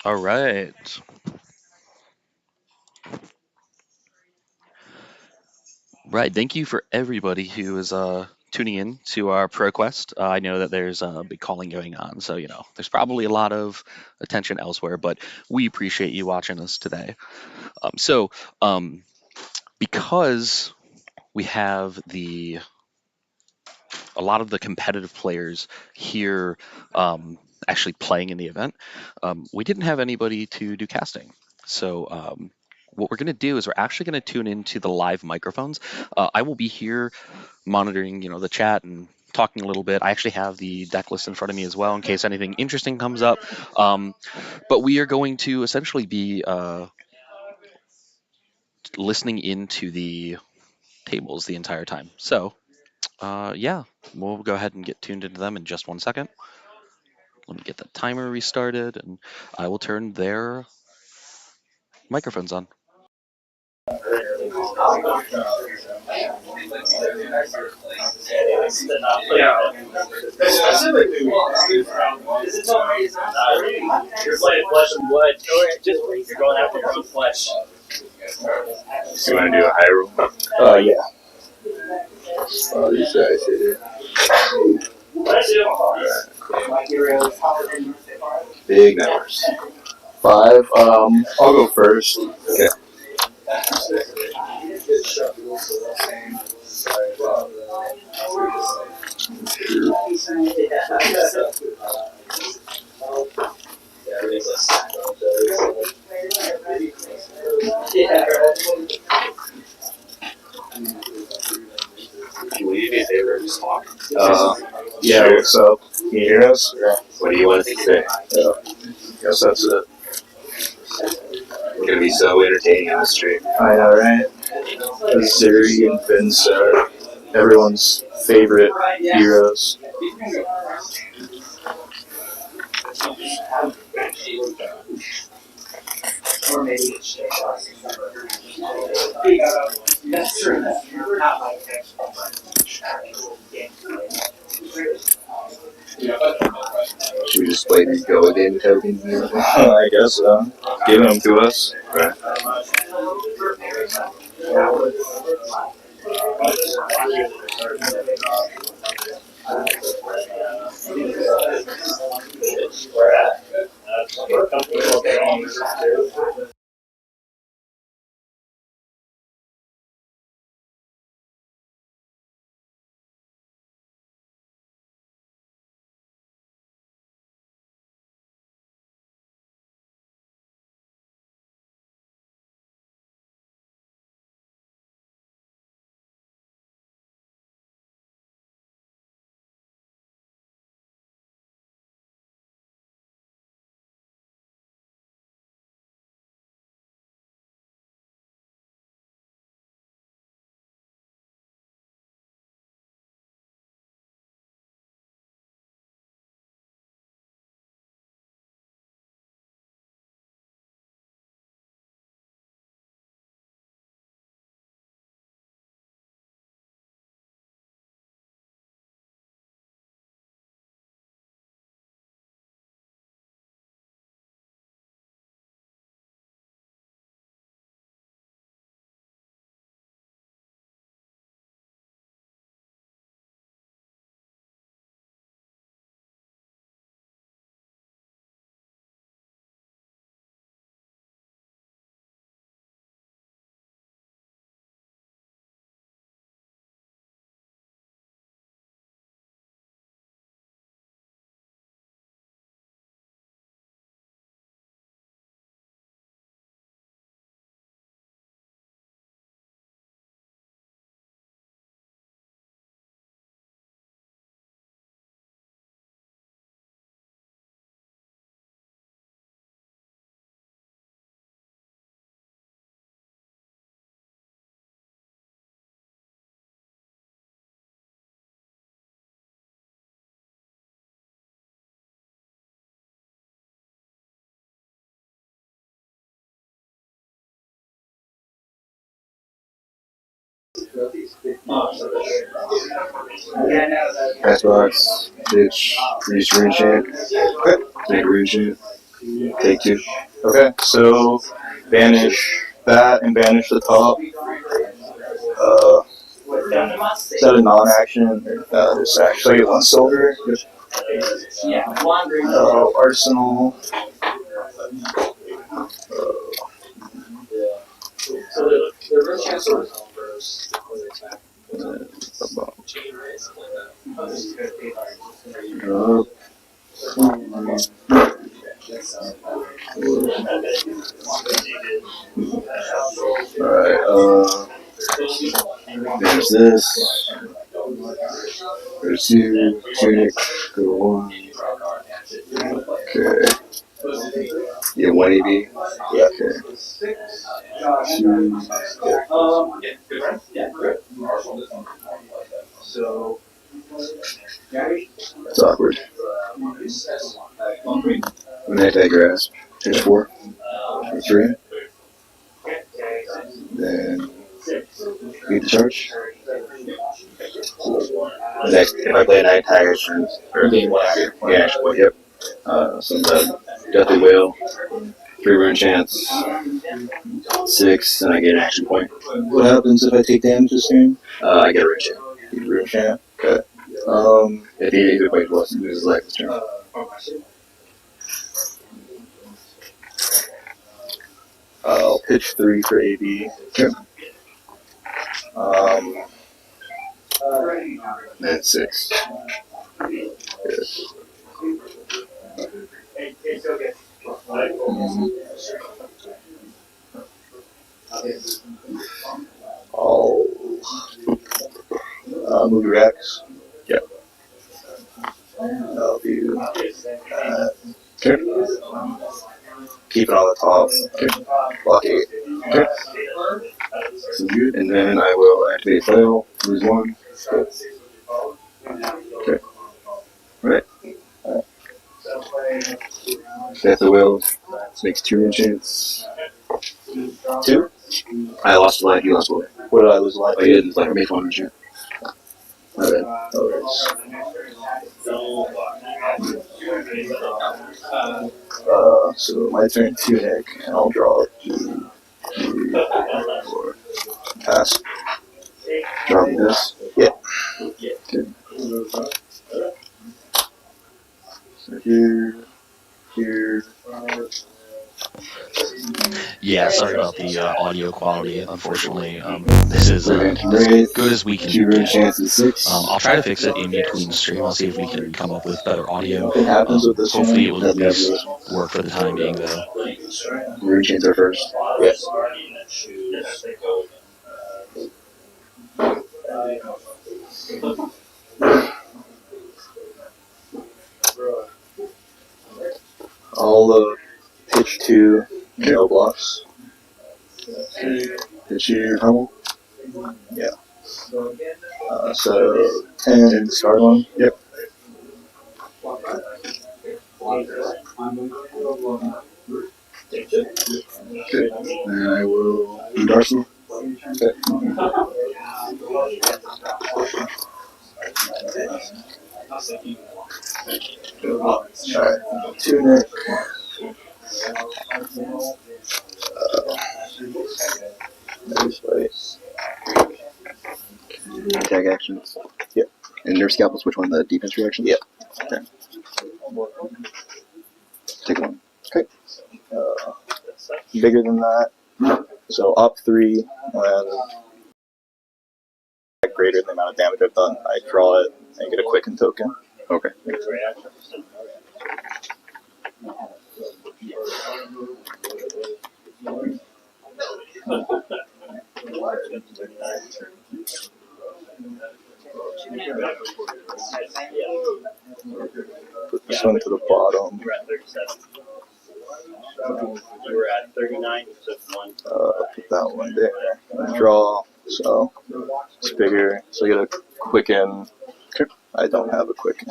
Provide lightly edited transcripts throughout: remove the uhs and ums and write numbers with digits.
All right. Right. Thank you for everybody who is tuning in to our ProQuest. I know that there's a big calling going on, so there's probably a lot of attention elsewhere, but we appreciate you watching us today. So, because we have the a lot of the competitive players here actually playing in the event, we didn't have anybody to do casting. So what we're going to do is we're actually going to tune into the live microphones. I will be here monitoring, the chat and talking a little bit. I actually have the deck list in front of me as well in case anything interesting comes up. But we are going to essentially be listening into the tables the entire time. So yeah, we'll go ahead and get tuned into them in just 1 second. Let me get the timer restarted, and I will turn their microphones on. Yeah. Specifically, you're playing flesh and blood. You're going after your own flesh. So you want to do a high roll? Yeah. Oh, these guys hit it. Big numbers. 5. I'll go first. Okay. Will you do me a favor? Just talk. Yeah, Sure. what's up? Can you hear us? What do you want to say? Guess that's it. We're gonna be so entertaining on the stream. I know, right? Uzuri and Vynnset are everyone's favorite heroes. Should we just play these go-in tokens? I guess so. Give them to us. Right. Xbox, Twitch, Reach Rune Chant, make a Rune Chant. Take 2. Okay, so banish that and banish the top. Is that a non-action? It's actually 1 silver. Arsenal. Alright, there's this. There's 2. Tunic. Go 1. Okay. Yeah, 1 EB. Yeah. Okay. 2. That's awkward. When I take grasp, take 4. 3. Then beat the charge. Next, if I play a night tiger, or yeah, actually, yep. So the Deathly Whale, 3 rune chance, 6, and I get an action point. What happens if I take damage this turn? I get a rune chance. Rune chant. Okay. If he plays less, he loses life this turn. I'll pitch 3 for AB. Okay. Um, Then 6. Yes. I'll move your X. Yep. I'll do that. Okay. Keep it on the top. Okay. Block 8. Okay. So good. And then I will activate flail. Lose 1. Okay. Alright. Death of Will. This makes 2 rune chance. 2? I lost a life, you lost a life. What did I lose life? Oh, you didn't like make 1 rune chance. My bad. So my turn, Tunic, and I'll draw 2, 3, 4. Pass. Dropping this. Yeah. Okay. So here. Yeah, sorry about the audio quality. Unfortunately, this is as good as we can 2 rune get. chances 6. I'll try to fix it in between stream. I'll see if we can come up with better audio. It happens with this Hopefully, it one. will at least work for the time being, though. Rune chains are first. Yes. I'll pitch 2 nail blocks. Hit you, Hummel? Yeah. So 10 and discard 1. Yep. Good. And I will do Darcy. Okay. Alright. Tunic. Nice place. Tag actions. Yep. And Nerf Scalpels, which one? The defense reaction? Yep. Okay. Take 1. Okay. Bigger than that. So up 3, and greater than the amount of damage I've done, I draw it and get a quicken token. Okay. Put this one to the bottom. You're at 37. You were at 39. You took 1. Put that one there. Draw. So it's bigger. So I get a quicken. I don't have a quicken.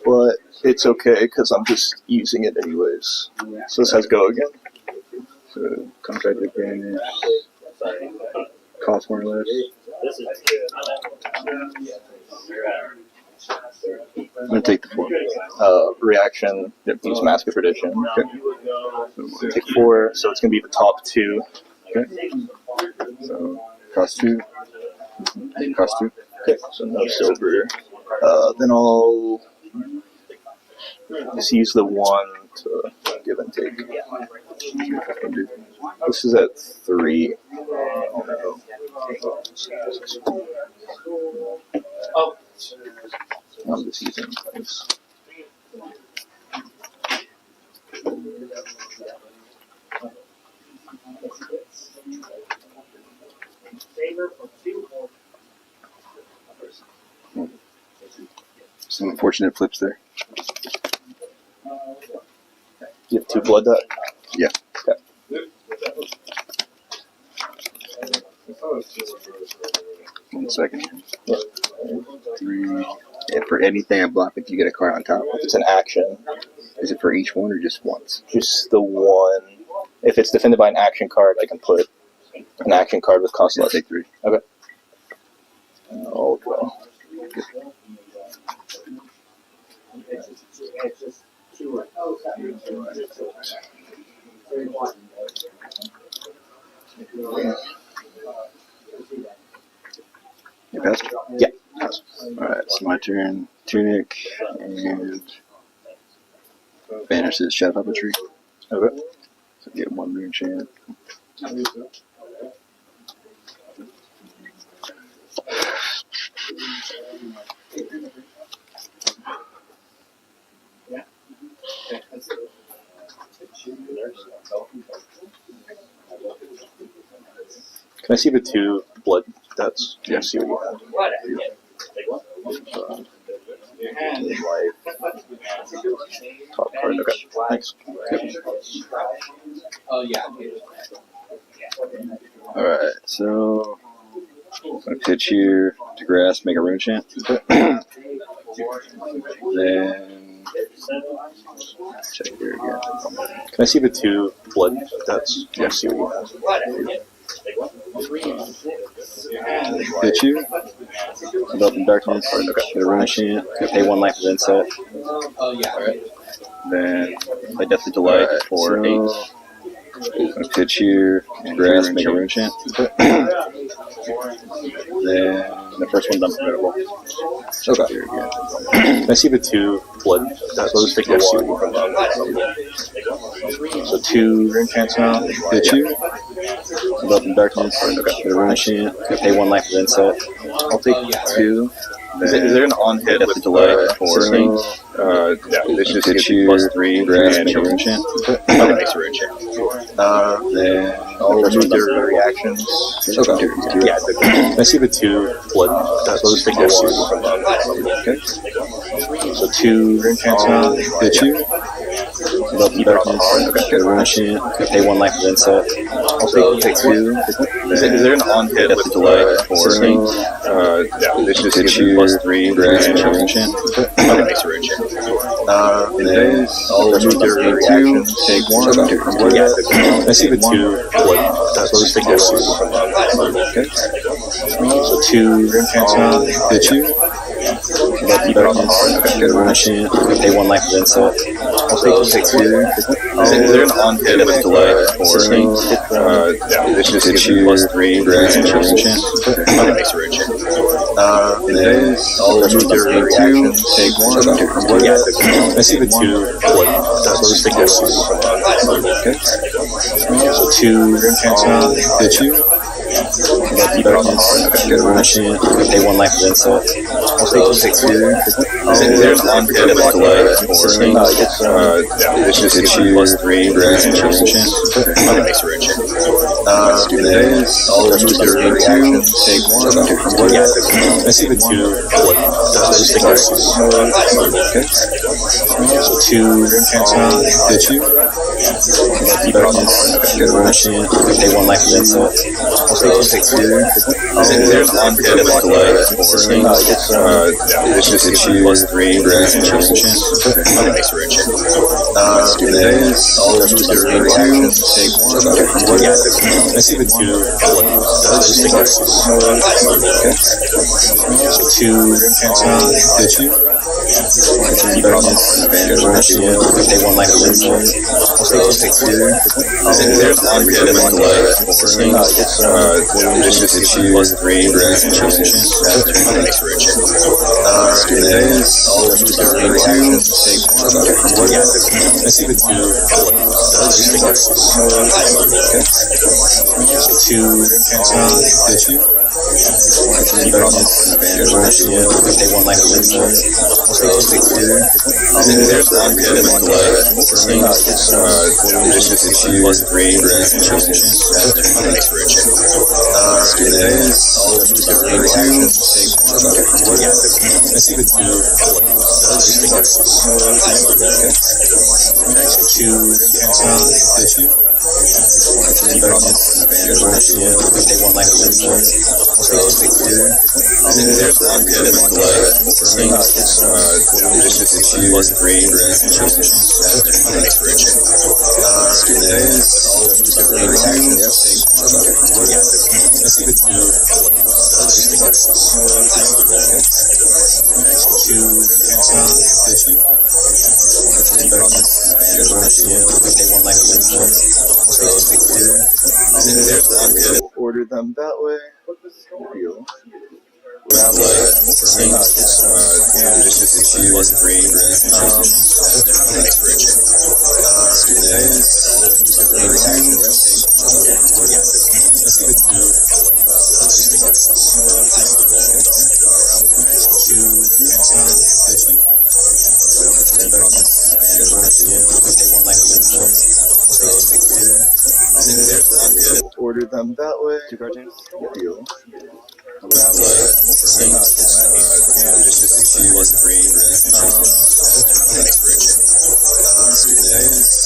But it's okay because I'm just using it anyways. So this has go again. So, contract advantage. Cost more or less. This is you're at I'm gonna take the 4. Reaction, use Mask of Perdition. Okay. So take 4, so it's going to be the top 2. Okay. So cost 2. Cost 2. Okay, so no silver. Then I'll just use the 1 to give and take. This is at 3. I'm just using this. Some unfortunate flips there. You have 2 blood dot? Yeah. Okay. 1 second. 3. Yeah, for anything I block, if you get a card on top. If it's an action, Is it for each one or just once? just the 1. If it's defended by an action card, I can put an action card with cost I'll less. take 3. Okay. I'll draw. You passed? Yeah. Alright, it's my turn. Tunic and banish this Shadow Puppetry. Okay. So get 1 rune chant. Can I see the 2 blood dots? Yeah. See what you have. Top card. Okay. Thanks. Alright, so I'm gonna pitch here to grass, make a rune chant. Then check here again. Can I see the 2 blood dots? Yeah. See what you have. Pitch you. Up in darkness. Get a rune chant. Pay 1 life of Vynnset. Alright. Then I definitely delight for 8. I'm gonna pitch here to grass, make a rune chant. Then the first one dump critical. Okay. Here again. Can I see the 2 blood dots? So let's take the 1. So 2 rune chants now. Pitch you. Up in darkness. Get a rune chant. Pay 1 life of Vynnset. I'll take 2. Is there an on hit with delight for sustain? 8? This just gives you +3 grass, make a rune chant. Okay, makes a rune chant. Then I'll first do one dump their critical. reactions. Okay. Yeah, can I see the 2 blood dots? So let's take the 1. Okay. So 2 rune chants now. Pitch you. Up in darkness. Get a rune chant. Pay 1 life of Vynnset. I'll take 2. Is there an on hit with delight for 8? this just Pitch gives you you. +3 Grass, make a rune chant. Okay, makes a rune chant. Then I'll first do one their dump reactions. Take 1. Yeah, I see the 2 blood. So let's take the 1. Okay. So 2 rune chants now. Pitch you. Up in darkness. Get a rune chant. Pay 1 life of Vynnset. I'll take 2. Is there an on hit with delight for 8? this just Pitch gives you you. +3 Grass, make a rune chant. Okay, makes a rune chant. Then I'll first do one their dump reactions. Take 1. Yeah, I see the 2 blood. So let's take the 1. Okay. So 2 rune chants now. Pitch you. Up in darkness. Get a rune chant. Pay 1 life of Vynnset. I'll take 2. Is there an on hit with delight for 8? this just gives Pitch you you. +3 Grass, make a rune chant. Okay, makes a rune chant. Then I'll first do one their dump reactions. Take 1. Yeah, I see the 2 blood. So let's take the 1. Okay. So 2 rune chants now. Pitch you. Get a run chance. They want life Vynnset. Take 2. There's one good like it's just a choose 3 Rekreation. That makes a rich. Get this. Take 1. Let's see the 2. Let's just take this. 2. Good 2. They want life Vynnset. Take 2. There's one good like it's just a choose 3 Rekreation. That makes a rich. Get this. Take 1. Let's see the 2. Let's just take this. 2. Good 2. They want life Vynnset. Take 2. There's one good like it's just a choose 3 Rekreation. That makes a rich. Get this. Take 1. Let's see the 2. Let's just take this. 2. Good 2. They want life Vynnset. Take 2. There's one good like it's just a choose 3 Rekreation. That makes a rich. Get this. Take 1. Let's see the 2. Let's just take this. 2. Good 2. They want life Vynnset. Take 2. There's one good. Order them that way. Deal. Just a choose 3 Rekreation. That makes a rich. Get this. Let's see the 2. Let's just take this. 2. Good 2. They want life Vynnset. Take 2. There's one good. Order them that way. Deal. Just a choose 3 Rekreation. That makes a rich. Get this.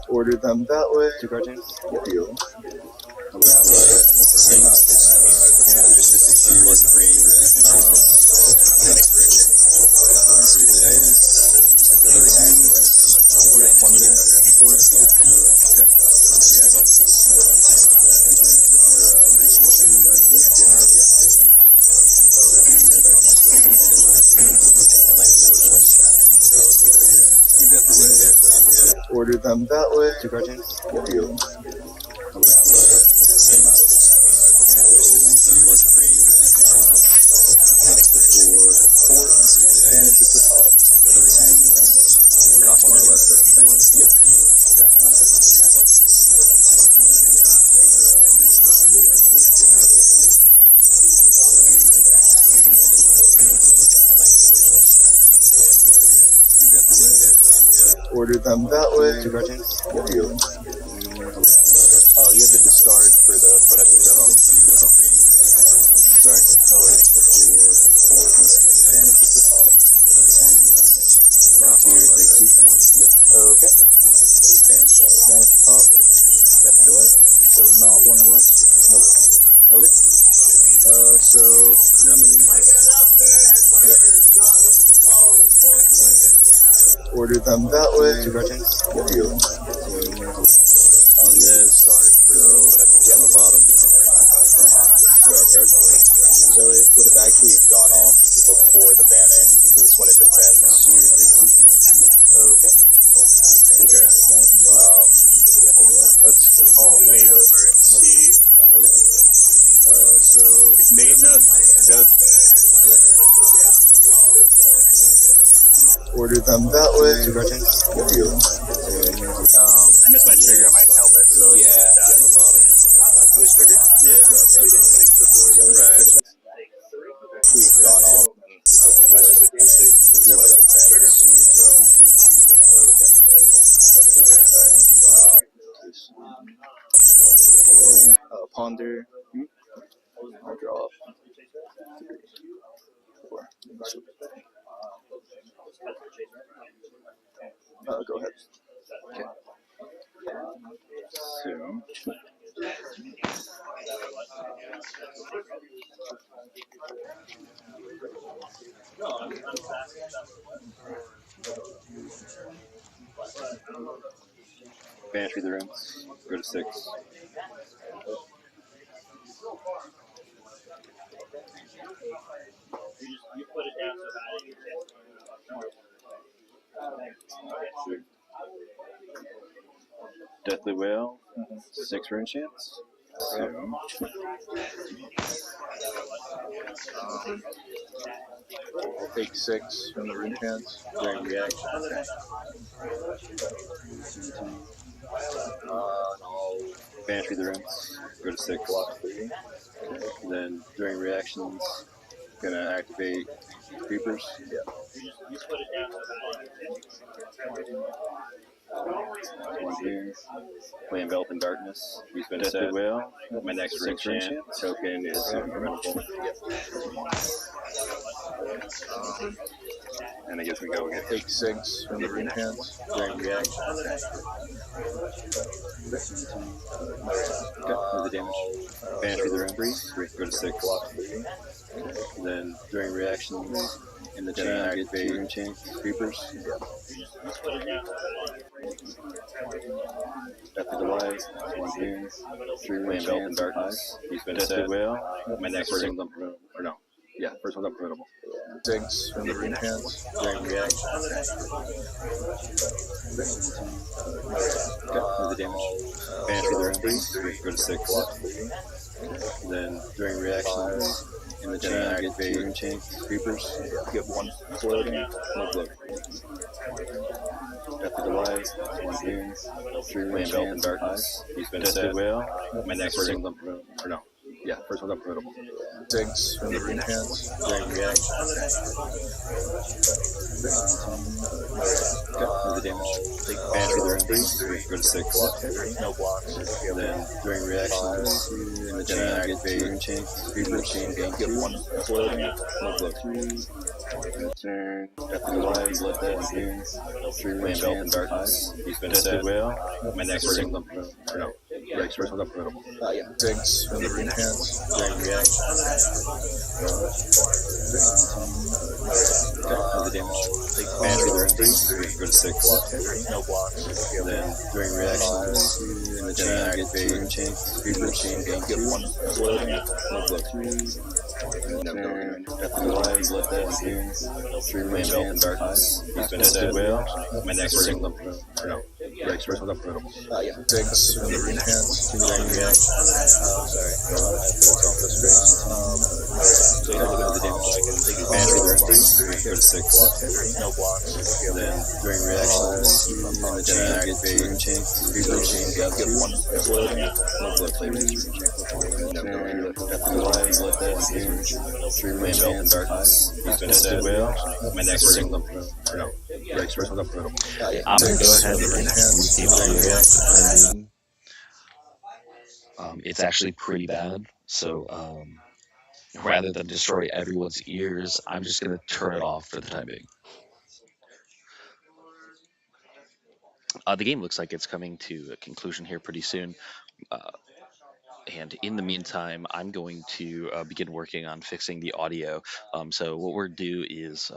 Order them that way. Deal. Order them that way. Deal. Order them that way. Deal. You have to discard for the Codex Supremacy. Sorry. No worries. Okay. Advantage top. Definitely. So not one or less? Nope. Okay. So... Yep. Order them that way. Deal. Discard for the on the bottom. So it would have actually gone off before the banner, because when it depends. Okay. Let's wait over and see. Okay. So Nate, good. Order them that way. Deal. I missed my trigger on my helmet, so yeah. On the bottom. This trigger? Yeah. Right. We've gone off. Okay. ponder. I'll draw up 3, 4. Go ahead. Okay. So, banish the rooms. Go to 6. You put it down so bad. Deathly Whale. 6 rune chance. So, Take 6 from the rune chance. during reaction. And I'll Banish the rooms. Go to 6. block 3. And then during reactions, gonna activate creepers. Yeah. You put it down so One here. Playing Boltyn Darkness. Use Vynnset. Whale. My next ring chance token is incredible. And I guess we go again. Take 6 from the rune chance. During reaction. Do the damage. Banish the rooms. Go to 6. Block 3. And then during reactions, in the chain, activate rune chain creepers. Deathly Delight. 1 here. 3 rune Boltyn Darkness. Use Vynnset. Whale. My next ring. Or no. Yeah, first one's unprintable. 6 from the rune chance. During reaction. Do the damage. Banish the rooms. Go to 6. Block 3. And then during reactions, in the chain, activate rune chain creepers. Get 1 floating. No blood. Deathly Delight. 1 here. 3 rune Boltyn Darkness. Use Vynnset. Whale. My next ring. Or no. Yeah, first one's unprintable. 6 from the rune chance. During reaction. Do the damage. Banish the rooms. Go to 6. Block 3. No blocks. And then during reactions, in the chain, activate rune chain creepers. Get 1 floating. No blood. Turn. Deathly Delight. Let that 1 here. 3 rune Boltyn Darkness. Use Vynnset. Whale. My next ring. Or no. Yeah, first one's unprintable. Yeah. 6 from the rune chance. During reaction. Do the damage. Banish the rooms. Go to 6. Block 3. No blocks. And then during reactions, in the chain, activate rune chain creepers. Get 1 floating. No blood. Turn. Deathly Delight. Let that 1 here. 3 rune Boltyn Darkness. Use Vynnset. Whale. My next ring. Or no. Yeah, first one's unprintable. Yeah. 6 from the rune chance. During reaction. Sorry. Do the damage. Banish the rooms. Go to 6. Block 3. No blocks. And then during reactions, in the chain, activate rune chain creepers. Get 1 floating. No blood. Deathly Delight. Let that 1 here. 3 rune Boltyn Darkness. Use Vynnset. Whale. My next ring. Or no. Yeah, first one's unprintable. I'm going to go ahead and see if I react. It's actually pretty bad. So rather than destroy everyone's ears, I'm just going to turn it off for the time being. The game looks like it's coming to a conclusion here pretty soon. And in the meantime, I'm going to begin working on fixing the audio. So what we're do is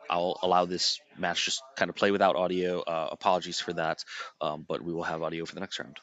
I'll allow this match just kind of play without audio. Apologies for that, but we will have audio for the next round.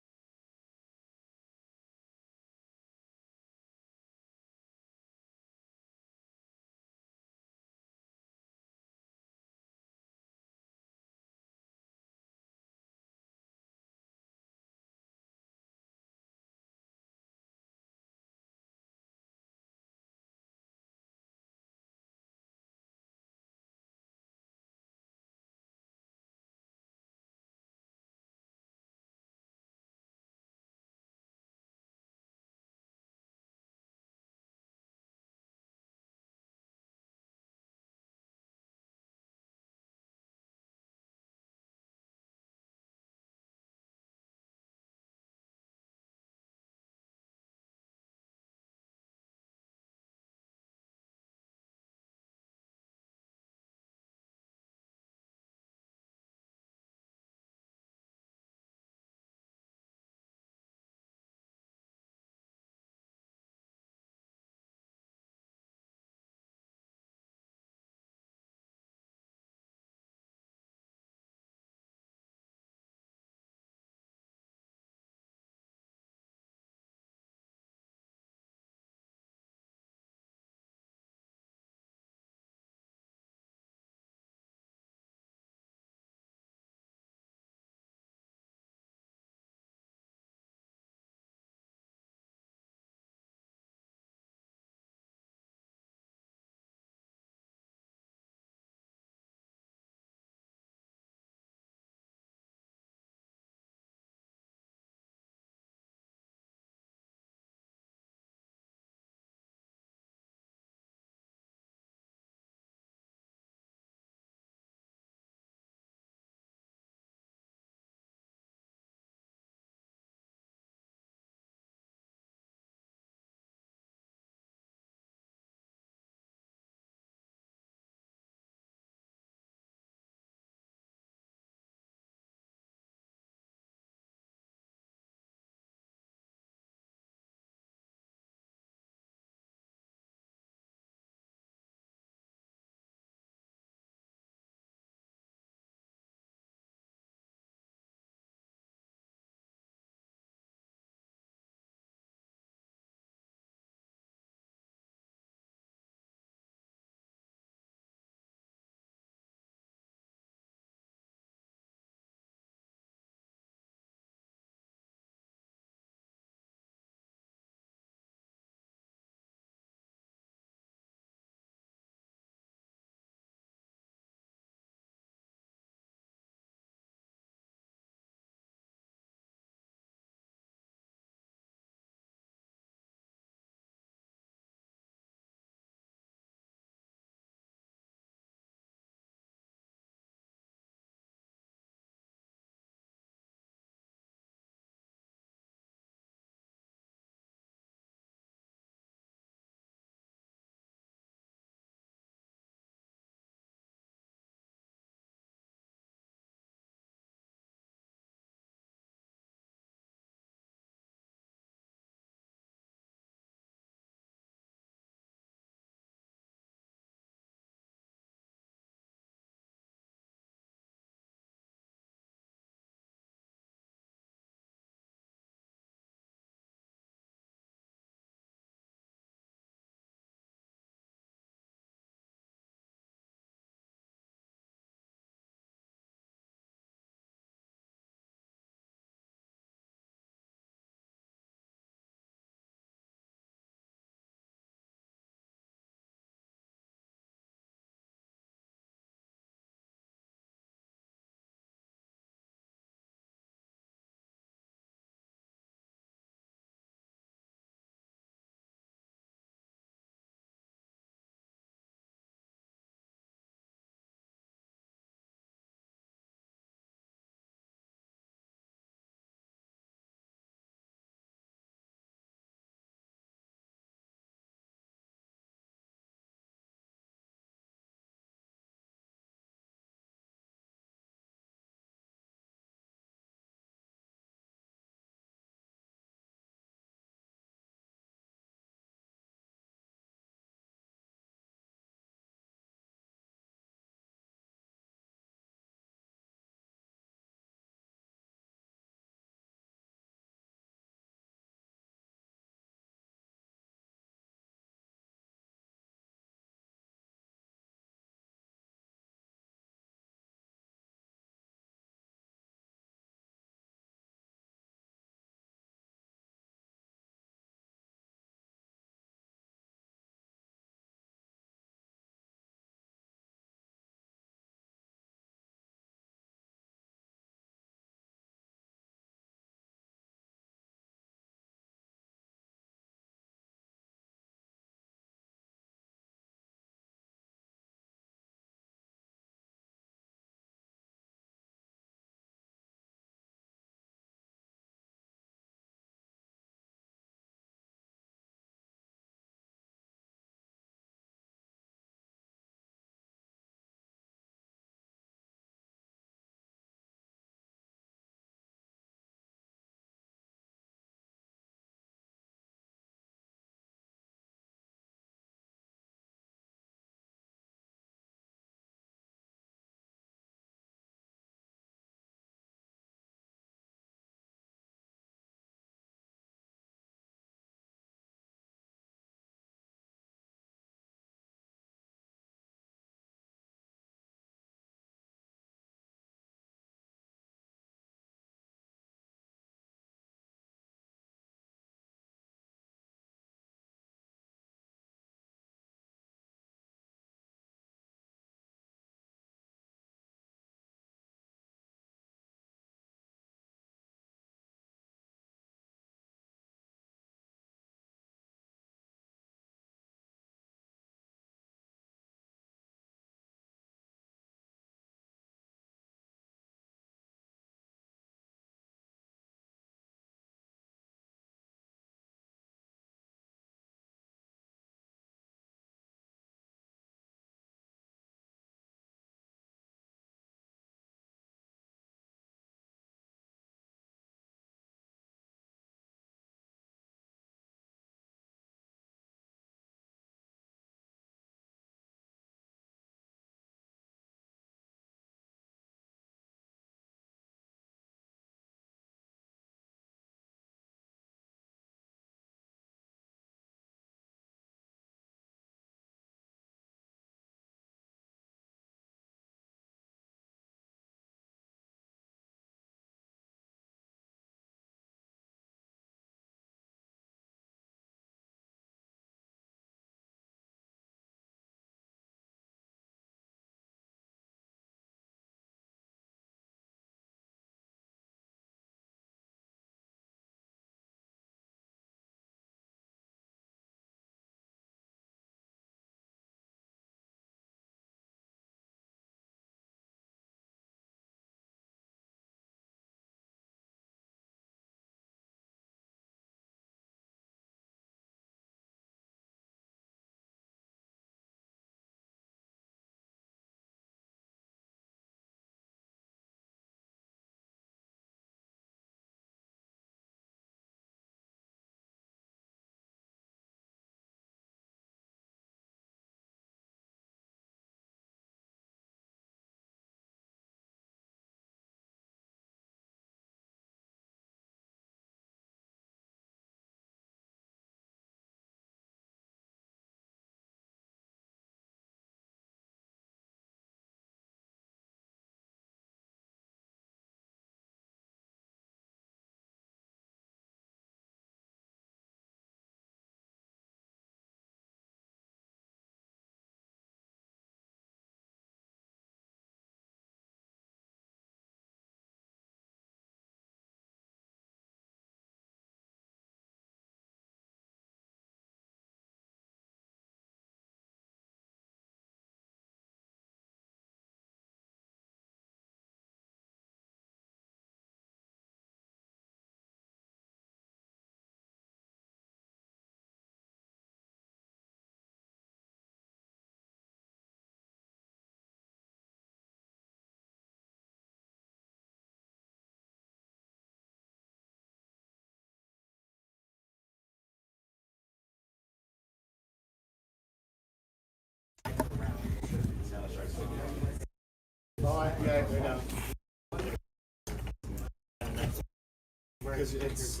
because it's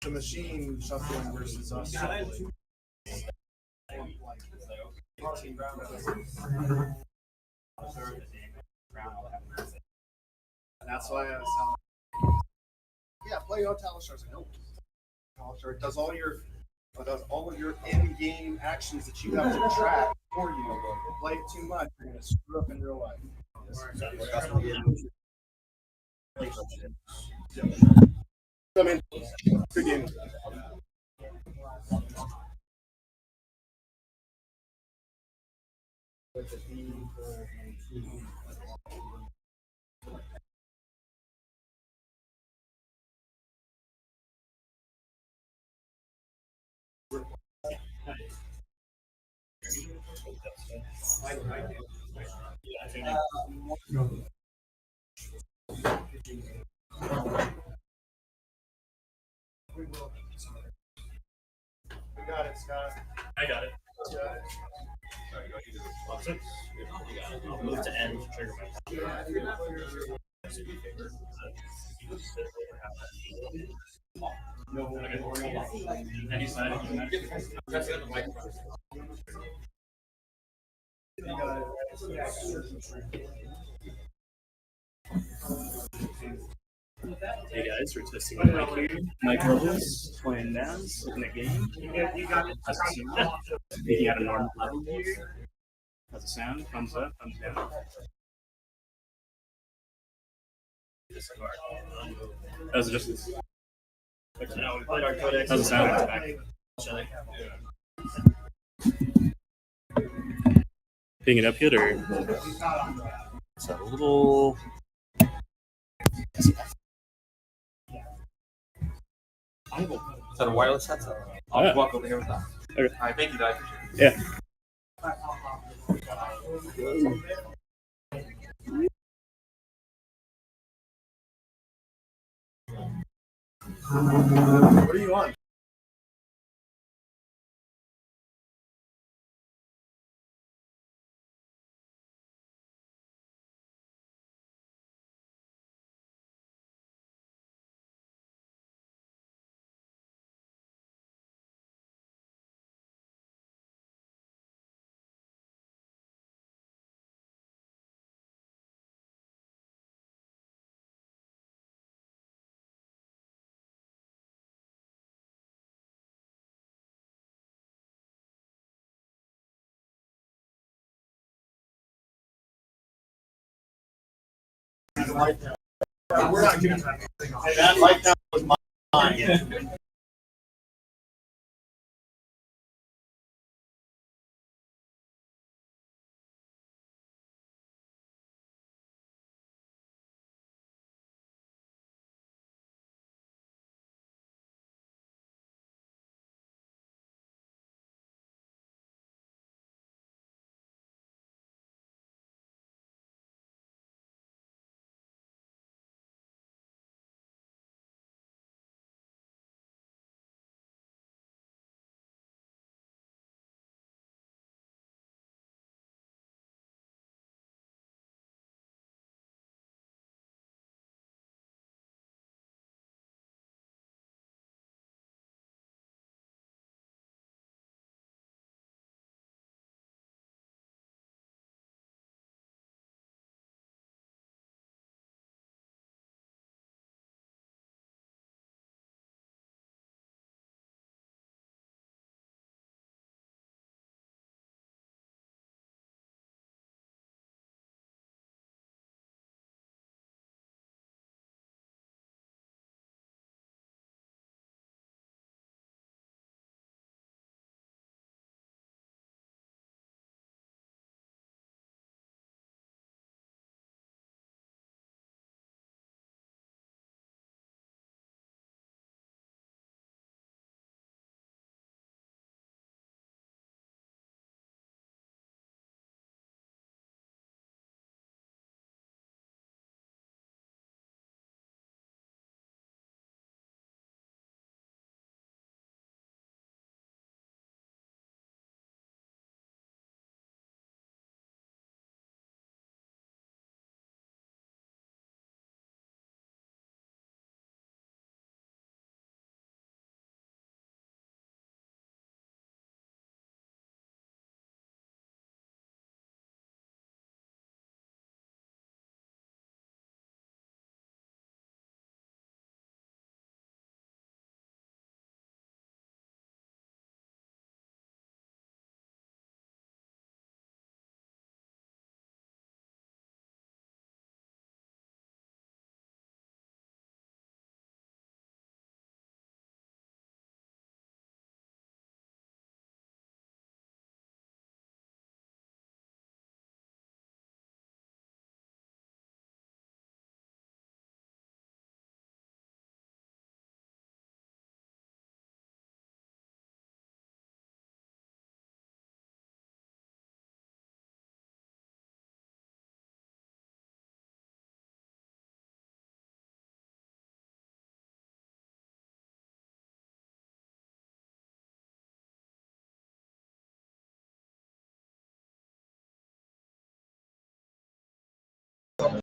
the machine shuffling versus us. That's why I was yeah, play Hotel Stars. Like, nope. It does all of your in-game actions that you have to track for you. Play it too much, you're gonna screw up in real life. I mean, good game. We got it, Scott. I got it. Got it. I'll move to end. Trigger my. Any side. Hey guys, we're testing my mic here. Mic levels, playing downs, looking at game. You got it. How's it sound? Speaking at a normal level here. How's it sound? Thumbs up, thumbs down. How's it just? No, we played our codex. How's it sound? Picking it up good or? It's a little. Is that a wireless headset? I'll walk over here with that. Okay. All right, thank you, guys. Appreciate it. What do you want? We're not giving that light down was mine.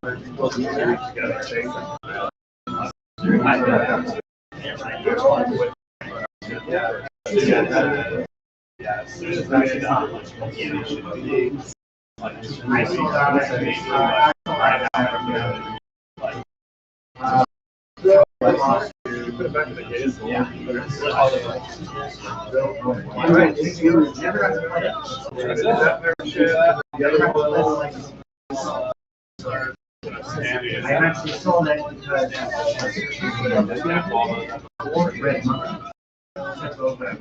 I actually sold it because red monkey. That's over.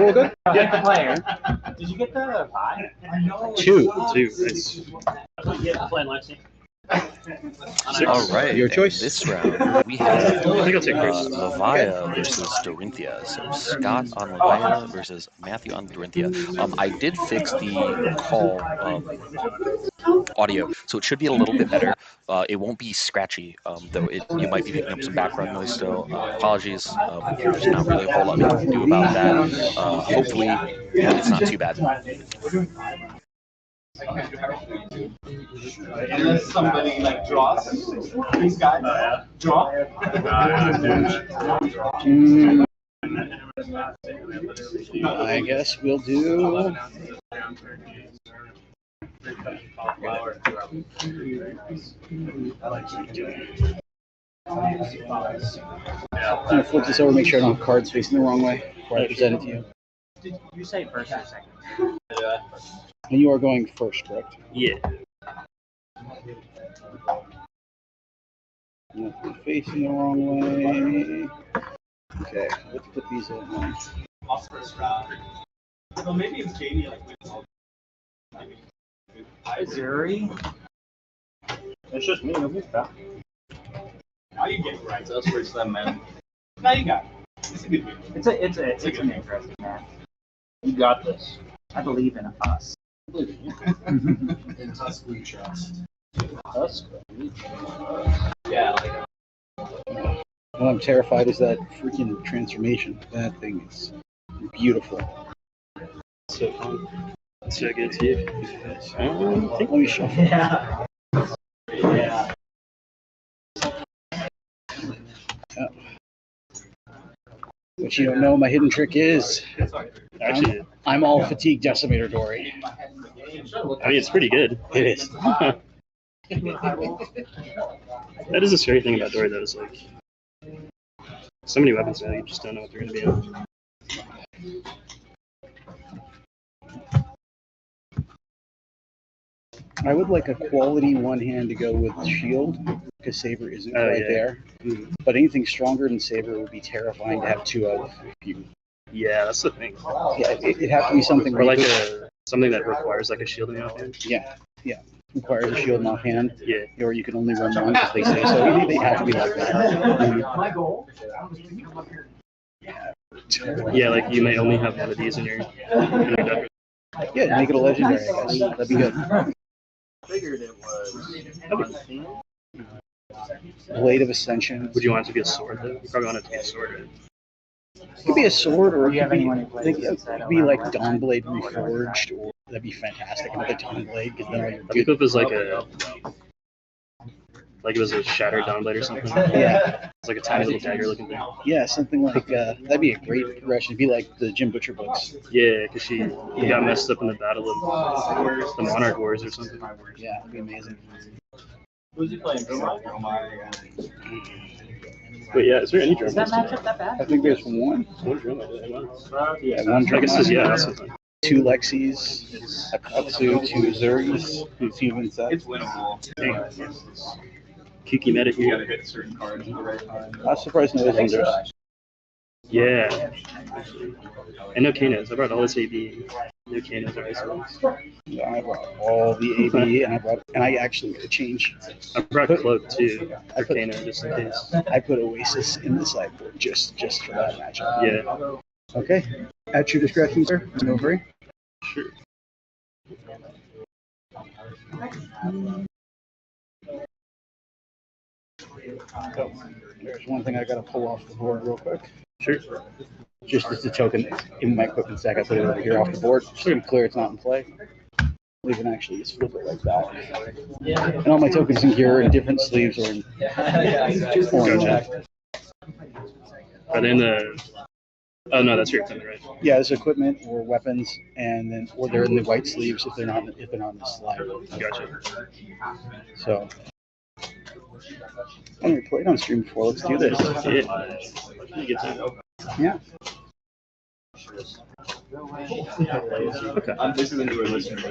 Roll good. Get the player. Did you get the 5? 2. Nice. Yeah, play Lexi. All right. Your and choice. This round we have I think I'll take first. Levia versus Dorinthia. So Scott on Levia versus Matthew on Dorinthia. I did fix the call audio, so it should be a little bit better. It won't be scratchy, though you might be picking up some background noise still. Apologies. There's not really a whole lot we can do about that. Hopefully, it's not too bad. Unless somebody like draws these guys, draw. I guess we'll do. I'm gonna flip this over, make sure I don't have cards facing the wrong way before I present it to you. Did you say first or second? And you are going first, correct? Yeah. Facing the wrong way. Okay, let's put these in. Well, maybe it's Jamie like Uzuri. It's just me. Now you get it right. That's first time, man. Now you got it. It's a good game. It's an interesting match. You got this. I believe in us. In Tusk we trust. Yeah. What I'm terrified is that freaking transformation. That thing is beautiful. So fun. So good to you. Let me shuffle. Yeah. Yeah. What you don't know, my hidden trick is Actually, I'm all fatigue decimator Dori. I mean, it's pretty good. It is. That is a scary thing about Dori, though. Is like so many weapons now, you just don't know what they're going to be on. I would like a quality one hand to go with shield because Saber isn't right there. But anything stronger than Saber would be terrifying to have 2 of. Yeah, that's the thing. Yeah, it'd have to be something Or like really something that requires like a shield in the offhand. Yeah. Requires a shield in offhand. Yeah. Or you can only run one because they say so. They have to be like that. My goal. Yeah, like you may only have one of these in your deck. Yeah, make it a legendary, I guess. That'd be good. Figured it was. Blade of Ascension. Would you want it to be a sword though? You probably want it to be a sword, right? It could be a sword, or Do you have anyone who plays it Vynnset could be like around Dawnblade Reforged, or that'd be fantastic. Another Dawnblade, because then all your I think if it was like it was a shattered Dawnblade or something. Yeah. It's like a tiny little dagger looking thing. Yeah, something like that'd be a great progression. It'd be like the Jim Butcher books. Yeah, because she got messed up in the battle of the Monarch Wars or something. Yeah, it'd be amazing. Who's he playing? Dromai. But yeah, is there any Is that Dromai? matchup that bad? I think there's one. One Dromai. Yeah, one I guess Dromai, yeah, that's the thing. 2 Lexis, a Katsu, 2 Uzuris, 2 Vynnset. It's winnable. Kiki meta You gotta here. hit certain cards at the right time. I was surprised no Avengers. Yeah. And no Kanos. I brought all this AB. No Kanos or ice ones. Yeah, I brought all the AB, and I actually made a change. I brought Cloak too. For Kano just in case. I put Oasis in the sideboard just for that matchup. Yeah. Okay. At your discretion, sir. No hurry. Sure. There's one thing I gotta pull off the board real quick. Sure. Just as a token in my equipment stack, I put it over here off the board. Just to be clear, it's not in play. We can actually just flip it like that. And all my tokens in here are in different sleeves or in orange. Are they in the? Oh no, that's your equipment, right? Yeah, there's equipment or weapons, and then or they're in the white sleeves if they're not on the slide. Gotcha. So I haven't played on stream before. Let's do this. Yeah. You get to. Yeah. Okay. This is a newer listener.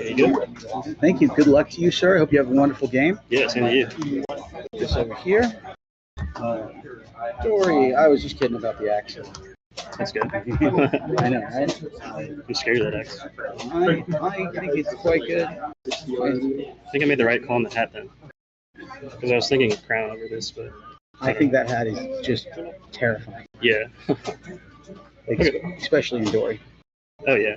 There you go. Thank you. Good luck to you, sir. I hope you have a wonderful game. Yeah, same to you. This over here. Dori, I was just kidding about the accent. That's good. I know, right? I'm scared of that X. I think it's quite good. I think I made the right call on the hat then. Because I was thinking of crown over this, but I think that hat is just terrifying. yeah. Like, especially in Dori. Oh yeah.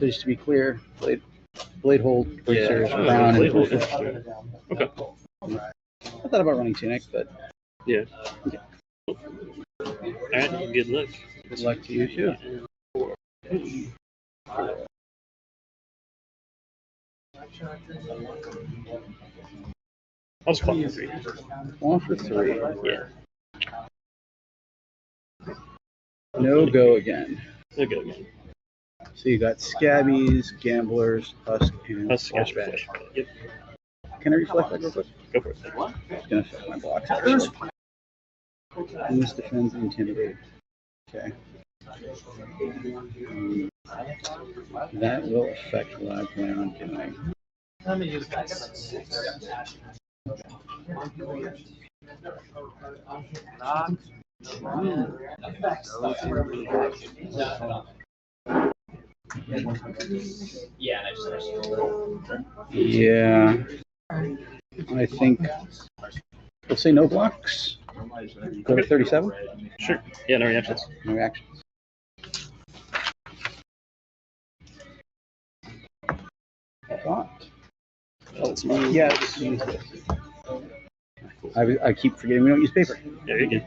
Just to be clear, blade hold, Yeah. bracers, crown. Blade hold, interesting. Okay. I thought about running tunic, but Yeah. Alright, good luck. good luck to you too. I'll just call it 3. 1 for 3. Yeah. No go again. They'll go again. So you got scabbies, gamblers, husk, and Let's sketch flashback. flash. Yep. Can I reflect that real quick? Go for it. It's gonna affect my blocks actually. This defends intimidate. Okay. That will affect what I plan on doing. Yeah. I think we'll say no blocks. Go to 37. Sure. Yeah, no reactions. No reactions. Thought. Oh, it's me. Yeah, just use this. I keep forgetting we don't use paper. There you go.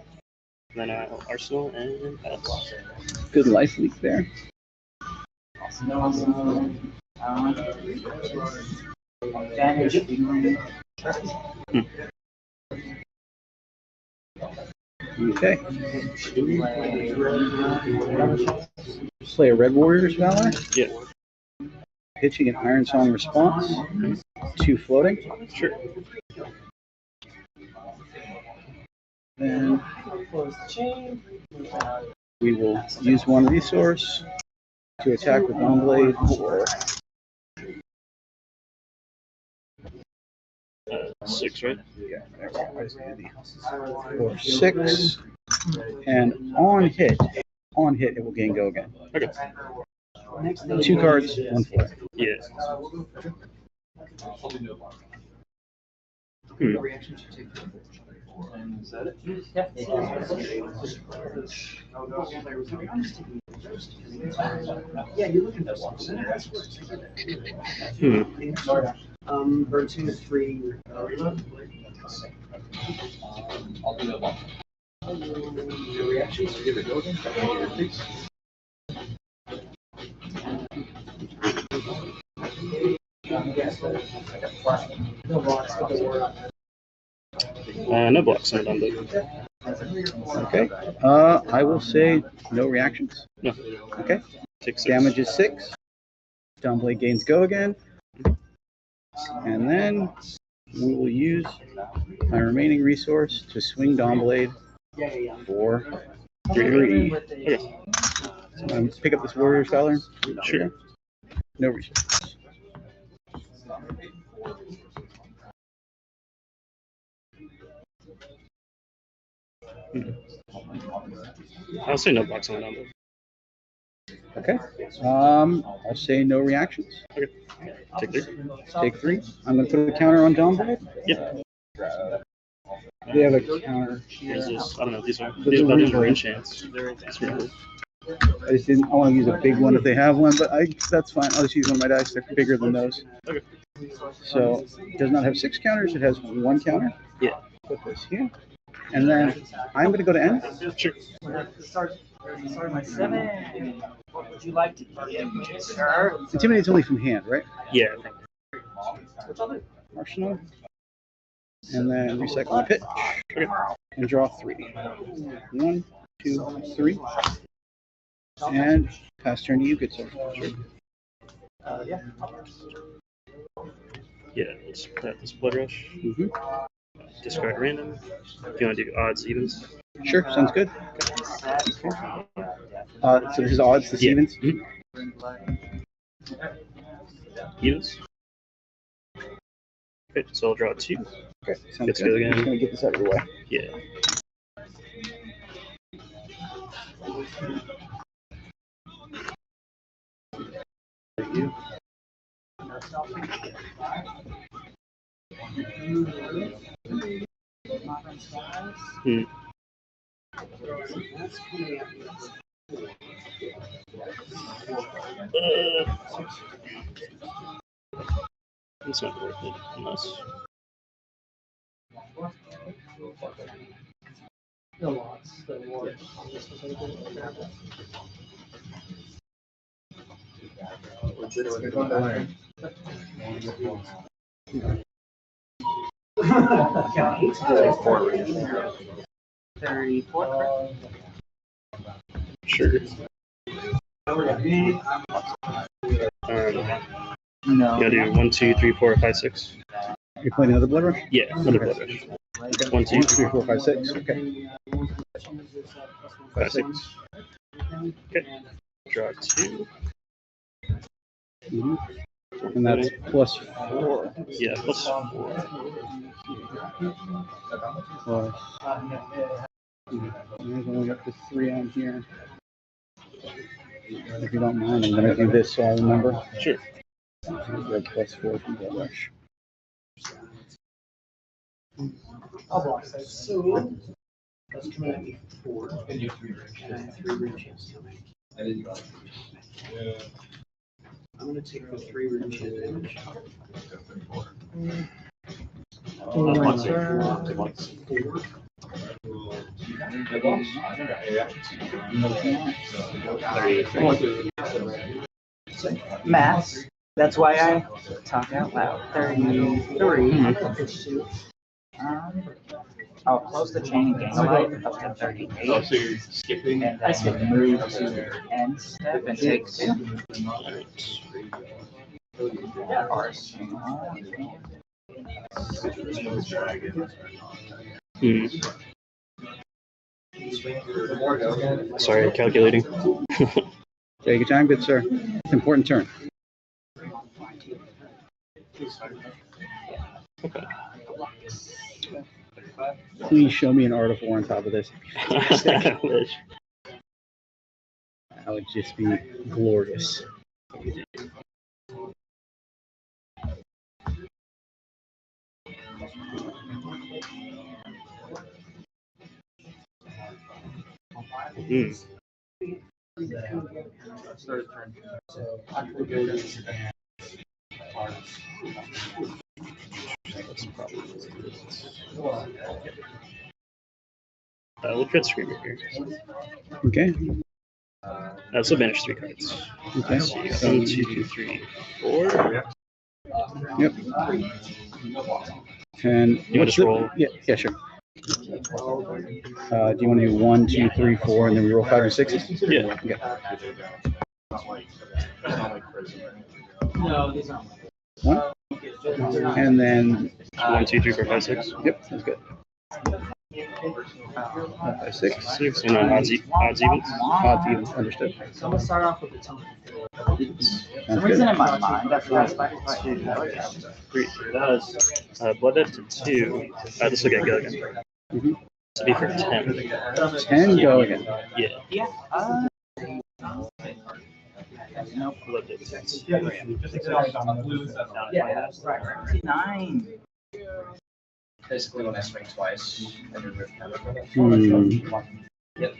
Then Arsenal and pass. Good life leak there. Okay. Play a Red Warriors Valor. Yeah. Pitching an Iron Song response. 2 floating. Sure. Then we will use 1 resource to attack with Dawn Blade for 6, right? yeah, for 6. And on hit, it will gain go again. Okay. 2 cards, 1 floor. Yeah. Burn 2, 3. Reactions. Give it go again. No blocks on it. Okay. I will say no reactions. No. Okay. Take 6. Damage is 6. Dawnblade gains go again. And then we will use my remaining resource to swing Dawnblade for 3. Okay. So pick up this Warrior's Valor. Sure. No resources. I'll say no blocks on it. Okay. I'll say no reactions. Okay. Take 3. Take 3. I'm going to put a counter on Dawnblade. Yep. They have a counter. Here's this. I don't know. These are These are these are enchants. It's really cool. I just didn't. I want to use a big one if they have one, but that's fine. I'll just use one of my dice. They're bigger than those. Okay. So it does not have 6 counters. It has 1 counter. Yeah. Put this here, and then I'm going to go to end. Sure. Start my 7. What would you like to eat, sir? Intimidate's only from hand, right? Yeah. Arsenal, and then recycle my pitch, Okay. and draw 3. 1, 2, 3, and pass turn to you, good sir. Sure. Yeah. Let's put out this blood rush. Mm-hmm. Discard random. If you want to do odds, evens. Sure, sounds good. So this is odds, this Yeah. evens. Mhm. Evens. Okay, so I'll draw 2. Okay, sounds Let's good. go I'm again. just gonna get this out of the way. Yeah. Thank you. Hmm. It's not worth it unless. Sure. No. Gotta do 1, 2, 3, 4, 5, 6. You're playing another blood rush? Yeah, another blood rush. 1, 2, 3, 4, 5, 6. Okay. 5, 6. Okay. Draw 2. Mhm. And that's plus 4. Yeah, plus 4. Plus. There's only up to 3 on here. If you don't mind, I'm gonna do this so I remember. Sure. Red plus 4 from blood rush. So that's coming 4. And you have 3 room chance to make. I'm gonna take the 3 room chance. Math. That's why I talk out loud. 33. I'll close the chain and gain a life up to 38. Oh, so you're skipping? And I can move to end step and take 2. Hmm. Sorry, calculating. Take your time, good sir. It's an important turn. Okay. Please show me an article on top of this. Wish. That would just be glorious. Hmm. We'll create Screamer here. Okay. So banish 3 cards. Okay. So 1, 2, 3, 4. Yep. And You want to just roll? Yeah, sure. Do you want to do 1, 2, 3, 4, and then we roll 5 and 6? Yeah. Okay. No, these aren't. 1. And then 1, 2, 3, 4, 5, 6. Yep, that's good. 5, 6. 6. And then odds evens. Odds even. Understood. So I'm gonna start off with the 2. For Sounds some reason good. in my mind, that's back to 3. Blood debt to 2. This will get go again. Mhm. This will be for 10. 10 go again. Yeah. Yeah. Nope. Blood debt to 2. Yeah, right. 9. Basically, when I swing twice, I do rip Yep.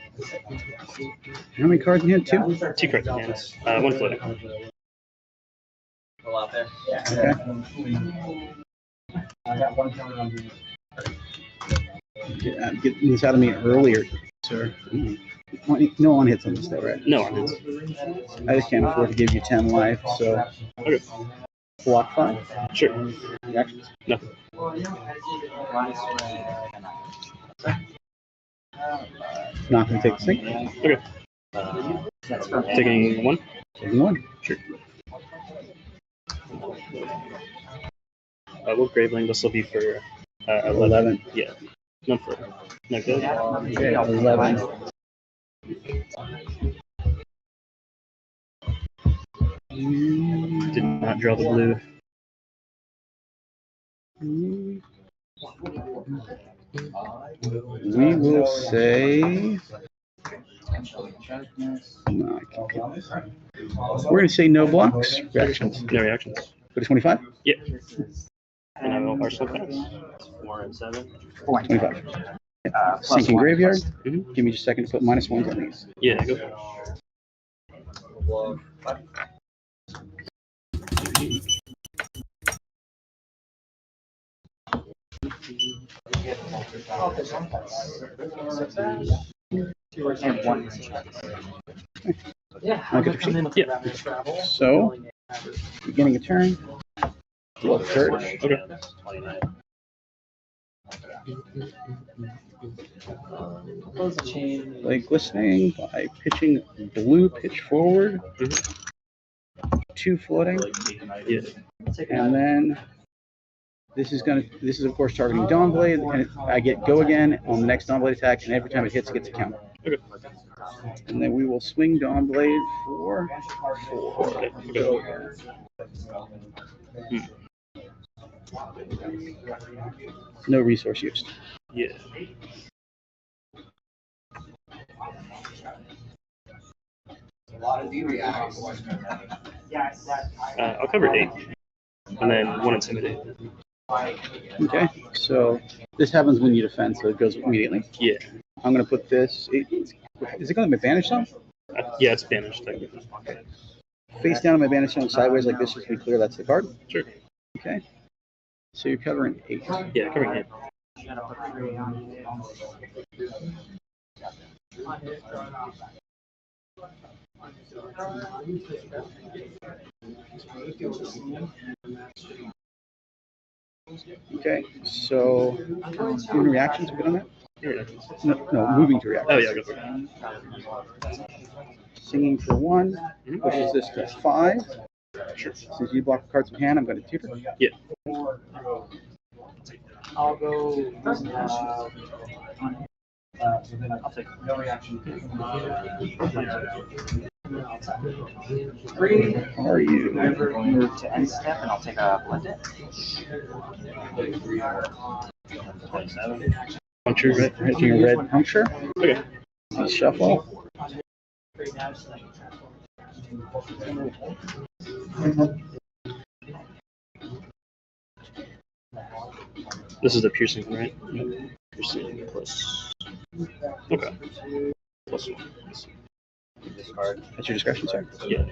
How many cards in hand? 2? 2 cards in hand. 1 floating. Pull out there. Okay. I'm getting this out of me earlier, sir. No one hits on this though, right? No, I'm I just can't afford to give you 10 life, so. Okay. Block 5? Sure. Reactions? Nothing. Not going to take the sink. Okay. Taking 1? Taking 1. Sure. We'll Graveling. This will be for 11. Yeah. No further. No good. Okay, 11. Did not draw the blue. We will say. No, we're going to say no blocks. Reactions. No reactions. Go to 25? Yeah. And I will Arsenal pass. 4 and 7. 25. Plus Sinking one, graveyard. Mhm. Give me just a second to put -1s on these. Yeah, go for it. And one. I'll get the Yeah. So, beginning of turn. Roll the search. Okay. Play glistening by pitching blue pitch forward. 2 floating. Yeah. And then this is of course targeting Dawnblade, and I get go again on the next Dawnblade attack, and every time it hits, it gets a counter. Okay. And then we will swing Dawnblade for 4. Go. No resource used. Yeah. I'll cover 8. And then 1 intimidate. Okay, so this happens when you defend, so it goes immediately. Yeah. I'm going to put this. Is it going to be banished zone? Yeah, it's banished technically. Face down on my banished zone sideways like this, just to be clear, that's the card. Sure. Okay. So you're covering 8. Yeah, covering 8. Okay, so doing reactions, good on that? Yeah. No, moving to reactions. Oh yeah, go for it. Singing for 1, pushes this to 5. Sure. Since you block cards in hand, I'm going to tutor. Yeah. I'll go. I'll take no reaction. 3. Are you? Move to end step, and I'll take a blended. 27. Puncture, right? Hitting a red puncture. Okay. Shuffle. This is the piercing one, right? Piercing plus. Okay. Plus 1. That's your discretion, sir. Yeah.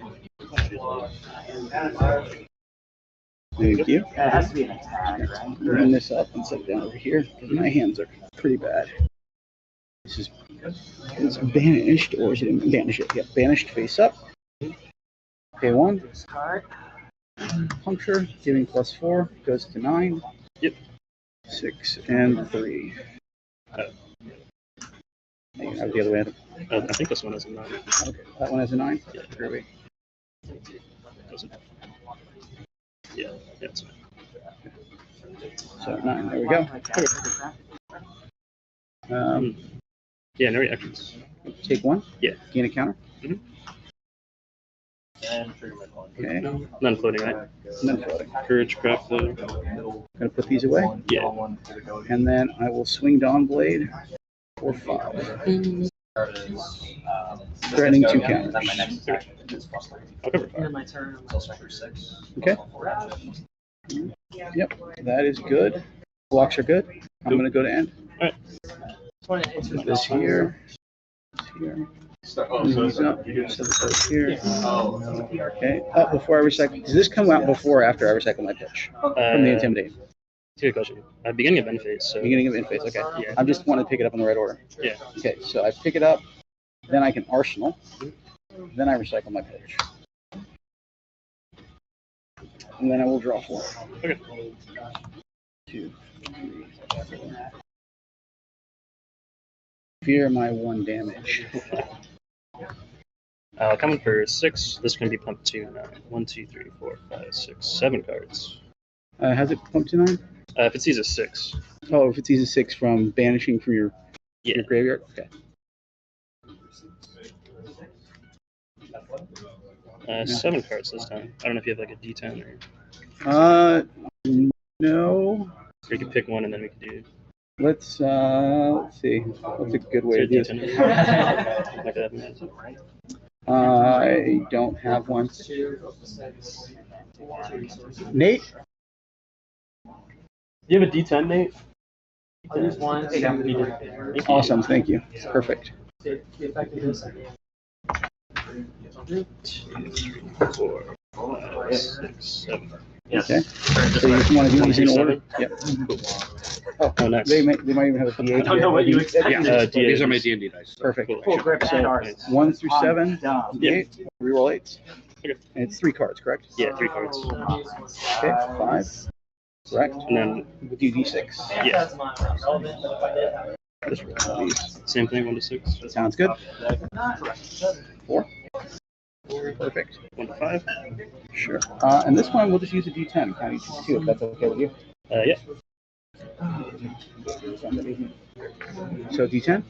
Thank you. It has to be an attack, right? Bring this up and set it down over here, because my hands are pretty bad. This is it's banished, or is it banished? Yeah, banished face up. Okay, 1. Card. Puncture, giving +4, goes to 9. Yep. 6 and 3. You have the other way. I think this one is a 9. Okay, that one has a 9. Yeah. Groovy. Does it? Yeah. Yeah, it's 9. So 9. There we go. Yeah, no reactions. Take 1. Yeah. Gain a counter. Okay. None floating, right? None floating. Courage, craft flow. Gonna put these away. Yeah. And then I will swing Dawnblade for 5. Threatening 2 counters. I'll cover 5. My turn. Okay. Yep, that is good. Blocks are good. I'm gonna go to end. Alright. Put this here. Here. These up. So this goes here. Okay. Before I recycle. Does this come out before or after I recycle my pitch? From the Intimidate. Good question. Beginning of end phase. So. Beginning of end phase. Okay. Yeah. I just want to pick it up in the right order. Yeah. Okay. So I pick it up. Then I can arsenal. Then I recycle my pitch. And then I will draw 4. Okay. 2, 3, 4. Fear my 1 damage. Coming for 6. This can be pumped to 9. 1, 2, 3, 4, 5, 6, 7 cards. Has it pumped to 9? If it sees a 6. Oh, if it sees a 6 from banishing from your Yeah. graveyard? Okay. 7 cards this time. I don't know if you have like a D10 or. No. Or you can pick one and then we can do. Let's see. What's a good way to do this? I don't have one. Nate? You have a D10, Nate? There's one. Awesome, thank you. Perfect. 2, 3, 4, 5, 6, 7. Okay. So you just want to do these in order? Yep. Oh, nice. They might even have a D8. I don't know what you expected. Yeah, These are my D&D dice. Perfect. Full grip and ours. 1 through 7. Yeah. 8. Reroll 8s. Okay. And it's 3 cards, correct? Yeah, 3 cards. Okay, 5. Correct. And then, We'll do D6. yeah, Just roll these. same thing, 1 to 6. Sounds good. 4. Perfect. 1 to 5. Sure. And this one, we'll just use a D10. Kind of choose 2, if that's okay with you. Yeah. So D10.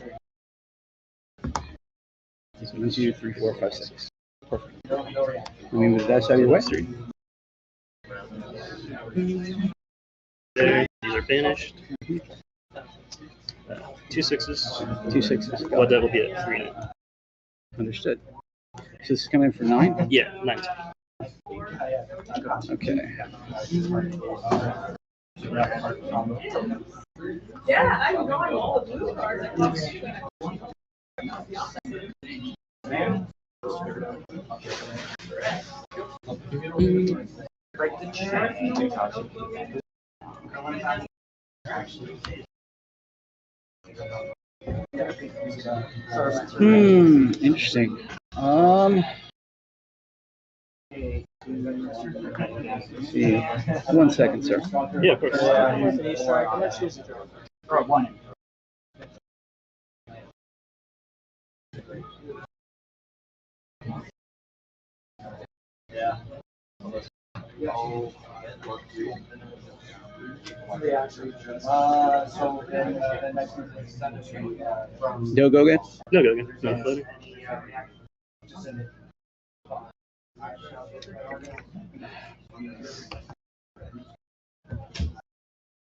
So let's do 3, 4, 5, 6. Perfect. Let me move that side of your way. 3. There, these are banished. 2 6s. 2 6s. Well, that will be a 3 now. Understood. So this is coming in for 9? Yeah, 9. Okay. Yeah, I'm going all the blue cards. Interesting. Let's see. 1 second, sir. Yeah, of course. Or 1. No, go again. No, go again. No, floating.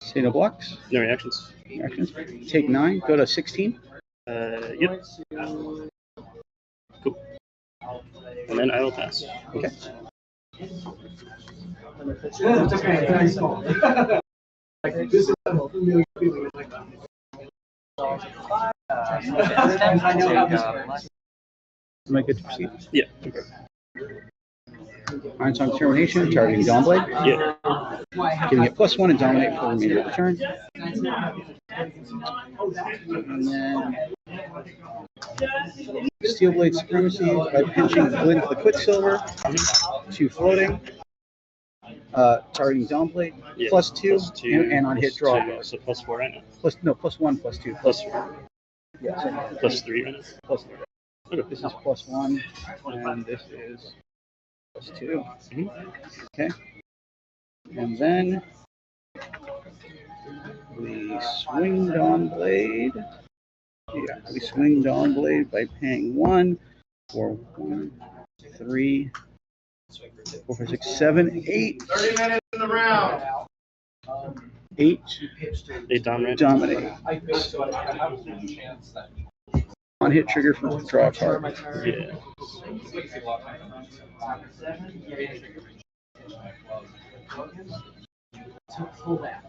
Say no blocks. No reactions. Actions. Take 9. Go to 16. Yep. Cool. And then I will pass. Okay. Am I good to proceed? Yeah. Okay. Iron-Song Determination, targeting Dawnblade. Yeah. Giving it +1 and dominate for the remainder of the turn. And then Steelblade Supremacy by pinching the Quicksilver to floating. Targeting Dawnblade. Yeah. +2, +2 and on hit draw. +2, so +4 right now. +1, +2. +4. Yeah, so +3 right now. +3. Okay. This is +1, and this is +2. Okay. And then we swing Dawnblade. Yeah, we swing Dawnblade by paying 1 for 1, 3, 4, 5, 6, 7, 8. 30 minutes in the round. 8. 8 dominate. Dominate. On hit trigger for draw a card. Yeah.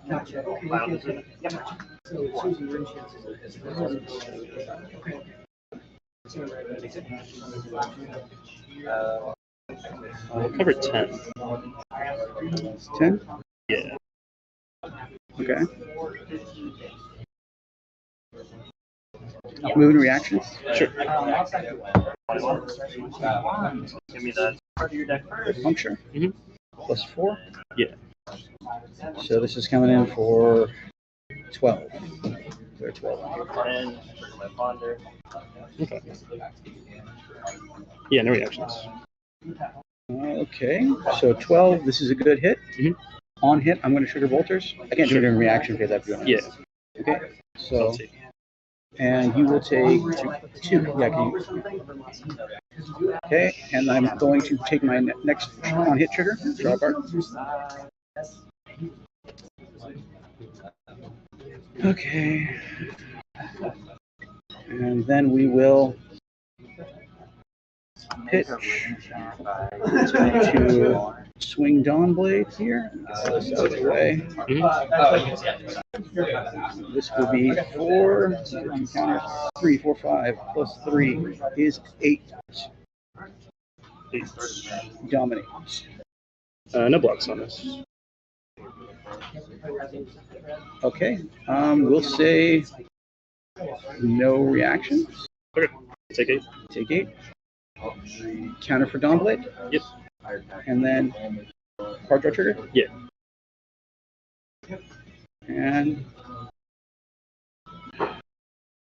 Gotcha. Okay. Yep. So choosing ring chances. We'll cover 10. 10? Yeah. Okay. Moving reactions? Sure. Give me that part of your deck first. Puncture. +4. Yeah. So this is coming in for 12. There are 12 on here. And my ponder. Okay. Yeah, no reactions. Okay, so 12. This is a good hit. On hit, I'm going to trigger bolters. I can't do it in reaction because I have to do it. Yeah. Okay, so And you will take two. Yeah, can you? Okay, and I'm going to take my next on hit trigger. Draw a card. Okay. And then we will pitch to swing Dawnblade here. Get this out of the way. This will be 4, counter 3, 4, 5, plus 3 is 8. 8. Dominates. No blocks on this. Okay. We'll say no reactions. Okay. Take 8. Take 8. Counter for Dawnblade. Yep. And then card draw trigger. Yeah. And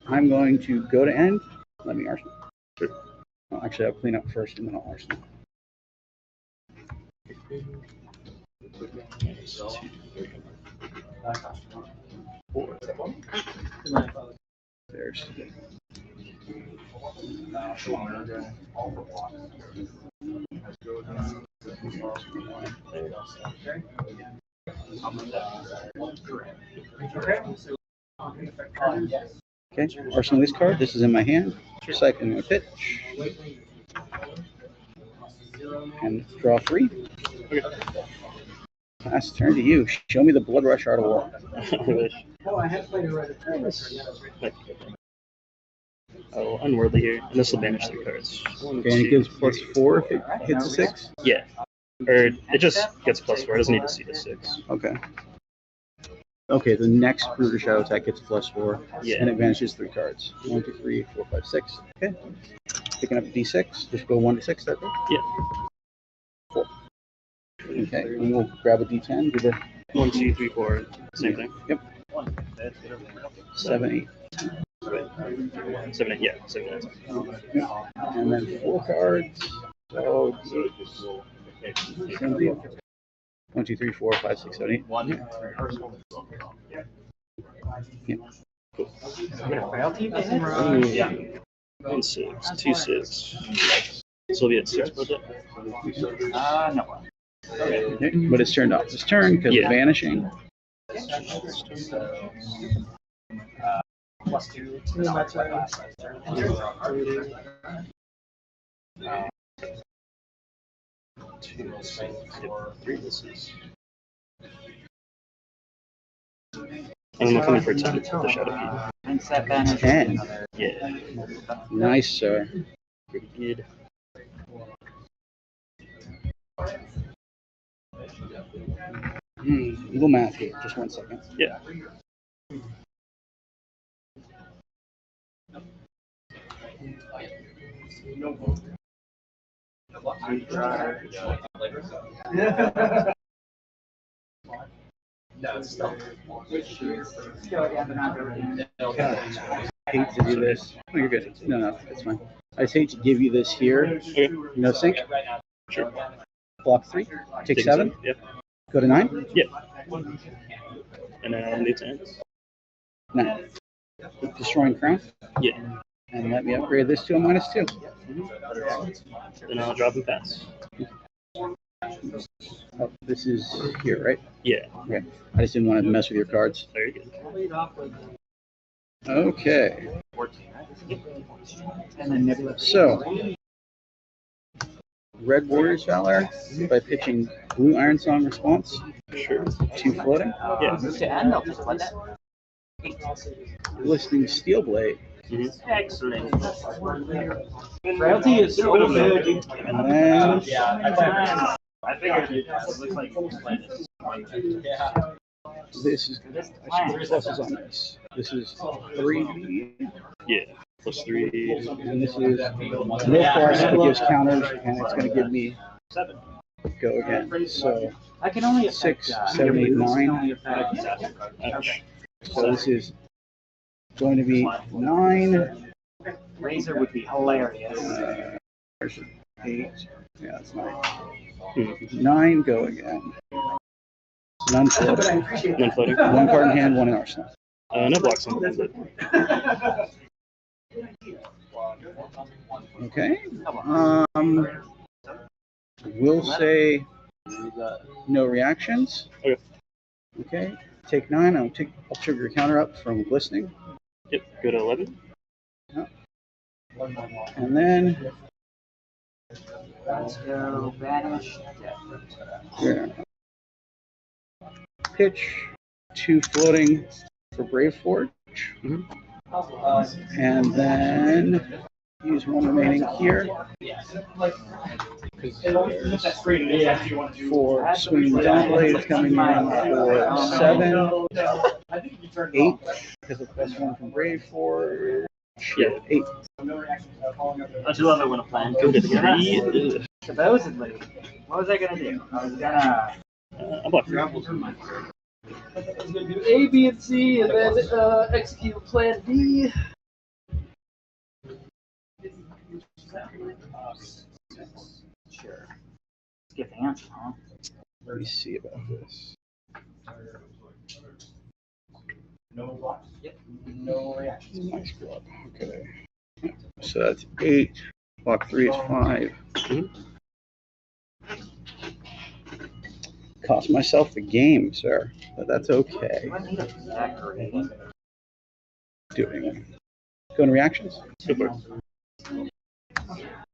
I'm going to go to end. Let me arsenal. Sure. Oh, actually, I'll clean up first and then I'll arsenal. There's. Okay, arsenal this card. This is in my hand. Second, I'm going to pitch. And draw 3. Okay. Last turn to you. Show me the Blood Rush Art of War. Oh, unworldly here. And this will banish 3 cards. Okay, and it gives +4 if it hits a 6? Yeah. Or it just gets +4. It doesn't need to see the 6. Okay. Okay, the next Brutish Shadow attack gets +4. Yeah. And it vanishes 3 cards. 1, 2, 3, 4, 5, 6. Okay. Picking up a D6. Just go 1 to 6 that way? Yeah. 4. Okay, and we'll grab a D10. Do the 1, 2, 3, 4. Same thing. Yep. 7, 8. 7, 8. Yeah. 7, 8. Yep. And then 4 cards. So, same deal. 1, 2, 3, 4, 5, 6, 7, 8. 1. Yeah. Cool. Yeah. 1, 6, 2, 6. So we'll be at 6 budget. No. Okay, but it's turned off this turn because Yeah. of vanishing. +2. I'm looking for 10 with the Shadow Vynnset banish. 10. Yeah. Nice, sir. Pretty good. Little math here. Just 1 second. Yeah. I hate to do this. Oh, you're good. No, it's fine. I just hate to give you this here. Okay. No sync. Sure. Block 3. Take 7. Yep. Go to 9. Yep. And then I'll need 10. 9. Destroying Crown. Yeah. And let me upgrade this to a -2. Then I'll drop and pass. Oh, this is here, right? Yeah. Okay. I just didn't want to mess with your cards. Very good. Okay. And then Nebula. So, Red Warriors Valor by pitching Blue Iron Song Response. Sure. 2 floating. Yeah. Move to end. I'll just let that. 8. Listening Steel Blade. Mm-hmm. Excellent. Frailty is so good. And then I figured it looks like this is actually pluses on this. This is 3, Yeah. +3. and this is no force, but gives counters, and it's going to give me go again. So I can only 6, 7, 8, 9. Ouch. So this is going to be 9. Razor would be hilarious. There's 8. Yeah, it's 9. 9, go again. None floating. None floating. 1 card in hand, 1 in arsenal. No blocks on the but Okay. We'll say no reactions. Okay. Okay. Take 9. I'll trigger a counter up from glistening. Yep. Go to 11. Yep. And then Let's go banish. yeah. Pitch 2 floating for Brave Forge. And then use 1 remaining here. For swinging downblades coming in for 7, 8, because of +1 from Brave Forge. Yeah. 8. I just love it when a plan Go to goes 3. Supposedly, what was I gonna do? I was gonna. I'm blocked. I was gonna do A, B, and C, and then execute Plan D. Sure. Skip the answer, huh? Let me see about this. No blocks. Yep. No reactions. Nice grub. Okay. So that's 8. Block 3 is 5. Cost myself the game, sir. But that's okay. I need a decorate. Do it anyway. Go into reactions. Super.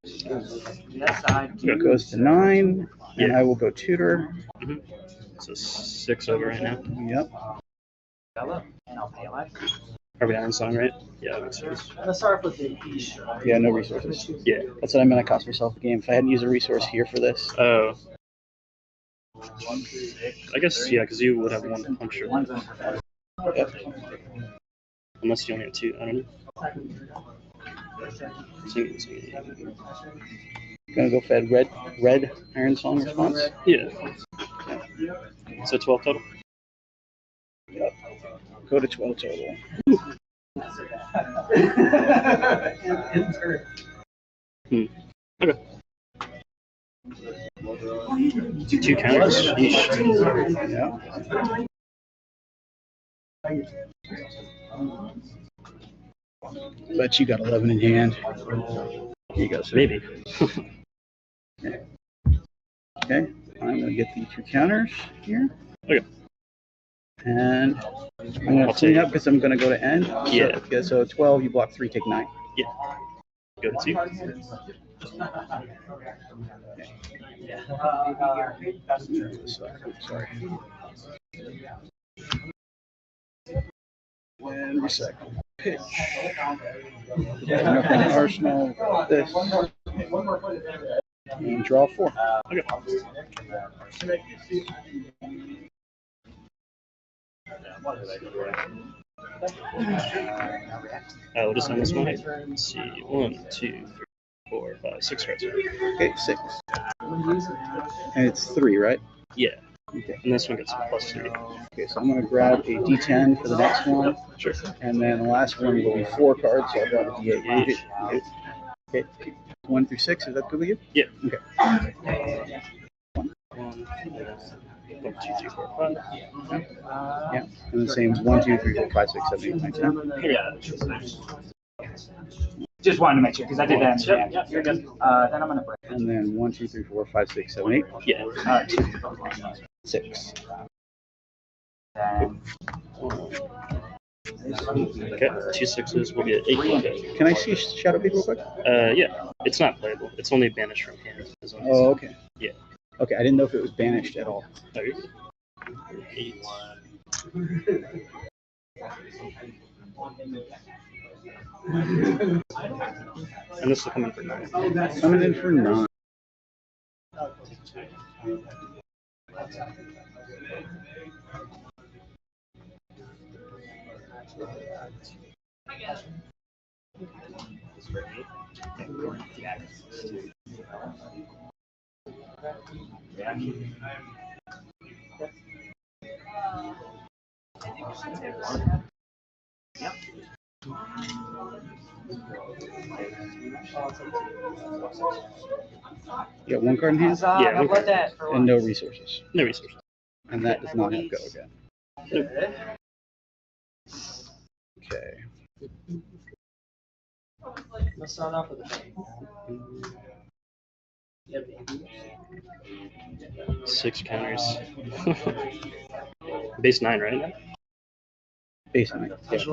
Yes, I do. It goes to 9. And Yeah. I will go tutor. So 6 over right now. Yep. And I'll pay life. Probably Iron Song, right? Yeah, that makes sense. Let's start with the E. Yeah, no resources. Yeah. That's what I meant. I cost myself the game. If I hadn't used a resource here for this. Oh. I guess, yeah, because you would have 1 puncher. Yep. Unless you only have 2. I don't know. Gonna go fed red Iron Song response. Yeah. So 12 total? Yep. Go to 12 total. Okay. 2 counters. Yeesh. Yeah. But you got 11 in hand. Here you go, sir. Maybe. Okay. I'm gonna get the 2 counters here. Okay. And I'm gonna clean up because I'm gonna go to end. Yeah. So 12, you block 3, take 9. Yeah. Go to 2. Sorry. And recycle. Pitch. Nothing arsenal. This. And draw 4. Okay. We'll just end this one. Let's see. 1, 2, 3, 4, 5, 6 cards. Okay, 6. And it's 3, right? Yeah. Okay. And this one gets +3. Okay, so I'm going to grab a D10 for the next one. Sure. And then the last one will be 4 cards, so I'll grab a D8. Okay. 1 through 6, is that good with you? Yeah. Okay. 1, 2, 3, 4, 5. Yeah. And the same 1, 2, 3, 4, 5, 6, 7, 8, 9, 10. Yeah. Just wanted to make sure because I did that in the end. Yep, you're good. Then I'm gonna break. And then 1, 2, 3, 4, 5, 6, 7, 8. Yeah. 6. Then Okay. 2 6s. We'll get 8 black. Can I see Shadow Peak real quick? Yeah. It's not playable. It's only banished from hand. Oh, okay. Yeah. Okay, I didn't know if it was banished at all. Oh, you're good. 8. And this will come in for 9. Coming in for 9. Yep. You got 1 card in hand? Yeah, I'll let that for And no resources. No resources. And that does not have go again. Nope. Okay. Let's start off with a bang. Yeah, baby. 6 counters. Base 9, right? Basically. I'm going to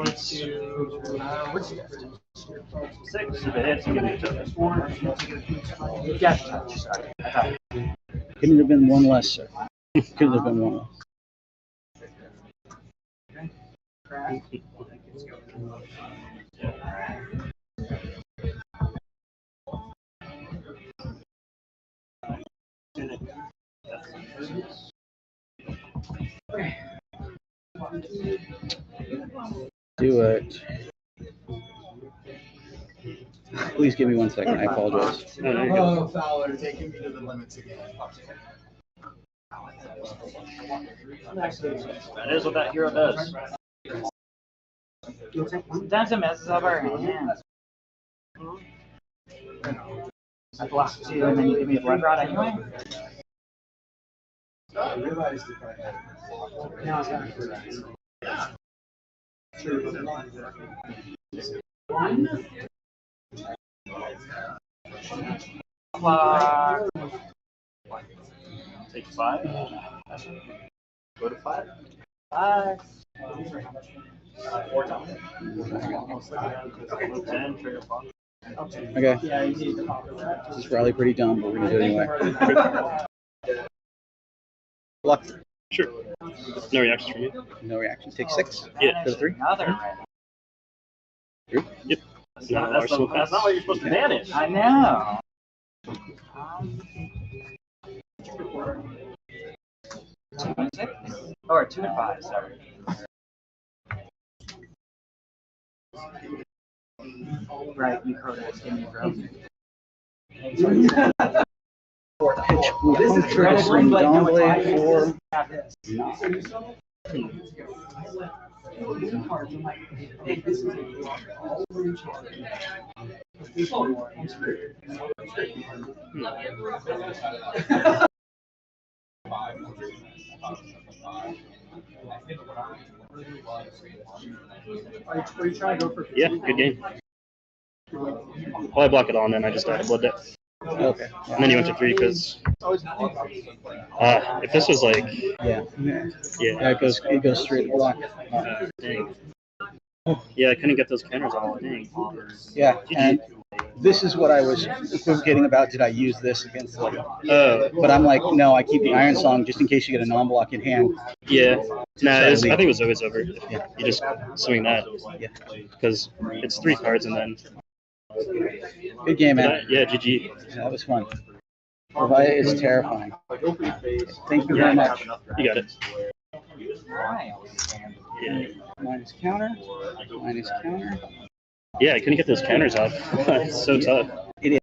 what's that? 6. If it hits, you give me a token. Yeah, touch. Sorry. I thought. Couldn't have been one less, sir. Couldn't have been one less. Do it. Please give me 1 second. I apologize. Oh, there you go. Fowler, taking me to the limits again. That is what that hero does. Sometimes it messes up our hands. I block 2 and then you give me a blood rod anyway? I realized if I had. Now it's not for Take 5. Go to 5. 5. 4 times. 10, trigger 5. Okay. This is probably pretty dumb, but we're going to do it anyway. Luck. Sure. No reactions from you? No reaction. Take 6. Yeah. Go to 3. Another. Yep. No, That's Arsenal not what you're supposed to manage. I know. 2 and 6? Or 2 and 5, sorry. Right, you Codex, give me a throw. Pitch puncture swing down blade for 9. Are you trying to go for? Yeah, good game. Well, I block it all, and then I just died a blood debt. Okay. And then you went to 3 because if this was like, Yeah. yeah, It goes straight to block. dang. Yeah, I couldn't get those counters off. Dang. Yeah, and this is what I was equivocating about. Did I use this against like? Oh, But I'm like, no, I keep the Iron Song just in case you get a non-block in hand. yeah. Nah, I think it was always over. Yeah. You just swing that. Yeah. Because it's 3 cards and then. Good game, man. Yeah, GG. Yeah, that was fun. Levia is terrifying. Thank you very much. You got it. Yeah. Minus counter. Minus counter. Yeah, I couldn't get those counters off. It's so tough. It is.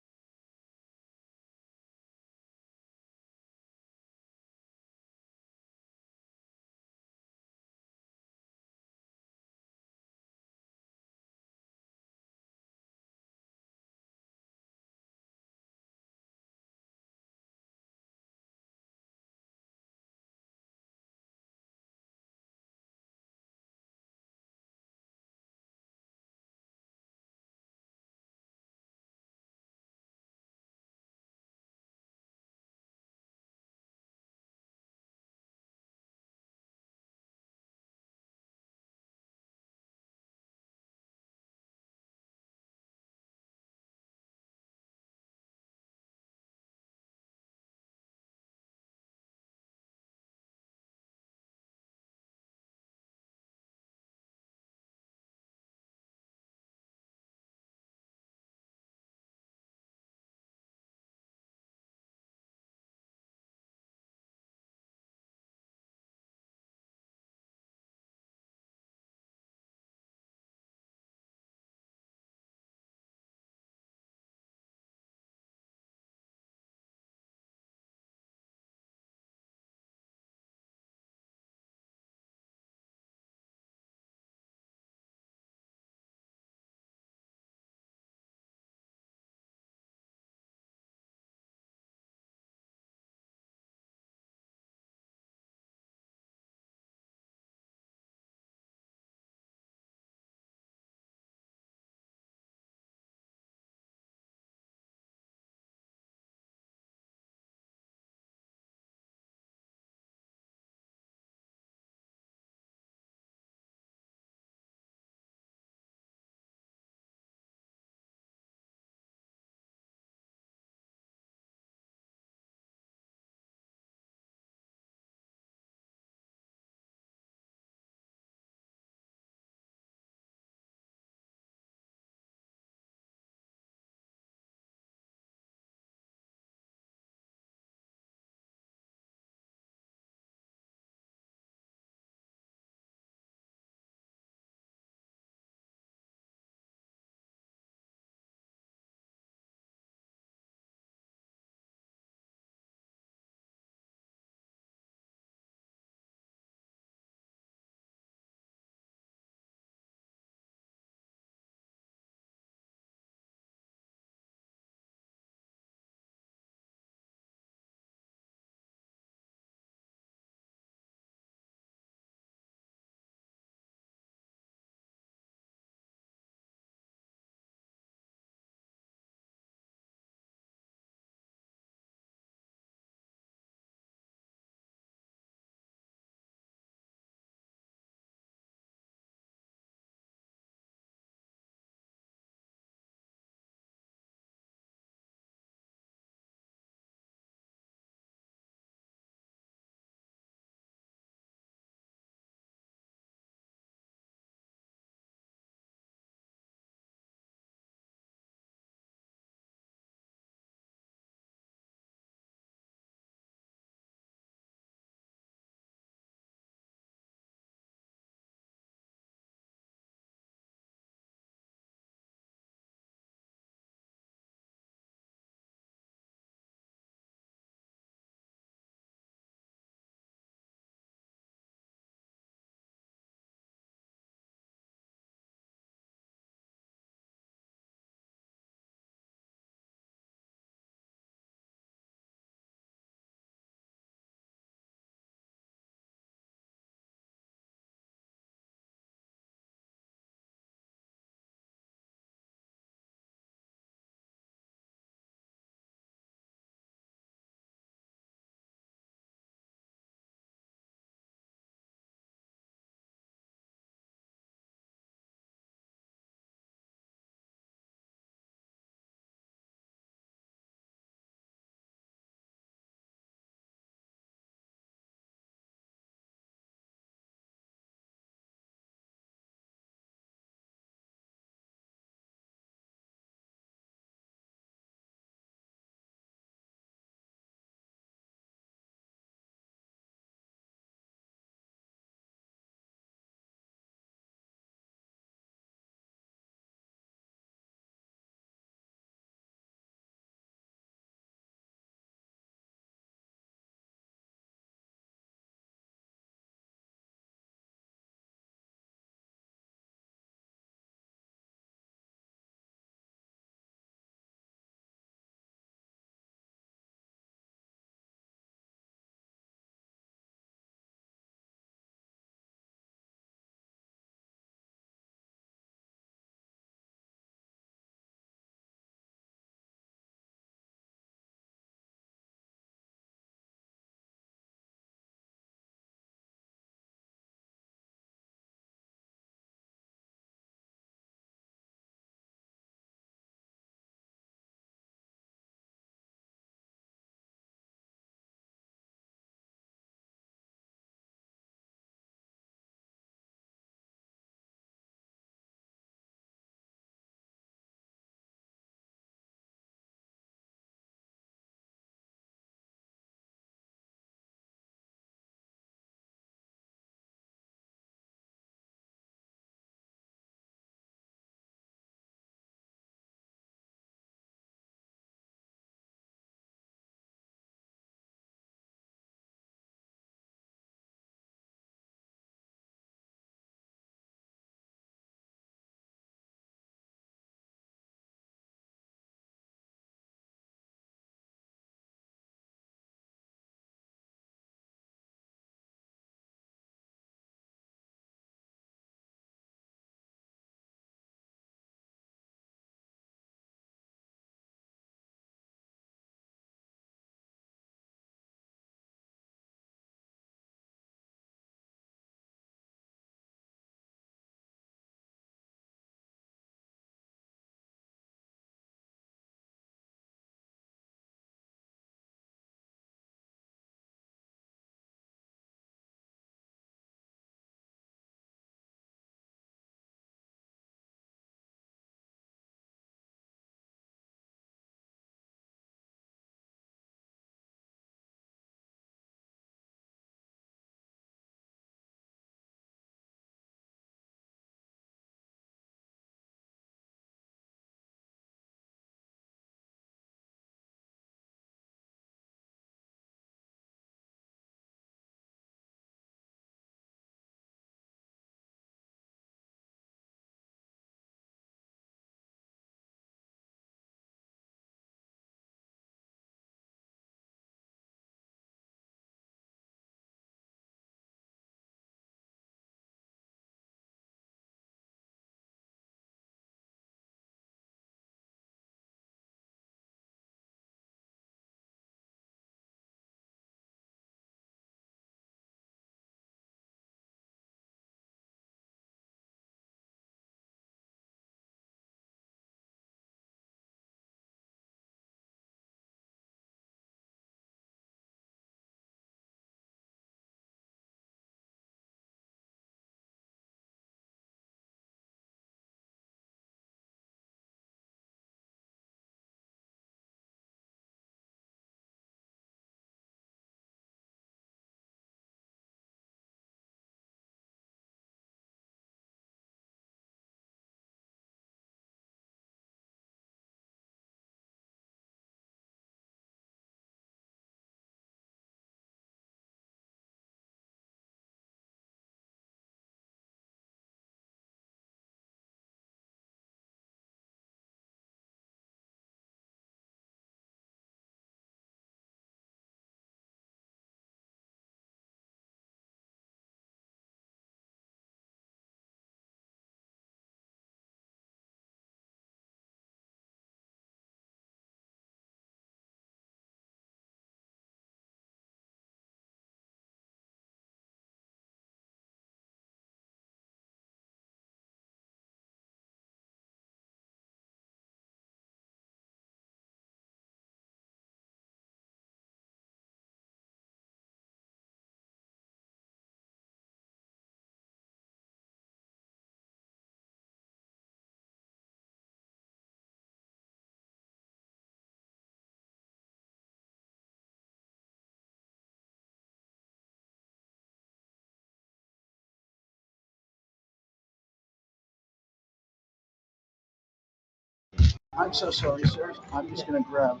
I'm so sorry, sir. I'm just gonna grab.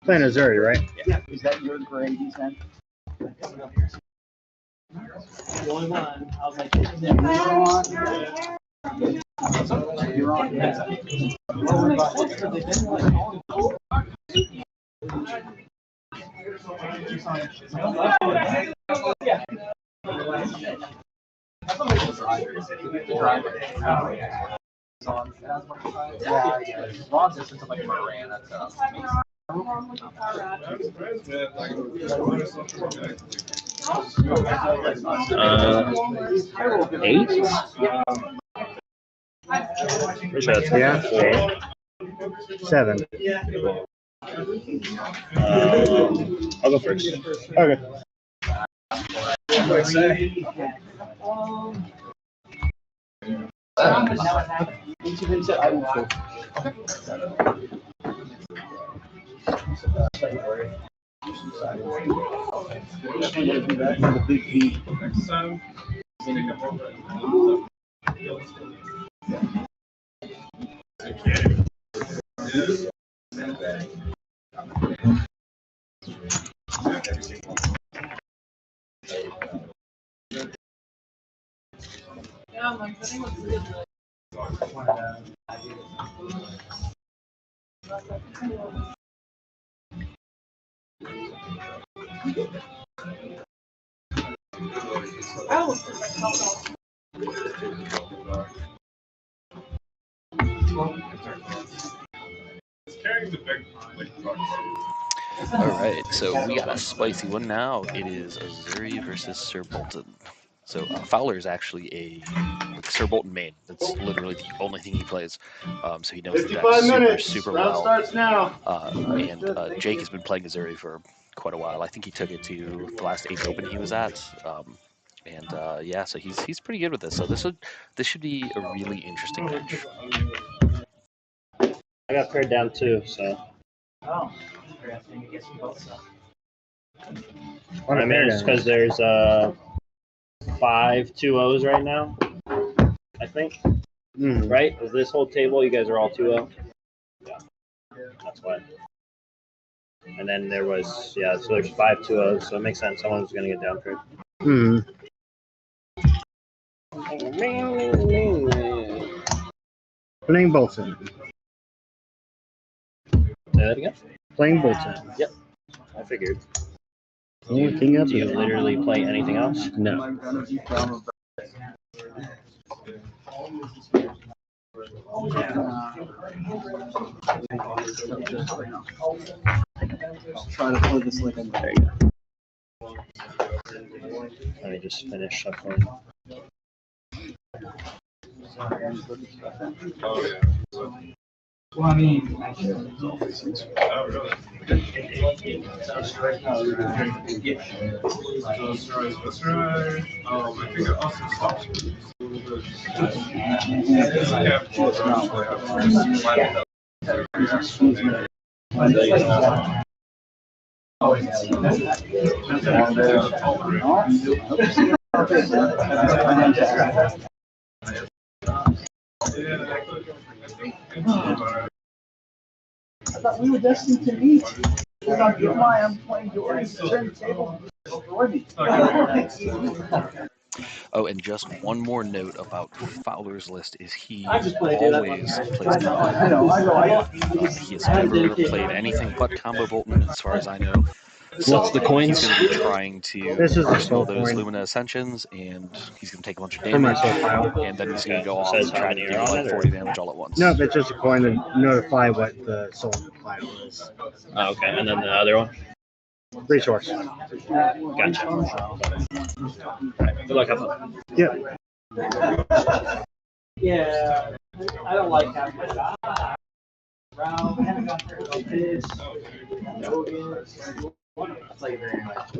Playing Uzuri, right? Yeah. Is that your grade, D10? The only one, I was like, You're on. long distance of like Moran, that's Eight? Pretty sure that's Yeah. 4. 7. I'll go first. Okay. I will first. All right, so we got a spicy one now. It is Uzuri versus Sir Boltyn. So Fowler is actually a Sir Boltyn main. That's literally the only thing he plays. So he knows the deck 55 super, minutes. super Round well. starts now. And Jake has been playing Uzuri for quite a while. I think he took it to the last Age Open he was at. Yeah, so he's pretty good with this. So this should be a really interesting match. I got paired down too, so. Oh, interesting. I guess you both suck. I mean, it's because there's 5 2-0s right now. I think. Right? Is this whole table? You guys are all 2-0. Yeah, that's why. And then there was so there's 5 2-0s, so it makes sense. Someone's gonna get down paired. Playing Boltyn. Say that again. Playing Boltyn. Yep. I figured. King up. Do you literally play anything else? No. Try to play this like I'm There you go. Let me just finish shuffling. Well, I mean, I thought we were destined to meet. Dromai, I'm playing Dori. Turn the table. Destroy me. Oh, and just one more note about Fowler's list is he I just played always plays combo. I know. He has never played anything but combo Boltyn, as far as I know. So What's the coins? he's going to be trying to This is the arsenal soul those coin. Lumina Ascensions, and he's going to take a bunch of For my damage, soul pile. and then he's going to go It off says and try how to many do are on like it, or- 40 damage all at once. No, it's just a coin to notify what the soul pile is. Oh, okay, and then the other one. Resource. Gotcha. Good luck, have fun. Yep. yeah, I don't like having round. It's like very much.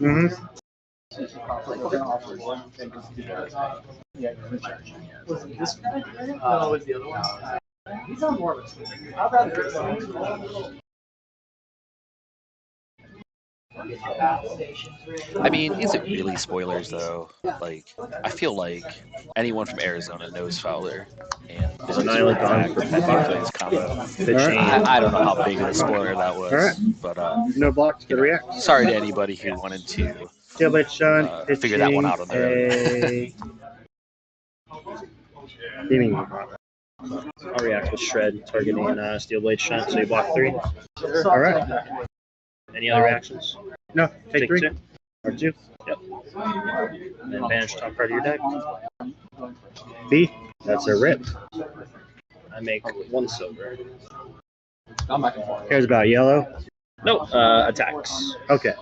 Mm-hmm. Was it this guy? No, it was the other one. He's on more of a. I'd rather. I mean, is it really spoilers though? Like, I feel like anyone from Arizona knows Fowler and Is knows Nyla for a gone fact for that he pet? plays combo. The Alright. chain. I don't know how big of a spoiler that was, but No blocks, you good know, react. sorry to anybody who wanted to Steel Blade Shun, figure that one pitching out on their own. a beaming. I'll react with Shred, targeting Steel Blade Shunt, so you block 3. Alright. Any other reactions? No, take 3. 2. Or 2. Yep. And then banish top card of your deck. B. That's a rip. I make 1 silver. Cares about yellow. No, attacks. Okay.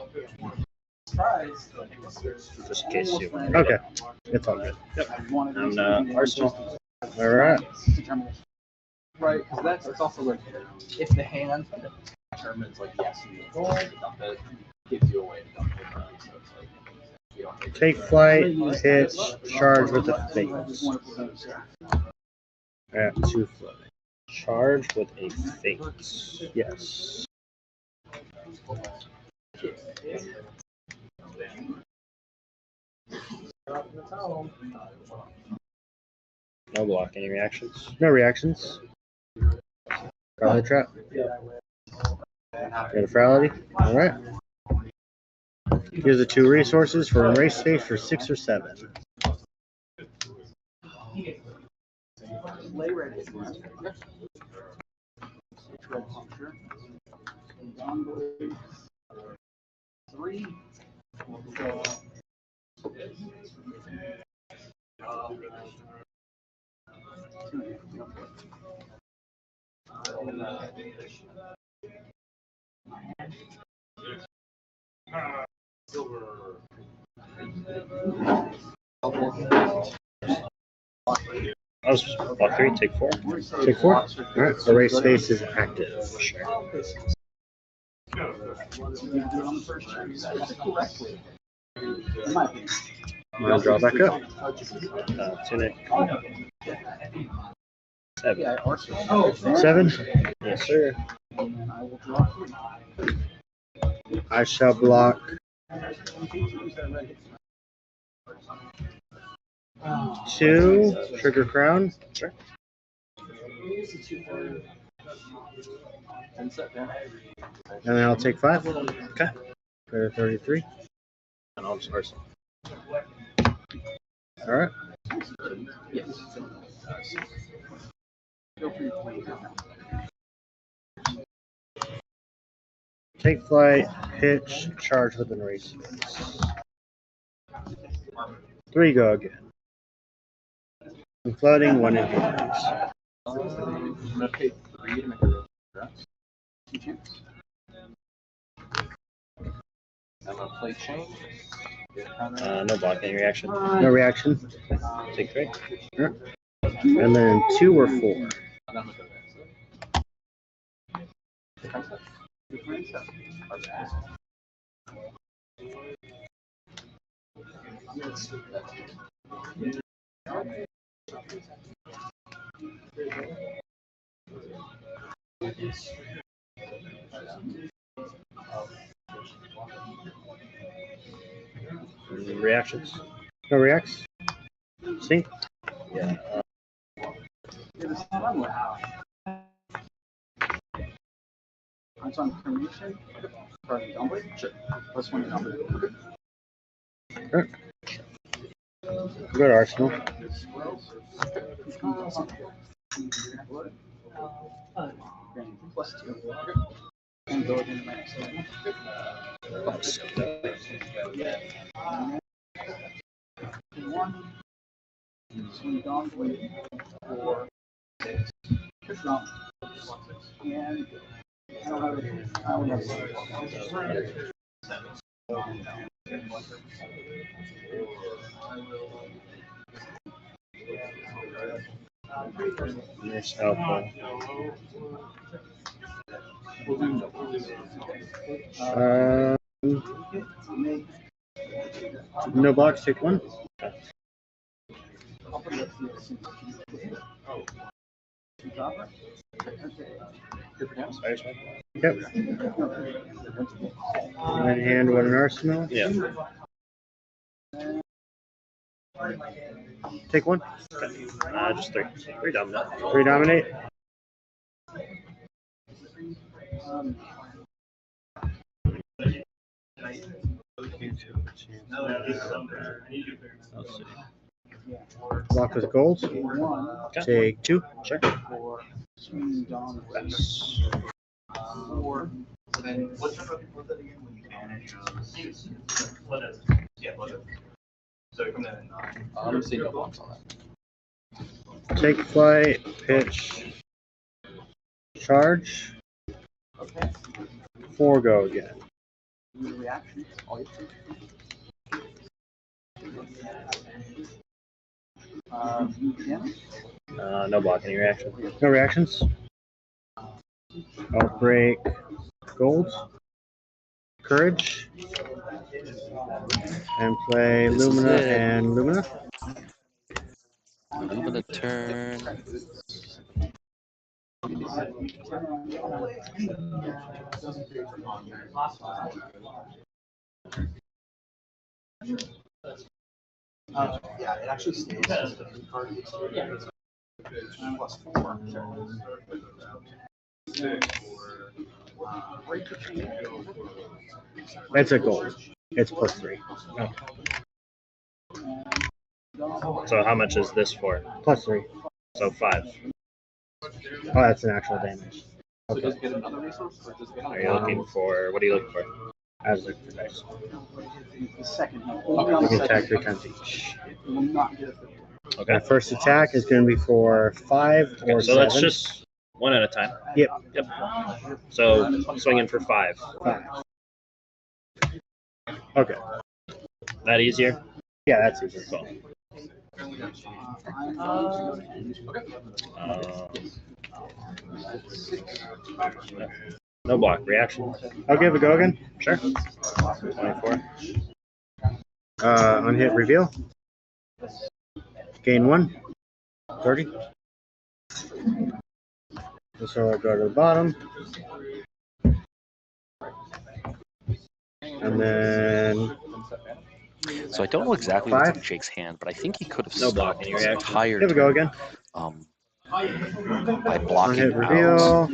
Just in case you. Okay. It's all good. And Arsenal. Alright. Right, because that's also like if the hand determines like yes you dump it, gives you a way to dump it. So it's like you don't Take flight, pitch, charge with the face. Alright, 2 float. Charge with a fate. Yes. No block. Any reactions? No reactions. Garlic trap. Neutrality. Alright. Here's the 2 resources for a race space for 6 or 7. I was block 3, take 4. Take 4. Alright, the race space is active. I'll draw back up. Tunic. 7. 7. Yes, sir. I shall block 2. Trigger crown. Sure. And then I'll take 5. Okay. Go to 33. And I'll just Arsenal. Alright. Take flight, pitch, charge with an race. 3 go again. I'm floating 1 inhibitors. I'm gonna pay 3 to make a road grass. 2 champs. I'm gonna play chain. No block. Any reaction? No reaction. Take 3. Sure. And then 2 or 4. And I'm gonna go Reactions? No reacts. See? Yeah. It's on permission. Sorry, dump it? Sure. Plus 1 dump it. Sure. Go to Arsenal. Plus 2. And go again to my next turn. One. Swing down, wait for 6. Push down. And I don't have it. I only have 6. Nurse Alpha. No blocks, take 1. Yep. Right hand, what an arsenal. Yeah. Take one. Just three. Three dominant. 3 dominate. Let's see. Block with gold. Okay. Take 2. Sure. I'm seeing no blocks on that. Take flight. Pitch. Charge. 4 go again. Reaction. All you No block. Any reaction? No reactions. Outbreak. Gold. Courage. And play This is Lumina it. and Lumina. Lumina turn. Yeah, it actually stays as a card. Plus 4. That's a gold. It's plus 3. So how much is this for? Plus 3. So 5. Oh, that's an actual damage. So does it get another resource, or does it get Are you looking for? What are you looking for? I was looking for dice. the second? You can attack 3 times each. You will not get a fifth. Okay. My first attack is going to be for 5 or So 7. let's just one at a time. Yep. Yep. So swinging for 5. 5. Okay. That easier? Yeah, that's easy. Cool. No block. Reaction. I'll give it a go again. Sure. 24. On hit, reveal. Gain 1. 30. So I'll go to the bottom. And then So I don't know exactly what's in 5. Jake's hand, but I think he could have No stopped blocking, his reaction. entire Here we go turn, again. by On blocking hit, out reveal.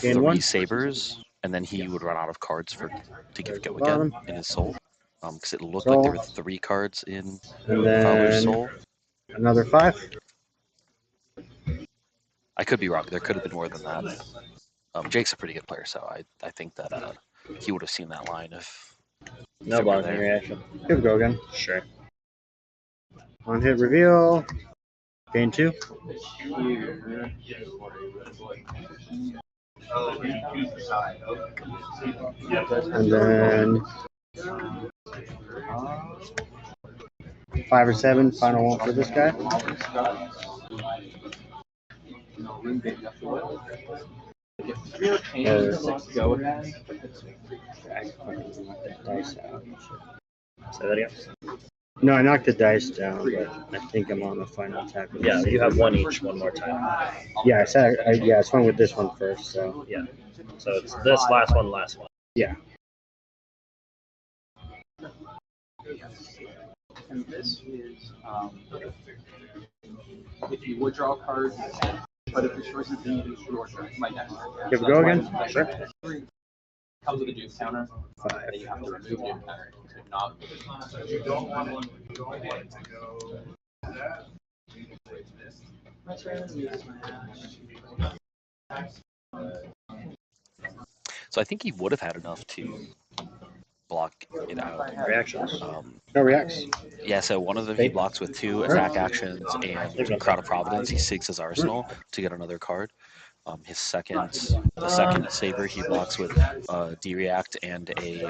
Gain 3 1. sabers, and then he would run out of cards to give go Bottom. again in his soul. Because it looked Soul. like there were 3 cards in And Fowler's then soul. another 5. I could be wrong. There could have been more than that. Jake's a pretty good player, so I think that he would have seen that line if No it were blocking. there. Reaction. Here we go again. Sure. On hit, reveal. Gain 2. And then 5 or 7. Final one for this guy. Go ahead. Dice out. Say that again. No, I knocked the dice down, but I think I'm on the final attack. With Yeah, the you have saber. 1 each. One more time. Yeah, I said I swung with this one first. So Yeah. So it's this last one. yeah. And this is, if you would draw a card, but if your choice is to use your turn, my next turn. Here we go again. Sure. Comes with a Duke counter. 5. That you have to remove Duke counter. If not, You don't want one. You don't want it to go. So I think he would have had enough to block it out. Reactions. No reacts. Yeah, so one of them he blocks with 2 attack actions and Crowd of Providence. He sinks his arsenal to get another card. The second saber he blocks with D-react and a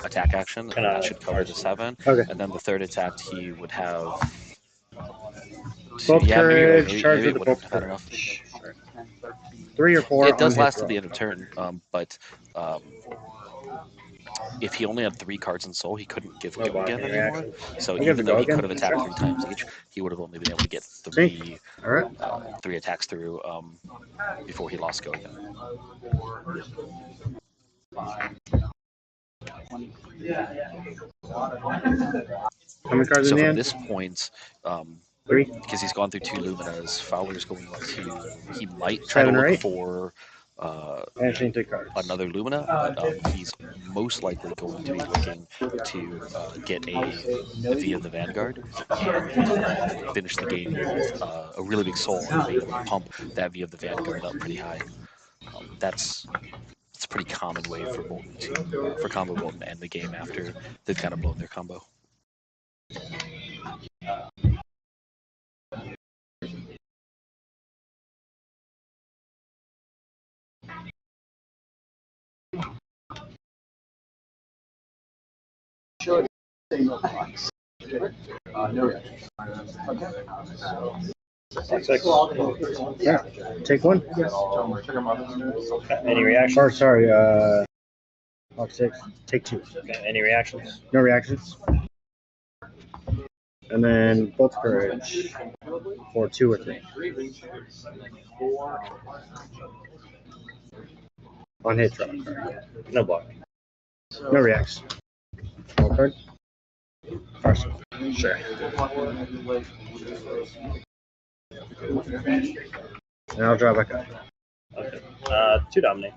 attack action. That should cover the 7. Okay. And then the third attack he would have. Bolt Yeah, courage. Charge maybe with it the would bolt have had enough. courage. 3 or 4. It does on hit last to draw. the end of turn, but If he only had 3 cards in soul, he couldn't give No go again blocking anymore. reaction. So You get even to though go he could again? have attacked Sure. 3 times each, he would have only been able to get Sink. 3 All right. 3 attacks through before he lost go again. How many cards So in the from end? this point, 3. because he's gone through 2 Luminas, Fowler's going to. He might try 7 to or look 8. for Managing 3 cards. another Lumina, but he's most likely going to be looking to get a via the Vanguard and finish the game with a really big soul and being able to pump that via the Vanguard up pretty high. That's a pretty common way for Boltyn to for combo Boltyn to end the game after they've kind of blown their combo. Six. Yeah. Take 1. Any reactions? Or sorry, Block 6. Take 2. Okay, any reactions? No reactions. And then Bolt Courage for 2 or 3. On hit, draw a card. No blocking. No reacts. Roll card. Arsenal. Sure. And I'll draw back up. Okay. 2 dominate.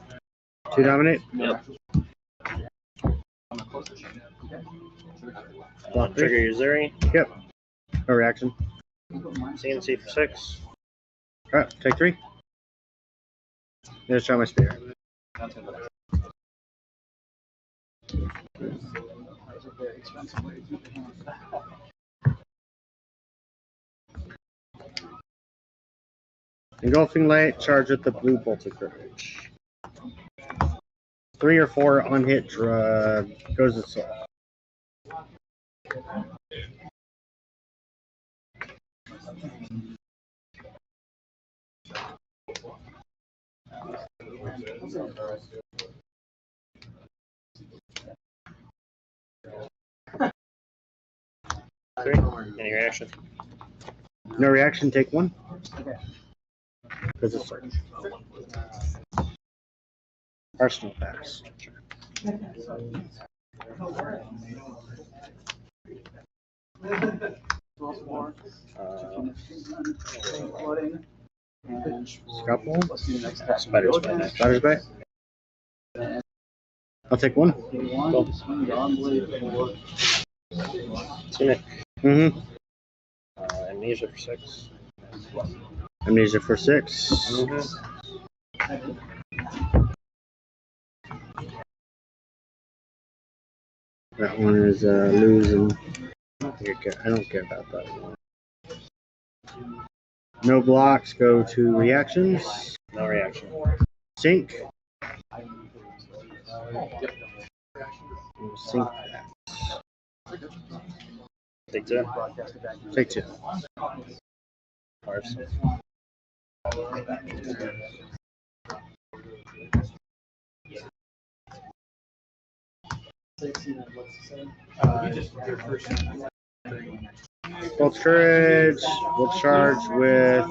2 dominate. Yep. Block Trigger 3. your Uzuri. Yep. No reaction. CNC for 6. Alright, take 3. Just try my spear. Engulfing Light, charge with the blue Bolt of Courage. 3 or 4 on hit, goes to soul. Three. Any reaction? No reaction, take 1. Because it's search. Arsenal pass. Scalpel. Spider's Bite next. Spider's Bite. I'll take 1. Tunic. Mm-hmm. Amnesia for 6. Amnesia for 6. That one is losing. I don't care about that one. No blocks, go to reactions. No reaction. Sync. Sync that. Take 2. Take 2. Parse. Bolt Courage will charge with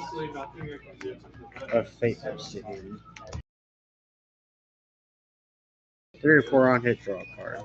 a Fate Obsidian. 3 or 4 on hit, draw a card.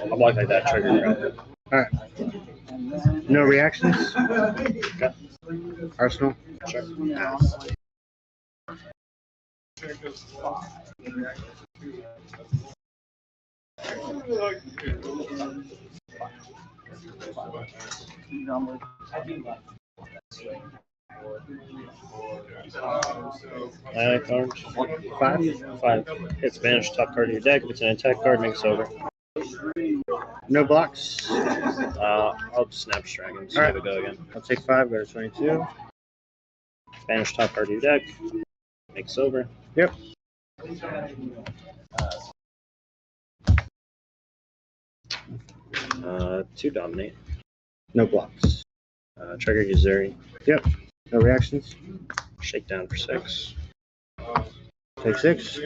I'll block like that. Trigger. Alright. No reactions. Arsenal. Sure. Card. 5. Hits banish top card of your deck. If it's an attack card, makes over. No blocks. I'll snap dragon. So give it a go again. I'll take 5. Go to 22. Banish top card of your deck. Makes over. Yep. 2 dominate. No blocks. Trigger Uzuri. Yep. No reactions. Shakedown for 6. Take 6.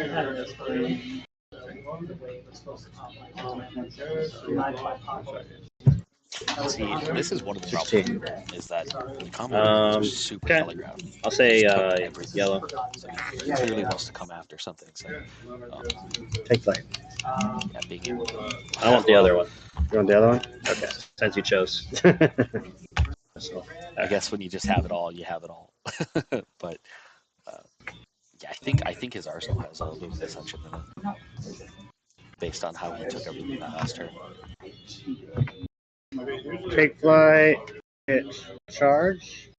See, this is one of the problems, is that the combo are super okay. telegraphed. I'll say Everything. yellow. So he clearly wants to come after something. So, Take flight. yeah, being able to. I want the other one. You want the other one? Okay. Since you chose. I guess when you just have it all, you have it all. But yeah, I think his arsenal has a little bit of ascension in it, based on how he took everything that last turn. Take flight. Hit charge.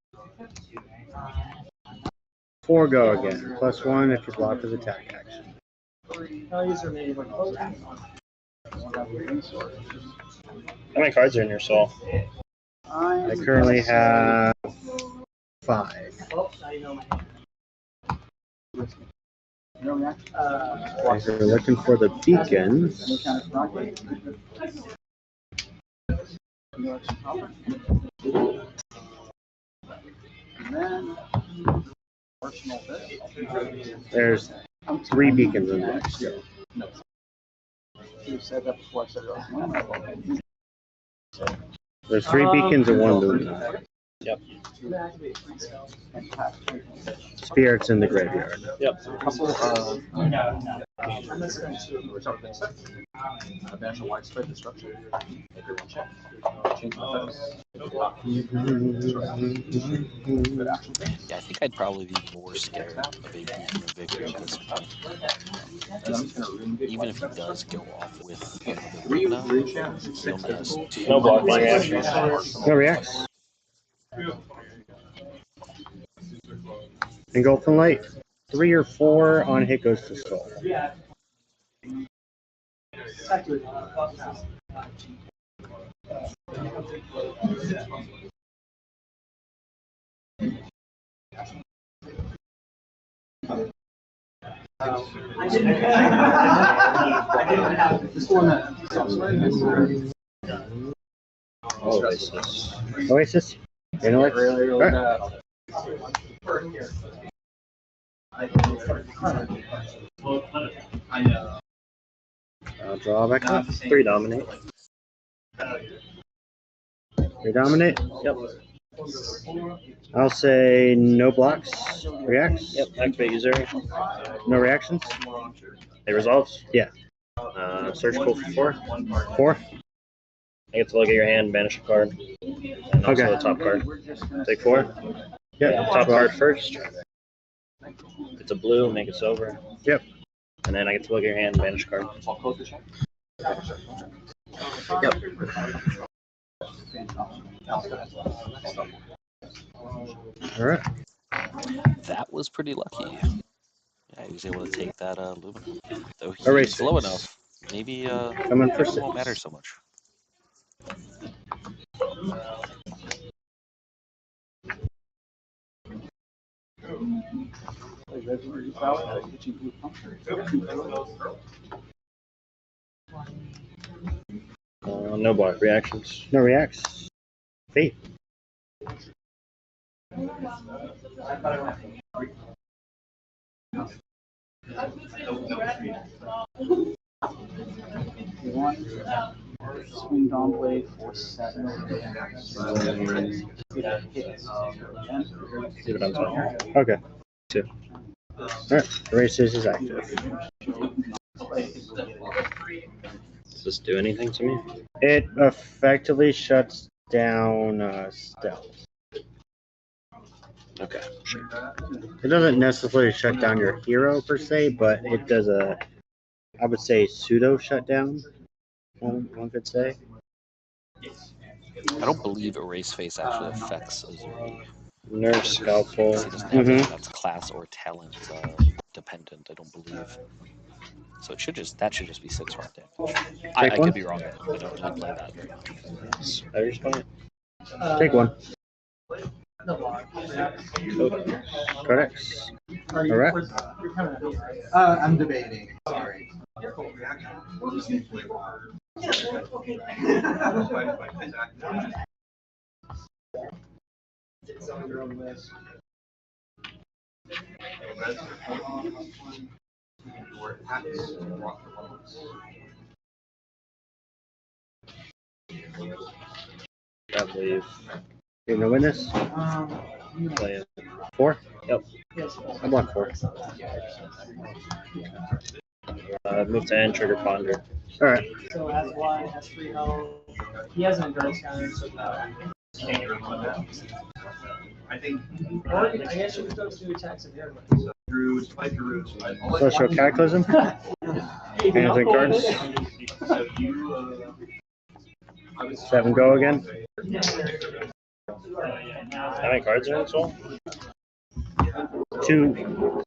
4 go again. +1 if you block his attack action. How many cards are in your soul? I currently have 5. We're looking for the beacons. There's 3 beacons in there. There's 3 beacons and 1 Luna. Yep. Spirits in the graveyard. Yep. A couple of National Widespread Destruction. Everyone check. Change my Yeah, I think I'd probably be more scared of a beacon of victory at this point. Even if he does go off with another Luna, he only has 2. No block reactions. No reacts. Engulfing light. 3 or 4 on hit goes to soul. Oasis. Oasis. You know what? I'll draw back up. 3 dominate. 3 dominate. Yep. I'll say no blocks. Reacts. Yep. Activate Uzuri. No reactions. It resolves. Yeah. Search pool for 4. 4. I get to look at your hand, banish a card, and also Okay. the top card. Take 4. Yep. Top card first. It's a blue, make it silver. Yep. And then I get to look at your hand, banish a card. Yep. All right. That was pretty lucky. Yeah, he was able to take that Lumina. Though Erase he's slow 6. enough, maybe Coming for it 6. won't matter so much. No block reactions. No reacts. Fate. Swing Dawn Blade for 7. Leave it on top. Okay. 2. All right. Erasers is active. Does this do anything to me? It effectively shuts down stealth. Okay. It doesn't necessarily shut down your hero per se, but it does I would say, pseudo shutdown. One could say. I don't believe Erase Face actually affects Uzuri. Nerve scalpel. He doesn't have one that's class or talent dependent, I don't believe. So it should just be 6 raw damage. I could be wrong though. We don't really play that very much. Spider's point. Take one. Correct. Alright. I'm debating. Sorry. I believe. You gonna win this? Play it. 4? Yep. I want 4. Move to end, trigger ponder. Alright. So has one, has 3 health. He has an endurance counter, so I think. or I guess you could go 2 attacks of air. Druids, fight Druids. Social Cataclysm. Anything cards? So you, 7 go again. How many cards are in this one? 2.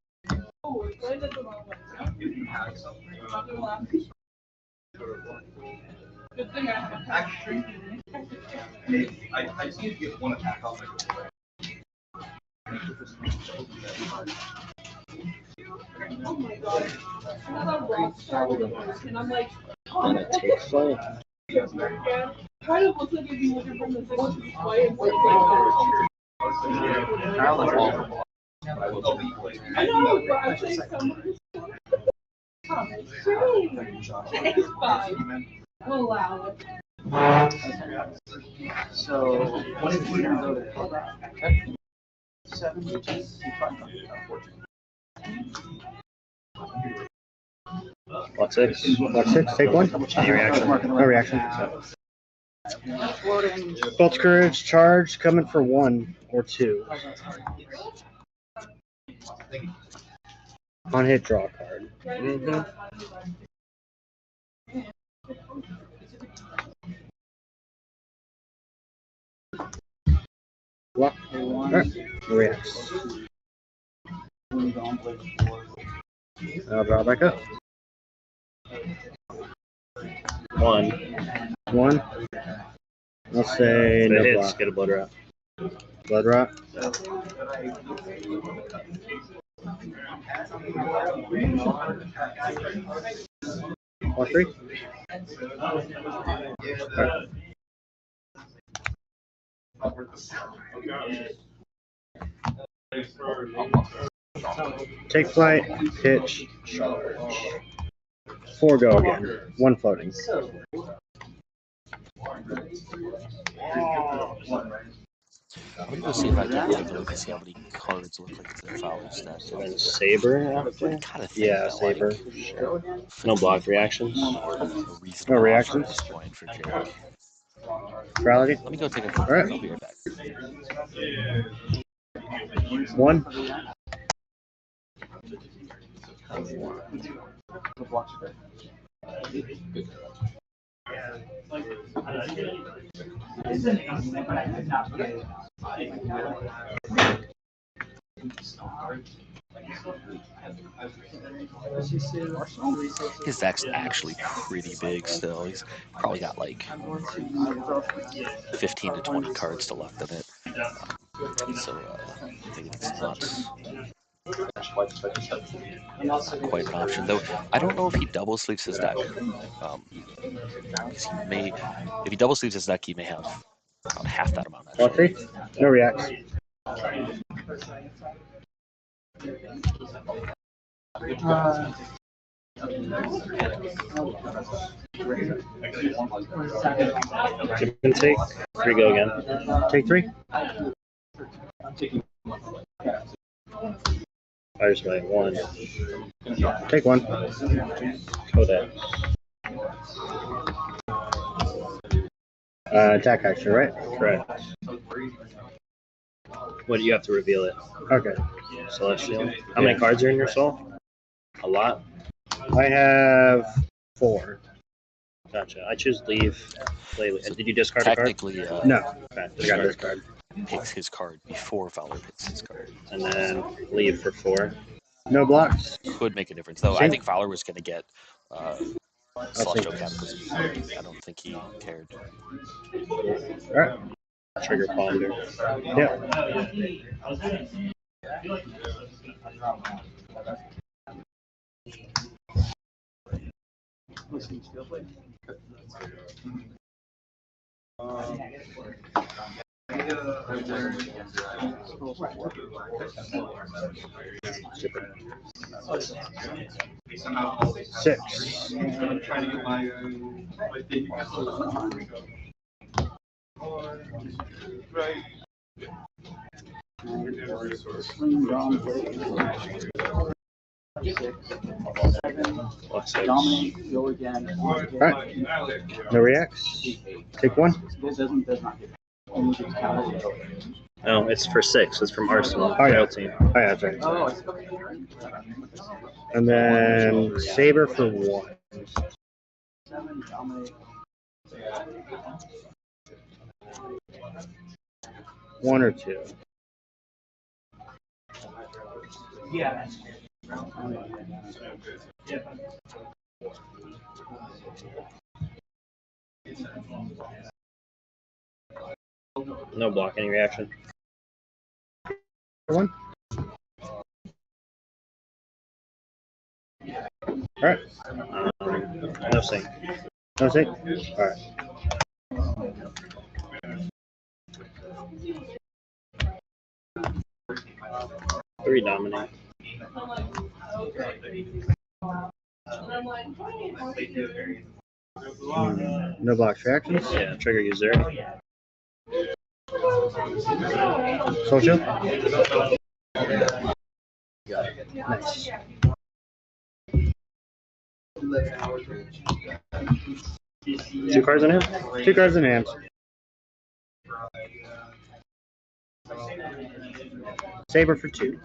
actually, I just need to get one attack off my Oh my god. Another rock star. And I'm like, Take flight. kind of looks like if you look from the 6 feet away and I know, but I think someone it's fine. We'll allow it. So, what if we go to 7, which is Block 6. Block 6. Take 1. Any reaction? No reaction. Bolt Courage, charge, coming for 1 or 2. On hit, draw a card. Block. Alright. Reacts. I'll draw back up. 1. 1. I'll say If no it hits, block. get a blood rot. Blood rot. Block 3. Alright. Take flight, pitch, charge. 4 go again. 1 floating. I'm gonna go see if I can take a look and see how many cards look like it's in Fowler's stack. So then Saber after? Kind of Yeah, Saber. No block reactions. No reactions. At this point for Jake. Morality. Let me go take a quick Alright. look. I'll be right back. 1. His deck's actually pretty big still. He's probably got like 15 to 20 cards still left in it. So maybe that's not quite an option. Though I don't know if he double sleeves his deck. Because he may, if he double sleeves his deck, he may have about half that amount. Block 3. No reacts. You can take 3 go again. Take 3. Fire's by 1. Take 1. Codex. Attack action, right? Correct. What do you have to reveal it? Okay. Celestial. How many cards are in your soul? A lot. I have 4. Gotcha. I choose leave. Play. So Did you discard a card? technically, No. Okay. Discard this card. picks his card before Fowler picks his card. And then leave for 4. No blocks. Could make a difference, though. I think Fowler was going to get Celestial Cataclysm. I don't think he cared. All right. Trigger Ponder. Yep. Six. Dominate, go again. Alright. No reacts. Take 1. Does not get only gets counted. No, it's for 6. It's from Arsenal. Oh, yeah. Rail team. Oh, yeah, that's right. Oh, it's okay. And then Saber for 1. 7, dominate. 1 or 2. Yeah. No block, any reaction. 1. Alright. No sync. No sync? Alright. Three dominate. No blocks reactions. Yeah, trigger user. Social. Nice. Two cards in hand? 2 cards in hand. Saber for 2.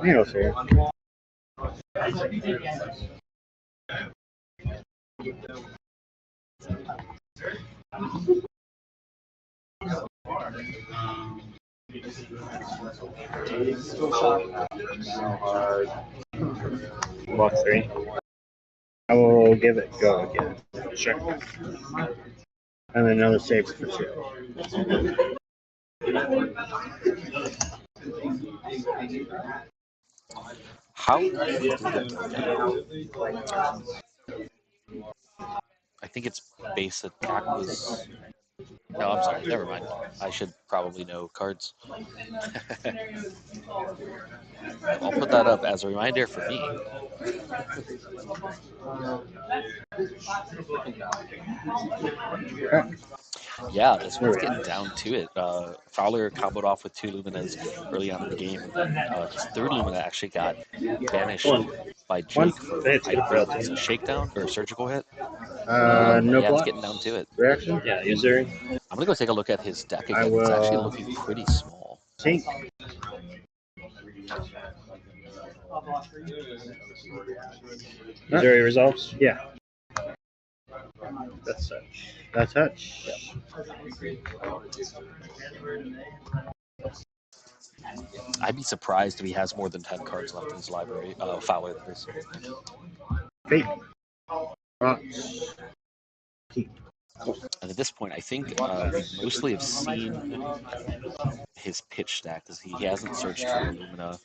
Needles here. Block 3. I will give it go again. Sure. And then another Saber for 2. How quickly did Dori go? I think its base attack was... No, I'm sorry. Never mind. I should probably know cards. I'll put that up as a reminder for me. Yeah, this one's getting down to it. Fowler comboed off with 2 Luminas early on in the game. His 3rd Lumina actually got banished by Jake for it's a shakedown or a surgical hit. No yeah, blocks. it's getting down to it. Reaction? Yeah, user. I'm gonna go take a look at his deck I again. will It's actually looking pretty small. Sync. Uzuri resolves? Yeah. That's such. That's touch. I'd be surprised if he has more than 10 cards left in his library. Fowler, that is. Fate. Rocks. Keep. And at this point, I think we mostly have seen his pitch stack because he hasn't searched for Illumina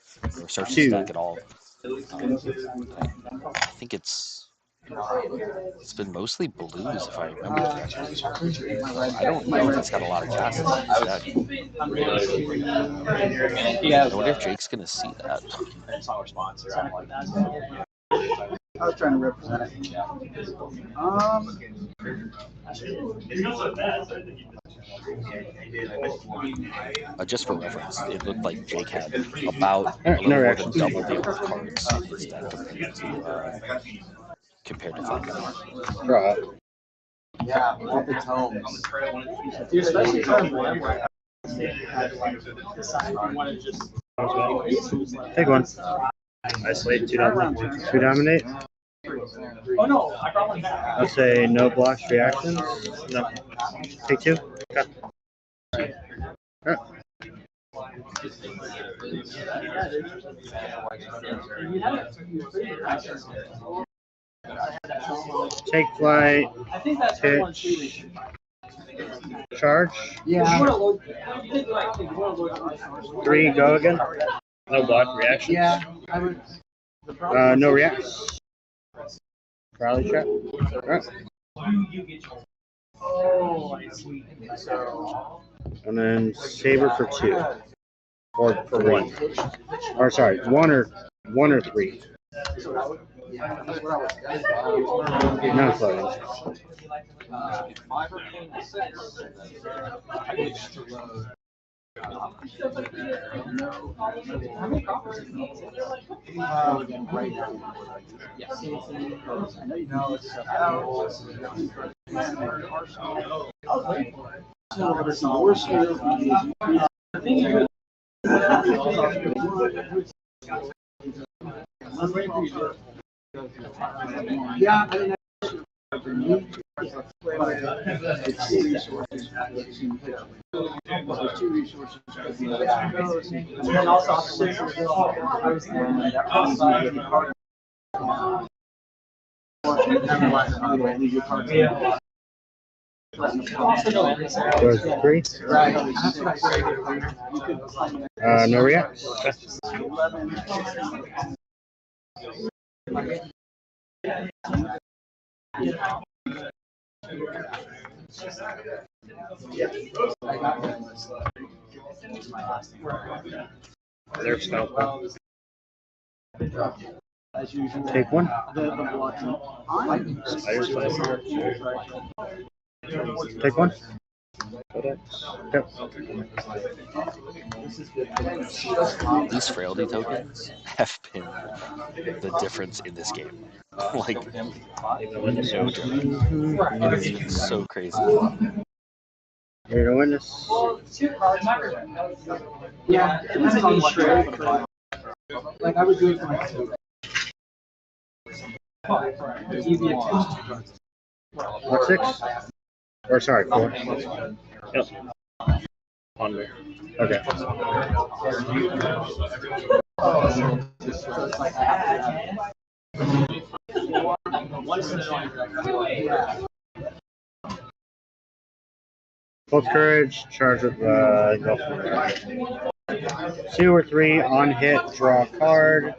or searched the stack at all. I think it's been mostly blues, if I remember correctly. So I don't know if he's got a lot of castles in his deck. I wonder if Jake's gonna see that. I was trying to represent. Just for reference, it looked like Jake had about a little more than double the amount of cards in his deck compared to Fowler. Draw. Yeah, off its home. Dude, especially from where Take one. Isolate 2 dominate. 2 dominate. Oh no, I brought one back. I'll say no blocks reactions. No. Take 2. Okay. Alright. Take flight. I think that's Pitch. Charge. Yeah. 3, go again. No block reaction. Yeah, I would. No reacts. Rally trap. Alright. Oh, I see. So. And then saber for 2. Or For 1. 1. Or sorry, 1 or 3. Yeah, that's what I was. Not floating. 5 or 6. I could explode. How many copies? Right now. Yes. I know you know it's yeah, I mean, it's 2 resources. There's 2 resources. And then also, I was thinking that outside the card. Goes 3. No reacts. Their spell. Take 1. Spider's Flight. Take 1. These frailty tokens have been the difference in this game. Like, no joke. It's been so crazy. Here to witness. Yeah, it was on straight. Like I would do it for myself. What, 6? Or sorry, 4. Yep. Ponder. Okay. Both courage, charge with go for it. 2 or 3 on hit, draw a card.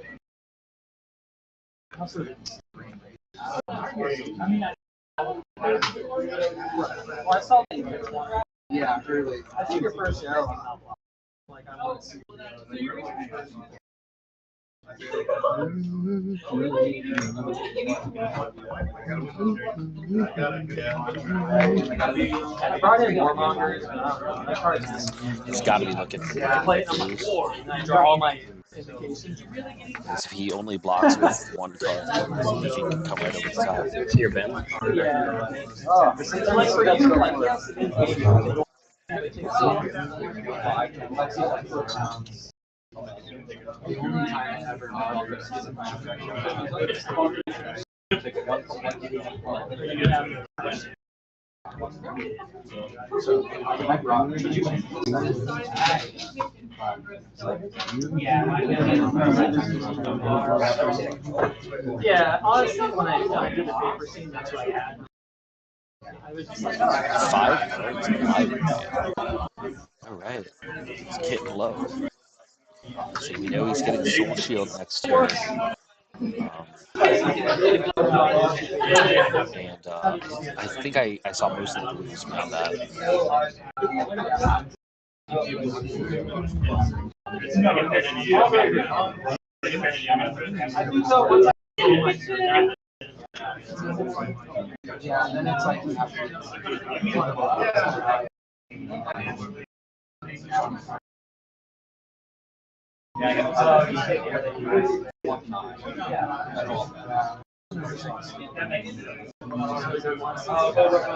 Yeah, really. I think your first show. Like I want to see. I brought in warmongers. He's got to be looking for I play on my floor and I draw all my indications. because if he only blocks with 1 card, he can come right over the top. To your Ben. Yeah. Oh, it's like for you, like the only time I ever yeah, honestly, when I did the paper scene, that's what I had. 5 cards alive in hand. All right, he's getting low. Let's see, we know he's getting Soul Shield next turn. And I think I saw most of the blues grab that. Yeah, and then it's like we have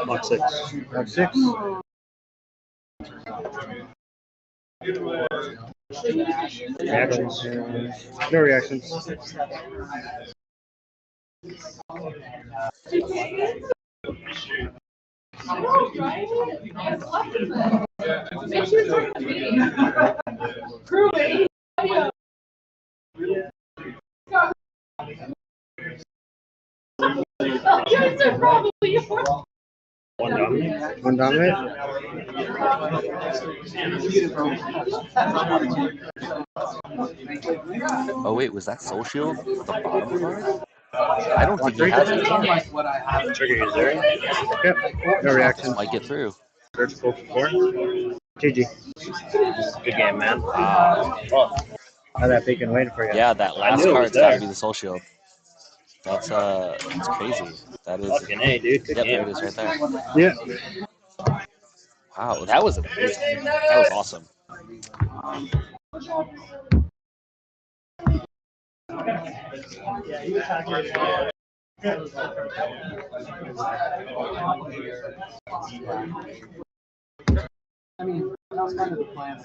Box 6. Box 6. Reactions. No reactions. Make sure you're talking to me. Crewmate. Yes, they're probably yours. One dominant. One dominant. Oh wait, was that Soul Shield the bottom card? I don't think he Three. has it in From hand. like what I have. Trigger Uzuri. Yep. No This reactions. might get through. Search for 4. GG. Good game, man. Wow. Well, Had that beacon waiting for you. Yeah, that I last knew it was card's got to there. be the Soul Shield. That's crazy. That is. Fucking A, dude. Good Yep, there game. it is right there. Yeah. Wow, that was amazing. That was awesome. I mean, that was kind of the plan.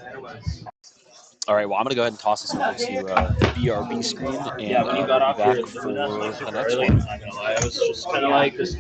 All right, well, I'm going to go ahead and toss this over to the BRB screen, Yeah, and when you we'll got be off your back food last night for the super next early, one. I'm not gonna lie, I was just kind of like this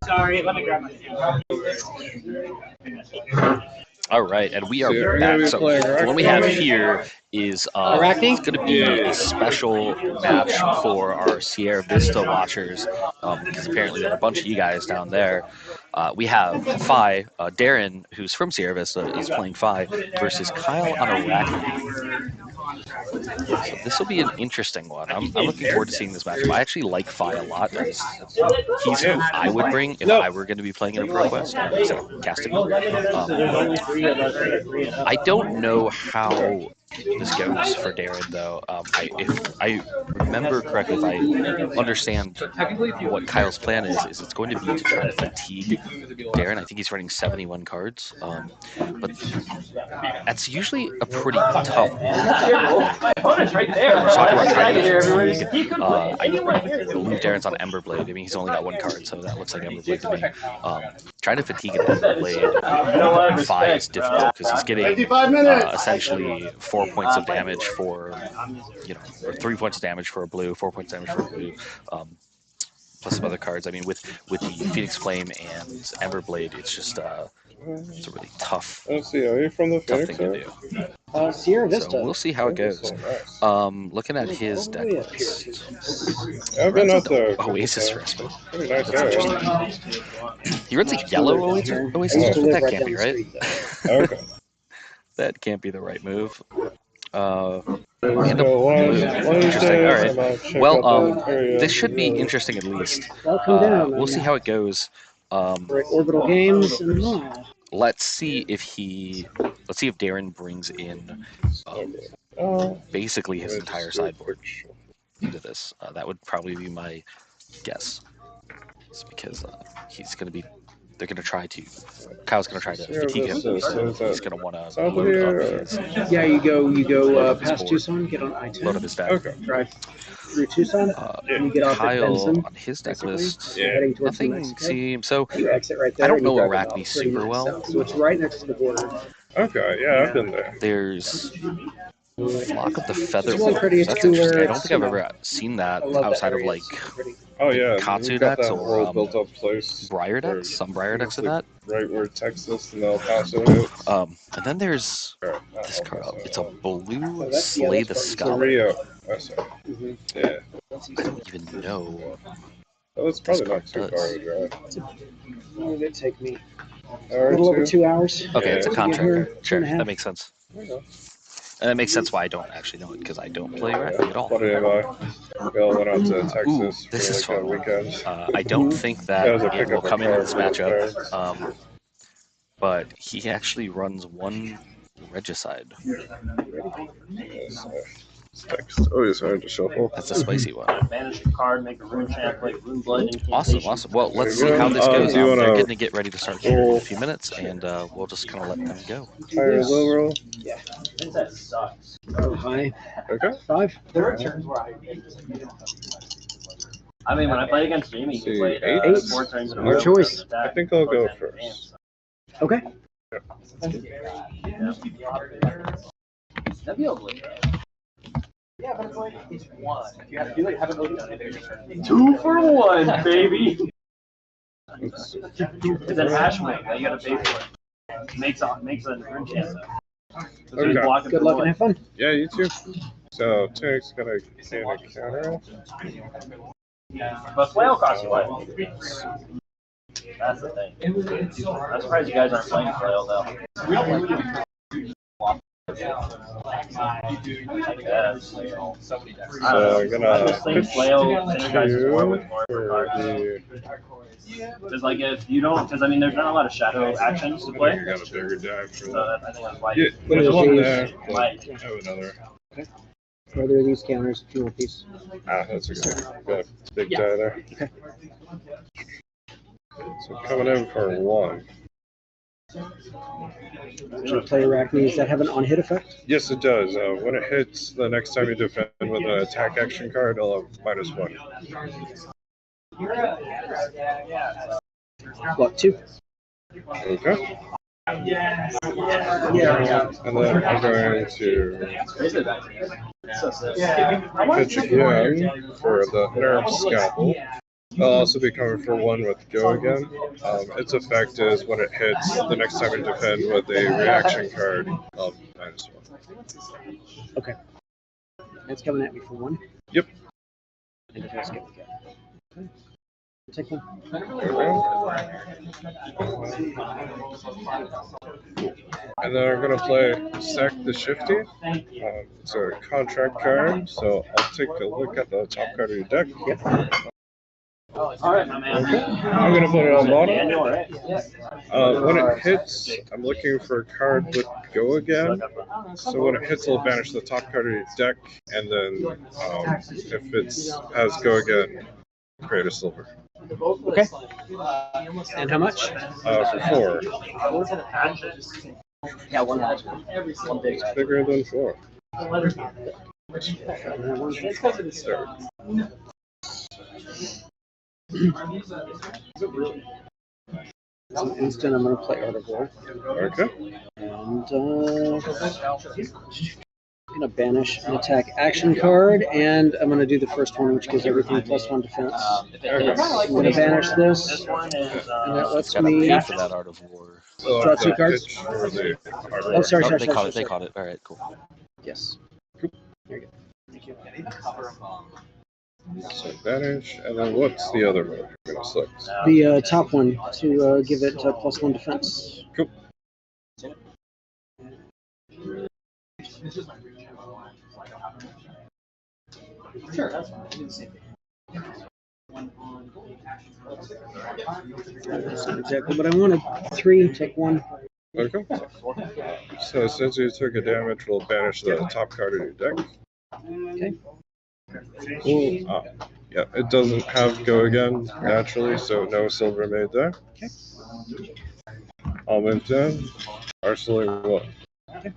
Sorry, let me grab my. All right, and we are So you're back. gonna be So playing the one we have Arakni? here is Arakni? it's going to be a special match for our Sierra Vista watchers because apparently there are a bunch of you guys down there. We have Phi, Darin, who's from Sierra Vista, is playing Phi versus Kyle on Arakni. So this will be an interesting one. I'm looking forward to seeing this matchup. I actually like Phi a lot. He's who I would bring if I were going to be playing in a ProQuest instead of casting. I don't know how this goes for Darin though. If I remember correctly, if I understand what Kyle's plan is it's going to be to try to fatigue Darin. I think he's running 71 cards, but that's usually a pretty tough move. My opponent's right there. Talk about trying to fatigue. He could I play. believe Darin's on Emberblade. I mean, he's only got one card, so that looks like Emberblade to me. Trying to fatigue an Emberblade 5 is difficult because he's getting essentially 4 points of damage for, or 3 points of damage for a blue, 4 points of damage for a blue. Plus some other cards. I mean, with the Phoenix Flame and Emberblade, it's just it's a really tough, Let's see, are you from the tough Phoenix thing to area? do. Sierra Vista. So we'll see how it goes. Looking at his deck list. I've been out there. Oasis Respite. Pretty nice That's area. interesting. He runs a yellow Oasis Respite? That can't be right. Okay. That can't be the right move. Let's And a go blue. Interesting. All right. Well, area. this should be interesting at least. Welcome down. We'll see how it goes. We're at Orbital Games and more. Let's see if Darin brings in basically his entire sideboard into this. That would probably be my guess. It's because they're going to try to, Kyle's going to try to fatigue him. So he's going to want to load up his, Yeah, you go past board. Tucson, get on I-10. Load up his deck. Okay. Drive through Tucson, and you get off at Kyle Benson. on his deck basically. list, You're heading towards New nothing Mexico. seems so. You exit right there. I don't and you know drive Arakni about 30 super minutes well. south. So it's right next to the border. Okay, yeah, I've been there. There's Flock of the Feather It's really pretty, it's That's cooler, interesting. I don't it's, think I've you know, ever seen that I love outside that of area. like It's pretty. Oh yeah, Katsu you've got decks that or whole built-up place. Briar where decks. Some Briar decks it's in like that. right where Texas and El Paso is. And then there's Or, not this El card. Paso, It's a blue that's- yeah, Slay that's the what- Scholar. Rio. Oh, sorry. Mhm. Yeah. I don't even know. Well, it's probably not This too card far does. to drive. What did it take me? A Hour little over two? 2 hours. Okay, Yeah. it's a To get here, contract. Sure, 2.5. that makes sense. Okay. And that makes sense why I don't actually know it because I don't play Arakni at all. Buddy of mine, we all went out to Texas Ooh, for this is like a fun. weekend. I don't think that was a it will pickup come into car this for his matchup, parents. but he actually runs one Regicide. Yes, text. Oh, he's hard to shuffle. That's a spicy one. Banish a card, make a rune chant, play rune blood Awesome, incantation. awesome. Well, let's There see you how go. this goes. Do you They're wanna going to get ready to start here in roll? a few minutes, and we'll just kind of let them go. Higher low roll. Vynnset sucks. Oh, hi. Okay. 5. There are turns where I mean, when I played against Jamie, See, he played 8. 4 turns in a Your row. choice. I think I'll go first. Okay. That'd be ugly. Yeah, but it's like it's one. If you have to do it, have it loaded on it. 2 for 1, baby. Let's see. It's an hash wing that you gotta pay for. Makes a rune chant. So Okay. he's blocking Good for luck one. and have fun. Yeah, you too. So Tank's gonna counter. But flail costs you what? That's the thing. I'm surprised you guys aren't playing flail though. I guess. So I'm gonna I just think pitch flail synergizes more with more for cards. the. Because like if you don't, because I mean there's not a lot of shadow actions to play. You got a bigger deck for So that. I think that's why. Yeah, there's one there. But Might. I have another. Are there these counters if you want these? Ah, that's a good. Got a big die there. So coming in for 1. Should I play Arakni? Does that have an on-hit effect? Yes, it does. When it hits, the next time you defend with an attack action card, it'll have -1. What, 2? Okay. And then I'm going to Pitch again for the Nerve Scalpel. I'll also be coming for one with Go again. Its effect is when it hits, the next time you defend with a reaction card of -1. Okay. It's coming at me for 1. Yep. And it has Go again. Okay. Take 1. And then I'm going to play Sack the Shifty. It's a contract card, so I'll take a look at the top card of your deck. Yep. Okay. I'm going to put it on bottom. When it hits, I'm looking for a card with Go again. So when it hits, it'll banish the top card of your deck, and then if it has Go again, create a silver. Okay. And how much? For 4. Yeah, 1. It's bigger than 4. As an instant, I'm going to play Art of War. Okay. And I'm going to banish an attack action card, and I'm going to do the first one, which gives everything +1 defense. I'm going to banish this, and that lets Gotta me pay for that Art of War. draw 2 cards. Oh, sorry. They caught it. All right, cool. Yes. There you go. Thank you. So banish, and then what's the other move you're going to select? The top one to give it +1 defense. Cool. Sure, that's fine. I do the same thing. That's not exactly what I wanted. 3, take 1. Okay. So since you took a damage, we'll banish the top card of your deck. Okay. Cool. Yeah, it doesn't have Go again naturally, so no silver made there. Okay. I'll move down. Arsenal 1. Okay.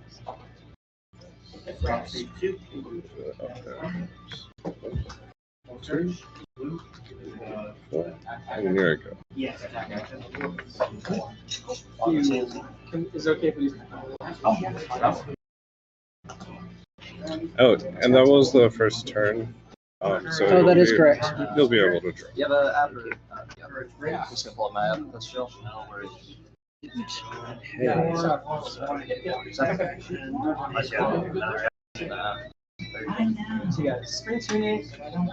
Two, 4, and here we go. Yes. Is it okay if we use Oh, and that was the first turn. So that is correct. You'll be able to draw. You have an app or yeah. I'm just gonna pull up my app. That's chill. No worries. So yeah, screen tuning. And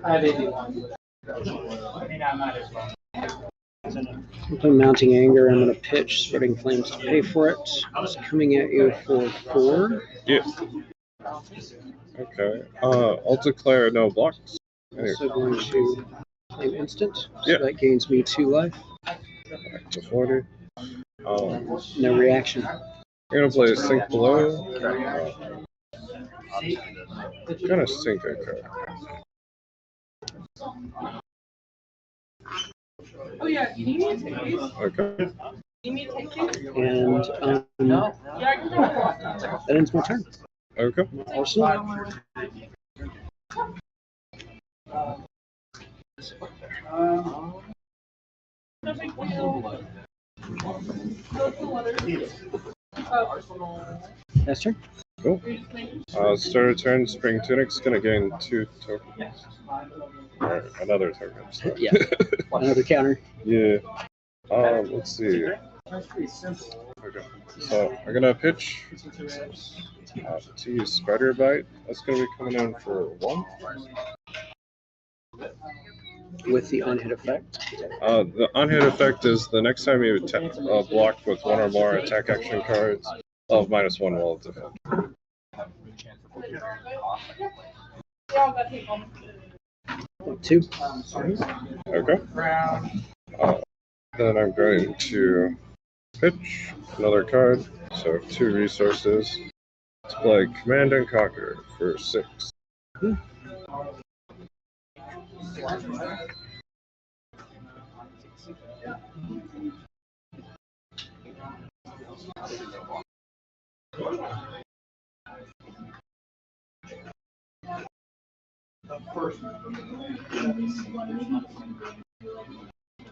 I have AD1. I mean, I might as well. I'm playing Mounting Anger. I'm going to pitch Spreading Flames to pay for it. It's coming at you for 4. Yeah. Okay. I'll declare no blocks. Anyway. Also going to claim instant. So Yeah. that gains me 2 life. Back to 40. No reaction. I'm gonna play Sink Below. Gonna sink a card. Oh yeah, you need me to take these? Okay. You need me to take these? And Yeah, I can do it. that ends my turn. Okay. Arsenal. No big deal. That's turn. Cool. Start a turn. Spring Tunic's gonna gain 2 tokens. Or another token. Sorry. Yeah. Another counter. Yeah. Let's see. Okay. So I'm gonna pitch to use Spider Bite. That's gonna be coming in for 1. With the unhit effect. The unhit effect is the next time you block with 1 or more attack action cards of -1 while it's defend. Yeah, I'll take one. 2. Okay. Then I'm going to pitch another card. So 2 resources. Let's play Command and Conquer for 6.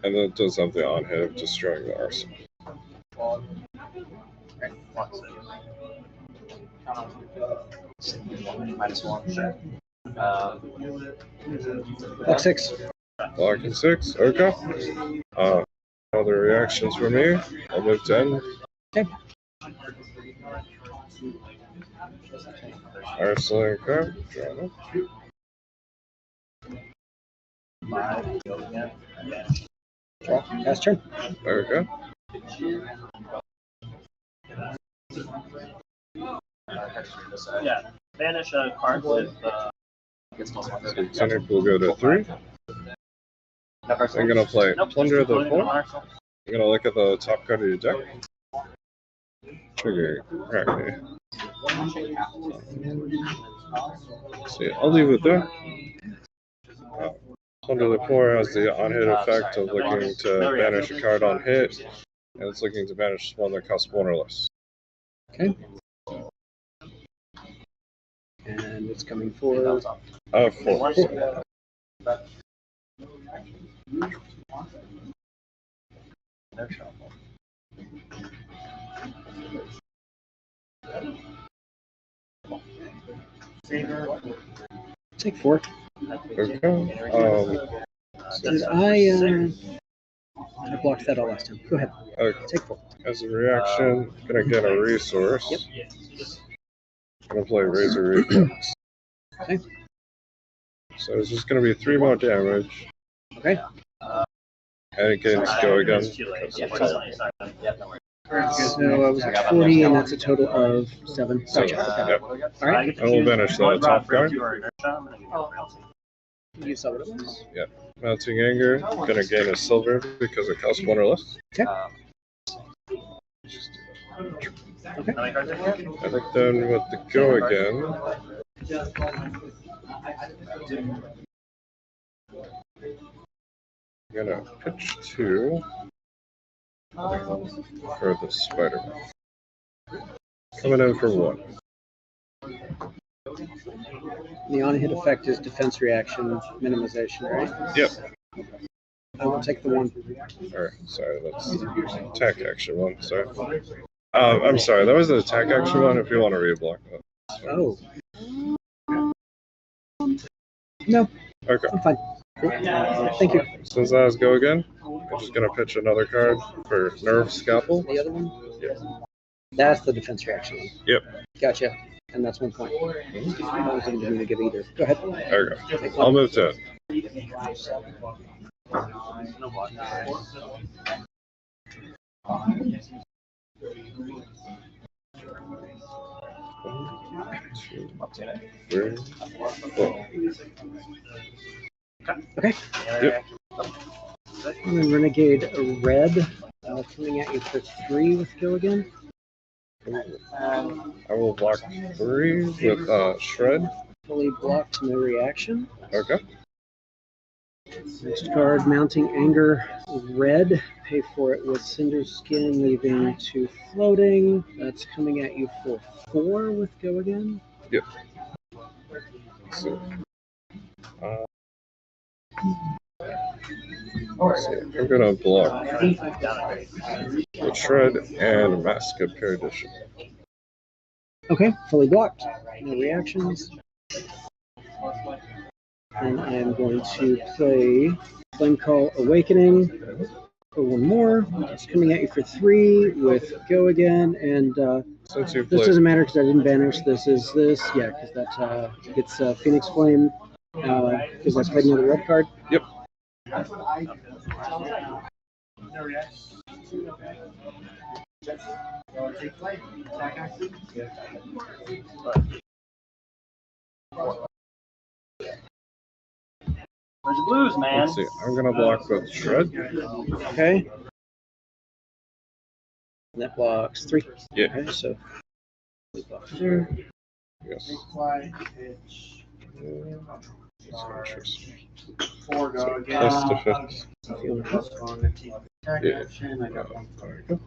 And then it does have the on hit of destroying the arsenal. -1. Block 6. Blocking 6. Okay. Other reactions from me. I'll move 10. Okay. Arslan card. Draw it. Draw. Pass turn. Okay. Yeah. Banish a card with. So Tunic will go to 3. I'm gonna play Plunder the 4. I'm gonna look at the top card of your deck. Trigger Arakni. See, I'll leave it there. Plunder the 4 has the on-hit effect of looking to banish a card on hit, and it's looking to banish one that costs 1 or less. Okay. And it's coming for 4. take 4. Okay. Did I blocked that all last time. Go ahead. Okay. Take 4. As a reaction, gonna get a resource. Yep. Gonna play Razor Reflex. Okay. So it's just gonna be 3 more damage. Okay. And it can go again. So I was at 40, and that's a total of 7. Gotcha. Yep. All right. I will banish that top card. You saw what it was. Yep. Mounting Anger. Gonna gain a silver because it costs 1 or less. Okay. Okay. I think then with the go again. I'm gonna pitch 2 for the spider. Coming in for 1. The on-hit effect is defense reaction minimization, right? Yep. I will take the 1. Or sorry, that's attack action 1. Sorry. I'm sorry, that was the attack action 1. If you want to reblock that. Oh. No. Okay. I'm fine. Thank you. Since that is go again, I'm just gonna pitch another card for Nerve Scalpel. The other one? Yep. That's the defense reaction one. Yep. Gotcha. And that's 1 point. I wasn't going to give either. Go ahead. There we go. I'll move to it. Okay. Yep. And then Renegade Red coming at you for 3 with go again. I will block 3 with Shred. Fully blocked, no reaction. Okay. Next card, Mounting Anger Red. Pay for it with Cinder Skin, leaving 2 floating. That's coming at you for 4 with go again. Yep. So, I'm gonna block with Shred and Mask of Perdition. Okay, fully blocked. No reactions. And I am going to play Flame Call Awakening for 1 more. It's coming at you for 3 with go again. And Since you this doesn't matter because I didn't banish. This is this. Yeah, because that it's Phoenix Flame. Because I played another red card. Yep. Where's the blues, man? Let's see. I'm gonna block with Shred. Okay. And that blocks 3. Yeah. Okay, so block there. Yes. Four go So again. plus defense. Attack Yeah. action. I got 1. There you go.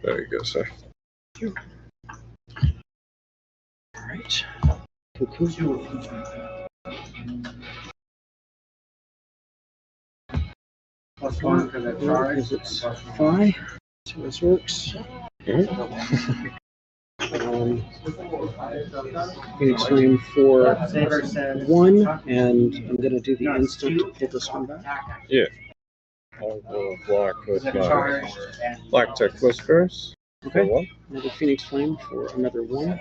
There you go, sir. All right. Cool. Plus 1 because I charged. Because it's 5. So this works. Phoenix Flame for 1, and I'm going to do the instant to pull this one back. Yeah. I'll go block with my Black Tech Whispers. Okay. For 1. Another Phoenix Flame for another 1.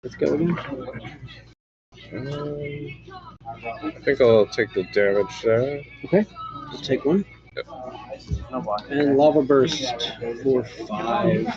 Let's go again. I think I'll take the damage there. Okay. I'll take 1. Yep. And Lava Burst for 5.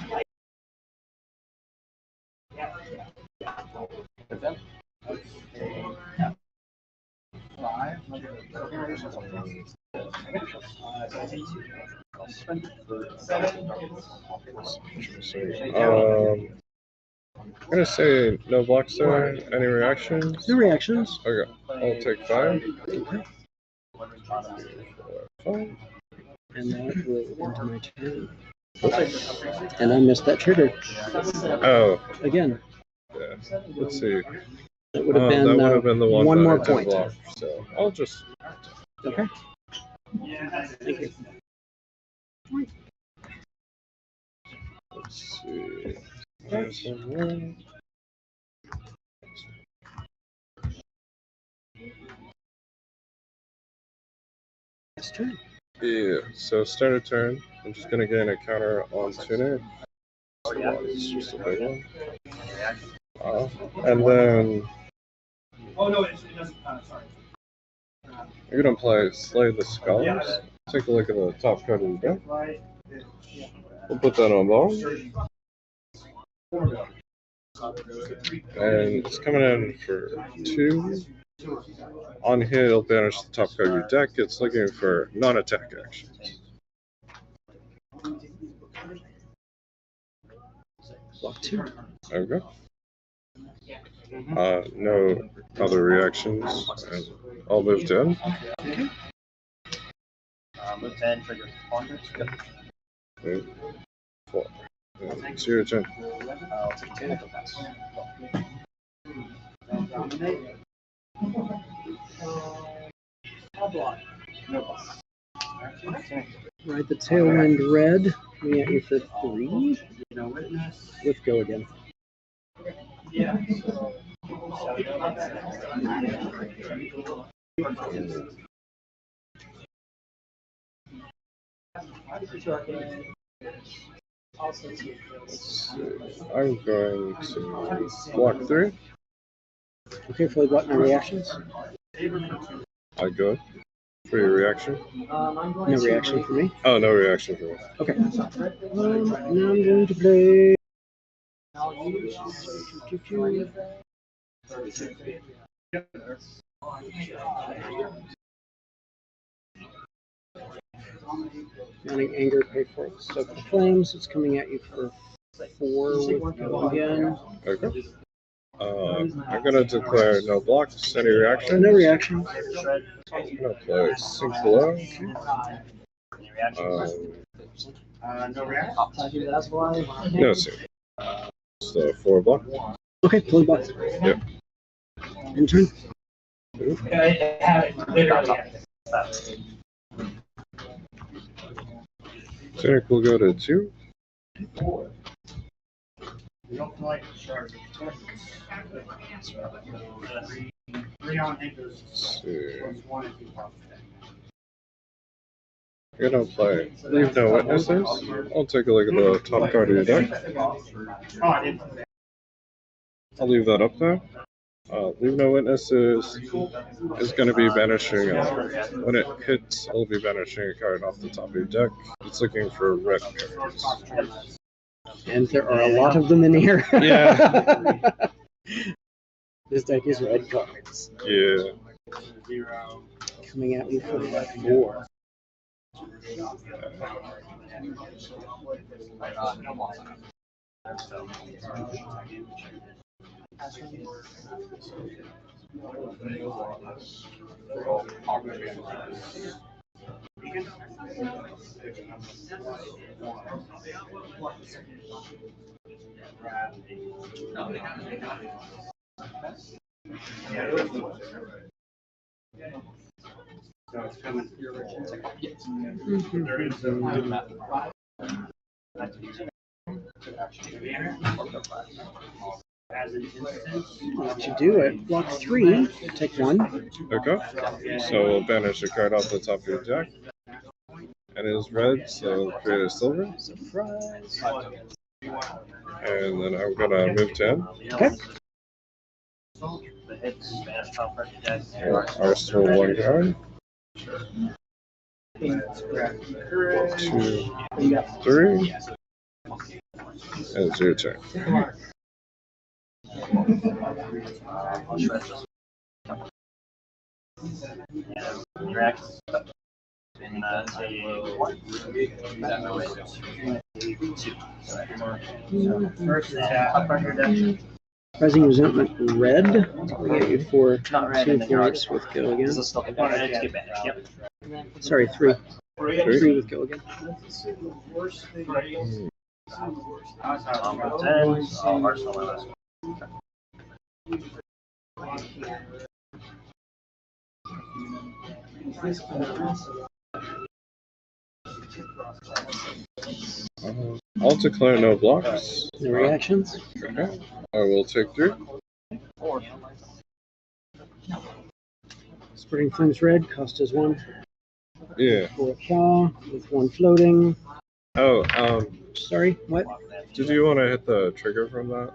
I'm gonna say no blocks there. Any reactions? No reactions. Okay, I'll take 5. Okay. 5. And that will end my turn. And I missed that trigger. Oh, Again. yeah. Let's see. That would have been, that would have been the one one that more I did point. block, so I'll just. Okay. Thank you. Let's see. There's one more. Next turn. Yeah, so start a turn. I'm just gonna gain a counter on tuner. So it's just a big one. And then you're gonna play Slay the Scholars. Take a look at the top card of the deck. We'll put that on ball. And it's coming in for 2. On hit, it'll banish the top card of your deck. It's looking for non-attack actions. Block 2. Okay. No other reactions. And I'll move to end. Okay. Move 10, trigger Ponder. 4. It's your turn. I'll take 2 nickel pass. Ride the Tailwind Red. Coming at you for 3. With Go again. I'm going to block 3. Okay, fully block my reactions. I go for your reaction. No reaction for me. Oh, no reaction for me. Okay. Now I'm going to play. Mounting Anger, pay for it. Stoke the Flames. It's coming at you for 4 with Go again. Okay. I'm gonna declare no blocks. Any reaction? No reaction. I'm gonna play Sink Below. No sink. So 4 block. Okay, fully block. Yep. In turn. Cynic will go to 2. You're gonna play Leave No Witnesses. I'll take a look at the top card of your deck. I'll leave that up there. Leave No Witnesses is going to be banishing. When it hits, I'll be banishing a card off the top of your deck. It's looking for red cards. And there are a lot of them in here. Yeah. This deck is red cards. Yeah. Coming at me for 4. So it's coming to your original. There is a as an instance. What you do at block 3, take 1. Okay. So we'll banish a card off the top of your deck. And it is red, so create a silver. Surprise. And then I'm gonna move to end. Okay. The hits, banish top part of deck. Arsenal 1 card. 2, 3. And it's your turn. Interact. And first attack, top part of your deck. Rising Resentment red. We get you for Not red, 2 and then you're points with go again. This is still banished. Get banished. Yep. Sorry, 3. 3 with go again. 10. Arsenal with us. I'll declare no blocks. No reactions. Okay. I will take 3. Spreading Flames red, cost is 1. Yeah. For a claw with 1 floating. Oh, Sorry, what? did you want to hit the trigger from that?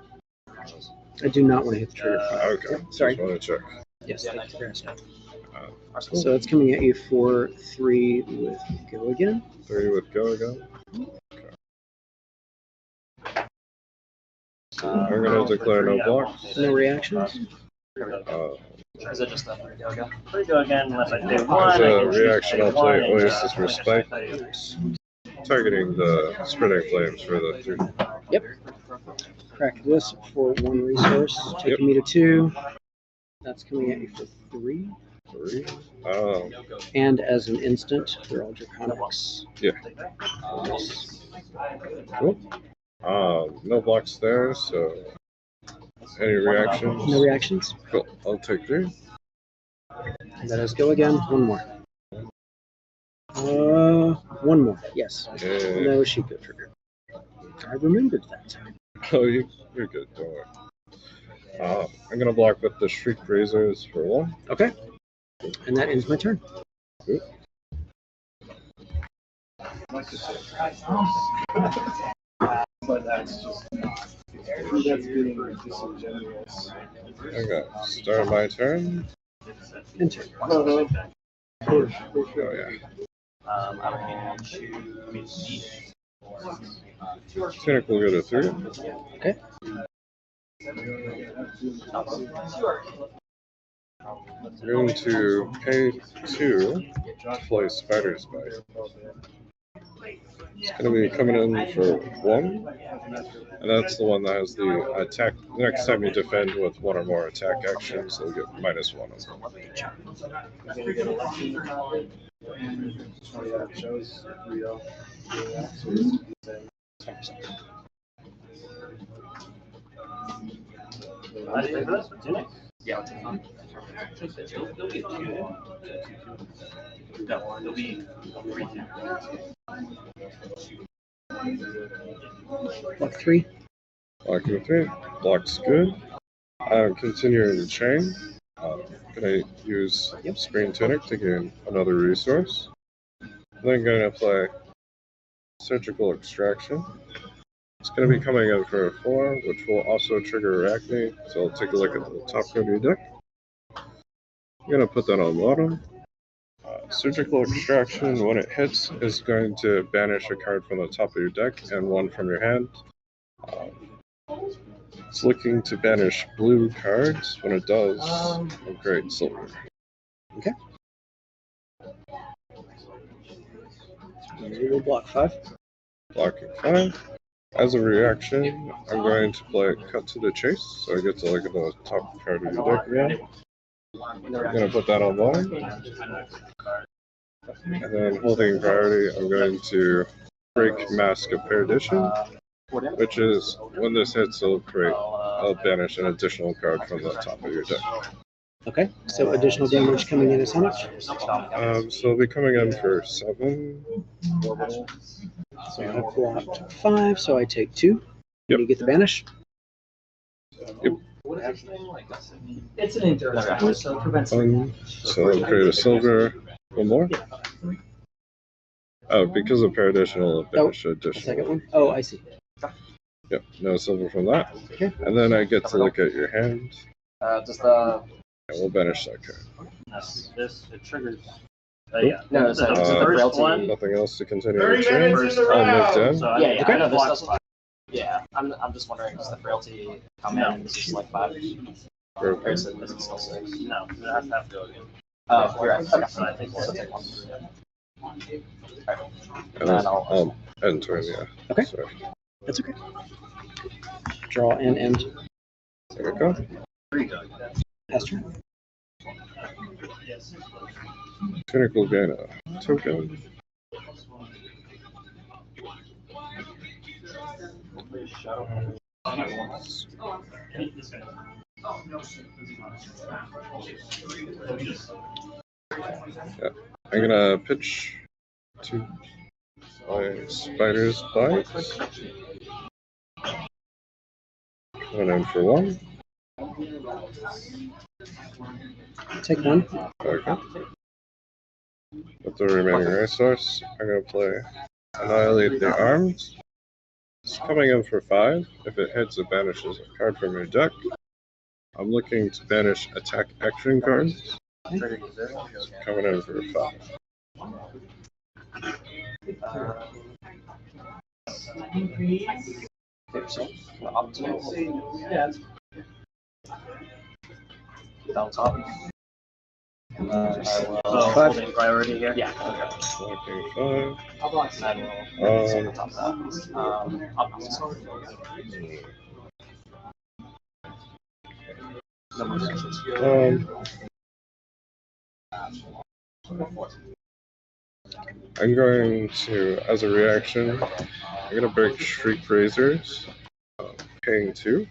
I do not want to hit the trigger. Okay. Sorry. Just want to check. Yes, thank you for asking. Cool. So it's coming at you for 3 with go again. 3 with go again. I'm going to declare no blocks. No reactions. Is it just that go again? Go again unless I do As one. a reaction, I'll play Oasis Respite, targeting the Spreading Flames for the 3. Yep. Crack this for 1 resource, taking me to 2. That's coming at you for 3. 3. And as an instant, they're all draconics. Yeah. Cool. No blocks there, so any reactions? No reactions. Cool. I'll take 3. That is go again. 1 more. 1 more. Yes. Yeah. No Shiko trigger. I remembered that. Oh, you're good. Don't worry. I'm gonna block with the Shriek Razors for 1. Okay. And that ends my turn. Good. But that's just that's being disingenuous. Okay. Start my turn. Enter. Oh yeah. Cynic will go to 3. Okay. I'm going to pay 2 to play Spider's Bite. It's going to be coming in for 1, and that's the one that has the attack. Next time you defend with 1 or more attack actions, you'll get -1 on them. Oh yeah, it shows real. Yeah. There'll be Block 3. Blocking 3. Block's good. Continuing the chain. Gonna use Screen Tunic to gain another resource. Then gonna play Surgical Extraction. It's going to be coming in for a 4, which will also trigger Arakni, so I'll take a look at the top card of your deck. I'm going to put that on bottom. Surgical Extraction, when it hits, is going to banish a card from the top of your deck and 1 from your hand. It's looking to banish blue cards. When it does, upgrade silver. Okay. We'll block 5. Blocking 5. As a reaction, I'm going to play Cut to the Chase, so I get to look at the top card of your deck again. I'm going to put that on bottom. And then holding priority, I'm going to break Mask of Perdition, which is, when this hits, I'll banish an additional card from the top of your deck. Okay, so additional damage coming in is how much? So it'll be coming in for 7. So I blocked 5, so I take 2. Yep. You get the banish. Yep. It's an endurance, so it prevents. So I'll create a silver. One more? Oh, because of pair additional, banish additional. Second one? Oh, I see. Yep, no silver from that. Okay. And then I get to look at your hand. Does the And we'll banish that card. This it triggers. Yeah. no, so the does the first frailty? one. Nothing else to continue 30 the chain. minutes in the I'll move round. down. So Yeah, I know this block doesn't. Yeah, I'm just wondering, does the frailty come in? This is like 5. Or is it still 6? No, it has to go again. Oh, you're right. Okay. So I think So we'll take 1. And then I'll end turn, yeah. Okay. Sorry. That's okay. Draw and end. There we go. Pass turn. Technical gain a token. Yeah. I'm gonna pitch to my spider's bite. Coming in for 1. Take 1. Okay. With the remaining resource, I'm gonna play Annihilate the Arms. It's coming in for 5. If it hits, it banishes a card from your deck. I'm looking to banish attack action cards. Coming in for 5. Down top. So holding priority here. Yeah. Looking 5. I'll block 7. Um, Top that. No more reactions. I'm going to, as a reaction, I'm going to break Shriek Razors, paying 2.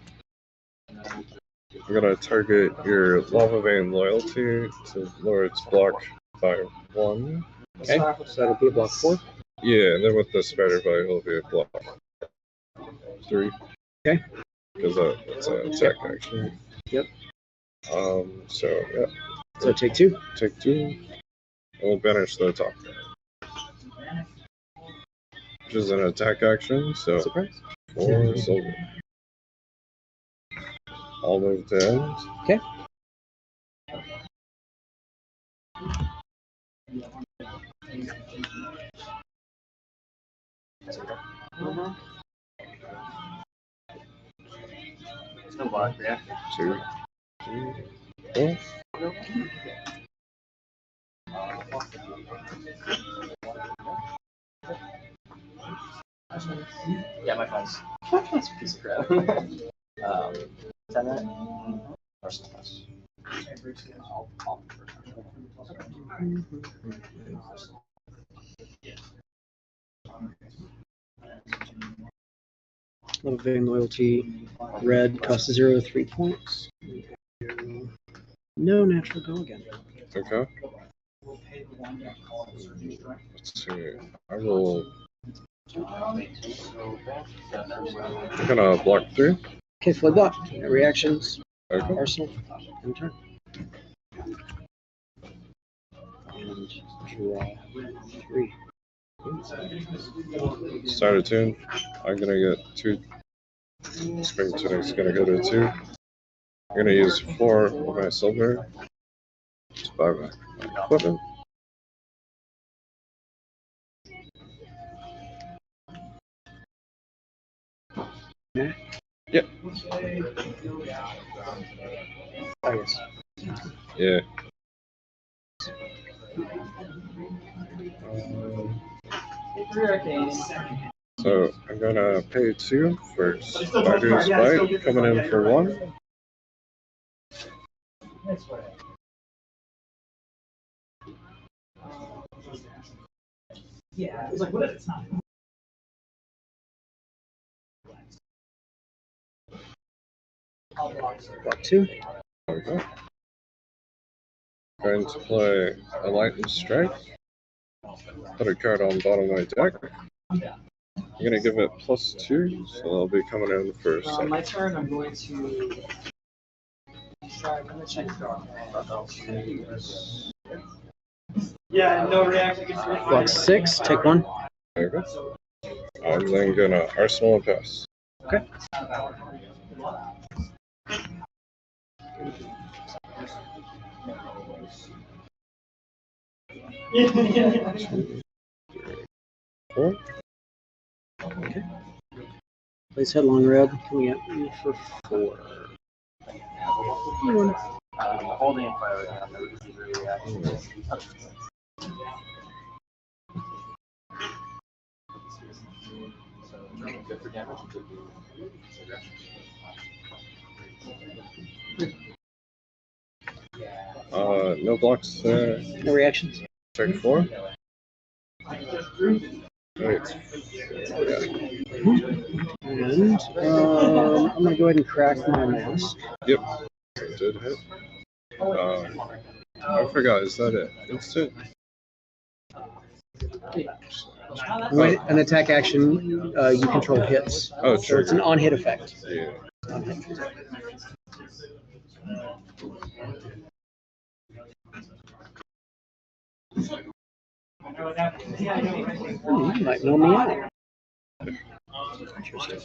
I'm going to target your Lava Vein Loyalty to lower its block by 1. Okay. So that'll be a block 4. Yeah, and then with the Spider Bite, it'll be a block 3. Okay. Because that's an attack action. Yep. So, yeah. So take 2. Take 2. And we'll banish the top card. Which is an attack action, so Surprise. 4 silver. I'll move to end. Okay. No block there. 2, 3, 4. Yeah, my phone's that's a piece of crap. 10 minute? Personal best. Love Vein Loyalty. Red costs 0, 3 points. No natural go again. Okay. Let's see. I will. I'm gonna block 3. Okay, flood block. No reactions. Okay. Arsenal. End turn. And draw 3. Start a tune. I'm gonna get 2. Spring Tunic's gonna go to 2. I'm gonna use 4 of my silver to buy my equipment. Yep. Oh, yes. Yeah. So I'm gonna pay 2 for Spider's Bite, coming in for 1. Yeah, it was like, what if it's not? Block 2. Okay. Going to play a Lightning Strike. Put a card on the bottom of my deck. I'm gonna give it +2, so they'll be coming in for On my 7. turn, I'm going to try to check. Yeah, no reaction. Block 6, take 1. There you go. I'm then gonna Arsenal and pass. Okay. Four. Okay. Place headlong red. Coming at you for 4. Holding and fire down. That would be really accurate. Good for damage. No blocks there. No reactions. Take 4. Right. And I'm going to go ahead and crack my mask. Yep. It did hit. I forgot, is that it? Instant? An attack action, you control hits. Oh, So true. it's an on-hit effect. Yeah. You might know me out. Interesting.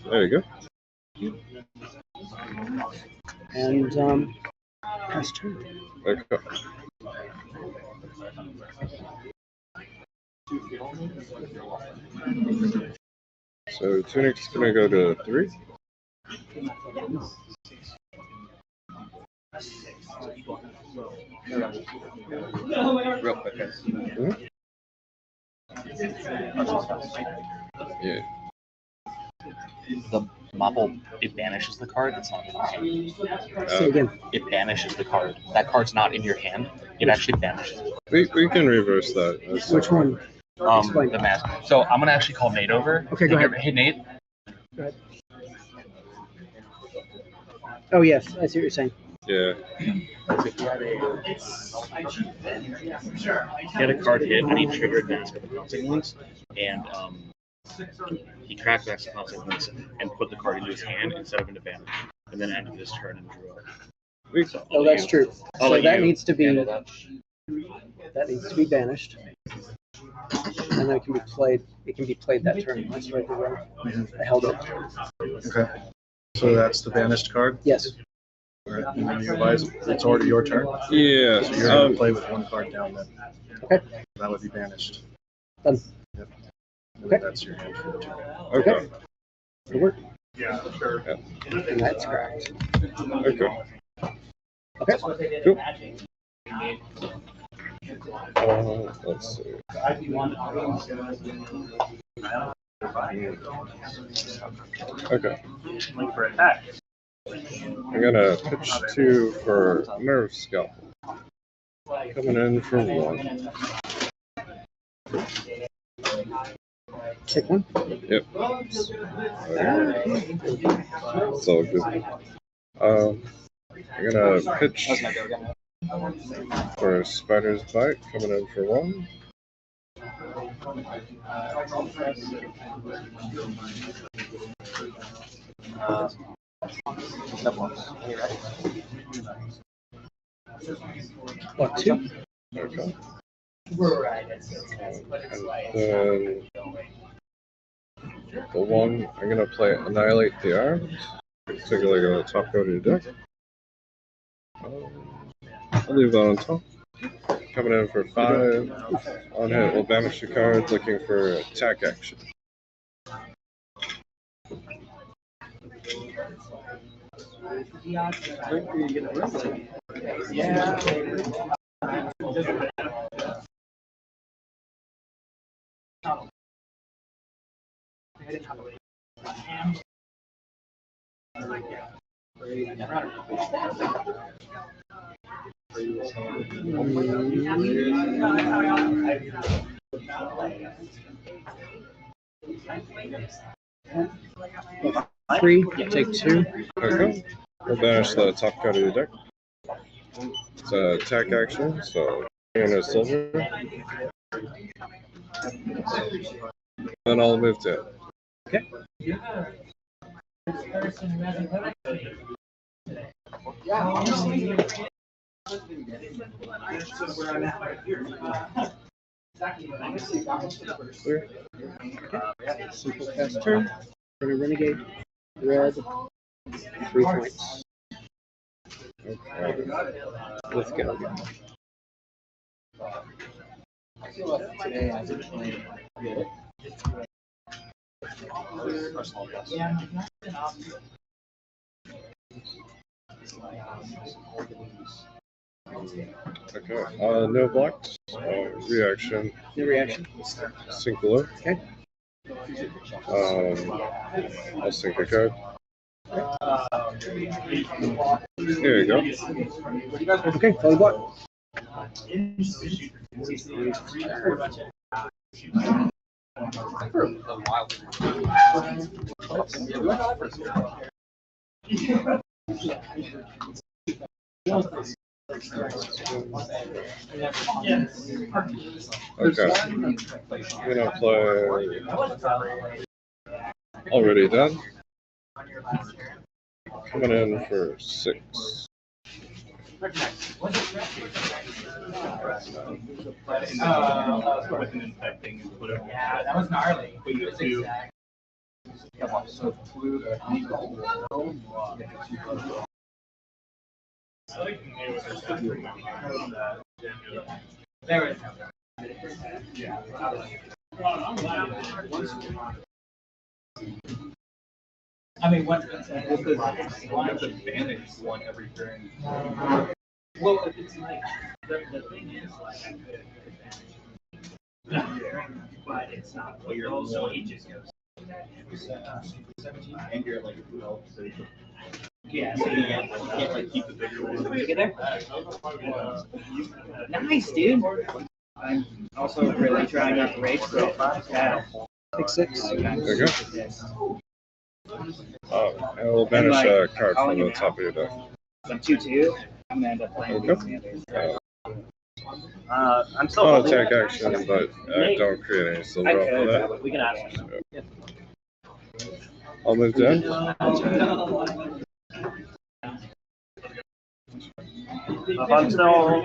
There you go. And pass turn. Okay. So Tunic's gonna go to 3. Real quick, guys. Yeah. The Mopple, it banishes the card. It's not in your hand. Say again. It banishes the card. That card's not in your hand. It actually banishes it. We can reverse that. That's Which one? Explain. The mask. So I'm gonna actually call Nate over. Okay, go ahead. Hey, Nate. Go ahead. Oh, yes. I see what you're saying. Yeah. He had a card hit and he triggered Mask of the Pouncing Lynx, and he cracked Mask of the Pouncing Lynx and put the card into his hand instead of into banish, and then ended his turn and drew it. So, Oh, that's true. I'll So let that you needs to be handle that. that needs to be banished, and then it can be played. It can be played that turn. That's right. I held up. Okay. So that's the banished card? Yes. All right. And then you advise it's already your turn? Yeah. So you're going to play with one card down then. Okay. That would be banished. Done. Yep. And Okay. that's your hand for the turn. Okay. It'll work. Yeah. And that's correct. Okay. Okay. Cool. Let's see. Okay. I'm gonna pitch 2 for Nerve Scalpel. Coming in for 1. Take 1. Yep. It's all good. I'm gonna pitch for Spider's Bite. Coming in for 1. Block 2. Okay. And the 1, I'm gonna play Annihilate the Arms. Take a look at the top card of your deck. I'll leave that on top. Coming in for 5. On hit, we'll banish the card, looking for attack action. Three. Take 2. Okay. We'll banish the top card of your deck. It's an attack action, so And a silver. Then I'll move to. Okay. Clear. Okay. Simple cast turn. Gonna renegade. Red. 3 points. Okay. Let's go. I feel like today I didn't play good. Personal guess. Okay. No blocks. Reaction. No reaction. Singular. Okay. I'll sink a card. Here you go. Okay, fully block. Okay. I'm gonna play. Already done. Coming in for 6. Yeah, that was gnarly. So flew there I mean, what's the advantage one every turn? Well, if it's like the thing is like, but it's not. Well, you're also he just goes. 17, and you're like, so yeah, so you can't like keep the bigger one. Did you get there? Nice, dude. I'm also really trying not to rage so far. Yeah. 6/6. There you go. I will banish a card from the top of your deck. I'm 2/2. I'm gonna end up playing Okay. I'm still I'll holding. attack action, but I don't create any silver off of that. We can ask. I'll move down. If I'm still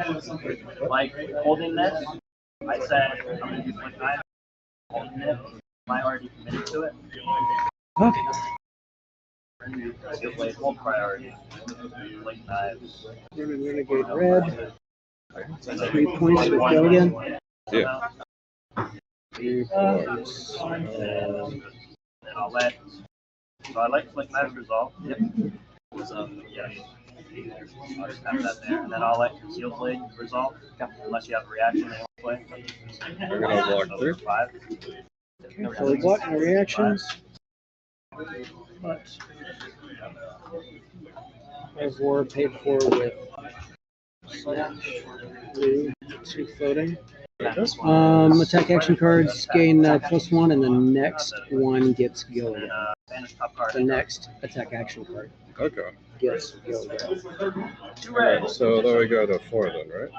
like holding this, I said I'm gonna do like 9. Holding it. Am I already committed to it? Okay. Skill blade, hold priority. Like knives. Renegade red. 3 points with go again. Yeah. 3 points. And I'll let. So I like flick knives resolve. Yep. Yeah. I'll just have that there, and then I'll let concealed blade resolve. Unless you have a reaction they won't play. I'm gonna block 3. 5. Okay, fully block, no reactions. But I've war paid for with slash blue, 2 floating. Attack action cards gain +1, and the next one gets go again. The next attack action card Okay. gets go again. Alright, so there we go to 4 then, right?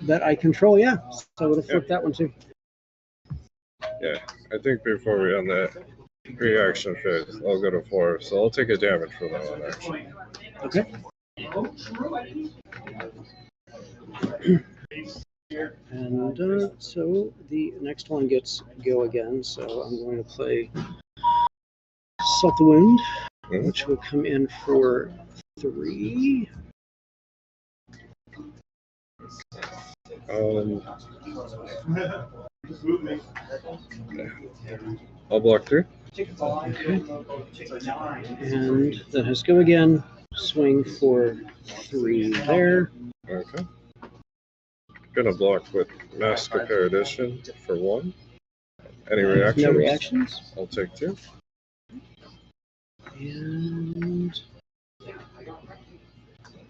That I control, yeah. So I would have flipped that one too. Yeah, I think before we end that reaction phase, I'll go to 4, so I'll take a damage for that one actually. Okay. And so the next one gets go again, so I'm going to play Salt the Wound, which will come in for 3. I'll block 3. Okay. And that has go again, swing for 3 there. Okay. Gonna block with Mass Compare Edition for 1. Any reactions? No reactions. I'll take 2. And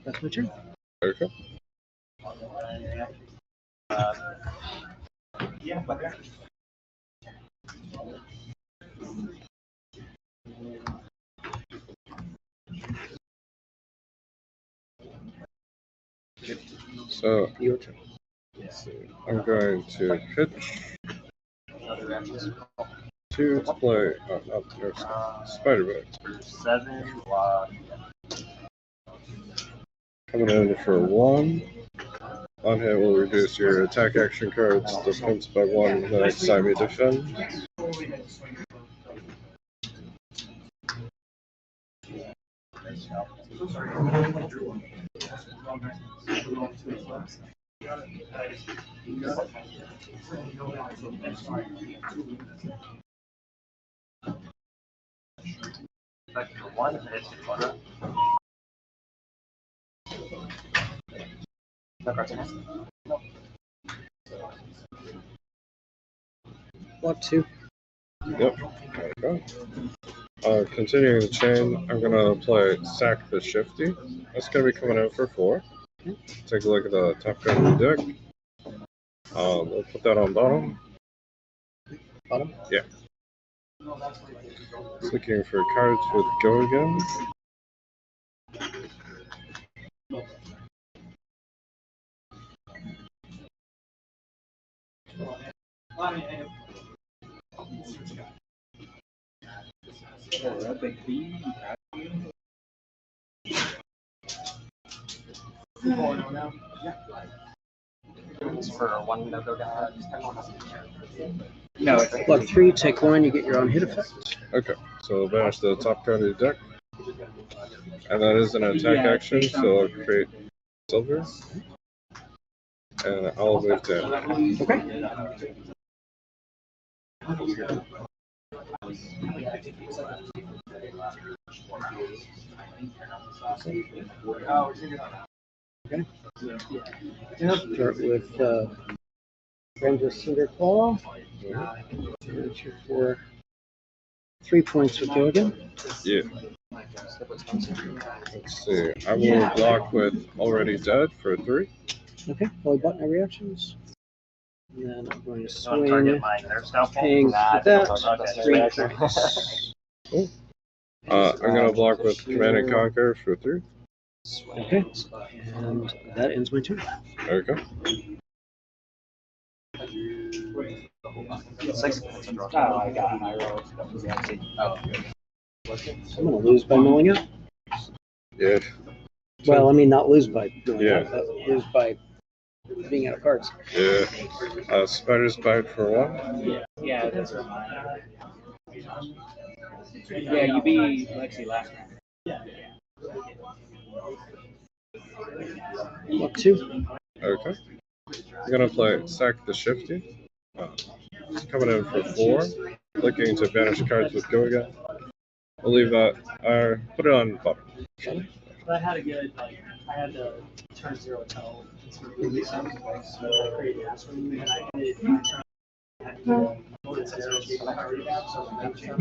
that's my turn. Okay. So Your turn. let's see. I'm going to pitch 2 to play. There's Spider-Bite. 7. Coming in for 1. On hit will reduce your attack action cards defense by 1 the next time you defend. Block 2. Yep. Okay. Continuing the chain, I'm gonna play Sack the Shifty. That's gonna be coming out for 4. Take a look at the top card of the deck. We'll put that on bottom. Bottom? Yeah. Looking for cards with Go Again. For one no go down. No. Block 3, take 1, you get your own hit effect. Okay, so we'll banish the top card of the deck. And that is an attack action, so I'll create silver. And I'll move down. Okay. Okay. Start with Ranger Cinder Claw. For 3 points with Go Again. Yeah. Let's see. I will block with Already Dead for 3. Okay, play button no reactions. And then I'm going to swing, Target my nerve scalpel. paying for that. Okay. 3 points. Cool. I'm going to block with Command and Conquer for 3. Okay, and that ends my turn. Okay. 6. Oh, I got my roll. Oh, I'm going to lose by milling out. Yeah. Well, I mean, not lose by milling Yeah. out, but lose by being out of cards. Yeah. Spider's Bite for 1. yeah, that's right. Yeah, you beat Lexi last round. Block 2. Okay. I'm going to play Sack the Shifty. It's coming in for 4. Looking to banish cards with Go Again. We'll leave that. Put it on bottom. I had a good, I had to turn 0 until it's really something. So I created an and I did my turn. I had to go to 0, so I already have some extra.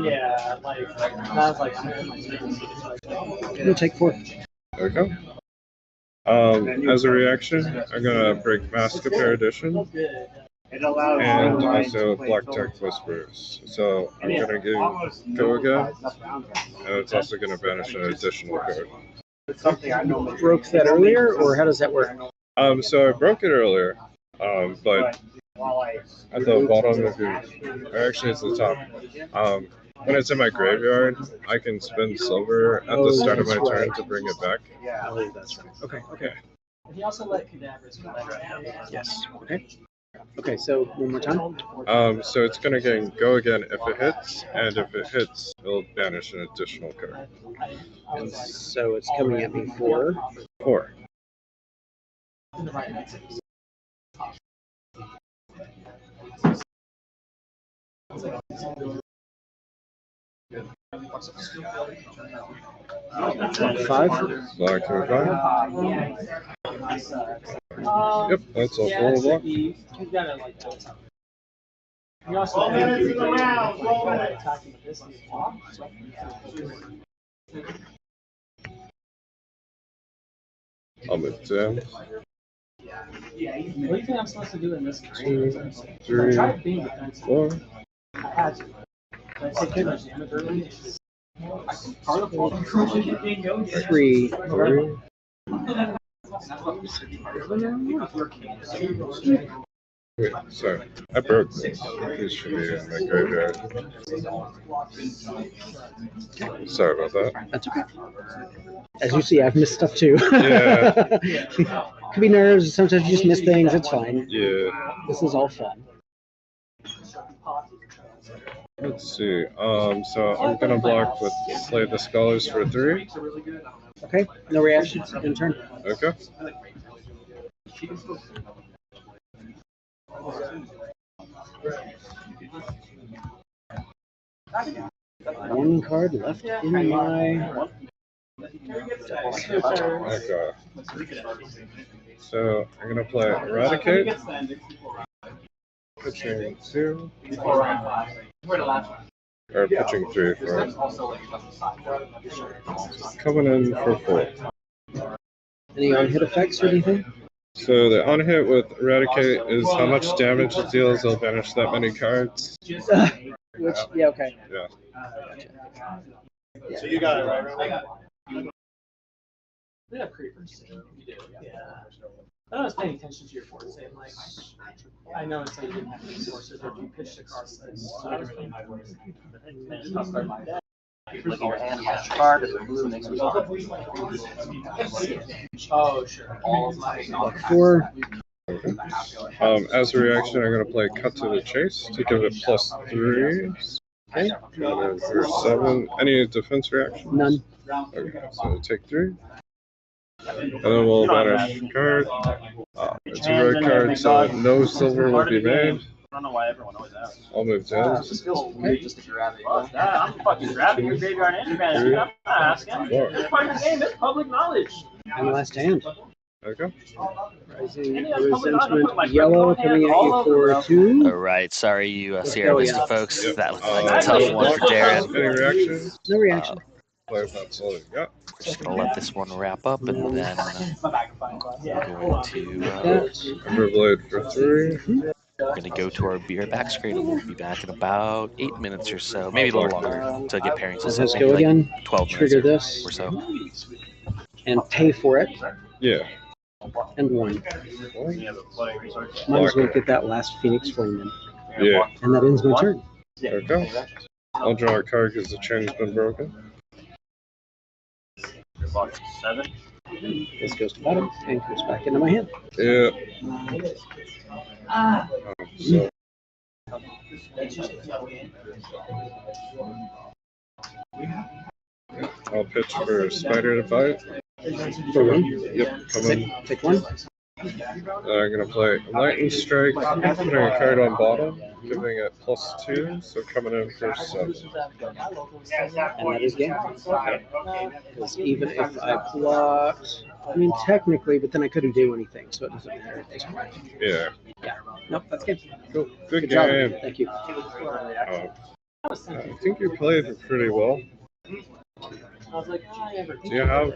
Yeah, that was like, I'm going to take 4. Okay. As a reaction, I'm going to break Maskapare Edition. it allows And also Black Tech Whispers. So I'm going to give Go Again. And it's also going to banish an additional card. Broke that earlier, or how does that work? So I broke it earlier. But at the bottom, if you, or actually it's the top. When it's in my graveyard, I can spend silver at the start of my turn to bring it back. Oh, that's right. Okay, okay. He also let cadavers. Yes. Okay. Okay, so one more time. So it's going to Go Again if it hits, and if it hits, it'll banish an additional card. And so it's coming at me for 4. Block 5. Block to 5. Yep, that's a full block. He also attacking this. I'll move down. What do you think I'm supposed to do in this game? 2, I 3, tried being defensive. 4. I had to. But I said, damage early. Three. Wait, sorry. I broke this. These should be in my graveyard. Sorry about that. That's okay. As you see, I've missed stuff too. Yeah. Could be nerves. Sometimes you just miss things. It's fine. Yeah. This is all fun. Let's see. So I'm gonna block with Slay the Scholars for 3. Okay. No reactions. In turn. Okay. One card left in my. Okay. So I'm gonna play Eradicate. Pitching 2. Or pitching 3 for it. Coming in for 4. Any on-hit effects or anything? So the on hit with Eradicate is how much damage it deals. It'll banish that many cards. Which, yeah, okay. Yeah. So you got it right? We have creepers. You do, yeah. I was paying attention to your board, saying like, I know it's like you didn't have any sources, but you pitched a card list. So I was playing my board. I'll start my deck. Look at your hand, has card, if the blue makes me talk. Oh, sure. All of my. 4. As a reaction, I'm gonna play Cut to the Chase to give it +3. Okay. Coming in for 7. Any defense reaction? None. Okay, so take 3. And then we'll banish card. It's a red card, so no silver will be made. I don't know why everyone always asks. I'll move down. It just feels weird just to grab it. Well, I'm fucking grabbing your graveyard and your banishing. I'm not asking. It's part of the game. It's public knowledge. And last hand. Okay. Rising Resentment Yellow coming at you for 2. All right, sorry you Sierra go, missed yeah. it, folks. Yep. That looked like a tough one for Darin. Any reactions? No reaction. Play that's all you got. We're just gonna let this one wrap up, and then we're going to Everblade for 3. we're gonna go to our beer back screen, and we'll be back in about 8 minutes or so, maybe a little longer to get pairings. Does and this stuff, go maybe again? like 12 Trigger minutes this or so. and pay for it. Yeah. And 1. Blocker. Might as well get that last Phoenix Flame in. Yeah. And that ends my turn. Okay. I'll draw a card because the chain's been broken. 7. This goes to bottom and goes back into my hand. Yeah. So I'll pitch for Spider to fight. For 1. Yep, come in. Take 1. I'm gonna play Lightning Strike, putting a card on bottom, giving it +2, so coming in for 7. And that is game. Because even if I blocked, I mean, technically, but then I couldn't do anything, so it doesn't matter at this point. Yeah. Yeah. Nope, that's game. Cool. Good job. game. Thank you. I think you played it pretty well. Do you have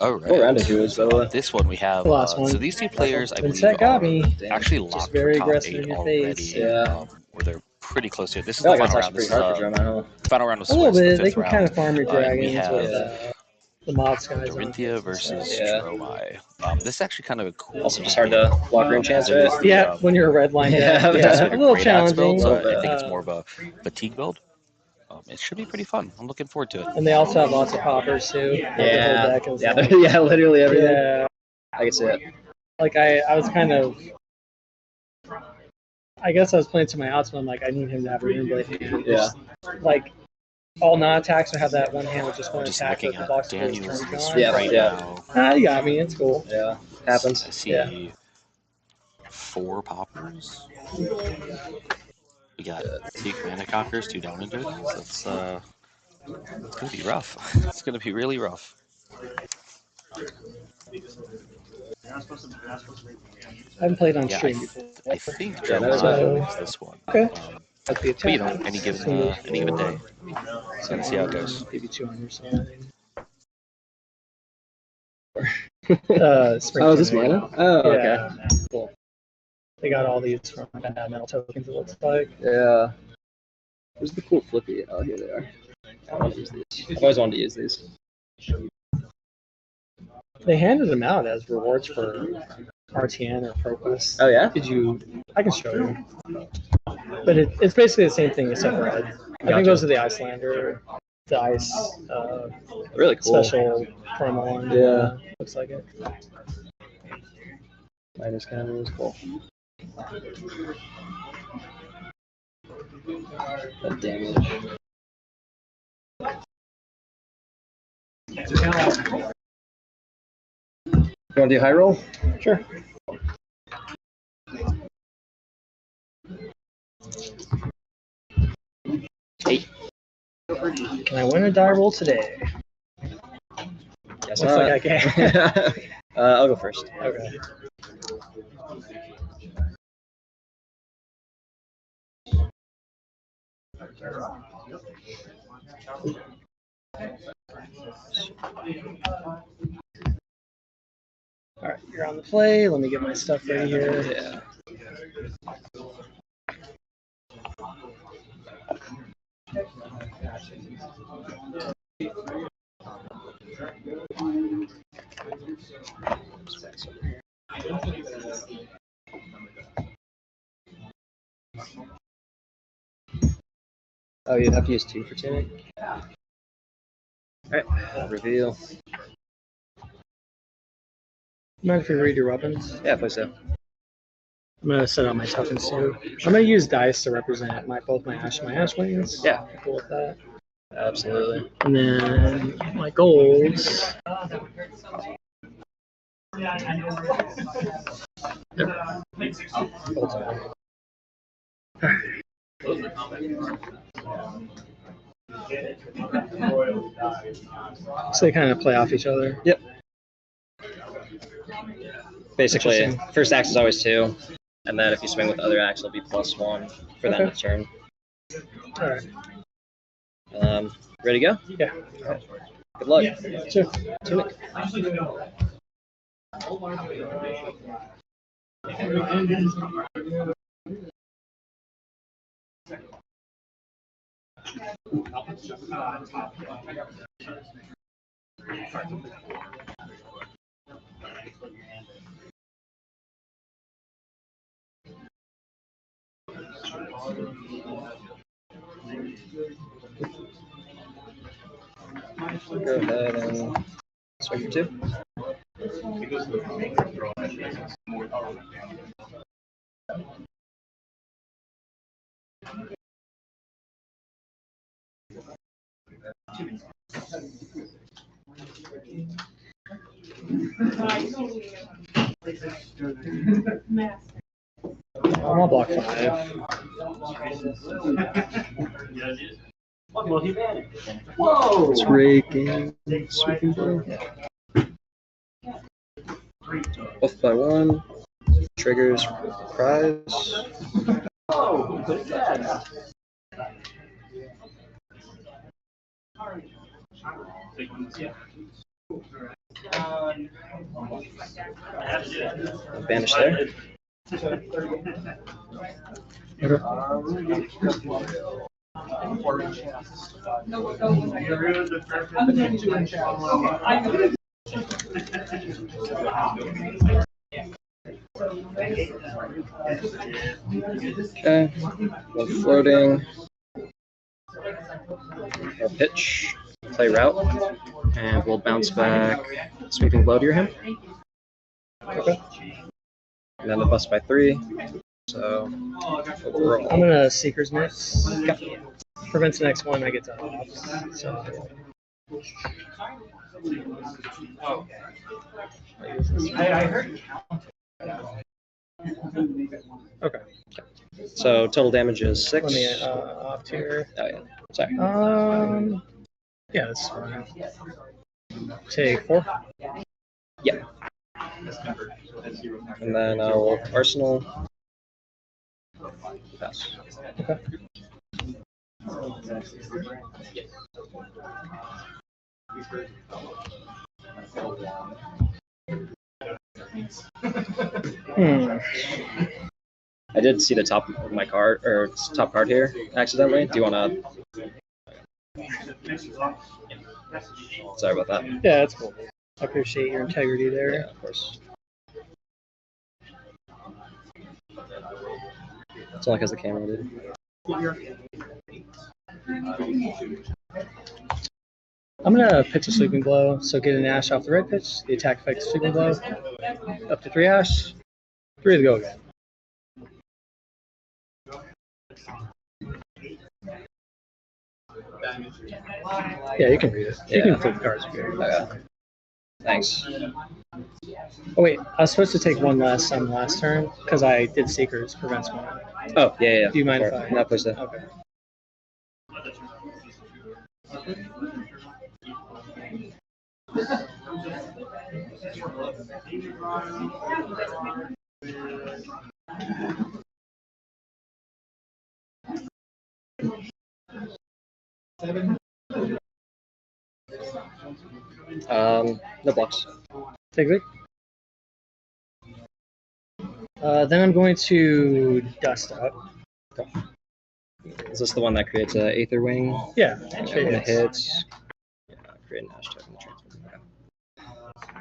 All What round right. did you lose, by the way? This one we have. The last one. So these two players, I believe, Vynnset got are me. actually Just locked for very top aggressive 8 in your already. face. Yeah. Or they're pretty close to it. This I is feel the like that's final actually round. pretty hard for Dromai, huh? The final round of A little Swiss, the bit. They fifth can round. kind of farm your And we dragons have with the mob skies on Dorinthia it. versus Yeah. Dromai. This is actually kind of a cool. Also just hard to block green chance, It is right? the, Yeah, when you're a red line deck. Yeah. Yeah, it's a like a little great axe build, challenging. so Little I bit. think it's more of a fatigue build. It should be pretty fun. I'm looking forward to it. And they also have lots of poppers too. Like the whole Yeah. deck is Yeah, like- yeah, literally everything. Yeah, I can see it. like I was kind of. I guess I was playing to my odds, but I'm like, I need him to have a Runeblade hand. Yeah. Just, like, all non-attacks would have that one hand with just one Just attack looking with the at box of Daniel's turn list gone. Yeah, right yeah. now. You got me. It's cool. Yeah. I Happens. see 4 poppers. We got 2 Commander Conquerors, 2 Down and Dirties. That's it's gonna be rough. It's gonna be really rough. I haven't played on Yeah, stream before. I think Yeah, Dromai so- wins this one. Okay. That's the But you attack. know, any given day, just gotta see how it goes. Maybe 200 something. Oh, is this mana? Oh, okay. Cool. They got all these from metal tokens, it looks like. Yeah. Where's the cool flippy? Oh, here they are. I want to use these. I've always wanted to use these. They handed them out as rewards for RTN or ProQuest. Oh, yeah? Did you? I can show you. But it's basically the same thing except red. I think Gotcha. those are the Icelander, the ice Really cool. special promo one. Yeah. Looks like it. Minus cannon is cool. That damage. You want to do high roll? Sure. Eight. Can I win a die roll today? Yes, Looks like I can. I'll go first. Okay. All right, you're on the play. Let me get my stuff ready here. Yeah. Oh, you'd have to use 2 for tuning? Alright, reveal. Mind if we read your weapons? Yeah, please do. I'm gonna set out my tokens too. I'm gonna use dice to represent both my ash and my ash wings. Yeah. Cool with that. Absolutely. And then my golds. So they kind of play off each other. Yep. Basically, Interesting. first axe is always 2, and then if you swing with the other axe, it'll be +1 for that Okay. turn. All right. Ready to go? Yeah. Good luck. Sure. Tunic. Go ahead and swing for 2. I'm gonna block 5. Whoa! It's raking. Sweeping blow. Buff by 1. Triggers prize. Whoa! Who put that? Banish there. Okay, one floating. I'll pitch, play route, and we'll bounce back sweeping blow to your hand. Okay. And then the bust by 3. So overall. I'm gonna Seeker's Mix. Okay. Prevents the next one, I get to off. So. I heard. Okay. So total damage is 6. Let me off here. Oh yeah. Sorry. Yeah, that's fine. Take 4. Yeah. And then I'll Arsenal. Pass. Okay. I did see the top of my card, or top card here, accidentally. Do you want to? Sorry about that. Yeah, that's cool. I appreciate your integrity there. Yeah, of course. It's all because the camera did. I'm gonna pitch a Sweeping Blow, so get an Ash off the red pitch. The attack effect is Sweeping Blow. Up to 3 Ash. 3 to go again. Yeah, you can read it. You can flip the cards if you want. Okay. Thanks. Oh wait, I was supposed to take one less on the last turn because I did Seekers prevents one. Oh yeah. Do you mind if I? No, please do. Okay. No blocks. Take it. Then I'm going to Dust Up. Okay. Is this the one that creates an Aether Wing? Yeah. And when it hits, create an Ash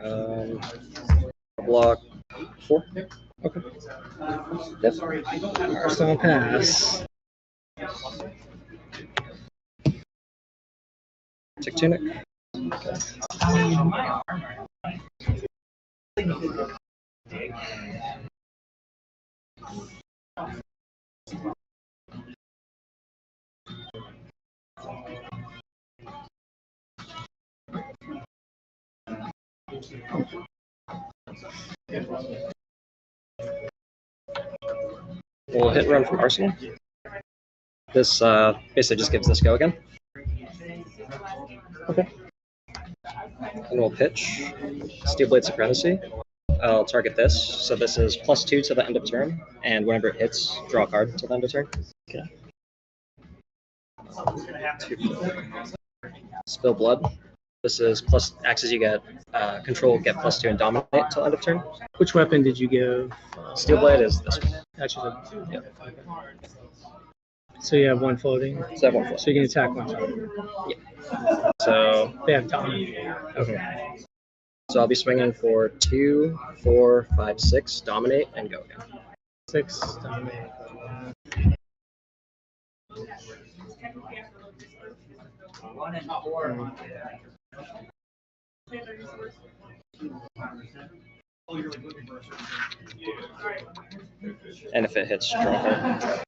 token. Block 4. Okay. Yep. Arsenal pass. Tick Tunic. We'll hit run from Arsenal. This basically just gives this go again. Okay. And we'll pitch Steel Blade Supremacy. I'll target this. So this is +2 to the end of turn, and whenever it hits, draw a card until the end of turn. Okay. Spill Blood. This is axes you get control get +2 and dominate until end of turn. Which weapon did you give? Steel Blade is this one. Actually, Yep. okay. So you have one floating. So I have one float. So you can attack one time. Yeah. So they have dominate. Okay. So I'll be swinging for 2, 4, 5, 6, dominate, and go again. 6, dominate. And if it hits, draw a card.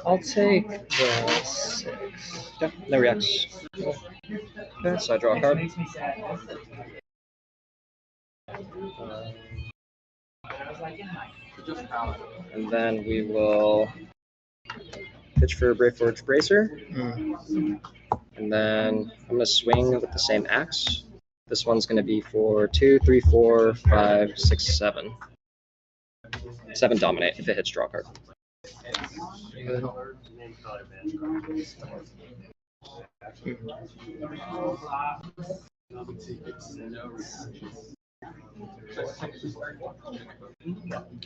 I'll take the 6. Yep, no reacts. Okay, so I draw a card. And then we will pitch for Brave Forge Bracer. And then I'm going to swing with the same axe. This one's going to be for 2, 3, 4, 5, 6, 7. 7 dominate if it hits draw card. And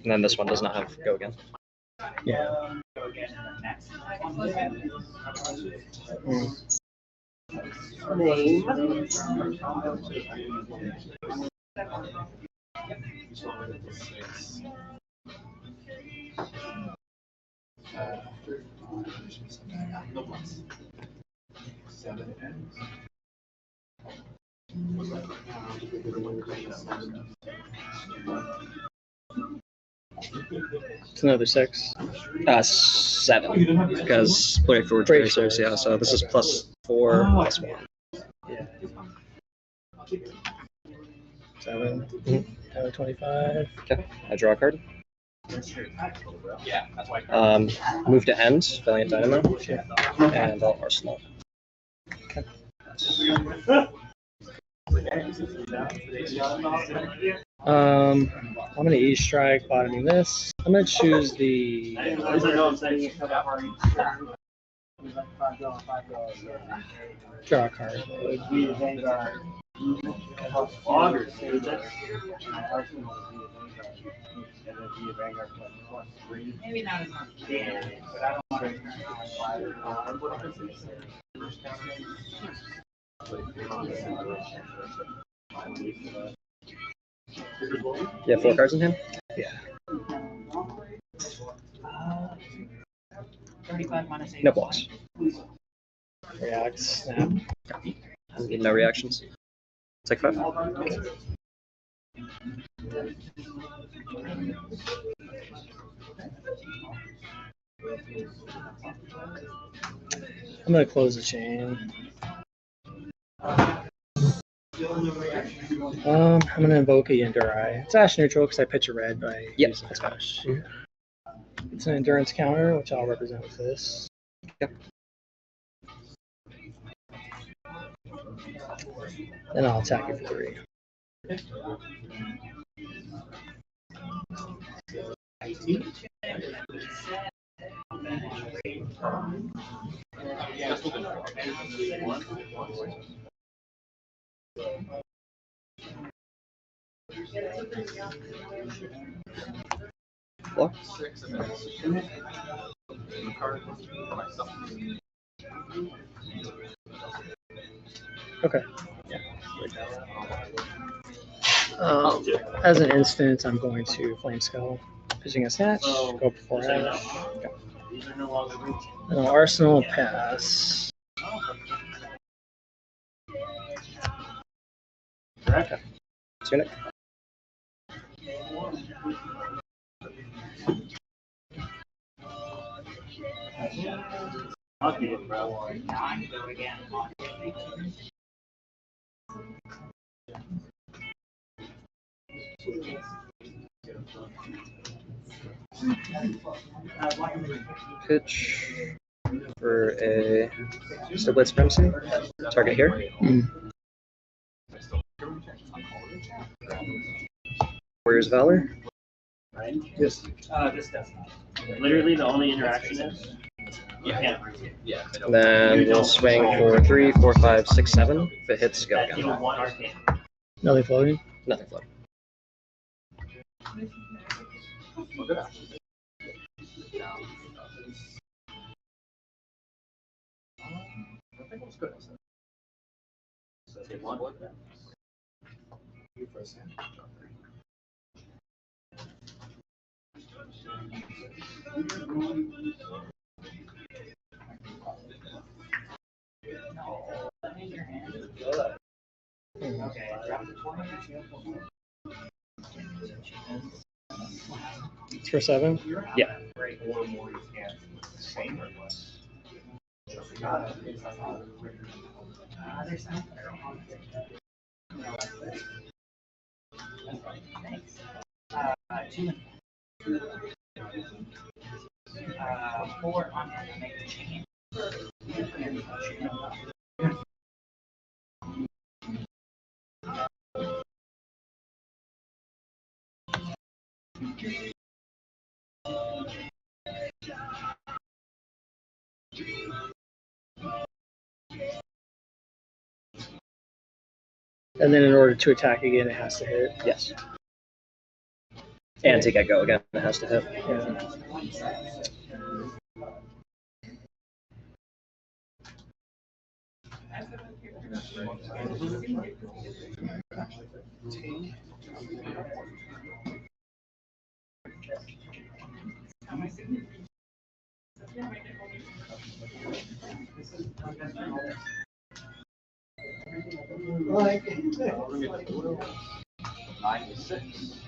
then this one does not have go again. Yeah. It's another 6. 7 because Brave Forge Bracers. Yeah, so this is +4 +1. Yeah. 7. 25. Okay, I draw a card. Move to end, Valiant Dynamo, and I'll Arsenal. Okay. I'm gonna E-strike, bottoming this. I'm gonna choose the draw a card. You have 4 cards in hand? Yeah. No blocks. React, snap. No reactions. Take 5. I'm gonna close the chain. I'm gonna invoke a Dori. It's Ash neutral because I pitch a red by using Ash. It's an endurance counter, which I'll represent with this. Yep. Then I'll attack you for 3. Block. Okay. As an instance, I'm going to Flame Skull, pitching a snatch, go before Ash. And I'll Arsenal pass. Okay. Tunic. Pitch for a Stillblade Supremacy. Target here. Warrior's Valor. This does not. Literally, the only interaction is you can't. Yeah. And then we'll swing for 3, 4, 5, 6, 7. If it hits, go That's again. even 1 arcane. Nothing floating. Nothing floating. Well, good action. I think it was good. So they won. You first hand. It's for 7? Yeah. Same or less? And then in order to attack again, it has to hit. Yes. And to get go again, it has to hit. Yeah. Like 96.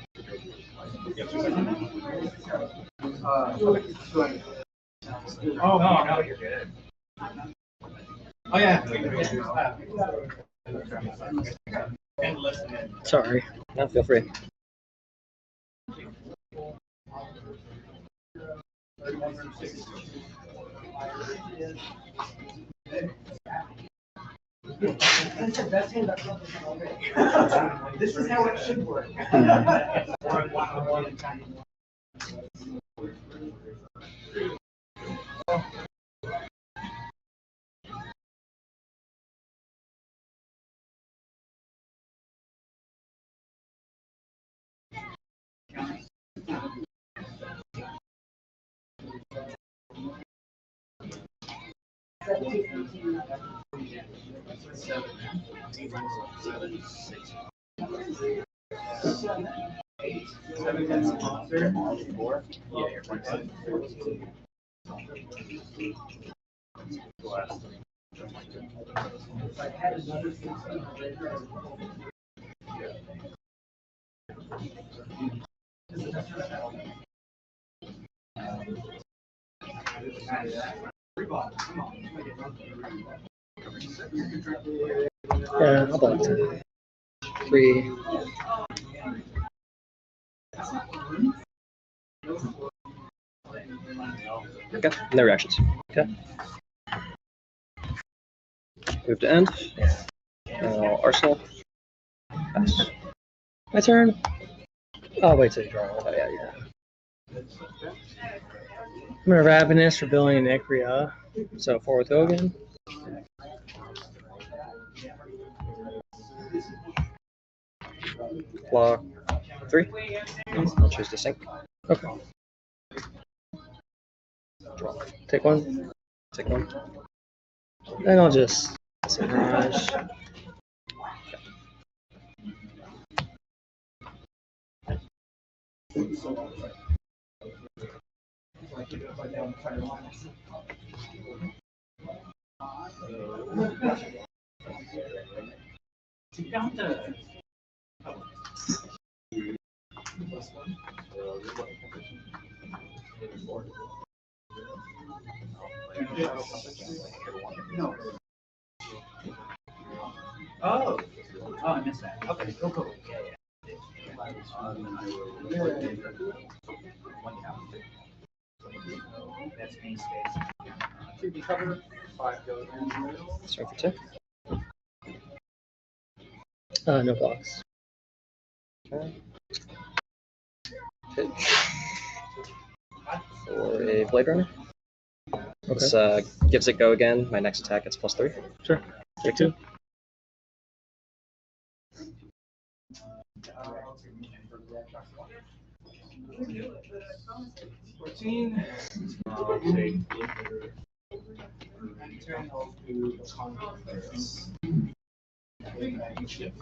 Oh no, you're good. Oh yeah. Sorry. No, feel free. This is how it should work. Yeah, I'll block 10. 3. Okay, no reactions. Okay. Move to end. Arsenal. Pass. My turn. I'll wait till you draw. Oh, yeah, yeah. I'm gonna Ravenous for Billy and Icria. So forward go again. Block 3. I'll choose to sink. Okay. Draw. Take 1. Take 1. Then I'll just Mirage. Oh, I missed that. Okay, go. That's main space. To be covered, 5 goes in. Start for 2. No blocks. Okay. Pitch. For a Blade Runner. This gives it go again. My next attack gets +3. Sure. Take 2. 14.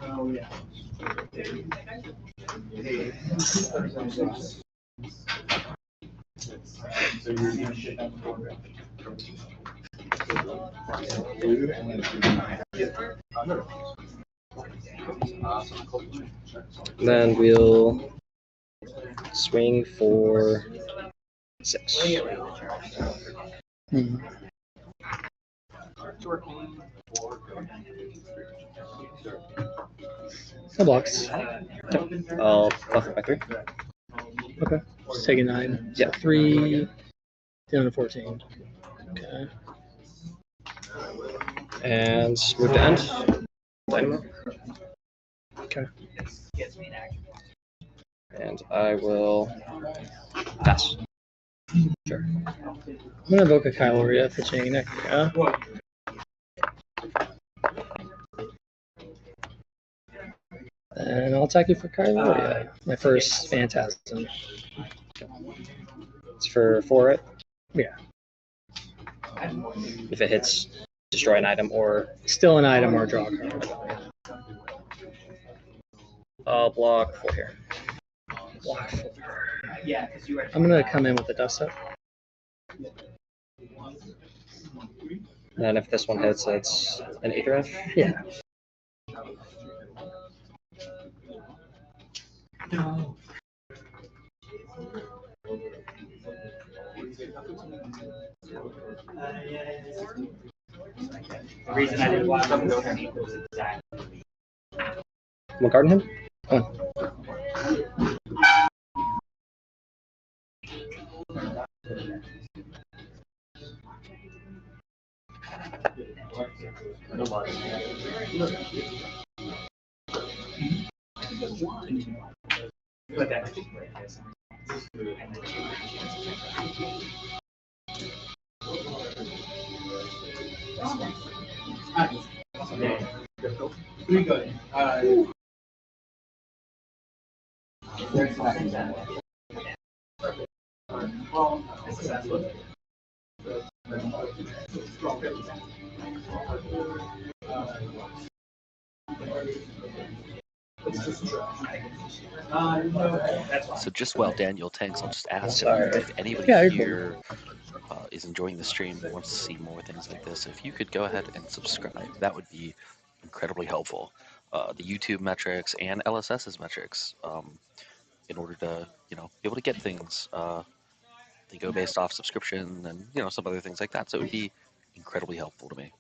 Oh, yeah. Then we'll swing for 6. That blocks. I'll buff it by 3. Okay. Just take a 9. Yeah. 3 down to 14. Okay. And move to end. Dynamo. Okay. And I will pass. Sure. I'm gonna evoke a Kyloria for chaining Nekria. And I'll attack you for Kyloria. My first Phantasm. It's for 4, right? Yeah. If it hits, destroy an item or. Still an item or draw a card. I'll block 4 here. Block 4. I'm gonna come in with the dust up. And if this one hits, it's an Aether. Yeah. The reason I didn't want to equals exactly. One card in him? Pretty good. So just while Daniel tanks, I'll just ask if anybody Yeah, you're here is enjoying the stream and wants to see more things like this. If you could go ahead and subscribe, that would be incredibly helpful. The YouTube metrics and LSS's metrics, in order to be able to get things. They go based off subscription and some other things like that. So it would be incredibly helpful to me.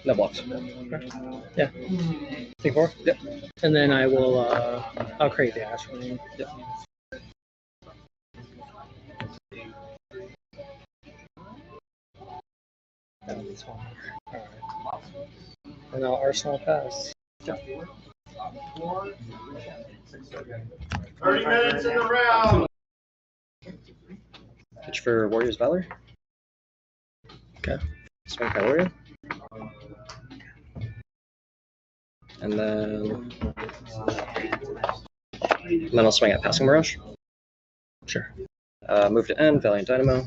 No blocks. Yeah. Take 4? Yep. And then I will I'll create the Ash Ring. Yep. Alright. And I'll Arsenal pass. Yep. 30 minutes in the round. Pitch for Warriors Valor. Okay. Swing Kyloria. And then I'll swing at Passing Mirage. Sure. Move to end, Valiant Dynamo.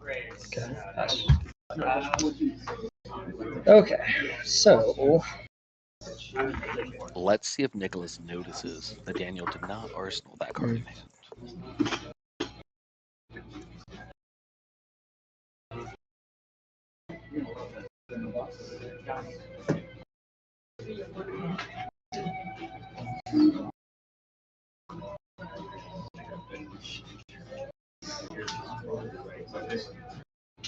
Okay. Pass. Okay. So Let's see if Nicholas notices that Daniel did not arsenal that card in hand.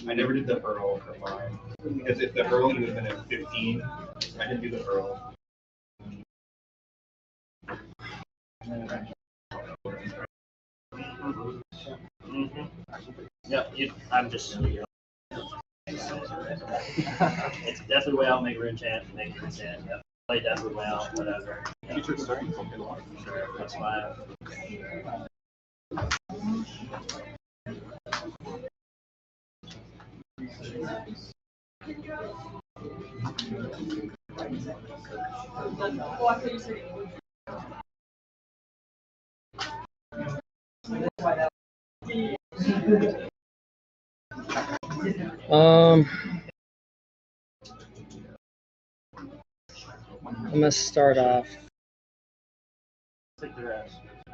I never did the Earl for mine. Because if the Earl would have been at 15, I didn't do the Earl. Yep, I'm just. It's Deathly Whale, make rune chant, make rune chant. Yep. Play Deathly Whale, whatever. Yep. Sure, that's fine. I'm gonna start off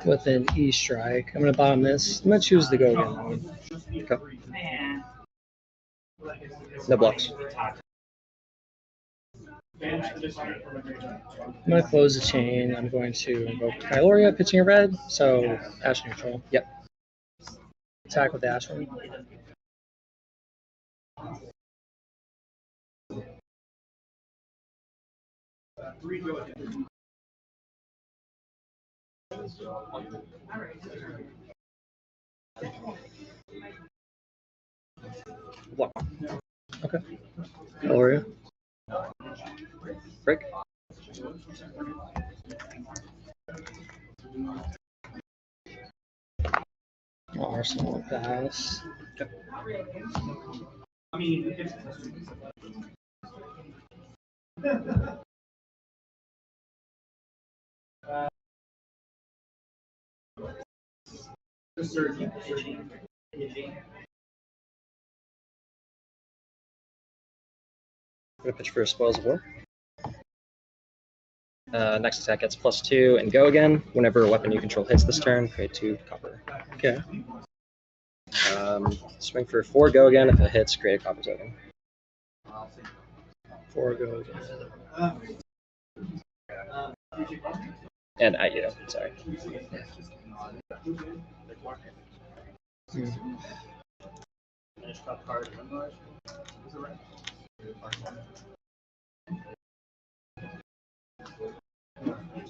with an E strike. I'm gonna bottom this. I'm gonna choose the go again one. Okay. No blocks. I'm gonna close the chain. I'm going to invoke Kyloria, pitching a red, so Ash neutral. Yep. Attack with Ash one. Block. Okay. Kyloria. Break. Arsenal pass. I mean, I'm gonna pitch for Spoils of War. Next attack gets +2 and go again. Whenever a weapon you control hits this turn, create 2 copper. Okay. Swing for 4, go again. If it hits, create a copper token. 4 go again. And at you, sorry.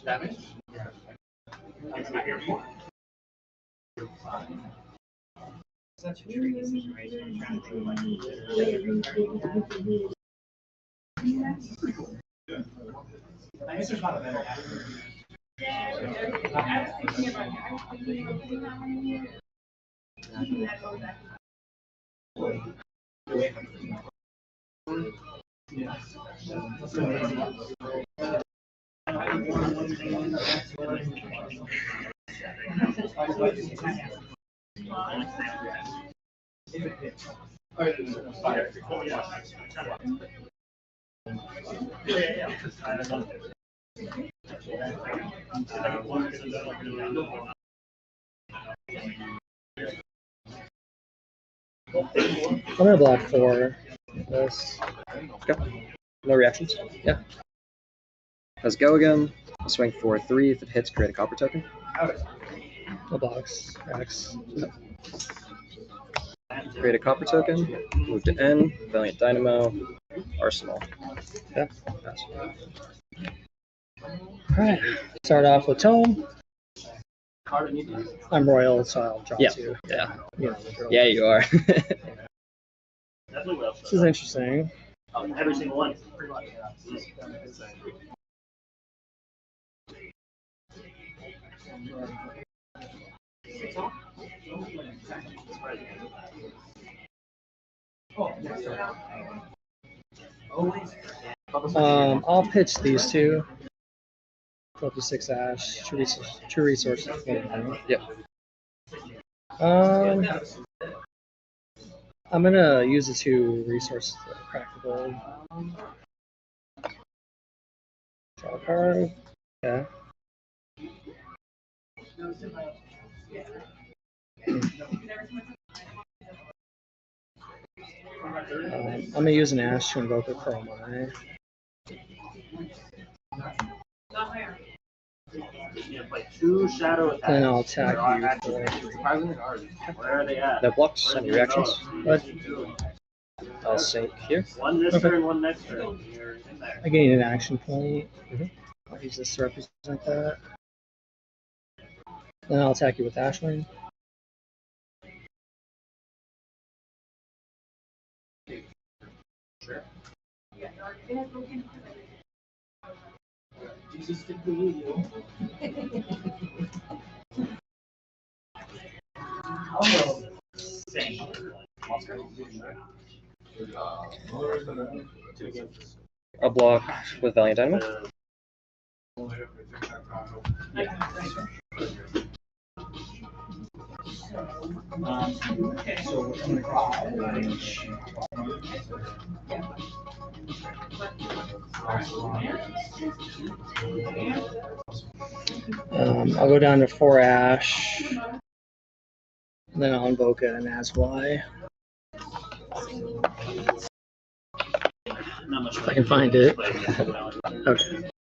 Damage? Such a tricky situation. Trying to think I guess there's not a better answer. I'm gonna block 4. This. Okay. No reactions? Yeah. Let's go again. I'll swing for 3. If it hits, create a copper token. No blocks. X. Create a copper token. Move to N. Valiant Dynamo. Arsenal. Yeah. Alright. Start off with Tome. I'm royal, so I'll draw 2. Yeah. Yeah. Yeah, you are. This is interesting. Every single one. I'll pitch these 2. 12 to 6 Ash. 2 resources. Yep. I'm gonna use the 2 resources to crack the board. Draw a card. Yeah. I'm gonna use an Ash to invoke a Dromai. Play 2 shadow attacks. Then I'll attack you Where are they at? No blocks. Any reactions? But I'll sink here. One this Okay. turn, one next turn. You're in there. I gain an action point. I'll use this to represent that. Then I'll attack you with Ashwing. Sure. Jesus did the wheel. I'll block with Valiant Dynamo. I'll go down to 4 Ash. And then I'll invoke an Asfly. If I can find it. Okay.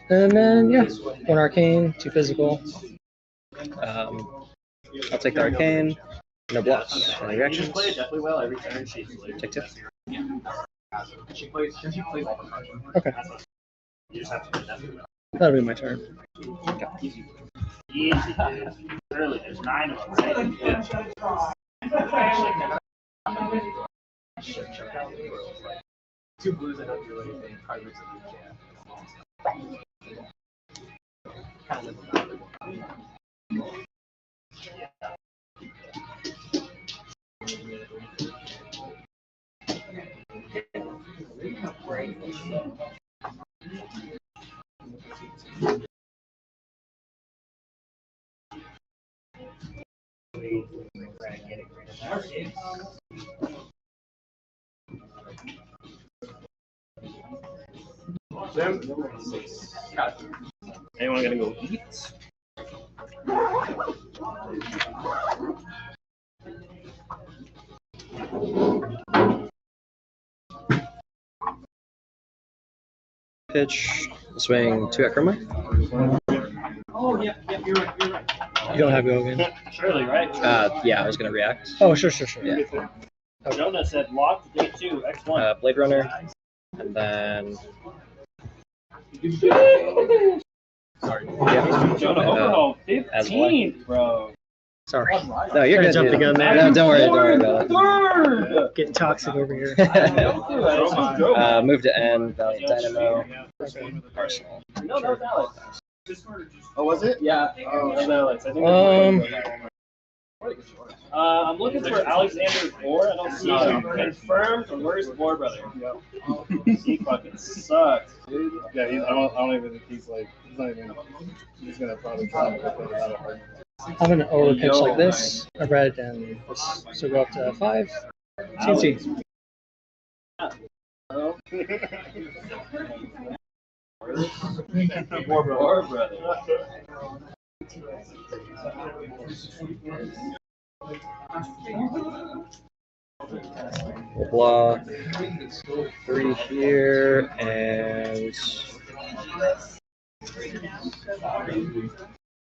And then, yeah, 1 Arcane, 2 Physical. I'll take the Arcane. No blocks. Any reactions? Definitely well every turn. She's Take 2. She plays all the cards. Okay. You just have to do that. That'll be my turn. Easy, dude. Early, there's 9 of them. Two blues and not really anything. Cards that you Anyone gonna go eat? Pitch. Swing 2 at Dromai. Oh, yeah, you're right. You don't have go again. Surely, right? Yeah, I was gonna react. Oh, sure. Yeah. Jonah said locked day 2, X1. Blade Runner. And then. Sorry. Jonah overhaul 15, bro. Sorry. No, you're good. Jump the gun there. No, don't worry about it. Getting toxic over here. Move to end. Valiant Dynamo. Arsenal. No, that was Alex. Oh, was it? Yeah. Oh, that was Alex. I think I'm looking for Alexander 4. I don't see him. Confirmed. Where's War Brother? He fucking sucks, dude. Yeah, I don't even think he's not even. He's gonna probably try to play without a hard. I'm gonna overpitch like this. I read and so go up to 5. CNC. War Brother. We'll block 3 here and.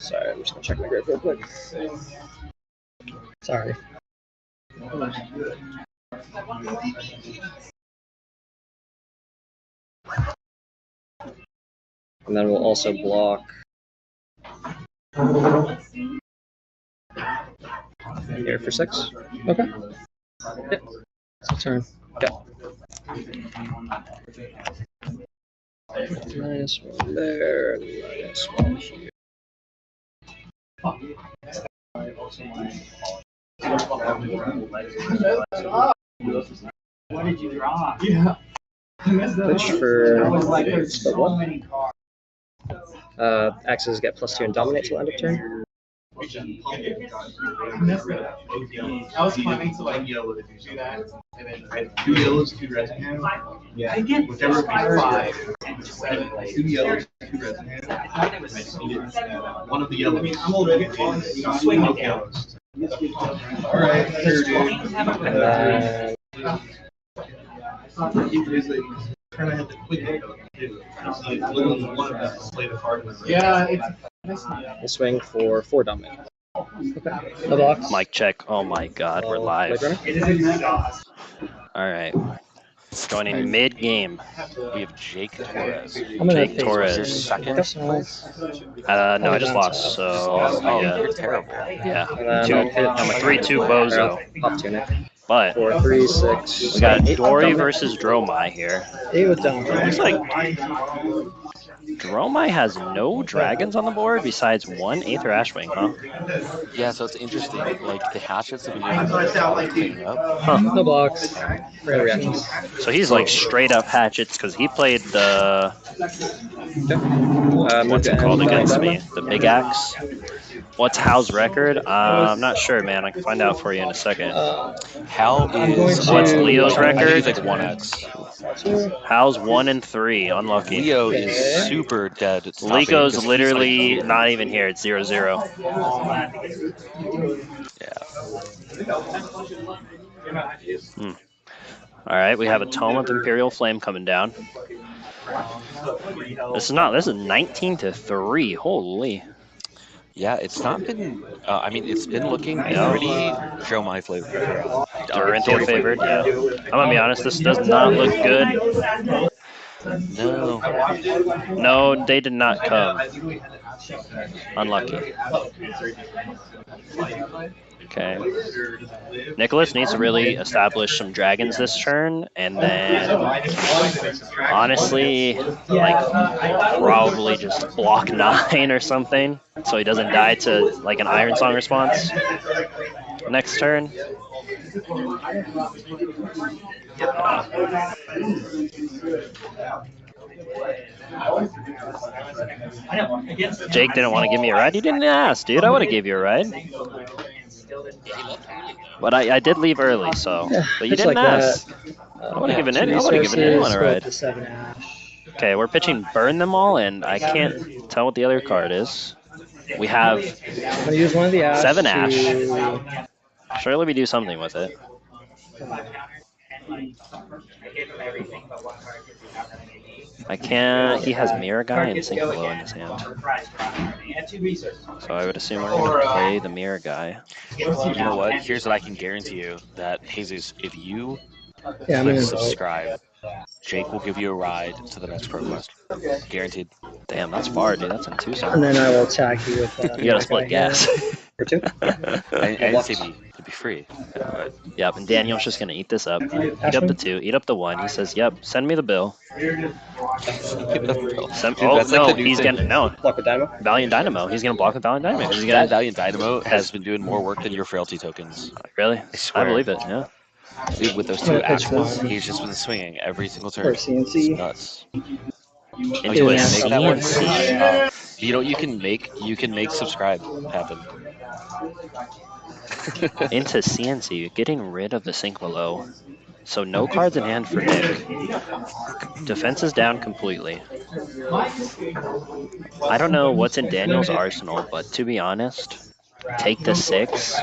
Sorry, I'm just gonna check my grip real quick. Sorry. And then we'll also block here for 6. Okay. Yep. It's your turn. -1 there, -1 here. What did you draw? Yeah. Pitch for split 1. Axes get +2 and dominate till end of turn. I was planning to do that, and then I had 2 yellows, 2 reds in hand. Yeah, whichever would be 5 and 7. 2 yellows, 2 reds in hand. I just needed one of the yellows. I'm already swing yellows. All right, sure, dude. Kind of had the quick play the card. Yeah, it's. We'll swing for 4 dominate. Okay. No blocks. Mic check. Oh my god, we're live. It is in Alright. Joining mid game, we have Jake Torres. I'm gonna Jake Torres, second place? No, I just lost, so oh, you're terrible. Yeah. I'm a 3-2 bozo. Pop tunic. But 4, 3, 6. we got Dori versus Dromai here. 8 with down. Looks like Dromai has no dragons on the board besides one Aether Ashwing, huh? Yeah, so it's interesting. Like the hatchets have been doing a really good job of cleaning up. Huh. No blocks. And No reactions. So he's like straight up hatchets because he played the what's it called against me? The big axe. What's Hal's record? I'm not sure, man. I can find out for you in a second. Hal is What's Leo's I think record? he's like 1x. Hal's 1 and 3. Unlucky. Leo is super dead. At stopping Lego's because literally he's like, not even here. It's 0-0. yeah. All right, we have a Tome of Imperial Flame coming down. This is 19-3. Holy. Yeah, it's not been. I mean, it's been looking pretty Dromai flavor. Dori favored. Yeah. I'm gonna be honest. This does not look good. No. No, they did not come. Unlucky. Okay. Nicholas needs to really establish some dragons this turn, and then honestly, like probably just block 9 or something, so he doesn't die to like an Iron Song response next turn. Jake didn't want to give me a ride. You didn't ask, dude. I would have gave you a ride. But I did leave early, so. But you didn't ask. I would have given anyone a ride. Okay, we're pitching Burn Them All, and I can't tell what the other card is. We have I'm gonna use one of the ash 7 ash. Surely we do something with it. I can't. He has Mirror Guy and Sync Below in his hand. So I would assume we're going to play the Mirror Guy. You know what? Here's what I can guarantee you: that Jesus, if you Yeah, click subscribe, Jake will give you a ride to the next ProQuest. Guaranteed. Damn, that's far, dude. That's in Tucson. And then I will attack you with. You gotta split gas. For 2. I didn't say it'd be free. Yep, and Daniel's just gonna eat this up. Eat up the 2, eat up the 1. He says, "Yep, send me the bill." He's gonna block with Dynamo. Valiant Dynamo. He's gonna block with Valiant Dynamo. He's That gonna Valiant Dynamo has been doing more work than your frailty tokens. Really? I believe it. Yeah. Dude, with those 2 axes, he's just been swinging every single turn. It's nuts. Into a CNC. You know, you can make subscribe happen. Into CNC, getting rid of the Sync Below. So no cards in hand for Nick. Defense is down completely. I don't know what's in Daniel's arsenal, but to be honest, take the 6,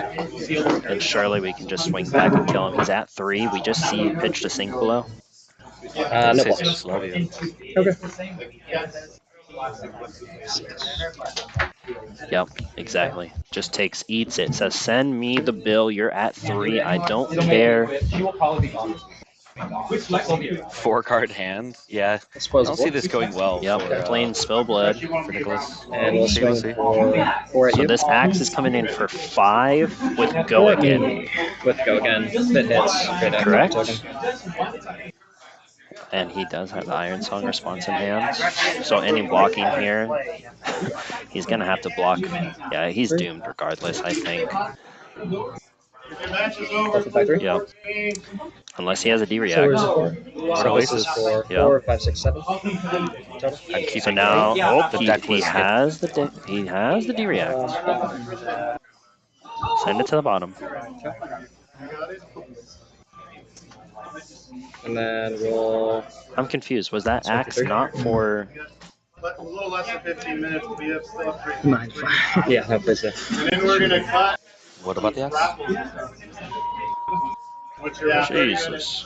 and surely we can just swing back and kill him. He's at 3. We just see him pitch to Sync Below. No blocks. Okay. Yep, exactly. Just takes, eats it. Says, send me the bill. You're at 3. I don't care. 4-card hand. Yeah. I don't see this going well. Yep, playing Spill Blood for Nicholas. And we'll swing for So this axe is coming in for 5 with Go Again. With Go Again. That hits. Correct. And he does have the Iron Song response in hand. So any blocking here, he's going to have to block. Yeah, he's doomed regardless, I think. Yep. Unless he has a D-React. So this is for 4, 5, 6, 7. Total. So now he has the D-React. Send it to the bottom. And then we'll... I'm confused. Was that axe not for... A little less than 15 minutes. We have still 3. Yeah, hopefully so. And then we're gonna cut. What about the axe? Jesus.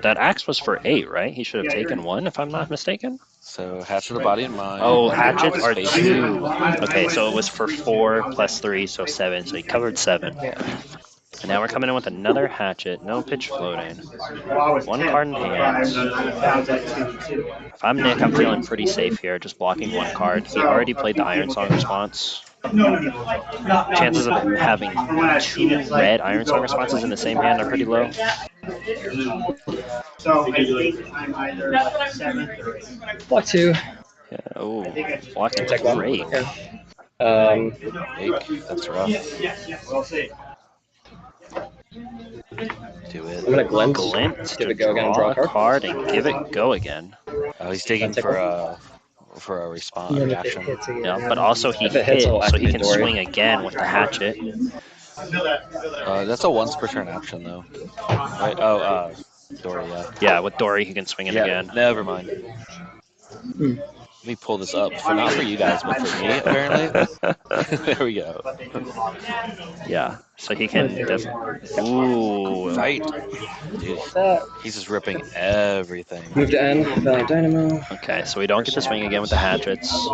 That axe was for 8, right? He should have taken 1, if I'm not mistaken. So hatchet of the body and mind. Oh, hatchets are 2. Okay, so it was for 4 plus 3, so 7. So he covered 7. And now we're coming in with another hatchet. No pitch floating. 1 card in hand. If I'm Nick, I'm feeling pretty safe here, just blocking 1 card. He already played the Iron Song response. Chances of him having 2 red Iron Song responses in the same hand are pretty low. So I think I'm either 7th or 8th. Block 2. Yeah, Oh, blocking Take one. great. Yeah. Yike, that's rough. Do it. I'm gonna glint. Glint Give to it go again. draw Draw a card and give it go again. Oh, he's taking Take for a And response then if it reaction. hits again, Yeah, I but don't also use he If it hits, hit, I'll so he activate can Dori. swing again with the hatchet. That's a once per turn action though, right? Oh, Dori, yeah. Yeah, with Dori he can swing it Yeah, again. never mind. Let me pull this up for not for you guys, but for me apparently. There we go. Yeah, so he can ooh. Fight, dude. He's just ripping everything. Move to end. Valiant Dynamo. Okay, so we don't get to swing again with the hatchets.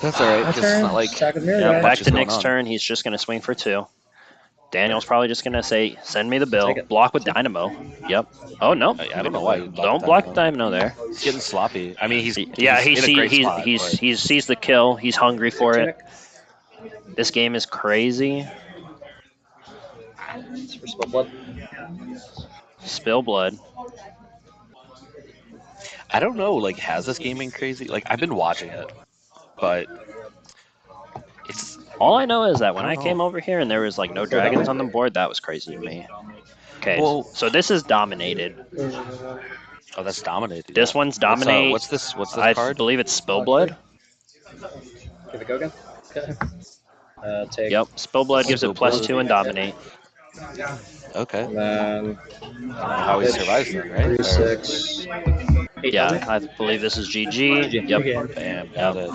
That's all right My because it's turn. not like Attack with Mirror Yeah, Guide. back is to going Nick's on. turn. He's just going to swing for 2. Daniel's probably just going to say, send me the bill. Take it. Block with Dynamo. Yep. Oh, no. I don't know why you Don't block Dynamo there. He's getting sloppy. I mean, he's Yeah, in a great spot. he but sees the kill. He's hungry for it. Tunic. This game is crazy. It's for Spill Blood. Spill blood. I don't know. Like, has this game been crazy? Like, I've been watching it, but it's All I know is that when I I don't came know. over here and there was like no dragons on the board, that was crazy to me. Okay, Well, so this is dominated. oh, that's dominated. This Yeah. one's dominate. What's this? What's this I card? believe it's spill blood. Give it go again. Okay. Take. Yep, spill blood gives Spill it plus blood. 2 and dominate. Okay. And then How he survives then, right? 3, Or- 6, 8 Yeah, dominate. I believe this is GG. Yep. Bam, got it.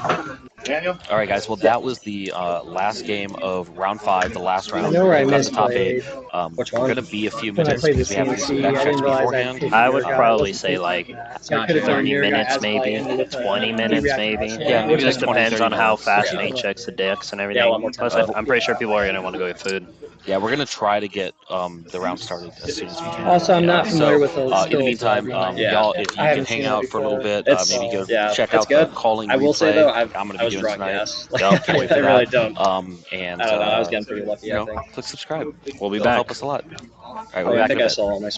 Daniel? All right, guys. Well, that was the last game of round 5, the last round. I know where I We got the top 8. misplayed. Which We're one? going to be a few When I minutes played the because we have to do some CNC, back I checks didn't realize I beforehand. picked I your would guy. I probably wasn't say thinking like that. So I could have 30 done your guy minutes as maybe, play with 20 the minutes react maybe. action. Yeah, maybe It just like 20, depends 30 on how minutes. fast Yeah. he checks the decks and Yeah, a lot everything. more time. Plus, I'm pretty sure people are going to want to go get food. Yeah, we're gonna try to get the round started as soon as we can. Also, I'm Yeah. not familiar So with the in the spill meantime, blood. Yeah. y'all, if you I can haven't hang seen it out for a little before. bit, It's maybe go yeah, check it's out the good. calling I will replay. say though, I'm gonna I be was doing drunk tonight. ass. Yep, can't wait for I that. really don't. And I don't know. I was getting pretty lucky. I think. click subscribe. We'll be It'll help back. us a lot. All right, Oh we'll be yeah, I back in think a I bit. saw all my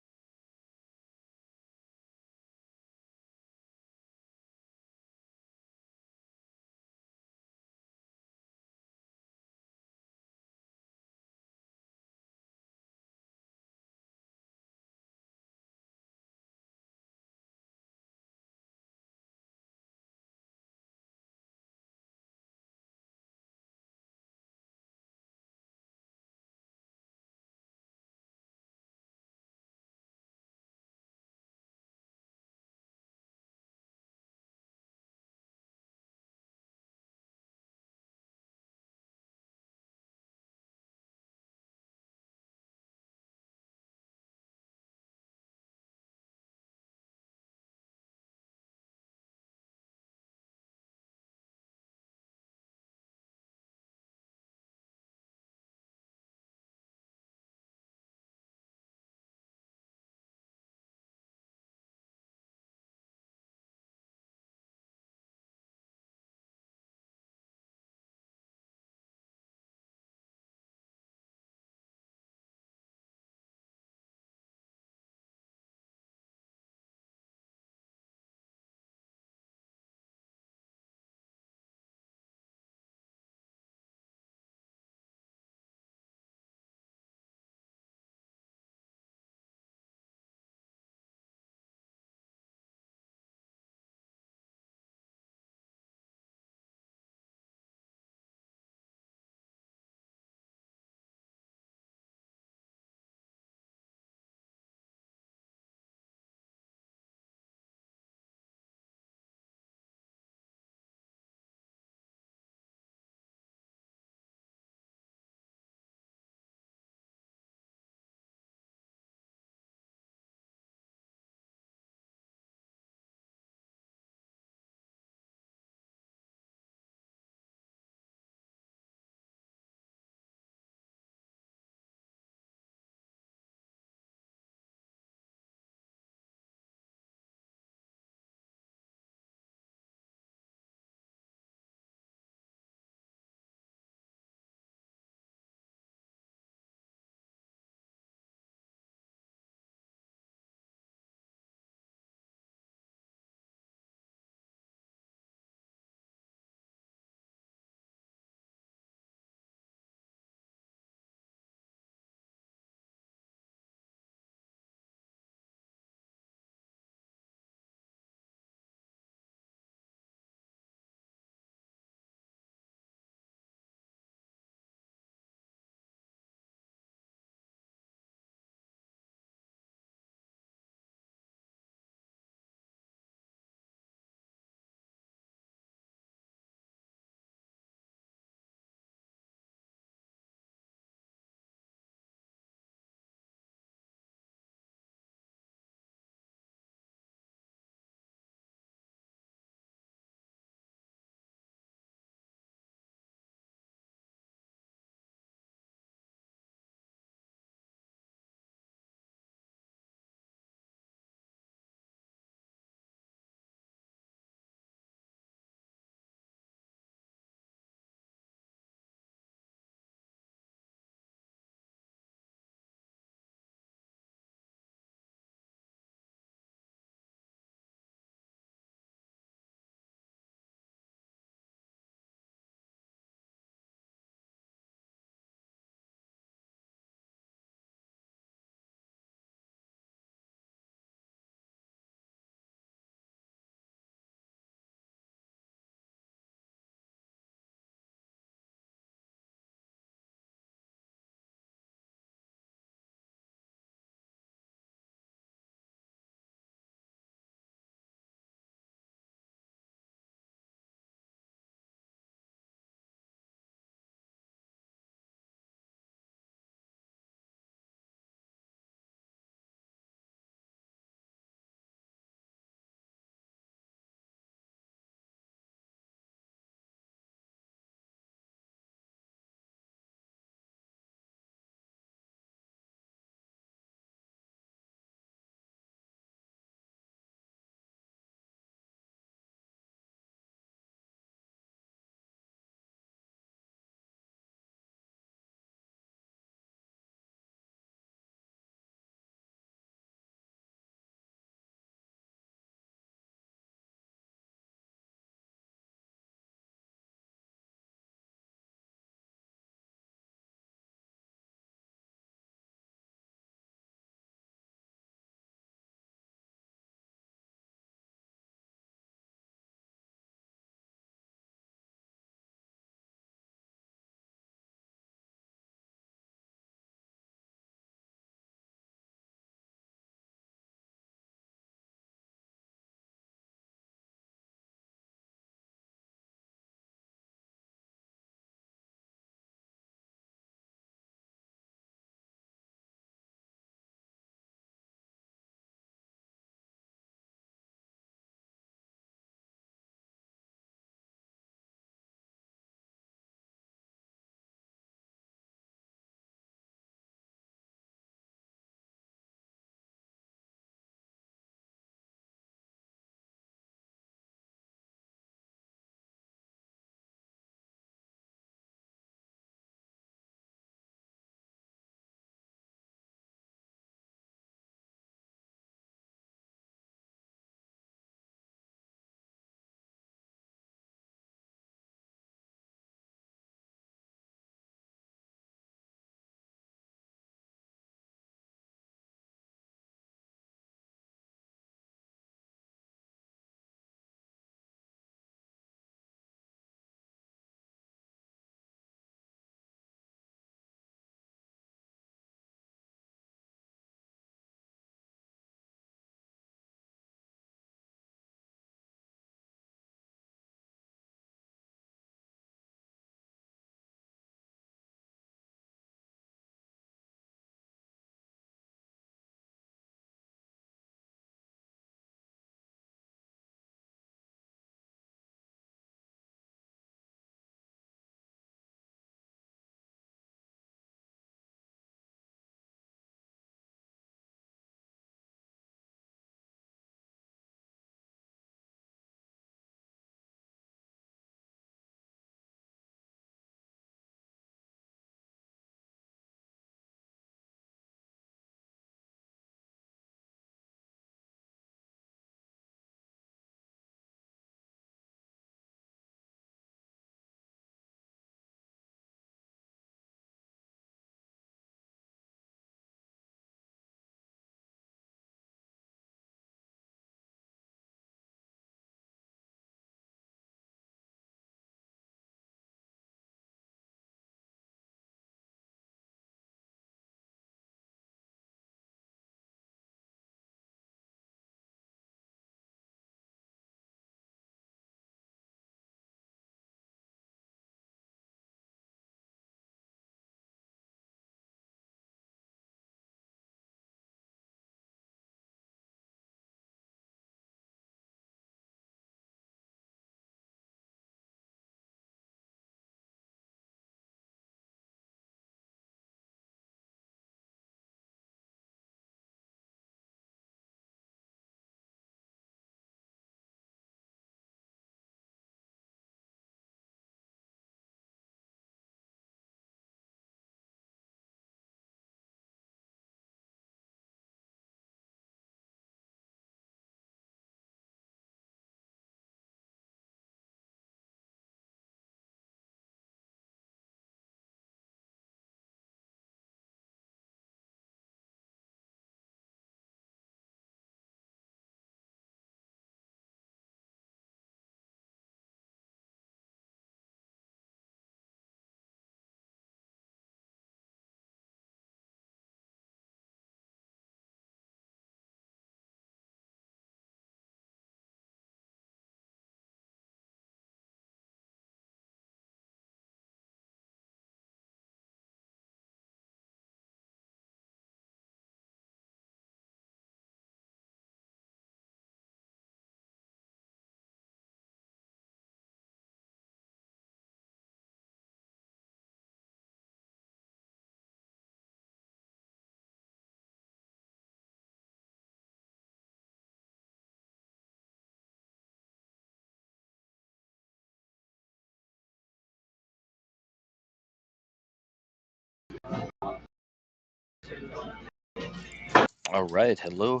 All right, hello.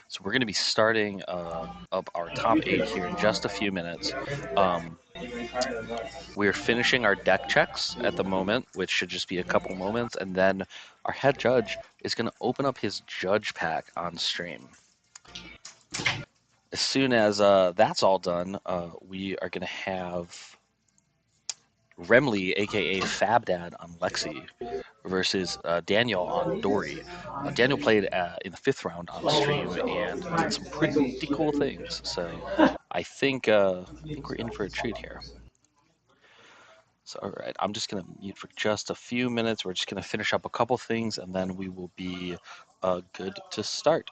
So we're going to be starting up our top 8 here in just a few minutes. We're finishing our deck checks at the moment, which should just be a couple moments, and then our head judge is going to open up his judge pack on stream. As soon as that's all done, we are going to have Remle, aka Fabdad, on Lexi versus Daniel on Dori. Daniel played in the 5th round on stream and did some pretty cool things. So I think we're in for a treat here. So all right, I'm just gonna mute for just a few minutes. We're just gonna finish up a couple things, and then we will be good to start.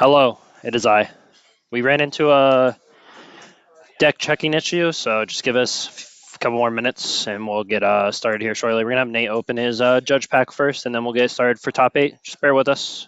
Hello, it is I. We ran into a deck checking issue, so just give us a couple more minutes and we'll get started here shortly. We're gonna have Nate open his judge pack first, and then we'll get started for top 8. Just bear with us.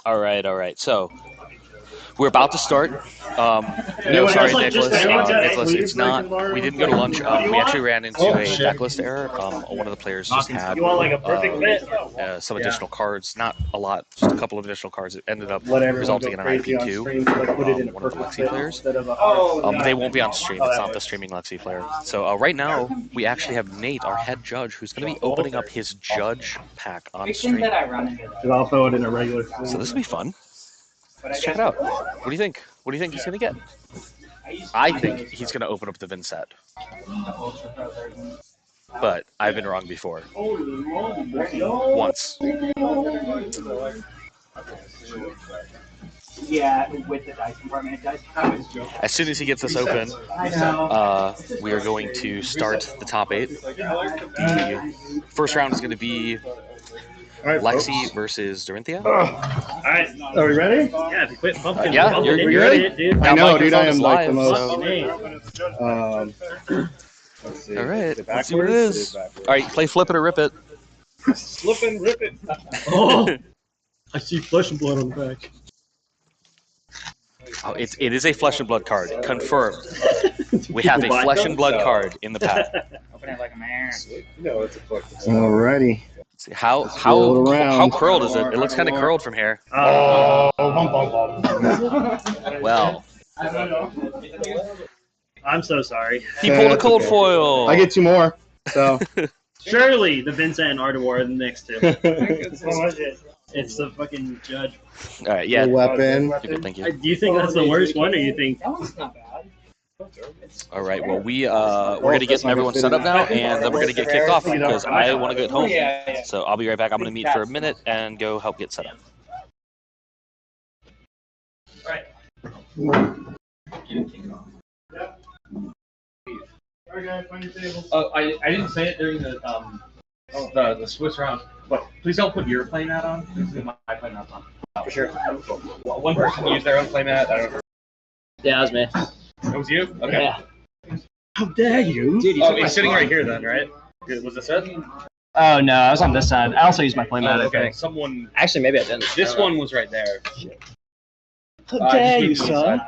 All right. So we're about to start. No, Anyone sorry, else like Nicholas. just- anyone got Nicholas, sleep it's like not. tomorrow? We didn't go to lunch. We actually ran into Oh, a shit. deck list error. One of the players just had You want like a perfect fit? some Yeah. additional cards. Not a lot, just a couple of additional cards. It ended up Let everyone resulting go in an crazy on IP2. stream, so, like, put it in a One of the perfect Lexi fit players. instead of a They won't be on stream. Oh, It's that not the works. streaming Lexi player. So right now we actually have Nate, our head judge, who's going to be opening up his judge pack on stream. And I'll throw it in a regular form. So this will be fun. Let's check it out. What do you think? What do you think he's going to get? I think he's going to open up the Vynnset. But I've been wrong before. Once. Yeah, with the dice compartment. As soon as he gets this open, we are going to start the top 8. The first round is going to be Lexi versus Dorinthia. Alright, are we ready? Yeah, if you quit pumpkin. Yeah, pumpkin you're in, ready? it, dude. I know, dude. I microphone am is like the live, most. Let's see. All right, Is it let's see what it backwards? is. All right, play flip it or rip it. Slip and rip it. Oh, I see flesh and blood on the back. Oh, it is a flesh and blood card. Confirmed. We have a flesh and blood card in the pack. Open it like a man. No, it's a book. Alrighty. See, how roll it around. curled is it? It looks kind of curled from here. Oh, Well, I'm so sorry. he pulled a That's cold okay. foil. I get 2 more. So. Surely the Vynnset and Ardwar are the next two. What was it? It's the fucking judge. All right, yeah. The weapon. You're good, thank you. Do you think that's the worst one, or you think? That one's not bad. All right, well we're gonna get everyone set up now, and then we're gonna get kicked off because I want to get home. So I'll be right back. I'm gonna meet for a minute and go help get set up. Alright guys, find your tables. Oh, I didn't say it during the Swiss round, but please don't put your playmat on. This is my playmat on. For sure. One person used their own playmat. I don't know. Yeah, that was me. It was you? Okay. Yeah. How dare you? Dude, Oh, he's sitting right here then, right? Was this it? Oh no, I was on this side. I also used my playmat. Oh, okay. Someone. Actually, maybe I didn't. This one was right there. How dare you, son?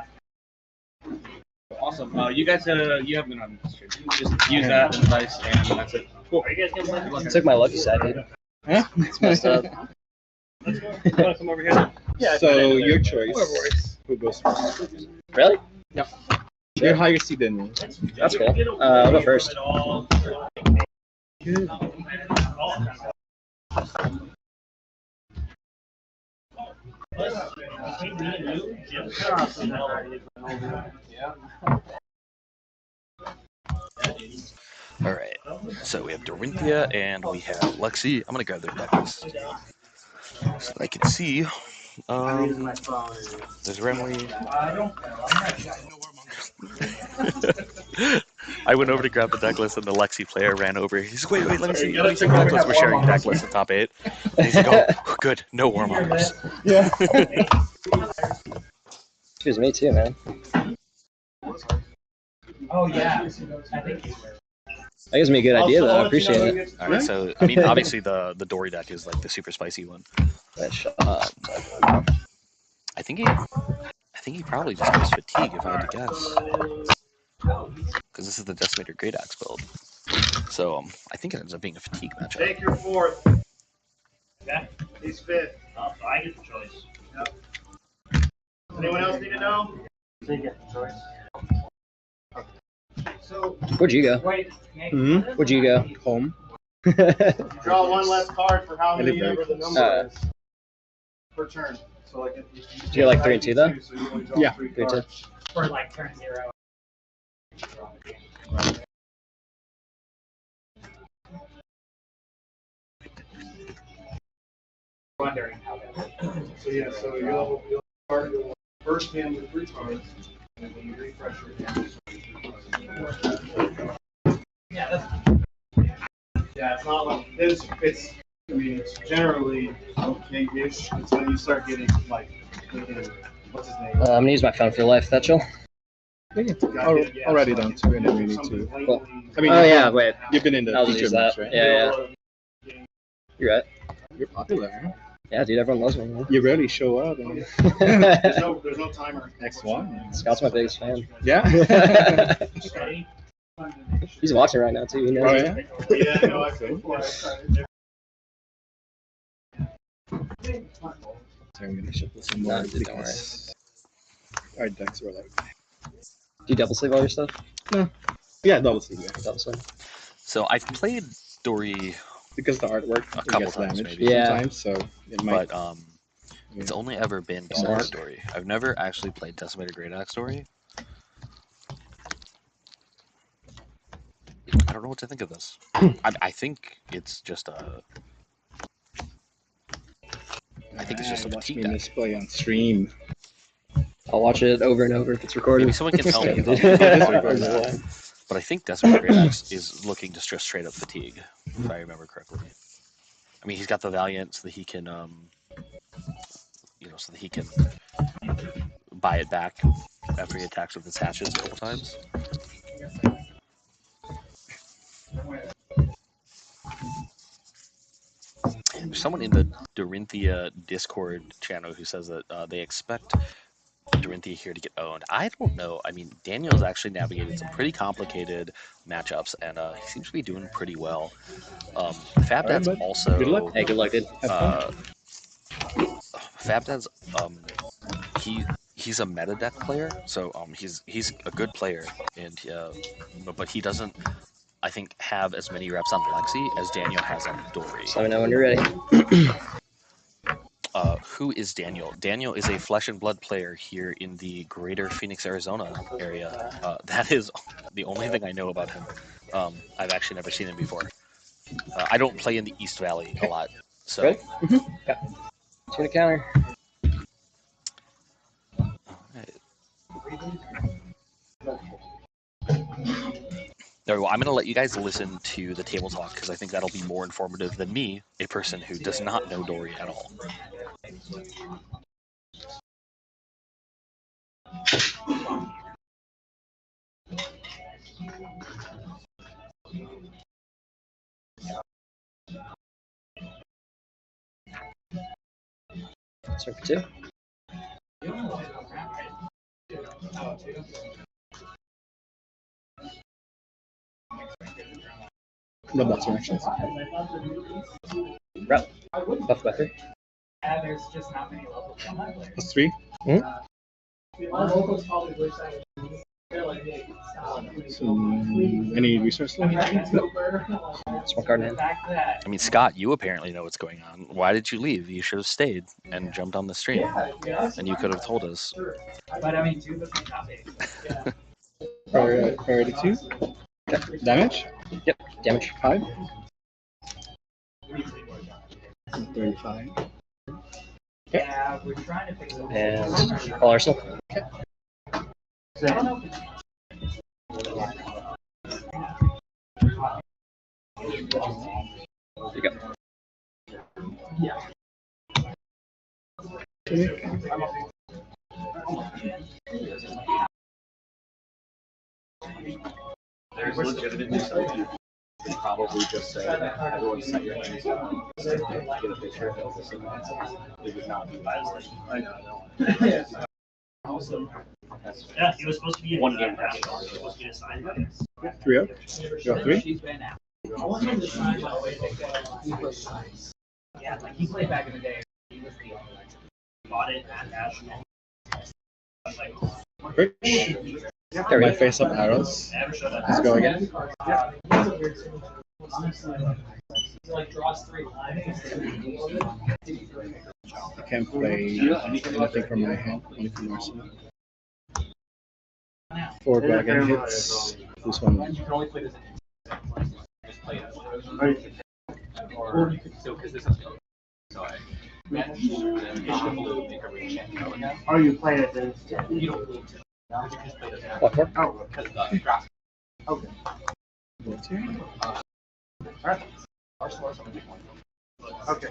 Awesome. You guys, you have been on the stream. Just use that device, and that's it. Cool. Are you guys gonna play? I took my lucky side, dude. Huh? It's messed up. Let's go. You wanna come over here? Yeah. So your choice. Who goes first? Really? Yep. You're higher seed than me. That's cool. I'll go first. Good. All right, so we have Dorinthia and we have Lexi. I'm gonna grab their deck list so I can see. There's Remle. I went over to grab the deck list and the Lexi player ran over. He's like, wait, let me see the deck list. We're sharing deck list in top 8. And he's like, oh, good, no warm-uppers. Yeah. Excuse me too, man. Oh yeah. I think That gives me a good idea, though. I appreciate it. All right, so I mean, obviously the Dori deck is like the super spicy one. I think he probably just goes fatigue if I had to guess, because this is the Decimator Great Axe build. So I think it ends up being a fatigue matchup. Take your 4th. Okay. He's 5th. Oh, so I get the choice. Yep. Anyone else need to know? So you get the choice. So Where'd you go? Hmm? Where'd you go? Home. draw 1 less card for how many ever the number is per turn. So like if you You're like 3 and 2 though? so you only draw Yeah. 3 3 and 2. cards. for like turn 0. Wondering how that. So yeah, so you'll start your first hand with 3 cards, and when you refresh your hand, Yeah, that's yeah, it's not like it's I mean it's generally okay-ish. It's when you start getting like what's his name? I'm gonna use my phone for life, that's all. Already done too, and then we need to. Cool. I mean, Oh yeah, wait. You've been in the I'll just feature use match, that. right? Yeah, yeah. You're right. You're popular, huh? Yeah, dude, everyone loves me, man. You rarely show up. And... There's no timer. Next one. Scott's my biggest fan. Yeah. He's watching right now too. He knows. Oh yeah. Yeah, no, I feel So I'm gonna ship this in more. Nah, dude, don't worry. Our decks were like. Do you double sleeve all your stuff? No. Yeah, double sleeve. Yeah. Double sleeve. So I've played Dori Because the artwork a couple gets times, damaged maybe. Yeah. sometimes, so it might. But it's only ever been Smart. Decimated Dori. I've never actually played Decimated Great Axe Dori. I don't know what to think of this. I think it's just a. I think it's just a watch fatigue me deck. misplay on stream. I'll watch it over and over if it's recorded. Maybe someone can tell me. Yeah. But I think Decimated Great Axe is looking to just straight up fatigue, if I remember correctly. I mean, he's got the Valiant so that he can, so that he can buy it back after he attacks with his hatches a couple times. There's someone in the Dorinthia Discord channel who says that they expect Dorinthia here to get owned. I don't know. I mean, Daniel's actually navigated some pretty complicated matchups, and he seems to be doing pretty well. Fabdad's Alright, bud. also. Good luck. Hey, good luck, dude. Fabdad's he's a meta deck player, so he's a good player, and but he doesn't, I think, have as many reps on Lexi as Daniel has on Dori. So let me know when you're ready. Who is Daniel? Daniel is a Flesh and Blood player here in the greater Phoenix, Arizona area. That is the only thing I know about him. I've actually never seen him before. I don't play in the East Valley a lot, so. Ready? Okay. Tuna counter. There we go. I'm going to let you guys listen to the table talk because I think that'll be more informative than me, a person who does not know Dori at all. Turn for 2. Love that direction. Rep. Buff by 3. There's just not many levels. Plus 3. Any resource left? Just one card in hand. I mean, Scott, you apparently know what's going on. Why did you leave? You should have stayed and jumped on the stream, and you could have told us. But I mean, do the topic. Priority 2. Okay. Damage? Yep. Damage. 5. 35. Yeah, we're trying to fix it. And all arsenal. Okay. There you go. Yeah. There's legitimately something you could probably just say, everyone set your hands down, get a picture of this and that. It would not be violent. I know. Yeah, he was supposed to be One game. He was supposed to be assigned by this. 3 up. You got 3? I want him to sign by the way. Yeah, like he played back in the day. He was the only one. Bought it at National. Like, Rich. My face up arrows. Let's go again. Like draws 3 lines. I can't play anything from my hand, only from arsenal. 4 dragon hits. This one. You can only play this. Just play it. Or you could still, because this is. Are you playing it then? You don't need to. What for? Oh, because the grass. Okay. Alright. Okay.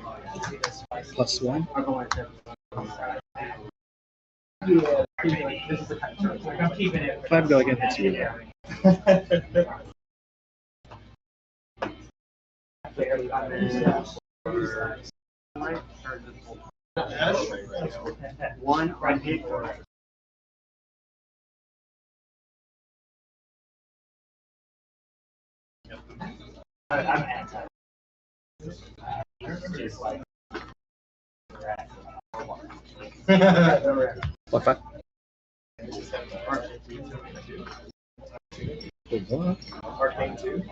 Plus 1. I'll go like that. Yeah, this is the kind of I'm keeping it. 5 dragon hits you. One right hit. I'm anti. Just like. What five? Arcane 2.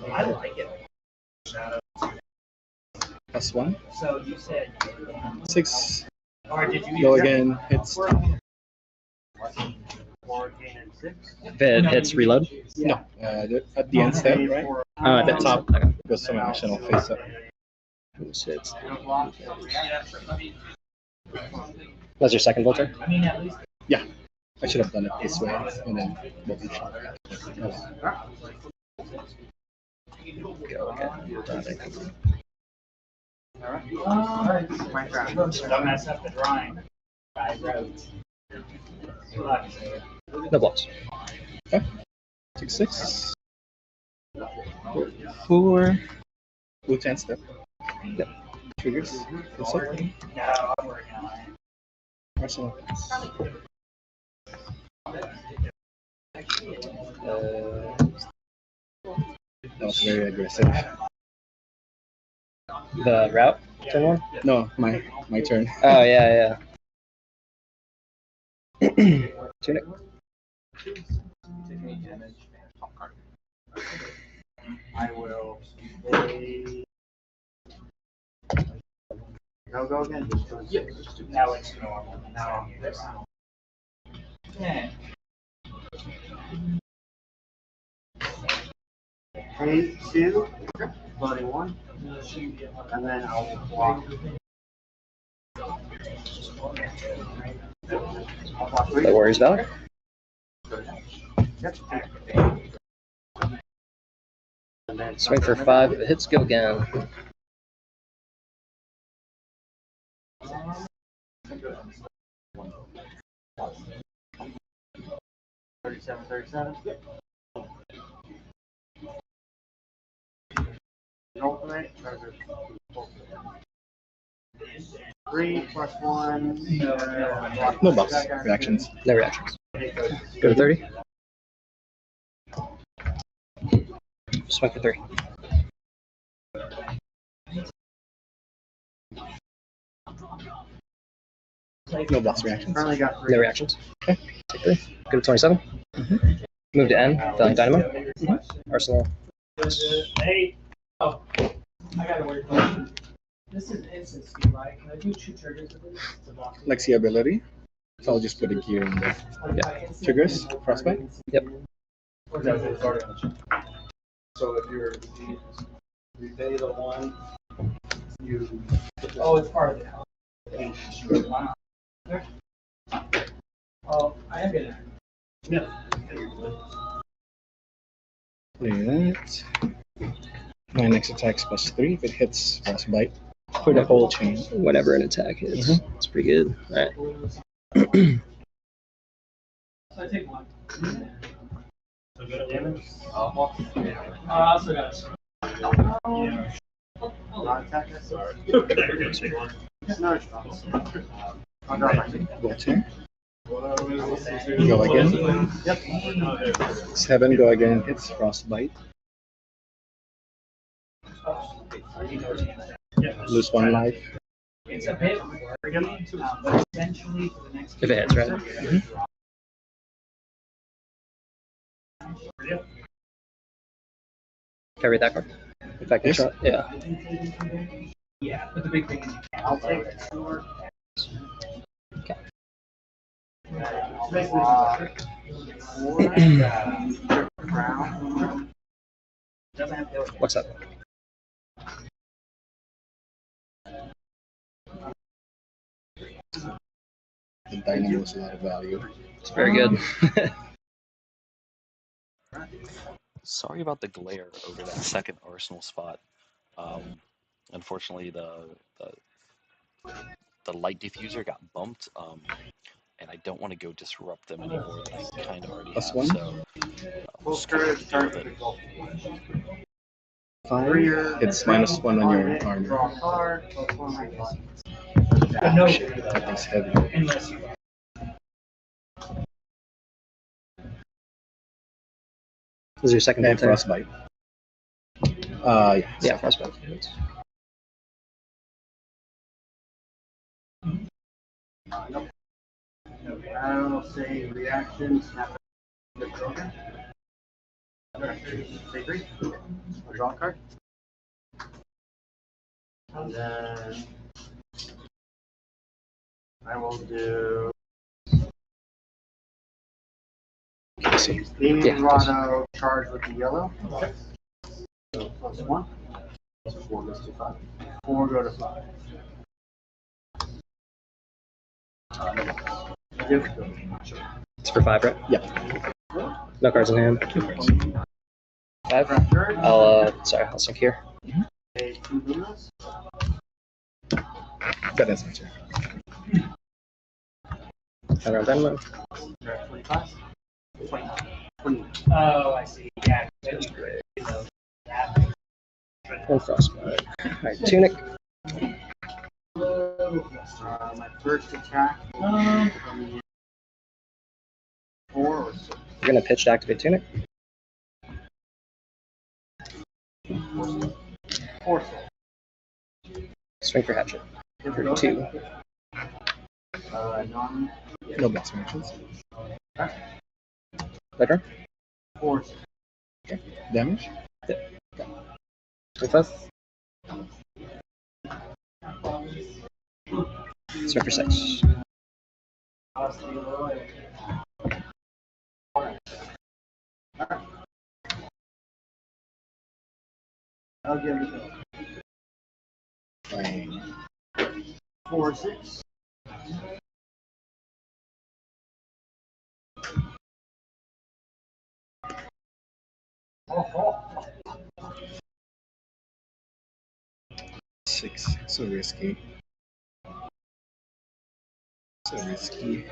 I like it. +1. So you said 6. or did you Go again. Hits. Arcane 6? If it hits, reload. No. At the end step, right? Oh, at the top. Okay. Goes to my national face up. Who's hits? That's your second Boltyn? Yeah. I should have done it this way and then multi shot. Go again. My turn. Don't mess up the drawing. I wrote. No blocks. Okay. 6. 4. Blue 10 step. Yep. Triggers. What's up? No, I'm working on it. Arsenal. That was very aggressive. The route? Turn 1? No, my turn. Oh, yeah. Tunic. I will play. No, go again. Yep. Now it's normal. Now I'm this. Yeah. Pay 2, floating 1, and then I'll block. I'll block 3. The Warriors Valor. Yep. And then Swing for 5. If it hits, go again. $37. Ultimate. 3 plus 1. No buffs. Reactions. No reactions. Go to 30. Swing for 3. No buffs. Reactions. Currently got 3. No reactions. Okay. Take 3. Go to 27. Move to N. Felling Dynamo. Arsenal. Hey. Oh. I got a weird question. This is instant speed, right? Can I do 2 triggers of this? Lexi ability. So I'll just put a gear in there. Yeah. Triggers. Frostbite. Yep. So if you're repay the 1, you. Oh, it's part of it. Wow. Oh, I am getting it. Yeah. Play that. My next attack's +3. If it hits, Frostbite. For the whole chain. Whatever an attack hits. It's pretty good. Alright. So I take 1. So good damage. I also got attack. No response. I'll draw my thing. Boltyn. Go again. Yep. 7. Go again. Hits Frostbite. Lose 1 life. It's a bit wordy, but essentially for the next. If it hits, right? Carry that card. Effective shot. Yeah. Yeah, but the big thing is I'll take the sword. Okay. What's up? The dynamo is a lot of value. It's very good. Sorry about the glare over that second Arsenal spot. Unfortunately, the light diffuser got bumped, and I don't want to go disrupt them any more than I kind of already have. +1. So Screw it. Turn to the goal. 5. It's -1 on your armor. Draw a card. +1. Oh, shit, that thing's heavy. Unless you. This is your second And turn. frostbite. Yeah, frostbite. Nope. Okay, I'll say reaction. Snap the trigger. Say 3. I'll draw a card. And then I will do Demon Grotto charge with the yellow. Okay. So +1. So 4 goes to 5. 4 go to 5. It's for 5, right? Yeah. No cards in hand. 5. I'll sink here. Okay, 2 lunas. That is my turn. Another dynamo. 25. 20. Oh, I see. Yeah. And frostbite. Alright, tunic. My first attack. 4 or 6. You're gonna pitch to activate tunic. 4. Swing for hatchet. For 2. Non. No boss matches. Later. 4. Okay. Damage? Yeah. 25. Swing for 6. I'll give it Fine. 4, 6. Six. So risky. So risky.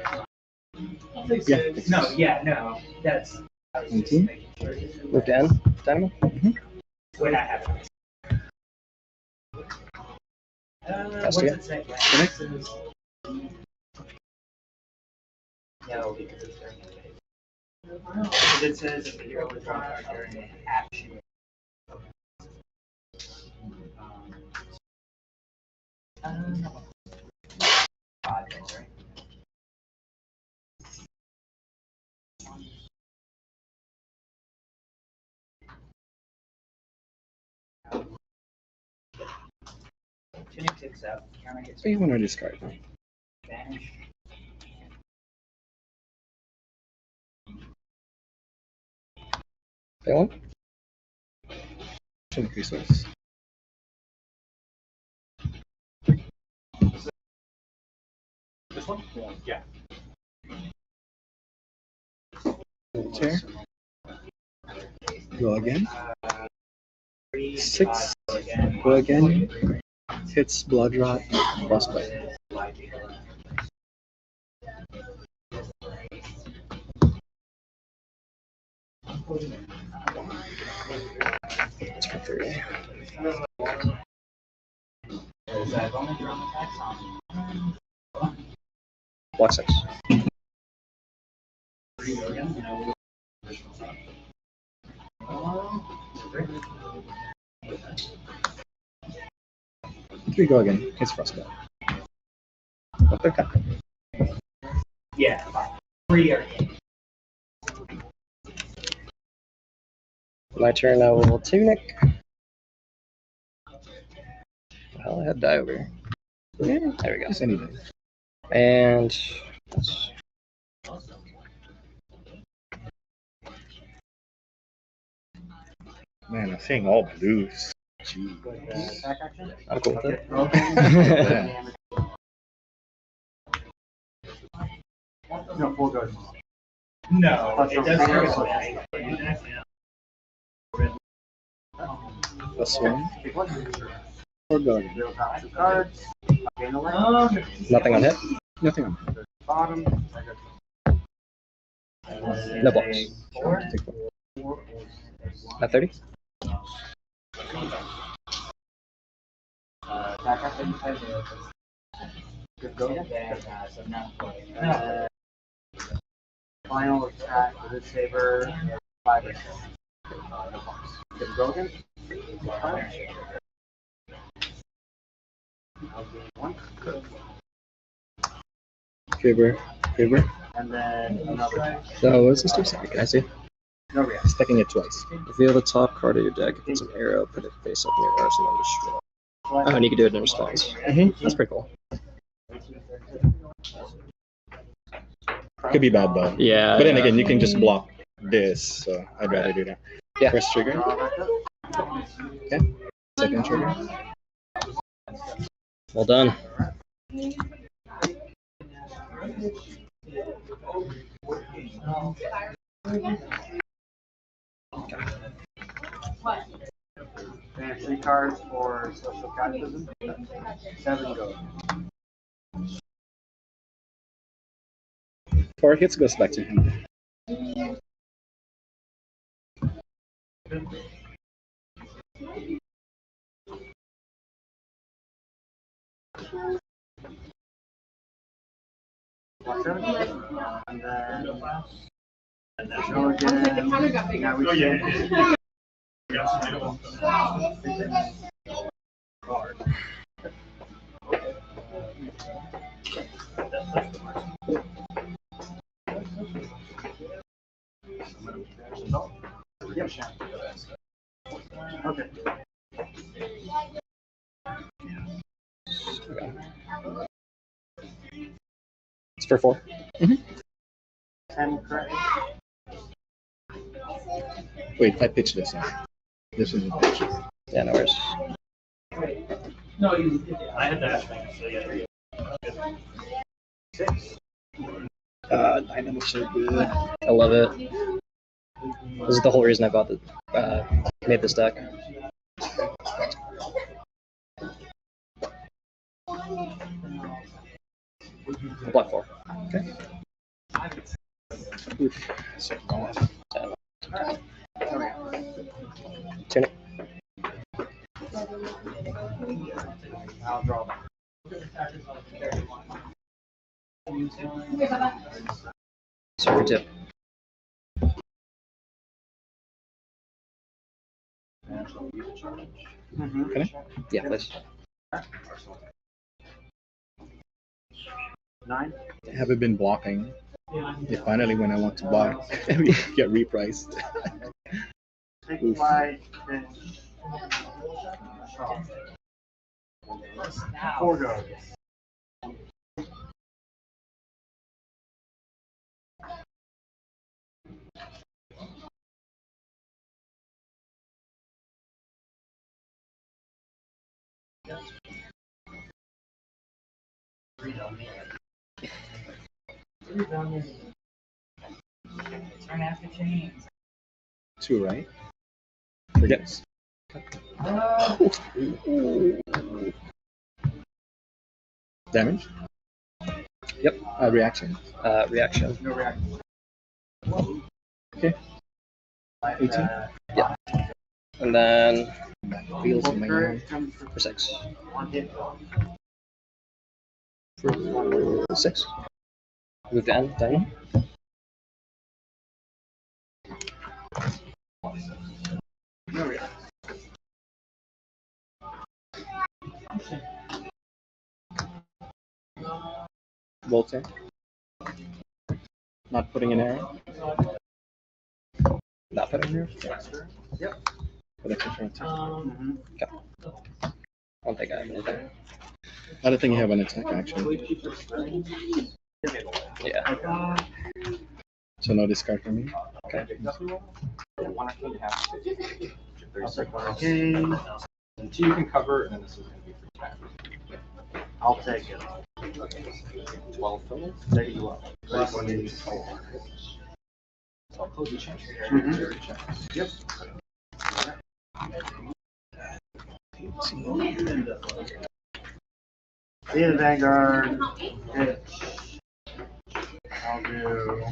Yeah. No, yeah, no. That's. 19. Move to end. Dynamo. When I have it. That's What's you. it say? No, because it's during the phase. Because it says that the hero was drawn during an action. Right? Tunic takes out. Counter hits. So you want to discard. Vanish. Pay 1. Tunic resource. This one? Yeah. Tear. Go again. 6. Go again. Hits blood rot. Frostbite. It's for 3. Block 6. Three. Go again. Hits frostbite. Okay. Yeah. 3 are in. My turn, I will tunic. Well, I had die over. Yeah, there we go. Just anything. And that's Man, I'm seeing all blues. Jeez. Attack action? I'm cool with it. No, 4 goes. No, it doesn't. +1. Or go again. Two cards. Nothing on hit. Nothing on. Bottom. No blocks. Four. Take 1. At 30? Final attack with this saber, 5 or 6. Good to go again? Faber. And then another. So what does this do? Sorry, can I see? No reaction. Stacking it twice. Reveal the top card of your deck. If it's an arrow, put it face up in your arsenal and destroy. Oh, and you can do it in response. That's pretty cool. Could be bad though. Yeah. But then again, you can just block this, so I'd rather do that. Yeah. First trigger. Okay. Second trigger. Well done. And 3 cards for social catechism. 7 goes. 4 hits goes back to him. And then go again. Now we can. Yep. Okay. It's for 4. 10 correct. Wait, I pitched this. This is a pitch. Yeah, no worries. No, I had that thing, so yeah. 6. Dynamic's so good. I love it. This is the whole reason I bought made this deck. Black 4. Okay. Oof. So, Turn it. I'll draw. Super tip. Okay. Yeah, please. 9. I haven't been blocking. They finally, when I want to buy, get repriced. Take my pinch. 4 goes. Turn after change. 2, right? Forget. Damage? Yep. Reaction. Reaction. No reaction. Okay. 18. Yeah. And then Feels in my hand. for 6. 1 hit. For 6. Move down. No reaction. Boltyn. Not putting an arrow. Not putting here. Yep. But that's a turn. Okay. I don't think I have anything. I don't think you have an attack action. Yeah. So no discard for me. Okay. Okay. And 2 you can cover, and then this is going to be free time. I'll take it. 12 total. There you go. So I'll close the check. Yep. See the Vanguard. Pitch. I'll do.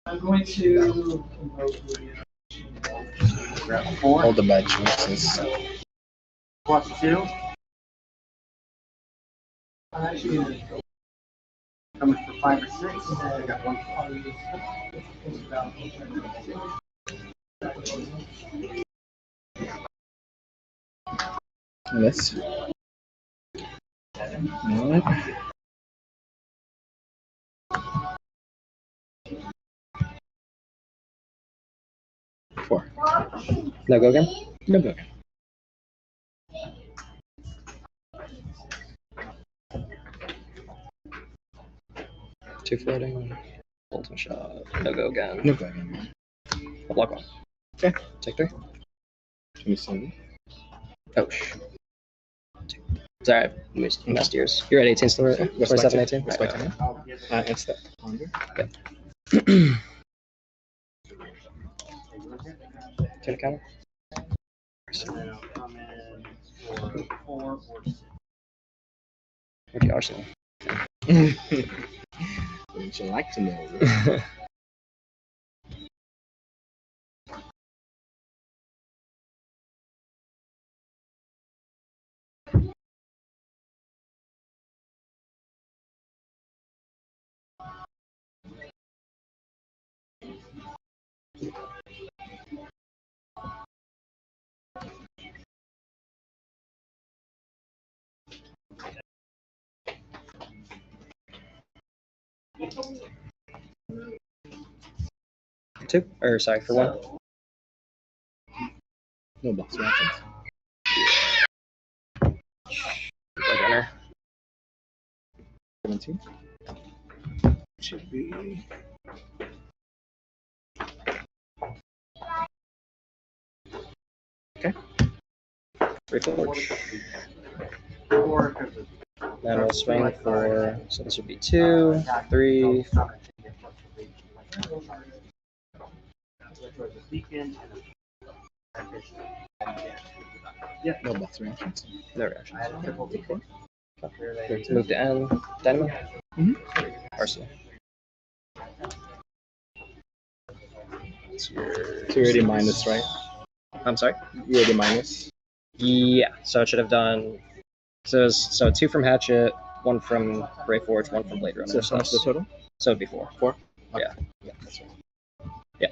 I'm going to. 4. All the bad choices. Plus 2. Coming for 5 or 6. I got 1. Let's see. Alright. Four. No go again? No go again. Two floating. Boltyn shot. No go again. No go again. I'll block one. Okay. Take 3. 27. Oh, Sorry, I missed yours. You're at 18 still, right? 27, 18? Respect to him. It's that. Yep. Can I counter? What do you Arsenal? Would you like to know? 2? Or sorry, for 1? No box reactions. Gunner. 17. Should be. Okay. Reforge. Then we'll swing for, so this would be 2, 3, 4. Yeah. No box reactions. No reactions. Move to N. Dynamo? Arsenal. So you're already minus, right? I'm sorry? You're already minus. Yeah, so it should have done. So, 2 from Hatchet, 1 from Reforge, 1 from Blade Runner. So what's the total? So it'd be 4. 4? Okay. Yeah. Yeah, that's right. Yeah.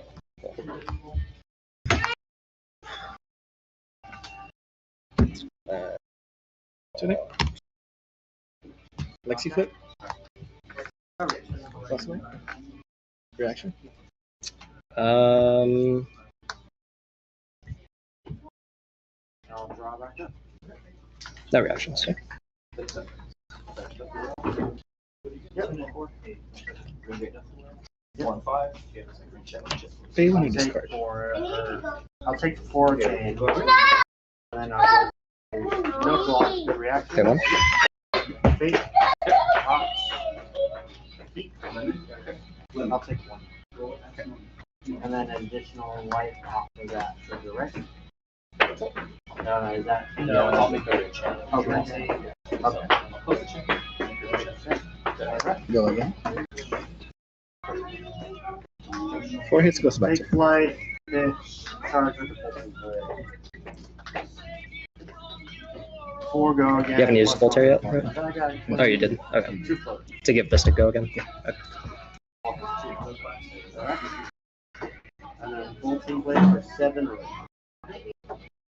Today? Lexi flip? Possibly? Reaction? Um. No reactions. Yeah. Pay when you discard. I'll take the 4 and then I'll go no block the reaction. Okay, 1. Fate. I'll take 1. And then an additional life after that for the rest. Is that? No, I'll make a check. Okay. Go again. 4 hits goes back to Take flight, fish, charge with the Boltyn. 4 go again. You haven't used Voltaire yet? Right? Oh, you did? Okay. To give this to go again? Yeah. Okay. And then Boltyn blade for 7 or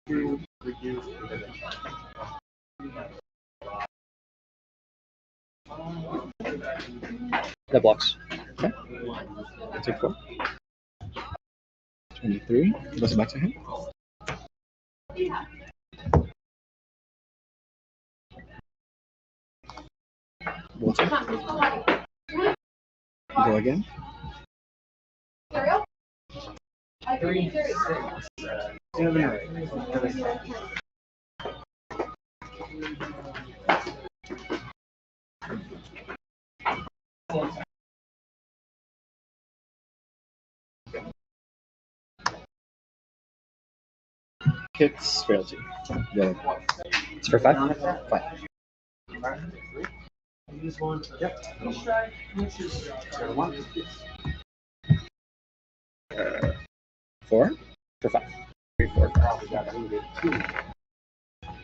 2 reduce No blocks. Okay. Take 4. 23. Goes back to him. Boltyn. Go again. Hits frailty. Go ahead. It's for 5? 5. Use 1. Yep. 4? For 5. 3, 4. 4 cards.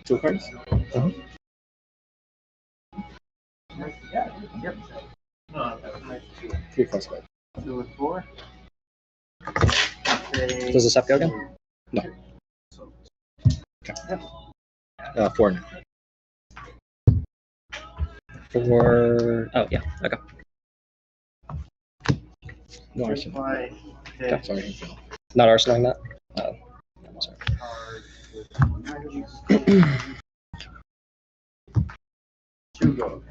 2 cards? Mhm. Three plus 5. 2 and 4. Does this up go again? No. 4 now. 4. Oh, yeah. Okay. No arsenal. Okay. Sorry. Not arsenaling that? Oh. I'm sorry. Two go.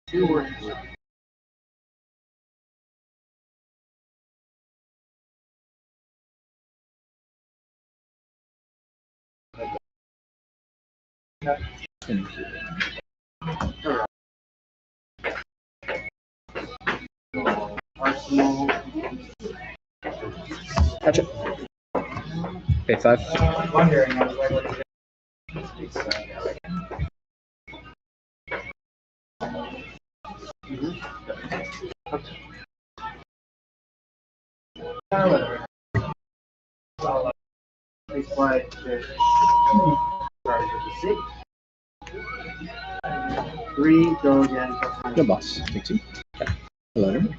Two words. Arsenal. Gotcha. Pay 5. Fowler. Please play the 6. 3 go again. The boss. Take 2. 11.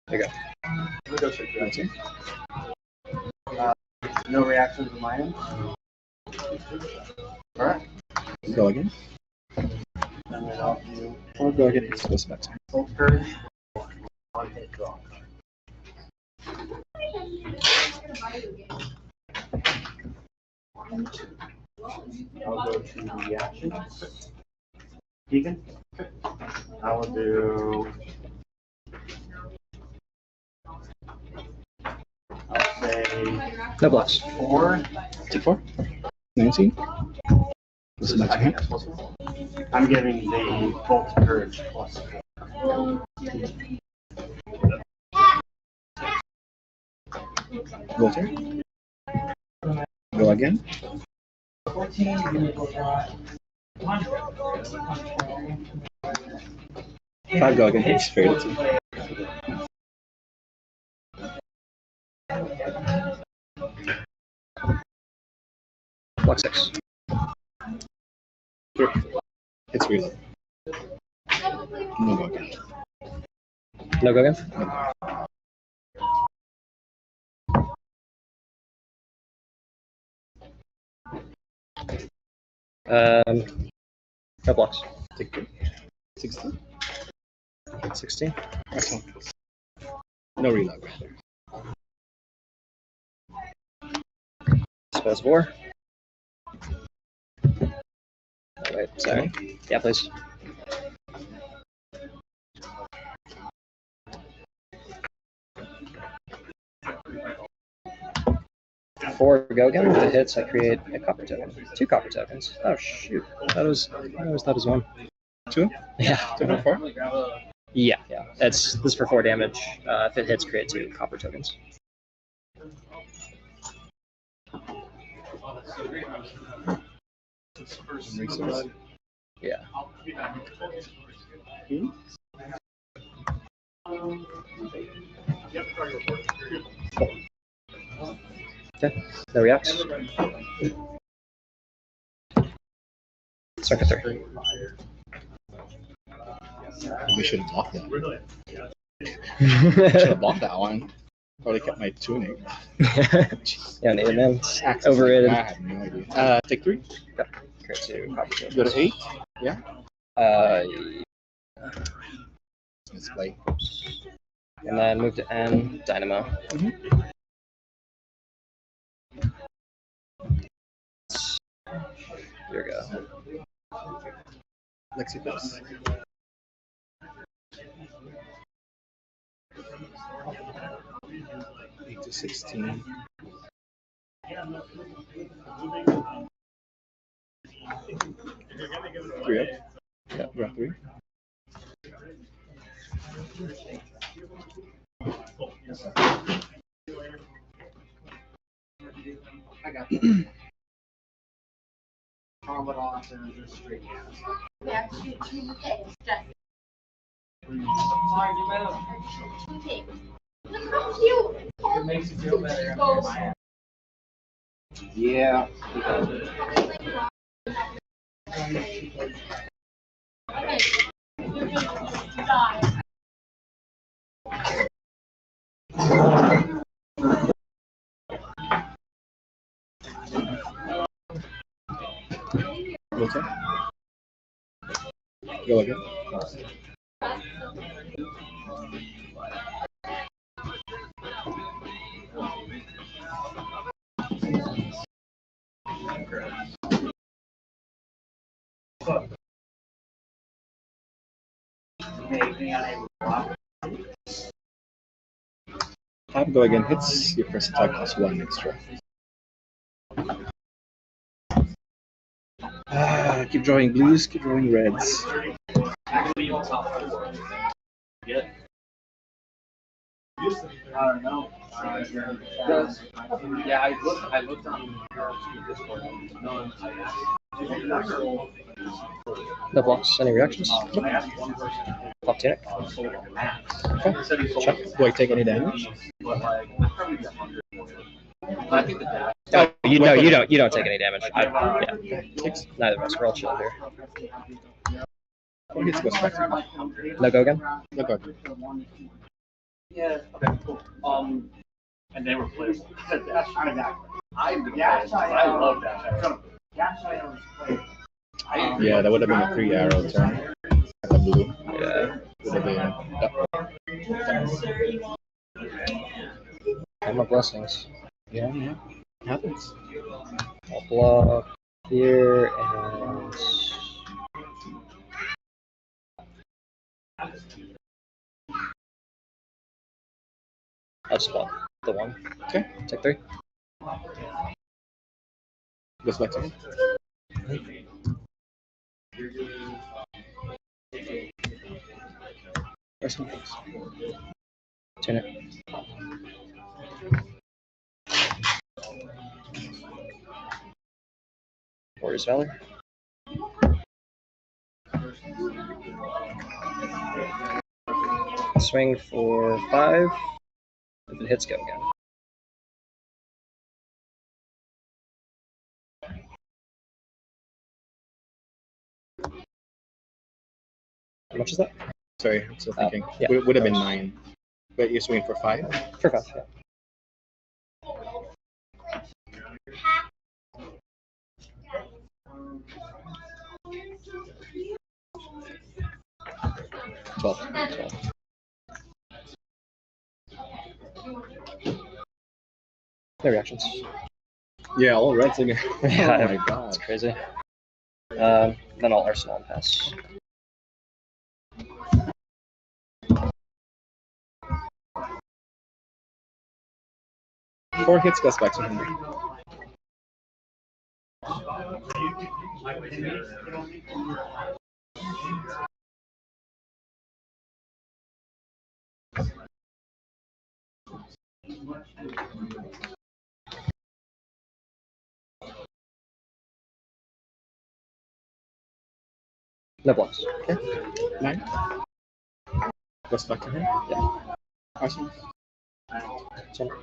There you go. That's it. No reactions on my end. Alright. Go again. And then I'll do Or go again. It's supposed to be back. full courage. One hit draw. I'll go to the action. Deacon. I will do. I'll say No blocks. 4. Take 4. 19. This is my turn. I'm giving the bolt courage plus 4. Boltyn. Go again. 5 go again. It's fair to 2. Block 6. Sure. It's reload. No go again. No go again? No blocks. Take 2. 16. 16. Excellent. No reload. Spells 4. Oh, wait, sorry. Yeah, please. Four go again. With the hits, I create a copper token. 2 copper tokens. Oh shoot! I always thought it was 1. 2? Yeah. 2 or 4? Yeah. This is for 4 damage. If it hits, create 2 copper tokens. Yeah. Okay. No reacts. Circuit 3. We should have blocked that. Should have blocked that one. Probably kept my tuning. Yeah, neither man. Overrated. I have no idea. Take 3. Yep. Create 2 copper tokens. Go to 8. Yeah. Let's play. And then move to N, Dynamo. Here we go. Lexi first. Eight to 16. 3 up. Yeah, round 3. Commandant and just straight gas. It makes you feel better. Yeah. What's that? Go again. Have go again. Hits your first attack plus 1 extra. Keep drawing blues, keep drawing reds. Yeah. I don't know. Yeah, I looked on Discord. No, No blocks. Any reactions? I asked one person. Pop Tunic. Okay. Check. Do I take any damage? I think the dash. Oh, you don't take any damage. Yeah. Neither of us. We're all chill here. Oh, hits goes back. No go again. No go. Yeah. Okay. Cool. And they were playable. Dash. I've been playing. I love Dash. Dash items played. Yeah, that would have been a 3-arrow turn. At the blue. Yeah. Would have been. Time of blessings. Yeah. Happens. I'll block here and I'll just block the 1. Okay. Take 3. Goes back to me. Or some things. Turn it. Warrior's Valor. Swing for 5. If it hits, go again. How much is that? Sorry, I'm still thinking. Yeah. Would have been 9. But you're swinging for 5? For 5, yeah. No reactions. Yeah, all reds again. Yeah, Oh my god. that's crazy. Then I'll Arsenal and pass. Four hits goes back to him. No blocks. Okay. 9. Goes back to him. Yeah. Arsenal. Chandler.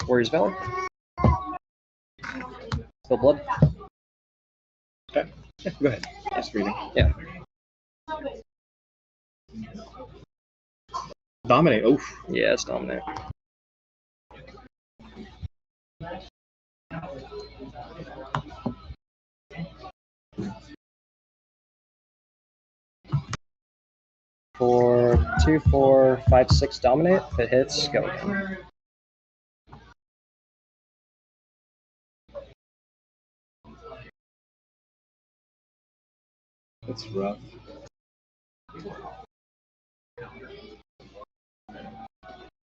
Warrior's Valor. Spill blood. Okay. Yeah, go ahead. Just reading. Yeah. Dominate. Oof. Yeah, it's dominate. For 2, 4, 5, 6 dominate. If it hits, go again. That's rough.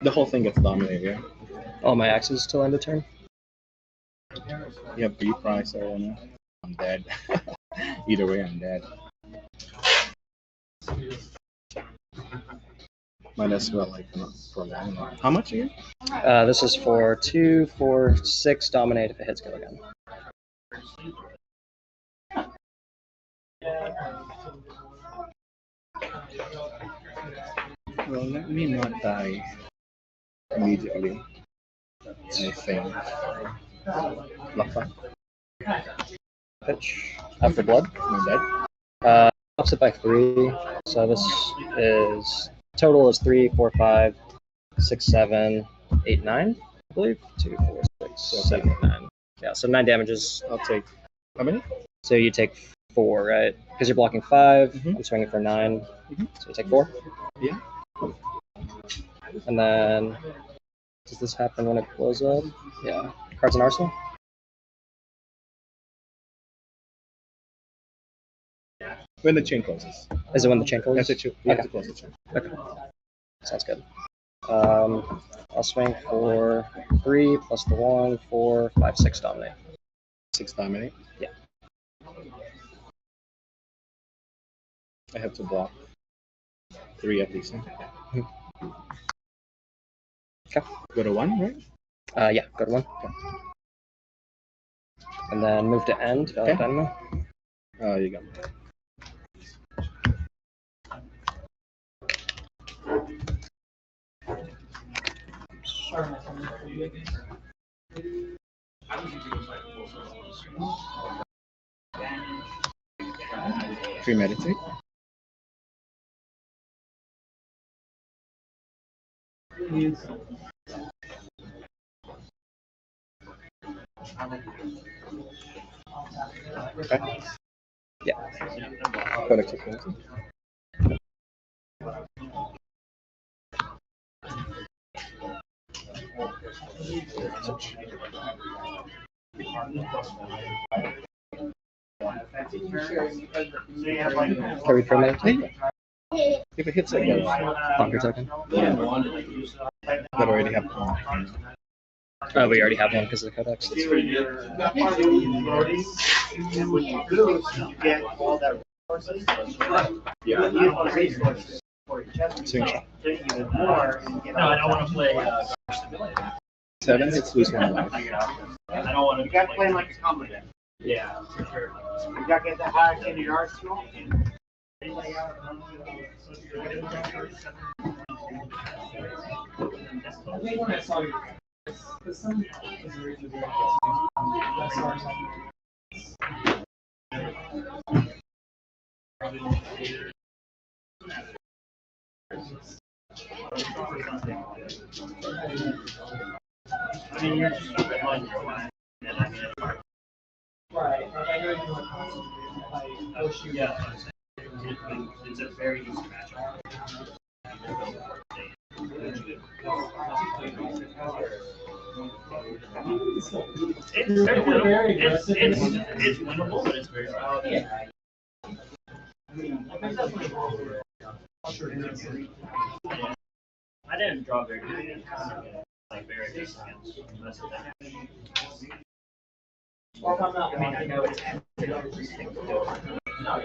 The whole thing gets dominated, yeah? All my axes till end of turn. You have B price, I don't know. I'm dead. Either way, I'm dead. Minus well, like for long. How much again? This is for 2, 4, 6 dominate if it hits go again. Well, let me not die immediately. I think. Block 5. Pitch. After blood. I'm dead. Ups it by 3. So this is total is 3, 4, 5, 6, 7, 8, 9. I believe 2, 4, 6, 7, 8, 9. Yeah, so 9 damages. I'll take how many? So you take 4, right? Because you're blocking 5. Mhm. I'm swinging for 9. Mhm. So you take 4. Yeah. And then does this happen when it blows up? Yeah. Cards in arsenal. When the chain closes. Is it when the chain closes? That's it. You have Okay. to close the chain. Okay. Sounds good. I'll swing for 3 plus the 1, 4, 5, 6 dominate. 6 dominate. Yeah. I have to block 3 at least. Okay. Go to 1, right? Yeah, good one. Okay. And then move to end. Okay. Dynamo. You got it. Premeditate. Okay. Yeah. Got a kick penalty. Carry premeditate. If it hits, I get Ponder token. that already have pawn. We already have one because of the codex. That's And when you lose, you get all that resources. Yeah. You get all the resources for each other. Swing shot. Even more, and you get No, I don't want to play. 7 hits, lose 1 life. I don't want to. You got to play like a combo deck. Yeah, for sure. You got to get that high into your arsenal. I mean, you're just on your mind. Right. Yeah, it's a very easy matchup. It's very winnable. It's winnable, but it's very hard. I didn't draw very good against like very big hands. That's the thing. I mean, I know it's.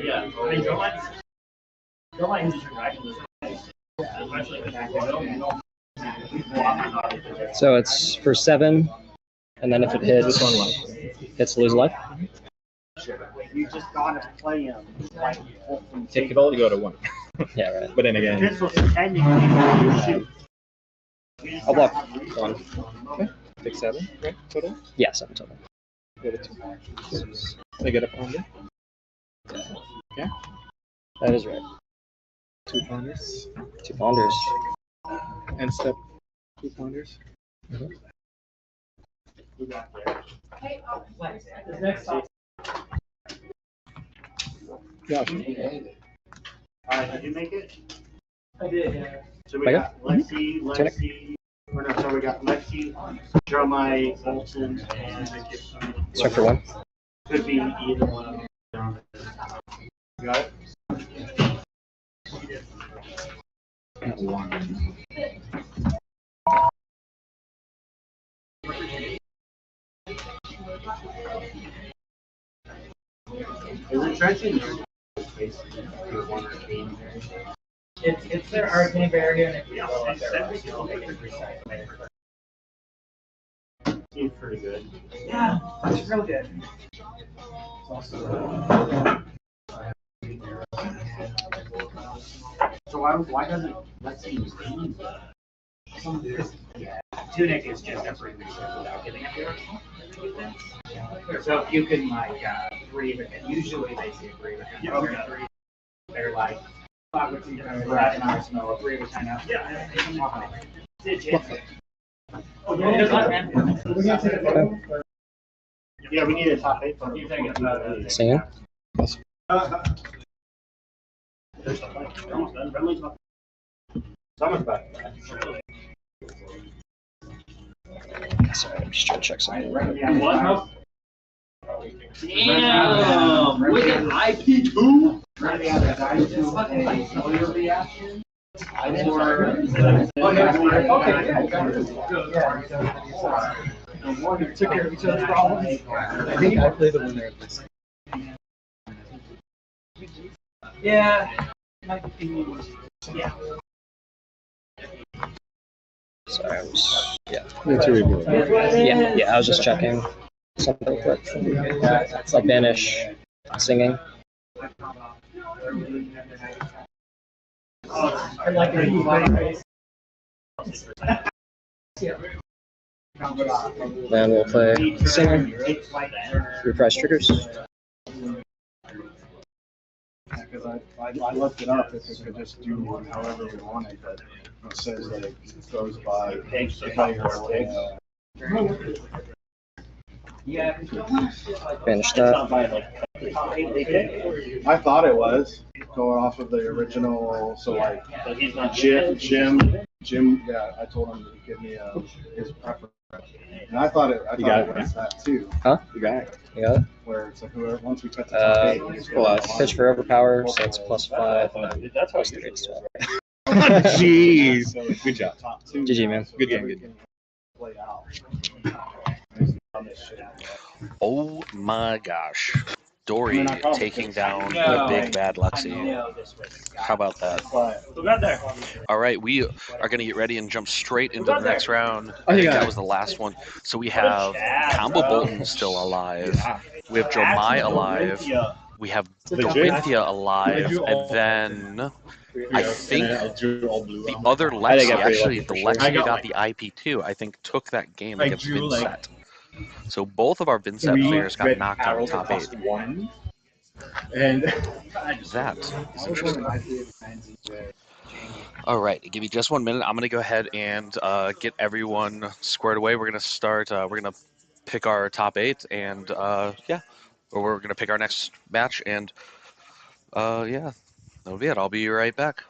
Yeah, I mean, Dromai uses your dragon. Especially So it's for 7, and then if it hits, hits lose life. You just gotta play him. Like, It could only go to 1. Yeah, right. But then again, this was technically I'll block 1. okay. Take 7, right? Total? Yeah, 7 total. Go to 2. I get a ponder. Okay. That is right. 2 ponders. 2 ponders. And step 2 ponders. Gosh. Did you make it? I did, yeah. So we got Lexi, or no, so we got Lexi, Dromai, Boltyn, and Strike for 1. could be either one of them. You got it? At 1. Is it Tristen? It's their arcane barrier, and if you go up there, you'll make it reset. He's pretty good. Yeah, it's real good. So why doesn't Lexi leave? Yeah, Tunic is just a free resource without getting a hero. So if you can agree with it, usually they say agree with it. Okay. They're like, right, and I smell agree with kind of. Yeah. Yeah, we need a top 8 for Singing? Someone's back. Sorry, I'm just trying to check something. What? Damn! Look at IP2! Took care of each other's problems. I think I play the winner of this. Yeah. Yeah. Sorry, I was, yeah. Yeah. Yeah, I was just checking something quick. It's like Banish, singing. Then we'll play singing. Reprise triggers. Because I looked it up if it could just do however we wanted, but it says that it goes by player. Banish that. I thought it was going off of the original. So like Jim. Yeah, I told him to give me his preference, and I thought it was that too. Huh? You got it. You got it? Where it's like whoever once we touch the top 8, we just go Plus pitch for overpower, so it's +5. That's how Plus 3 as well. Jeez. Good job. GG, man. Good game, good game. Oh my gosh. Dori taking down the big bad Lexi. How about that? All right, we are going to get ready and jump straight into the next round. I think that was the last one. So we have Combo Boltyn still alive. We have Dromai alive. We have Levia alive. And then I think the other Lexi, actually the Lexi who got the IP2, I think took that game against Vynnset. So both of our Vynnset players got knocked out of the top 8. And That is interesting. All right, give me just 1 minute. I'm going to go ahead and get everyone squared away. We're going to start. We're going to pick our top 8, and yeah, or we're going to pick our next match, and yeah, that'll be it. I'll be right back.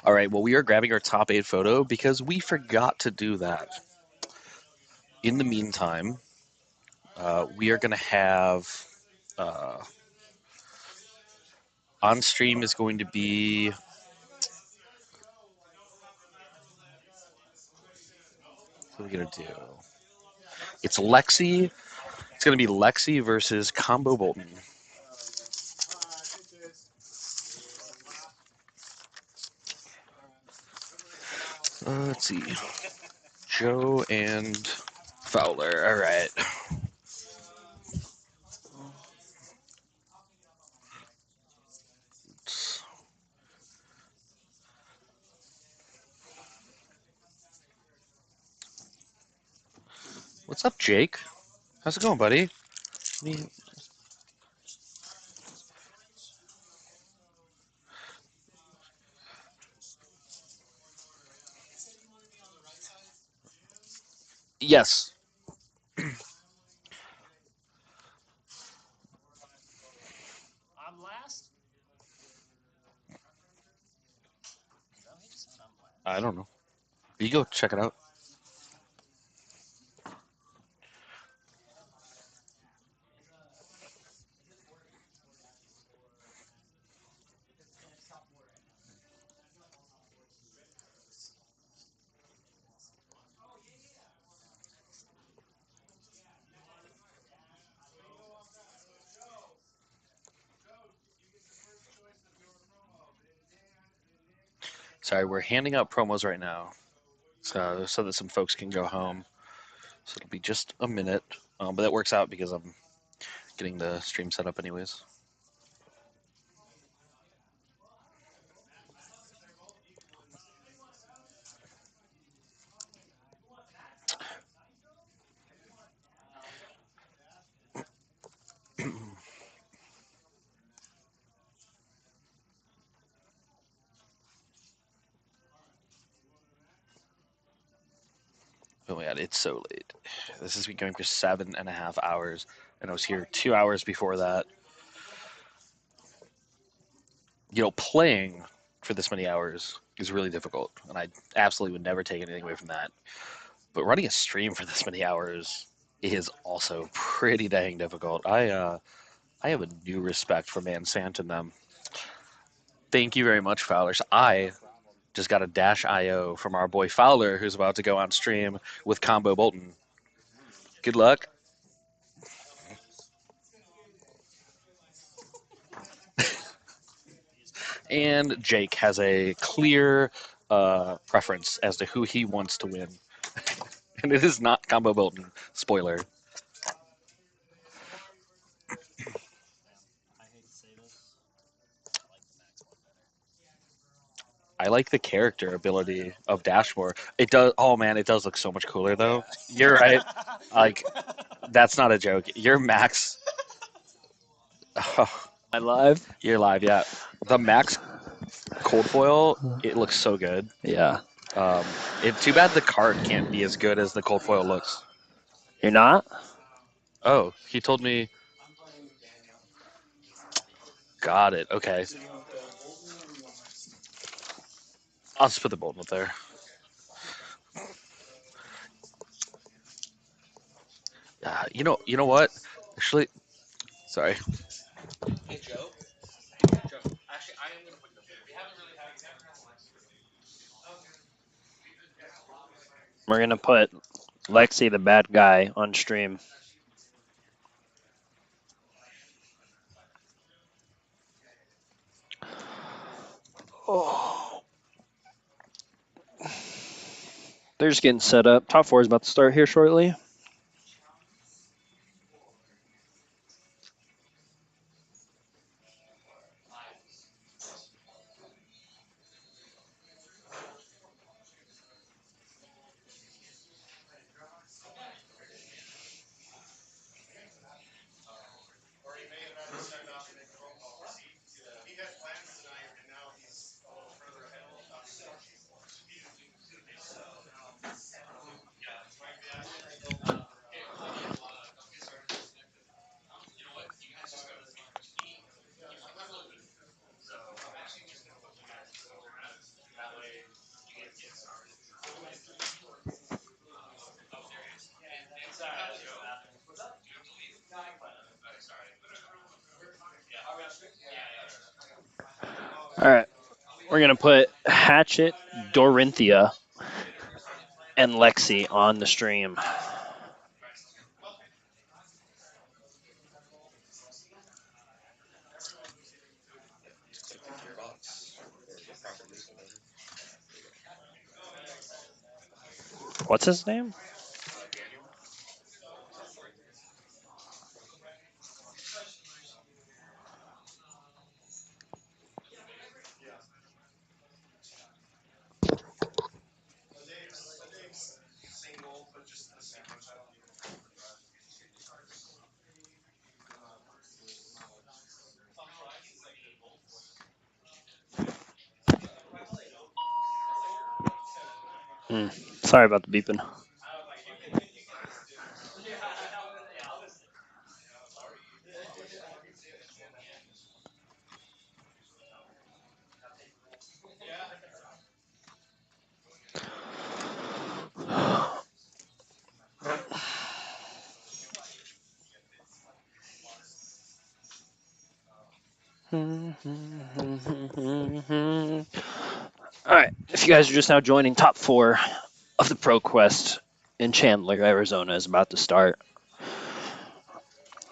All right, well, we are grabbing our top 8 photo because we forgot to do that. In the meantime, we are going to have on stream is going to be what are we going to do? It's Lexi. It's going to be Lexi versus Combo Boltyn. Let's see. Joe and Fowler. All right. What's up, Jake? How's it going, buddy? Yes. I'm last. I don't know. You go check it out. Sorry, we're handing out promos right now, so that some folks can go home. So it'll be just a minute, but that works out because I'm getting the stream set up anyways. Oh my god, it's so late. This has been going for 7.5 hours, and I was here 2 hours before that. You know, playing for this many hours is really difficult, and I absolutely would never take anything away from that. But running a stream for this many hours is also pretty dang difficult. I have a new respect for Mansant and them. Thank you very much, Fowler. So I just got a Dash IO from our boy Fowler, who's about to go on stream with Combo Boltyn. Good luck. And Jake has a clear preference as to who he wants to win. And it is not Combo Boltyn. Spoiler. I like the character ability of Dashmore. It does. Oh man, it does look so much cooler though. You're right. Like, that's not a joke. Your max. Oh, I live. you're live, yeah. The max cold foil, it looks so good. Yeah. It's too bad the card can't be as good as the cold foil looks. You're not? Oh, he told me. Got it. Okay. I'll just put the Boltyn up there. You know what? Actually, sorry. Hey Joe. Joe. Actually, I am gonna put it up there. We haven't really had. We're gonna put Lexi, the bad guy, on stream. Oh. They're just getting set up. Top 4 is about to start here shortly. We're gonna put Hatchet, Dorinthia, and Lexi on the stream. What's his name? Sorry about the beeping. Alright, if you guys are just now joining, top 4 of the ProQuest in Chandler, Arizona is about to start.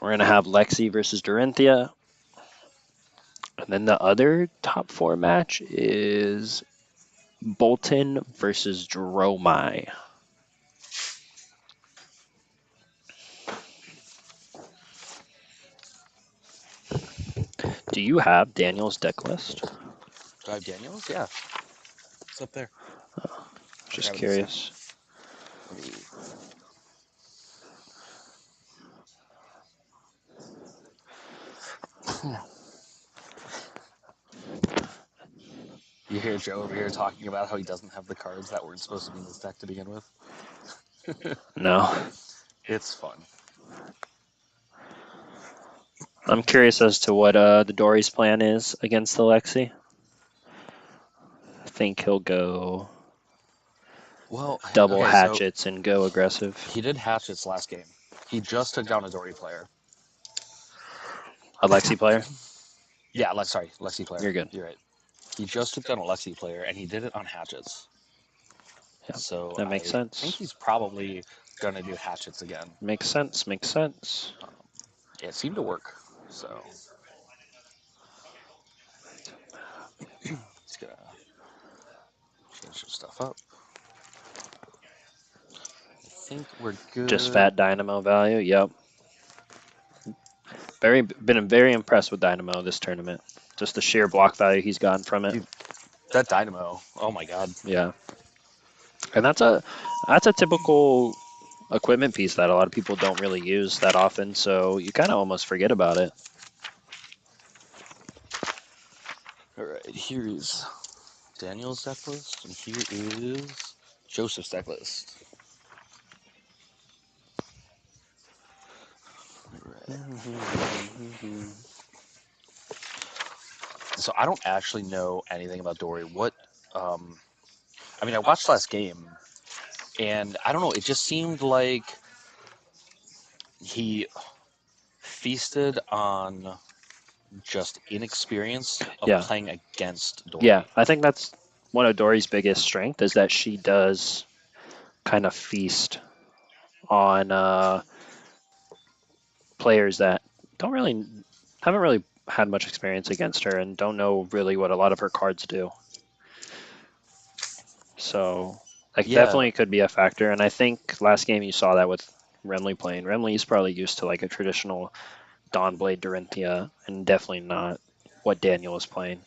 We're going to have Lexi versus Dorinthia. And then the other top 4 match is Boltyn versus Dromai. Do you have Daniel's deck list? Do I have Daniels? Yeah. It's up there. Just curious. Let me... You hear Joe over here talking about how he doesn't have the cards that weren't supposed to be in his deck to begin with? No. It's fun. I'm curious as to what the Dori's plan is against the Lexi. I think he'll go double hatchets and go aggressive. He did hatchets last game. He just took down a Dori player. A Lexi player? Yeah, Lexi player. You're good. You're right. He just took down a Lexi player, and he did it on hatchets. Yeah, so that makes sense. I think he's probably going to do hatchets again. Makes sense, makes sense. It seemed to work, so... Just gonna change some stuff up. I think we're good. Just fat Dynamo value, yep. Been very impressed with Dynamo this tournament. Just the sheer block value he's gotten from it. Dude, that Dynamo, oh my god. Yeah. And that's a typical equipment piece that a lot of people don't really use that often, so you kind of almost forget about it. Alright, here is Daniel's deck list, and here is Joseph's deck list. So I don't actually know anything about Dori. What, I mean, I watched last game, and I don't know, it just seemed like he feasted on just inexperience of playing against Dori. Yeah, I think that's one of Dori's biggest strength is that she does kind of feast on players that haven't really had much experience against her and don't know really what a lot of her cards do. So definitely could be a factor. And I think last game you saw that with Remle playing. Remle's probably used to like a traditional Dawnblade Dorinthia and definitely not what Daniel is playing.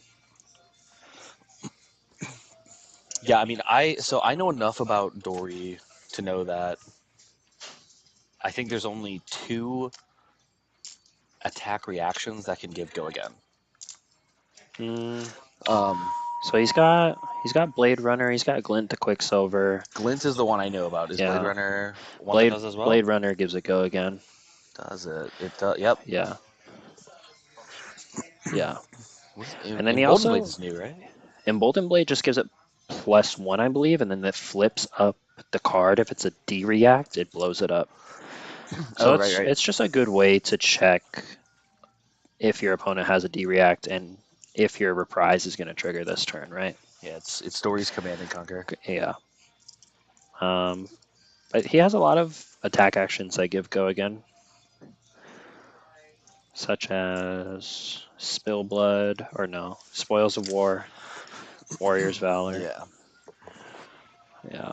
Yeah, I mean, I know enough about Dori to know that I think there's only 2 attack reactions that can give go again. So he's got Blade Runner, he's got Glint to Quicksilver. Glint is the one I know about. Is Blade Runner one that does as well? Blade Runner gives it go again. Does it? It does. Yep. Yeah. Yeah. And then he also Boltyn Blade's new, right? And Boltyn Blade just gives it +1, I believe, and then it flips up the card. If it's a D react, it blows it up. So it's just a good way to check if your opponent has a D react and if your reprise is going to trigger this turn, right? Yeah, it's Dori's Command and Conquer. Yeah. But he has a lot of attack actions that give go again, such as Spill Blood, or no, Spoils of War, Warrior's Valor. Yeah. Yeah.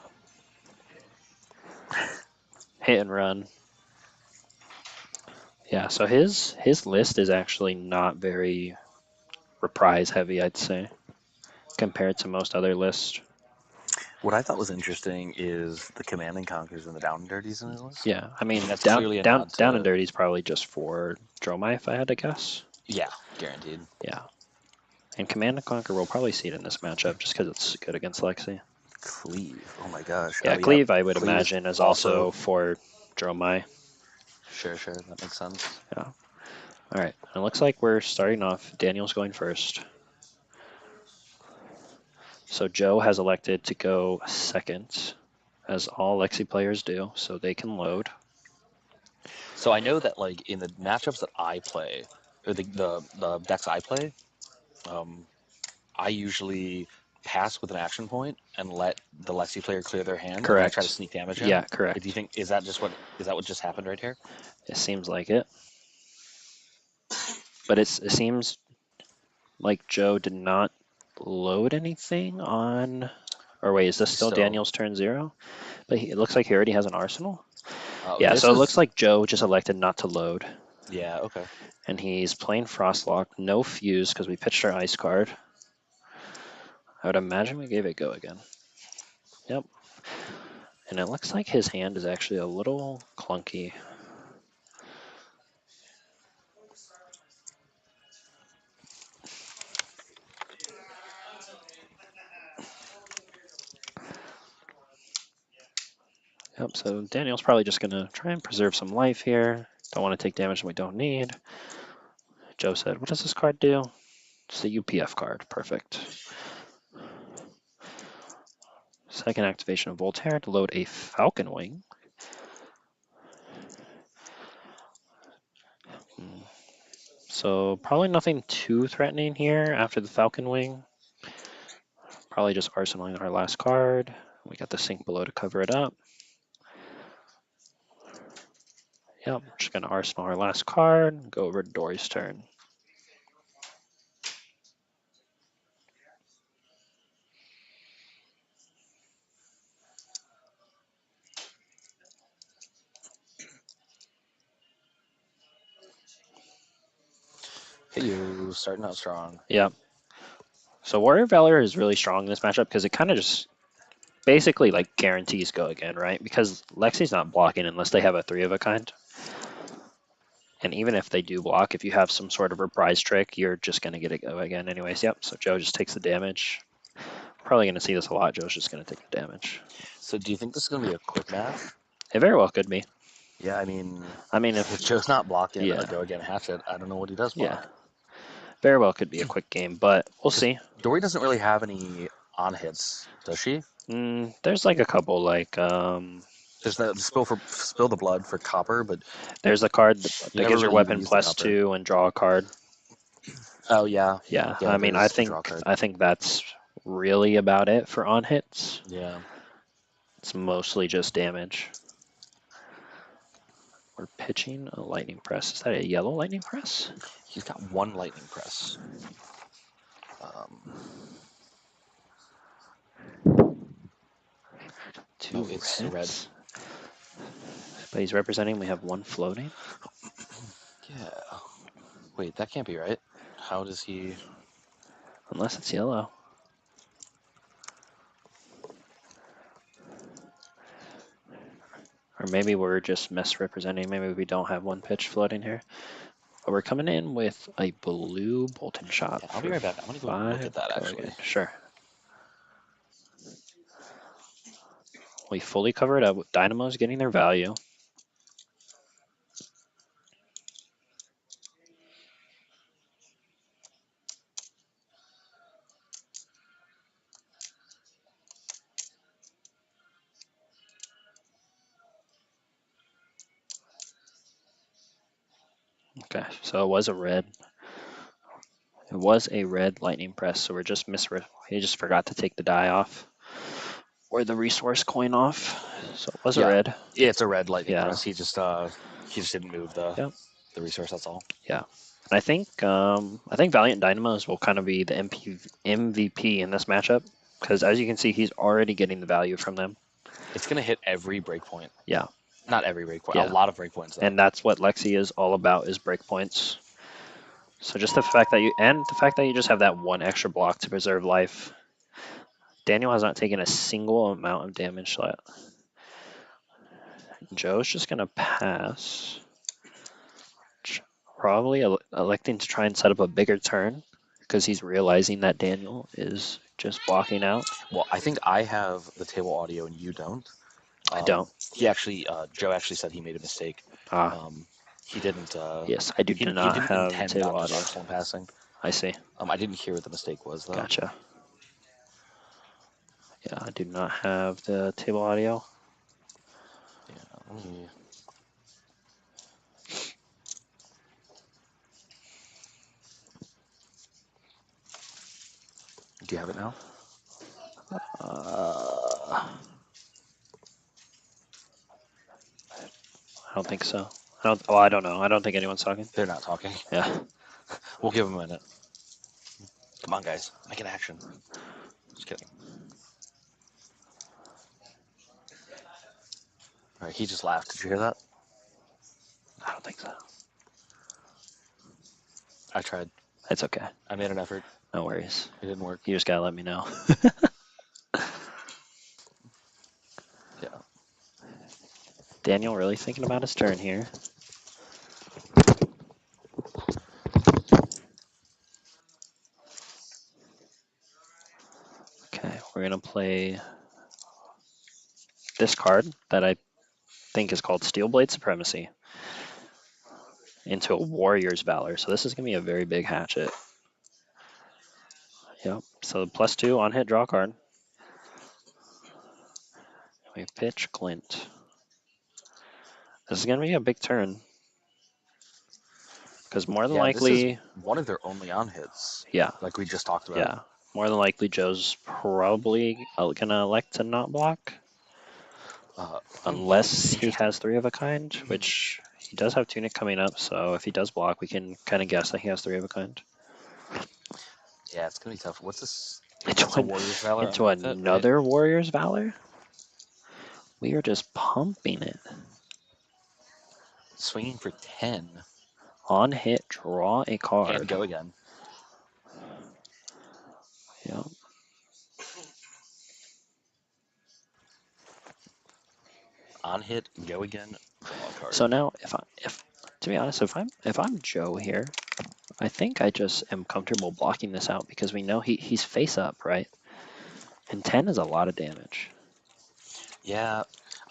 Hit and run. Yeah, so his list is actually not very reprise heavy, I'd say, compared to most other lists. What I thought was interesting is the Command and Conquers and the Down and Dirties in his list. Yeah, I mean, That's down clearly a down nod to, down and dirty is probably just for Dromai, if I had to guess. Yeah, guaranteed. Yeah, and Command and Conquer, we'll probably see it in this matchup just because it's good against Lexi. Cleave. Oh my gosh. Yeah, Oh, Cleave, I would Cleave imagine, is also for Dromai. Sure, that makes sense. Yeah. All right. It looks like we're starting off. Daniel's going first. So Joe has elected to go second, as all Lexi players do, so they can load. So I know that like in the matchups that I play, or the decks I play, I usually pass with an action point and let the Lexi player clear their hand, and then I try to Correct. sneak damage in. Yeah, correct. Do you think is that what just happened right here? It seems like it. But it seems like Joe did not load anything on. Or wait, is this still Daniel's turn 0? But it looks like he already has an arsenal. Yeah, so it looks like Joe just elected not to load. Yeah, okay. And he's playing Frostlock, no fuse because we pitched our ice card. I would imagine we gave it go again. Yep. And it looks like his hand is actually a little clunky. Yep, so Daniel's probably just going to try and preserve some life here. Don't want to take damage that we don't need. Joe said, what does this card do? It's the UPF card. Perfect. Second activation of Voltaire to load a Falcon Wing. So probably nothing too threatening here after the Falcon Wing. Probably just arsenaling our last card. We got the sink below to cover it up. Yep, just going to arsenal our last card, go over to Dori's turn. Hey, you starting out strong. Yep. So Warrior Valor is really strong in this matchup because it kind of just basically like guarantees go again, right? Because Lexi's not blocking unless they have a 3 of a kind. And even if they do block, if you have some sort of reprise trick, you're just going to get it go again anyways. Yep, so Joe just takes the damage. Probably going to see this a lot. Joe's just going to take the damage. So do you think this is going to be a quick match? It very well could be. Yeah, I mean, if Joe's not blocking yeah. a go again hatchet, I don't know what he does block. Yeah. Very well could be a quick game, but we'll see. Dori doesn't really have any on hits, does she? There's like a couple, like there's that spill the blood for copper, but there's a card that gives your weapon +2 and draw a card. Oh yeah. Yeah, I mean, I think that's really about it for on hits. Yeah. It's mostly just damage. We're pitching a lightning press. Is that a yellow lightning press? He's got one lightning press. Two it's reds. But he's representing we have one floating. Yeah. Wait, that can't be right. How does he? Unless it's yellow. Or maybe we're just misrepresenting. Maybe we don't have one pitch floating here. But we're coming in with a blue Boltyn shot. Yeah, I'll be right back. I'm gonna go look at that actually. Sure. We fully cover it up with Dynamos getting their value. Okay, so it was a red. It was a red lightning press, so we're just he just forgot to take the die off or the resource coin off. So it was a red. Yeah, it's a red lightning Yeah. press. He just didn't move the resource. That's all. Yeah. And I think Valiant Dynamos will kind of be the MVP in this matchup because as you can see, he's already getting the value from them. It's gonna hit every breakpoint. Yeah. Not every breakpoint. Yeah. A lot of breakpoints. And that's what Lexi is all about is breakpoints. So just the fact that you just have that one extra block to preserve life. Daniel has not taken a single amount of damage yet. Joe's just gonna pass. Probably electing to try and set up a bigger turn because he's realizing that Daniel is just blocking out. Well, I think I have the table audio and you don't. I don't. He actually, Joe actually said he made a mistake. He didn't. Yes, I do he not didn't have intend table on just audio. arsenal passing. I see. I didn't hear what the mistake was though. Gotcha. Yeah, I do not have the table audio. Yeah, let me. Do you have it now? I don't think so. I don't know. I don't think anyone's talking. They're not talking. Yeah. We'll give them a minute. Come on, guys. Make an action. Just kidding. All right, he just laughed. Did you hear that? I don't think so. I tried. It's okay. I made an effort. No worries. It didn't work. You just gotta let me know. Yeah. Daniel really thinking about his turn here. Okay, we're gonna play this card that I think is called Steelblade Supremacy into a Warrior's Valor. So this is gonna be a very big hatchet. Yep. So +2 on hit, draw a card. We pitch Glint. This is gonna be a big turn. Because more than likely, this is one of their only on hits. Yeah. Like we just talked about. Yeah. More than likely, Joe's probably gonna elect to not block. Unless he has 3 of a kind, which he does have Tunic coming up, so if he does block, we can kind of guess that he has 3 of a kind. Yeah, it's gonna be tough. What's this? Into Warrior's Valor. Into another Warrior's Valor? We are just pumping it. Swinging for 10. On hit, draw a card. And go again. Yep. On hit, go again, draw a card. So now, if to be honest, if I'm Joe here, I think I just am comfortable blocking this out because we know he's face up, right? And 10 is a lot of damage. Yeah,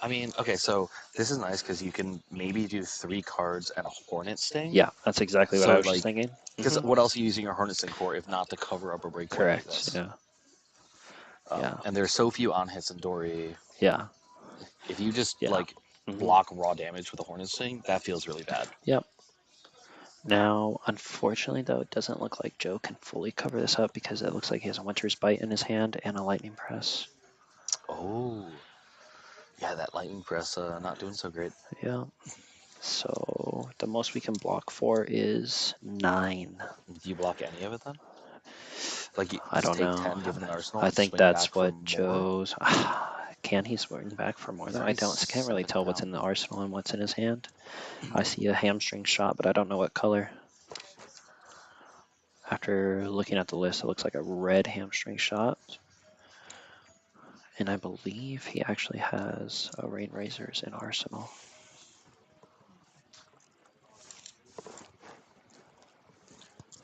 I mean, okay, so this is nice because you can maybe do 3 cards and a Hornet Sting. Yeah, that's exactly what I was just thinking. Because what else are you using your Hornet Sting for if not to cover up a breakpoint? Correct. Like this? Yeah. Yeah. And there's so few on hits in Dori. Yeah. If you just block raw damage with a Hornet Sting, that feels really bad. Yep. Now, unfortunately, though, it doesn't look like Joe can fully cover this up because it looks like he has a Winter's Bite in his hand and a Lightning Press. Oh. Yeah, that Lightning Press not doing so great. Yeah. So the most we can block for is 9. Do you block any of it then? Like I don't know. 10, give an arsenal. I think that's what Joe's. Can he swing back for more though? I can't really tell what's in the arsenal and what's in his hand. I see a hamstring shot, but I don't know what color. After looking at the list, it looks like a red hamstring shot. And I believe he actually has a Rain Razors in arsenal.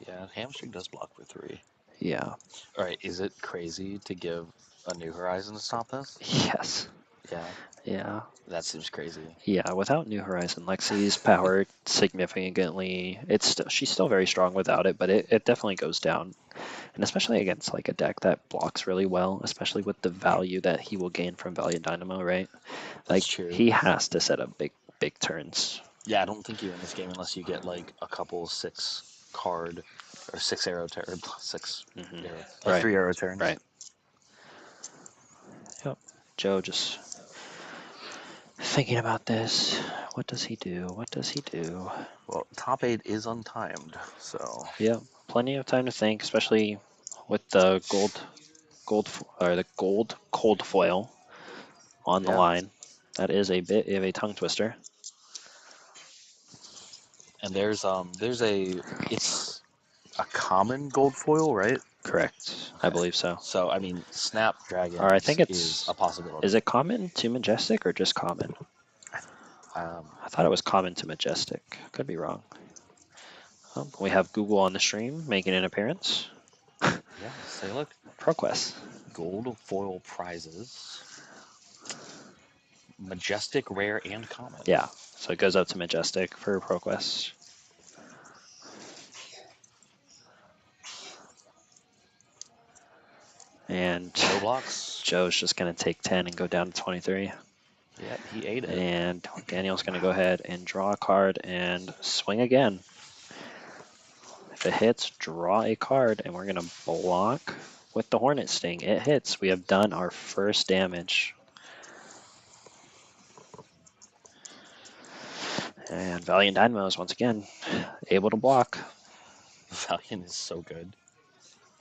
Yeah, hamstring does block for 3. Yeah. All right, is it crazy to give a New Horizon to stop this? Yes. Yeah. Yeah. That seems crazy. Yeah, without New Horizon, Lexi's power significantly. She's still very strong without it, but it definitely goes down, and especially against like a deck that blocks really well, especially with the value that he will gain from Valiant Dynamo, right? Like he has to set up big turns. Yeah, I don't think you win this game unless you get like a couple 6 card or 6 arrow turn, or 6 Mhm. arrow, Right. 3 arrow turns. Right. Yep. Joe just thinking about this. What does he do? What does he do? Well, top 8 is untimed, so Yeah, plenty of time to think, especially with the the gold cold foil on the yeah. line. That is a bit of a tongue twister. And there's it's a common gold foil, right? Correct. I believe so. So I mean, Or I think Snapdragons is it's a possibility. is it common to majestic or just common? I thought it was common to majestic. Could be wrong. We have Google on the stream making an appearance. Yeah, let's take a look. ProQuest. Gold foil prizes. Majestic, rare, and common. Yeah, so it goes up to majestic for ProQuest. And no blocks. Joe's just going to take 10 and go down to 23. Yeah, he ate it. And Daniel's going to go ahead and draw a card and swing again. If it hits, draw a card, and we're going to block with the Hornet Sting. It hits. We have done our first damage. And Valiant Dynamos, once again, able to block. Valiant is so good.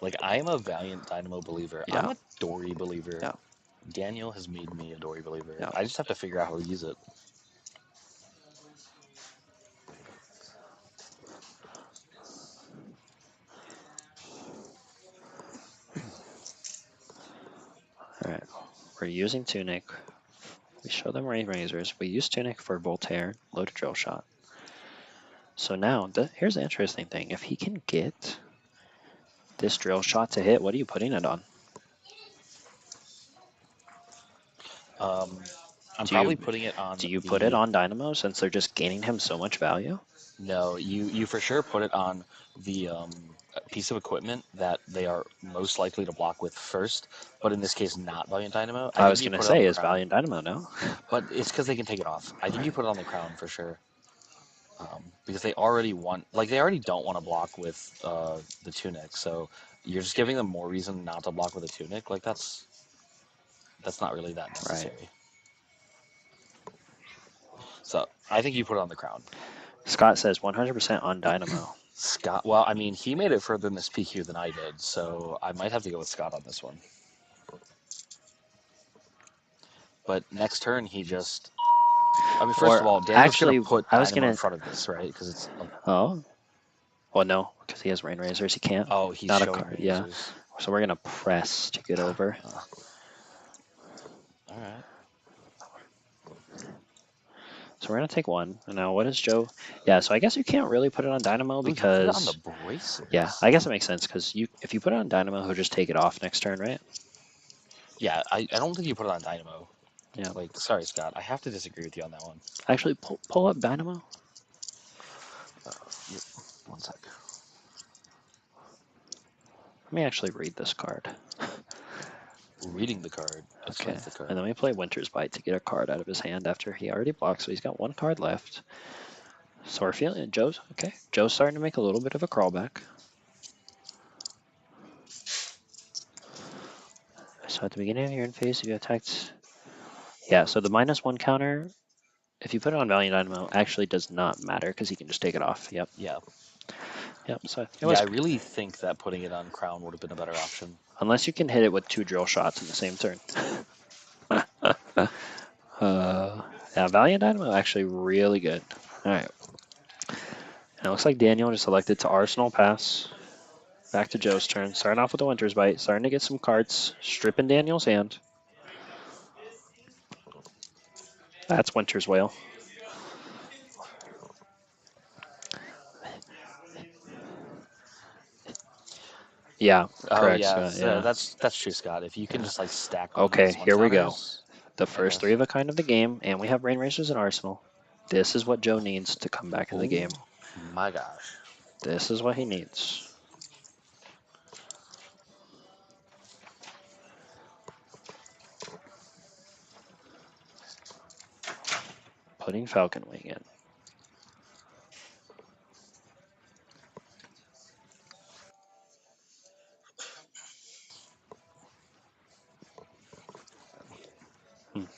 Like, I'm a Valiant Dynamo believer. Yeah. I'm a Dori believer. Yeah. Daniel has made me a Dori believer. Yeah. I just have to figure out how to use it. All right. We're using Tunic. We show them Rain Razors. We use Tunic for Voltaire, load a drill shot. So now, here's the interesting thing. If he can get this drill shot to hit, what are you putting it on? I'm probably putting it on. Do you put it on Dynamo since they're just gaining him so much value? No, you for sure put it on the piece of equipment that they are most likely to block with first, but in this case, not Valiant Dynamo. I was going to say, is Valiant Dynamo no? But it's because they can take it off. I think you put it on the crown for sure. Because they already they already don't want to block with the Tunic, so you're just giving them more reason not to block with a Tunic. Like, that's not really that necessary. Right. So I think you put it on the crown. Scott says 100% on Dynamo. Scott, well, I mean, he made it further in this PQ than I did, so I might have to go with Scott on this one. But next turn, he just... I mean, first of all, Daniel's going to put Dynamo in front of this, right? Because it's... Oh. Well, no, because he has Rain Razors. He can't. Oh, he's not a showing card. Rain Yeah. Razors. So we're going to press to get over. All right. So we're going to take one. And now what is Joe? Yeah, so I guess you can't really put it on Dynamo because... You put it on the braces. Yeah, I guess it makes sense because if you put it on Dynamo, he'll just take it off next turn, right? Yeah, I don't think you put it on Dynamo. Yeah. Like, sorry, Scott. I have to disagree with you on that one. Actually, pull up Dynamo. One sec. Let me actually read this card. Reading the card. Okay. The card. And then we play Winter's Bite to get a card out of his hand after he already blocked, so he's got one card left. So we're feeling Joe's okay. Joe's starting to make a little bit of a crawlback. So at the beginning of your end phase, if you attacked, yeah. So the -1 counter, if you put it on Valiant Dynamo, actually does not matter because he can just take it off. Yep. Yeah. Yep. So I really think that putting it on Crown would have been a better option. Unless you can hit it with 2 drill shots in the same turn. Yeah, Valiant Dynamo actually really good. All right. And it looks like Daniel just elected to Arsenal pass. Back to Joe's turn. Starting off with the Winter's Bite. Starting to get some cards. Stripping Daniel's hand. That's Winter's Wail. Yeah, correct. Yeah, Scott, yeah. that's true, Scott. If you can just like stack. Okay, here we go. The first 3 of a kind of the game, and we have Rain Racers and Arsenal. This is what Joe needs to come back in the game. My gosh. This is what he needs. Putting Falcon Wing in.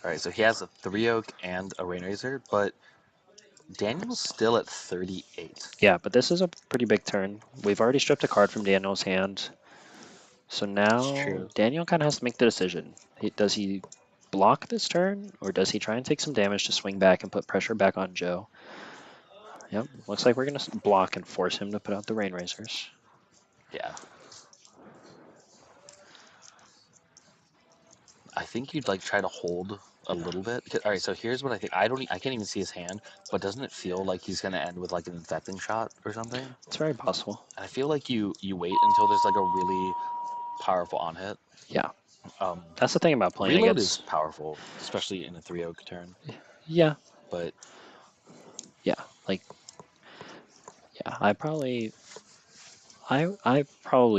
All right, so he has a 3 oak and a rain razor, but Daniel's still at 38. Yeah, but this is a pretty big turn. We've already stripped a card from Daniel's hand. So now true. Daniel kind of has to make the decision. Does he block this turn, or does he try and take some damage to swing back and put pressure back on Joe? Yep, looks like we're going to block and force him to put out the rain razors. Yeah. I think you'd like try to hold a little bit. All right, so here's what I think. I can't even see his hand, but doesn't it feel like he's gonna end with like an infecting shot or something? It's very possible. And I feel like you wait until there's like a really powerful on hit. Yeah. That's the thing about playing reload against. is powerful, especially in a 3 oak turn. Yeah. But yeah, like I probably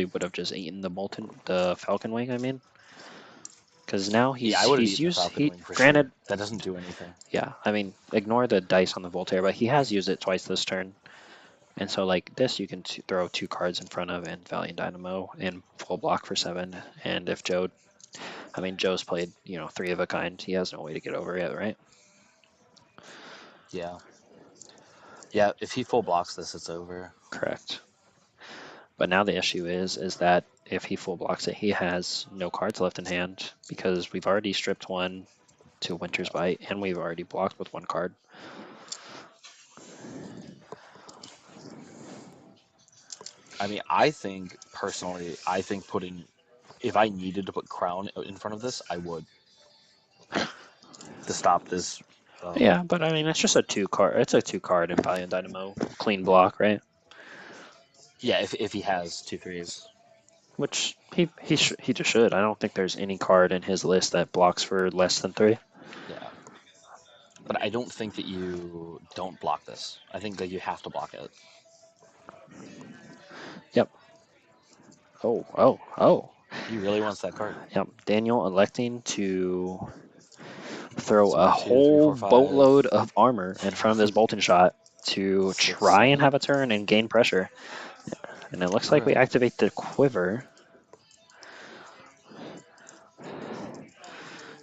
would have just eaten the Falcon Wing. I mean, because now I would have he's eaten the used Falcon Wing for granted sure. That doesn't do anything. Yeah, I mean, ignore the dice on the Voltaire, but he has used it twice this turn. And so, like, this you can throw 2 cards in front of and Valiant Dynamo and full block for 7. And if Joe's played, 3 of a kind, he has no way to get over it, right? Yeah. Yeah, if he full blocks this, it's over. Correct. But now the issue is that if he full blocks it, he has no cards left in hand because we've already stripped 1 to Winter's Bite, and we've already blocked with 1 card. I mean, I think personally, if I needed to put Crown in front of this, I would to stop this. Yeah, but I mean, it's just a 2 card. It's a 2 card in Valiant Dynamo clean block, right? Yeah, if he has 2 3s. Which he just should. I don't think there's any card in his list that blocks for less than 3. Yeah. But I don't think that you don't block this. I think that you have to block it. Yep. Oh. He really wants that card. Yep. Daniel electing to throw So a 1, 2, 3, whole 4, 5. boatload of armor in front of this Boltyn shot to 6, try and 7. have a turn and gain pressure. And it looks like we activate the quiver.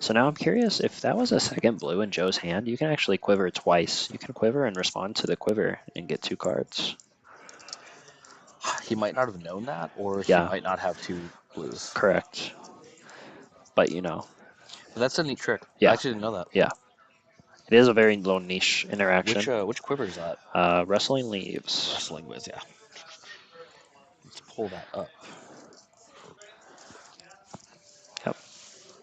So now I'm curious, if that was a second blue in Joe's hand, you can actually quiver twice. You can quiver and respond to the quiver and get 2 cards. He might not have known that, or he Yeah. might not have 2 blues. Correct. But But that's a neat trick. Yeah. I actually didn't know that. Yeah. It is a very low niche interaction. Which quiver is that? Rustling Leaves. Rustling Leaves, yeah. Let's pull that up. Yep.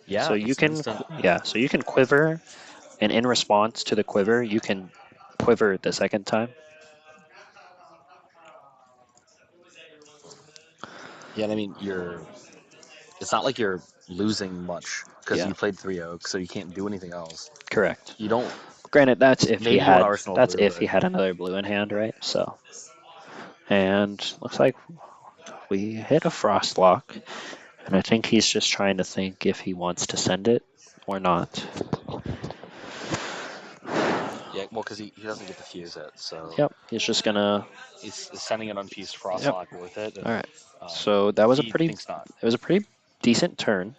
Yeah. So you can so you can quiver, and in response to the quiver, you can quiver the second time. Yeah, I mean it's not like you're losing much because you played 3 oak, so you can't do anything else. Correct. You don't. Granted, that's if he had he had another blue in hand, right? So, and looks like we hit a frost lock, and I think he's just trying to think if he wants to send it or not. Yeah, well, because he doesn't get to fuse it, so. Yep, he's just gonna. Is sending an unfused frost lock worth it? All right. So that was a pretty. It was a pretty decent turn.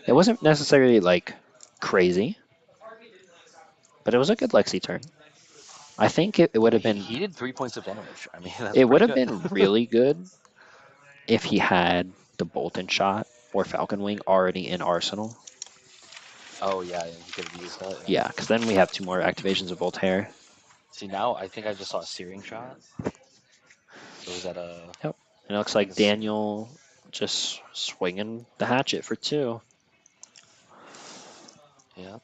It wasn't necessarily like crazy, but it was a good Lexi turn. I think it would have been. He did 3 points of damage. I mean, that's it would have good. been really good if he had the Boltyn shot or Falcon Wing already in Arsenal. Oh yeah, he could have used that. Yeah, because then we have 2 more activations of Voltaire. See, now I think I just saw a searing shot. So was that a? Yep. It looks like Daniel just swinging the hatchet for 2. Yeah.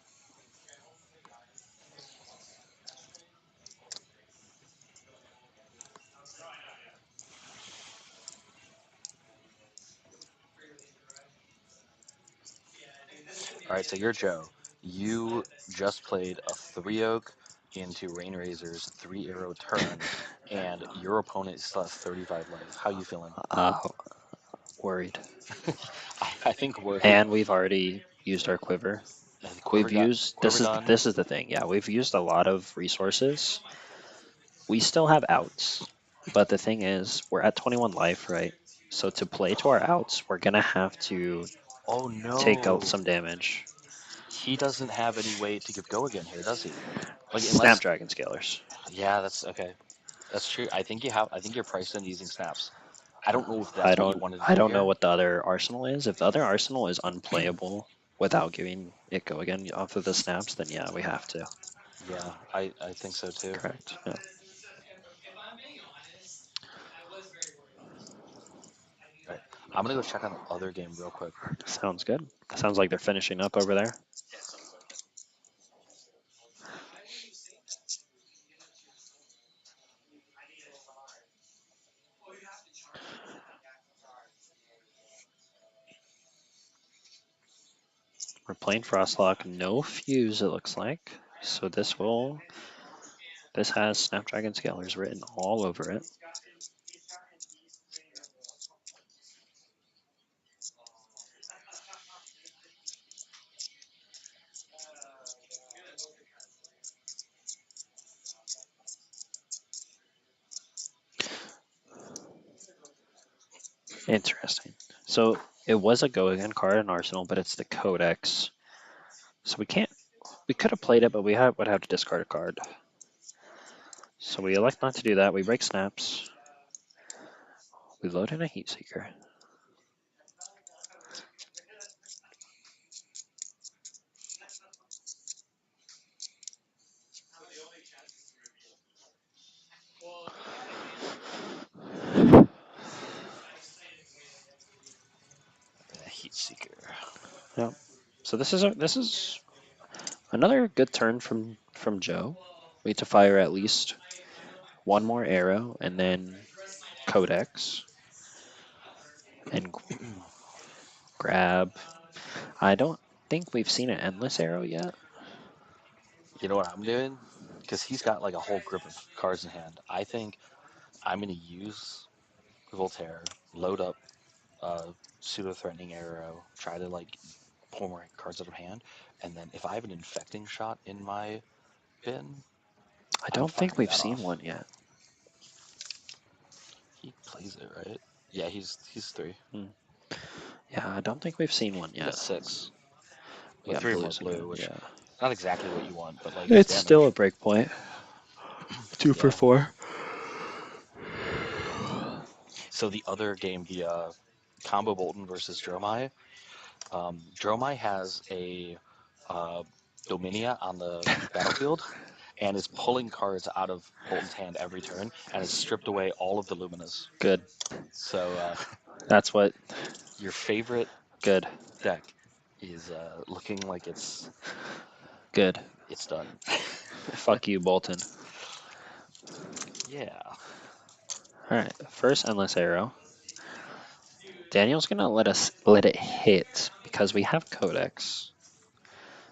All right, so you're Joe. You just played a 3 oak into Rain Razor's 3 arrow turn, and your opponent still has 35 life. How you feeling? Worried. I think worried. And we've already used our quiver. We've used this is the thing. Yeah, we've used a lot of resources. We still have outs, but the thing is, we're at 21 life, right? So to play to our outs, we're gonna have to take out some damage. he doesn't have any way to give go again here, does he? Like unless Snapdragon scalers. yeah, that's okay. That's true. I think you're priced in using snaps. I don't know if I that's what you don't wanted to I do don't know here. what the other arsenal is. If the other arsenal is unplayable without giving it go again off of the snaps, then yeah, we have to. Yeah, I think so too. Correct. Yeah. Right. I'm gonna go check on the other game real quick. Sounds good. Sounds like they're finishing up over there. We're playing Frostlock, no fuse it looks like. So this has Snapdragon scalers written all over it. Interesting. So it was a go again card in Arsenal, but it's the Codex. So we could have played it, but would have to discard a card. So we elect not to do that. We break snaps. We load in a Heat Seeker. A Heat Seeker. Yep. So this is another good turn from Joe. We need to fire at least one more arrow and then Codex and grab. I don't think we've seen an endless arrow yet. You know what I'm doing? Because he's got like a whole grip of cards in hand. I think I'm gonna use Voltaire, load up pseudo-threatening arrow, try to like pull more cards out of hand, and then if I have an infecting shot in my bin, I I'm don't think firing we've that seen off. one yet. He plays it, right? Yeah, he's 3. Yeah, I don't think we've seen one We got yet. 6. We With got 3 or more blues in blue, it. which Yeah. not exactly what you want, but like it's It's still damage. a break point. 2 for Yeah. 4. So the other game, the combo Boltyn versus Dromai. Dromai has a uh, Dominia on the battlefield and is pulling cards out of Bolton's hand every turn and has stripped away all of the Luminas. Good. So That's what. your favorite Good. deck is looking like Good. it's done. Fuck you, Boltyn. Yeah. All right. First endless arrow. Daniel's gonna let it hit because we have Codex.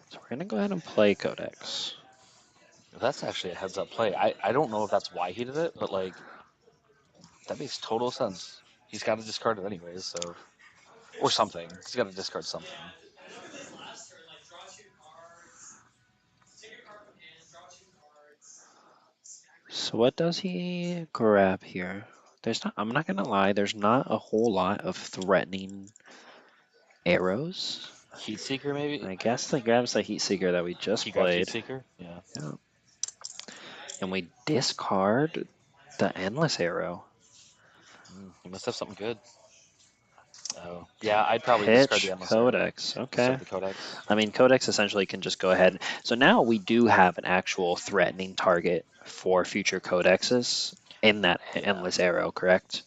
So we're gonna go ahead and play Codex. That's actually a heads up play. I don't know if that's why he did it, but like that makes total sense. He's got to discard it anyways, so or something. He's got to discard something. So what does he grab here? I'm not gonna lie, there's not a whole lot of threatening arrows. Heat Seeker maybe. I guess he grabs the Heat Seeker that we just He grabbed Heat played. Seeker. Yeah. Yeah. And we discard the endless arrow. He must have something good. Oh, yeah. I'd probably discard the Pitch Endless Arrow. Codex. Okay. Discard the Codex. I mean, Codex essentially can just go ahead. So now we do have an actual threatening target for future Codexes in that Yeah. endless arrow, correct?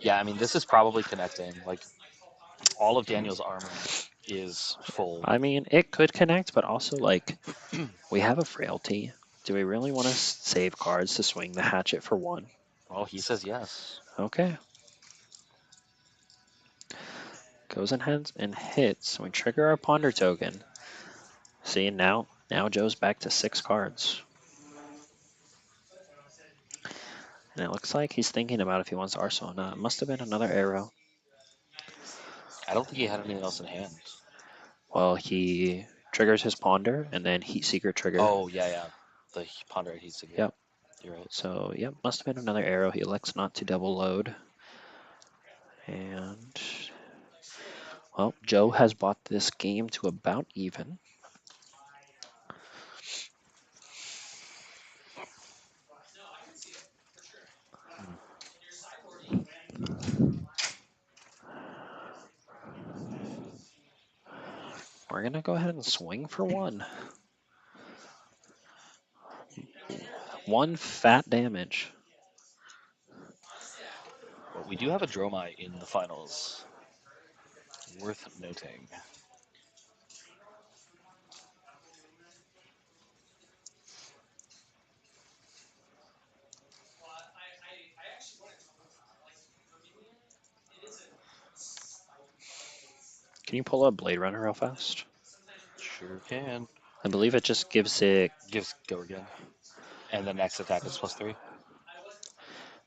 Yeah, I mean, this is probably connecting. Like, all of Daniel's army is full. I mean, it could connect, but also, like, we have a frailty. Do we really want to save cards to swing the hatchet for 1? Well, he says yes. Okay. Goes ahead and hits. We trigger our Ponder token. See, now Joe's back to 6 cards. And it looks like he's thinking about if he wants Arsenal or not. It must have been another arrow. I don't think he had anything else in hand. Well, he triggers his Ponder and then Heat Seeker trigger. Oh, yeah. The Ponderate Heat Seeker. Yep. You're right. So, yep, must have been another arrow. He elects not to double load. And Well, Joe has bought this game to about even. We're going to go ahead and swing for one. One fat damage. But we do have a Dromai in the finals. Worth noting. Can you pull up Blade Runner real fast? Sure can. I believe it just gives it. Gives go again. And the next attack is +3.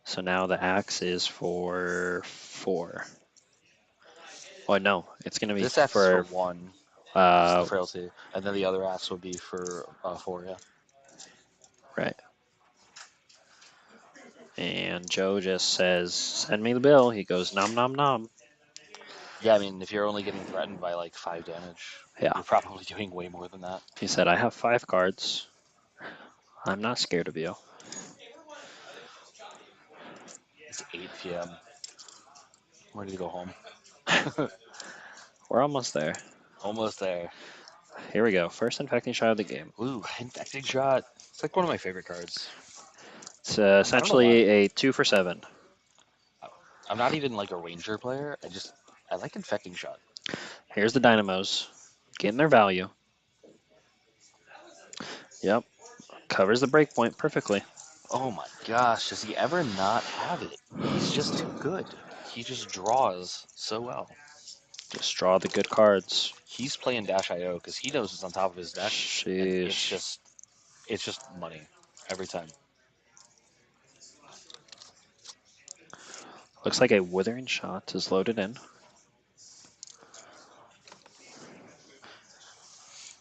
So now the axe is for 4. Oh no, it's gonna be This axe is for for 1. This is the uh frailty. And then the other axe would be for 4, yeah. right. And Joe just says, "Send me the bill." He goes, "Nom nom nom." Yeah, I mean, if you're only getting threatened by like 5 damage, Yeah. you're probably doing way more than that. He said, "I have 5 cards. I'm not scared of you." It's 8 p.m. I'm ready to go home. We're almost there. Almost there. Here we go. First infecting shot of the game. Ooh, infecting shot. It's like one of my favorite cards. It's I don't know why. essentially a 2 for 7. I'm not even like a ranger player. I like infecting shot. Here's the dynamos. Getting their value. Yep. Covers the breakpoint perfectly. Oh my gosh, does he ever not have it? He's just too good. He just draws so well. Just draw the good cards. He's playing Dash IO because he knows it's on top of his deck, and Sheesh. it's just money every time. Looks like a withering shot is loaded in.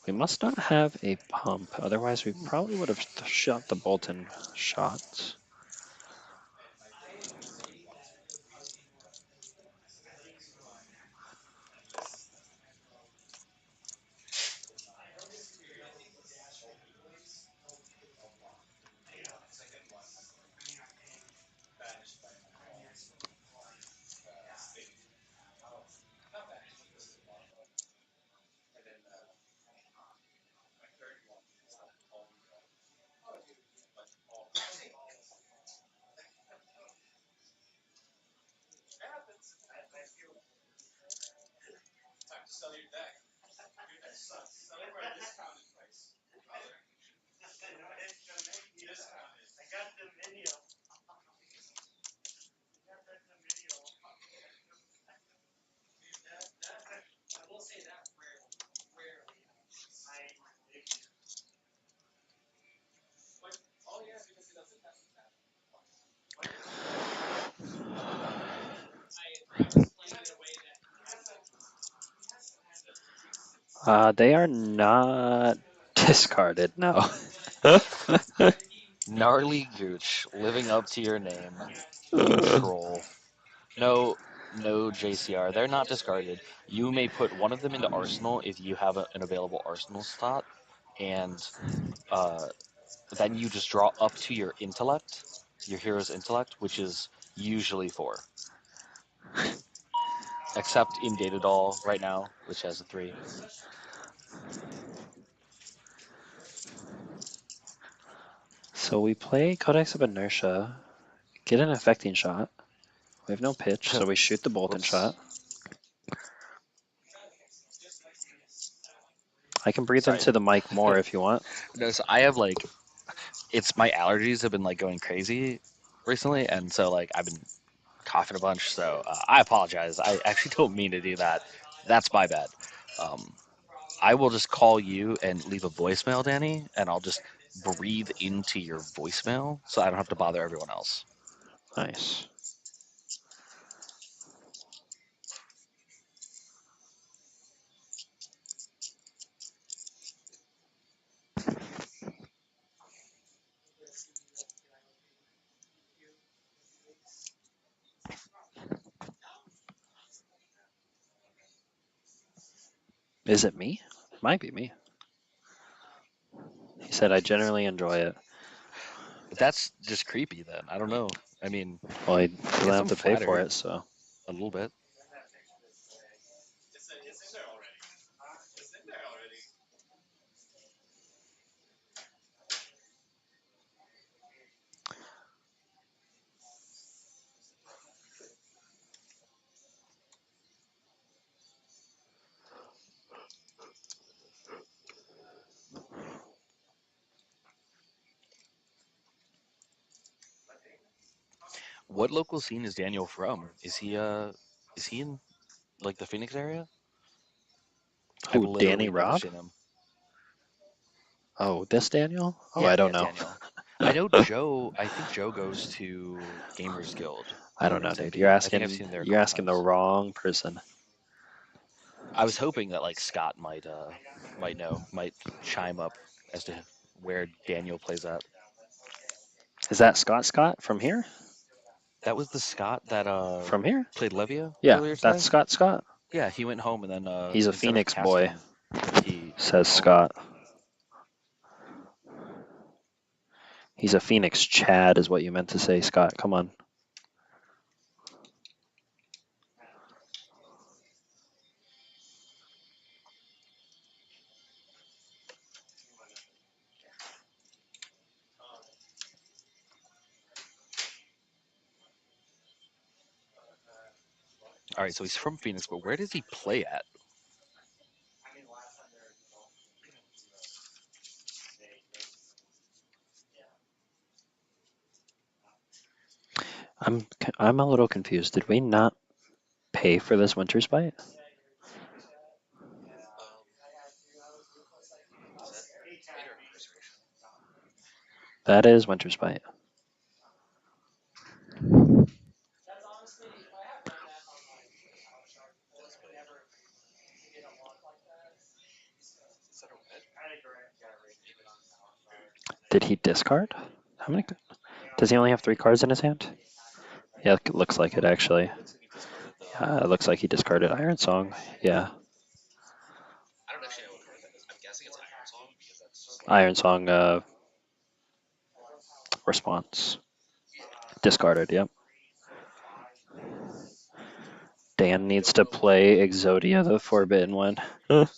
We must not have a pump, otherwise we probably would have shot the Boltyn shots. They are not discarded, no. Gnarly Gooch, living up to your name. You troll. No, no JCR. They're not discarded. You may put one of them into Arsenal if you have an available Arsenal slot, and uh, then you just draw up to your intellect, your hero's intellect, which is usually 4. Except in Data Doll right now, which has a 3. So we play Codex of Inertia, get an affecting shot. We have no pitch, so we shoot the Boltyn shot. I can breathe Sorry. into the mic more if you want. No, so I have like, it's my allergies have been like going crazy recently, and so like I've been coughing a bunch. So I apologize. I actually don't mean to do that. That's my bad. Um, I will just call you and leave a voicemail, Danny, and I'll just breathe into your voicemail so I don't have to bother everyone else. Nice. Is it me? It might be me. He said I generally enjoy it. That's just creepy then. I don't know. I mean, Well, he I doesn't guess have I'm to pay for flattered it, so. a little bit. What local scene is Daniel from? Is he in like the Phoenix area? I've Who, Danny literally never Robb? seen him. Oh, this Daniel? Oh, Yeah, I don't yeah, know. Daniel. I know Joe. I think Joe goes to Gamers Guild I don't over in know, St. dude. You're Pete. I think I've asking seen him there a you're couple asking the times. wrong person. I was hoping that like Scott might know, might chime up as to where Daniel plays at. Is that Scott from here? That was the Scott that From here? played Levia Yeah, earlier that's today. Scott. Yeah, he went home and then He's a instead of Phoenix boy, casting, he says went home. Scott. He's a Phoenix Chad, is what you meant to say, Scott. Come on. All right, so he's from Phoenix, but where does he play at? I'm a little confused. Did we not pay for this winter's bite? That is winter's bite. Did he discard? How many? Does he only have 3 cards in his hand? Yeah, it looks like it actually. It looks like he discarded Iron Song. Yeah. Iron Song response. Discarded, yep. Dan needs to play Exodia, the Forbidden One. You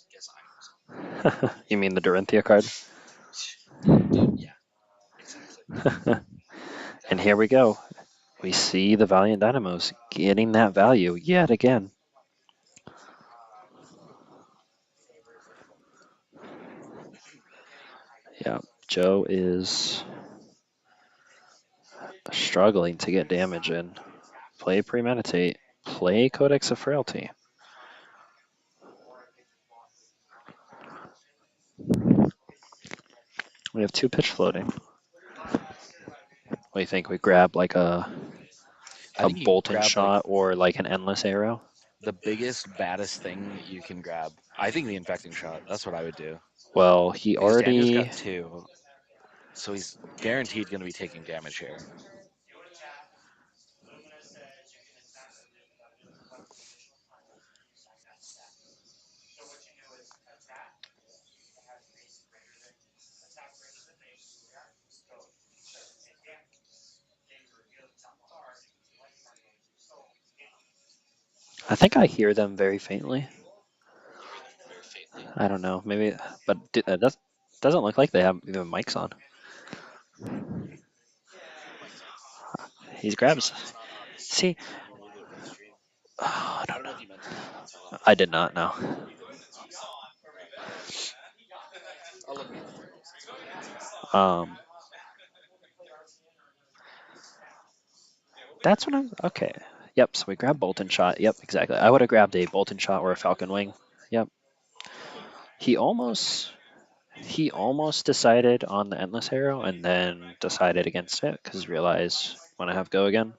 mean the Dorinthia card? And here we go. We see the Valiant Dynamos getting that value yet again. Yeah, Joe is struggling to get damage in. Play Premeditate. Play Codex of Frailty. We have 2 pitch floating. What do you think? We grab like I a think you Boltyn grab like shot or like an Endless Arrow? the biggest, baddest thing you can grab. I think the infecting shot. That's what I would do. Well, he Because Daniel's already... got 2, so he's guaranteed going to be taking damage here. I think I hear them very faintly. I don't know. Maybe... But it doesn't look like they have even mics on. He grabs... See... Oh, I don't know. I did not know. That's what I'm... Okay. Yep, so we grab Boltyn Shot. Yep, exactly. I would have grabbed a Boltyn Shot or a Falcon Wing. Yep. He almost decided on the Endless Arrow and then decided against it because realized when I have go again.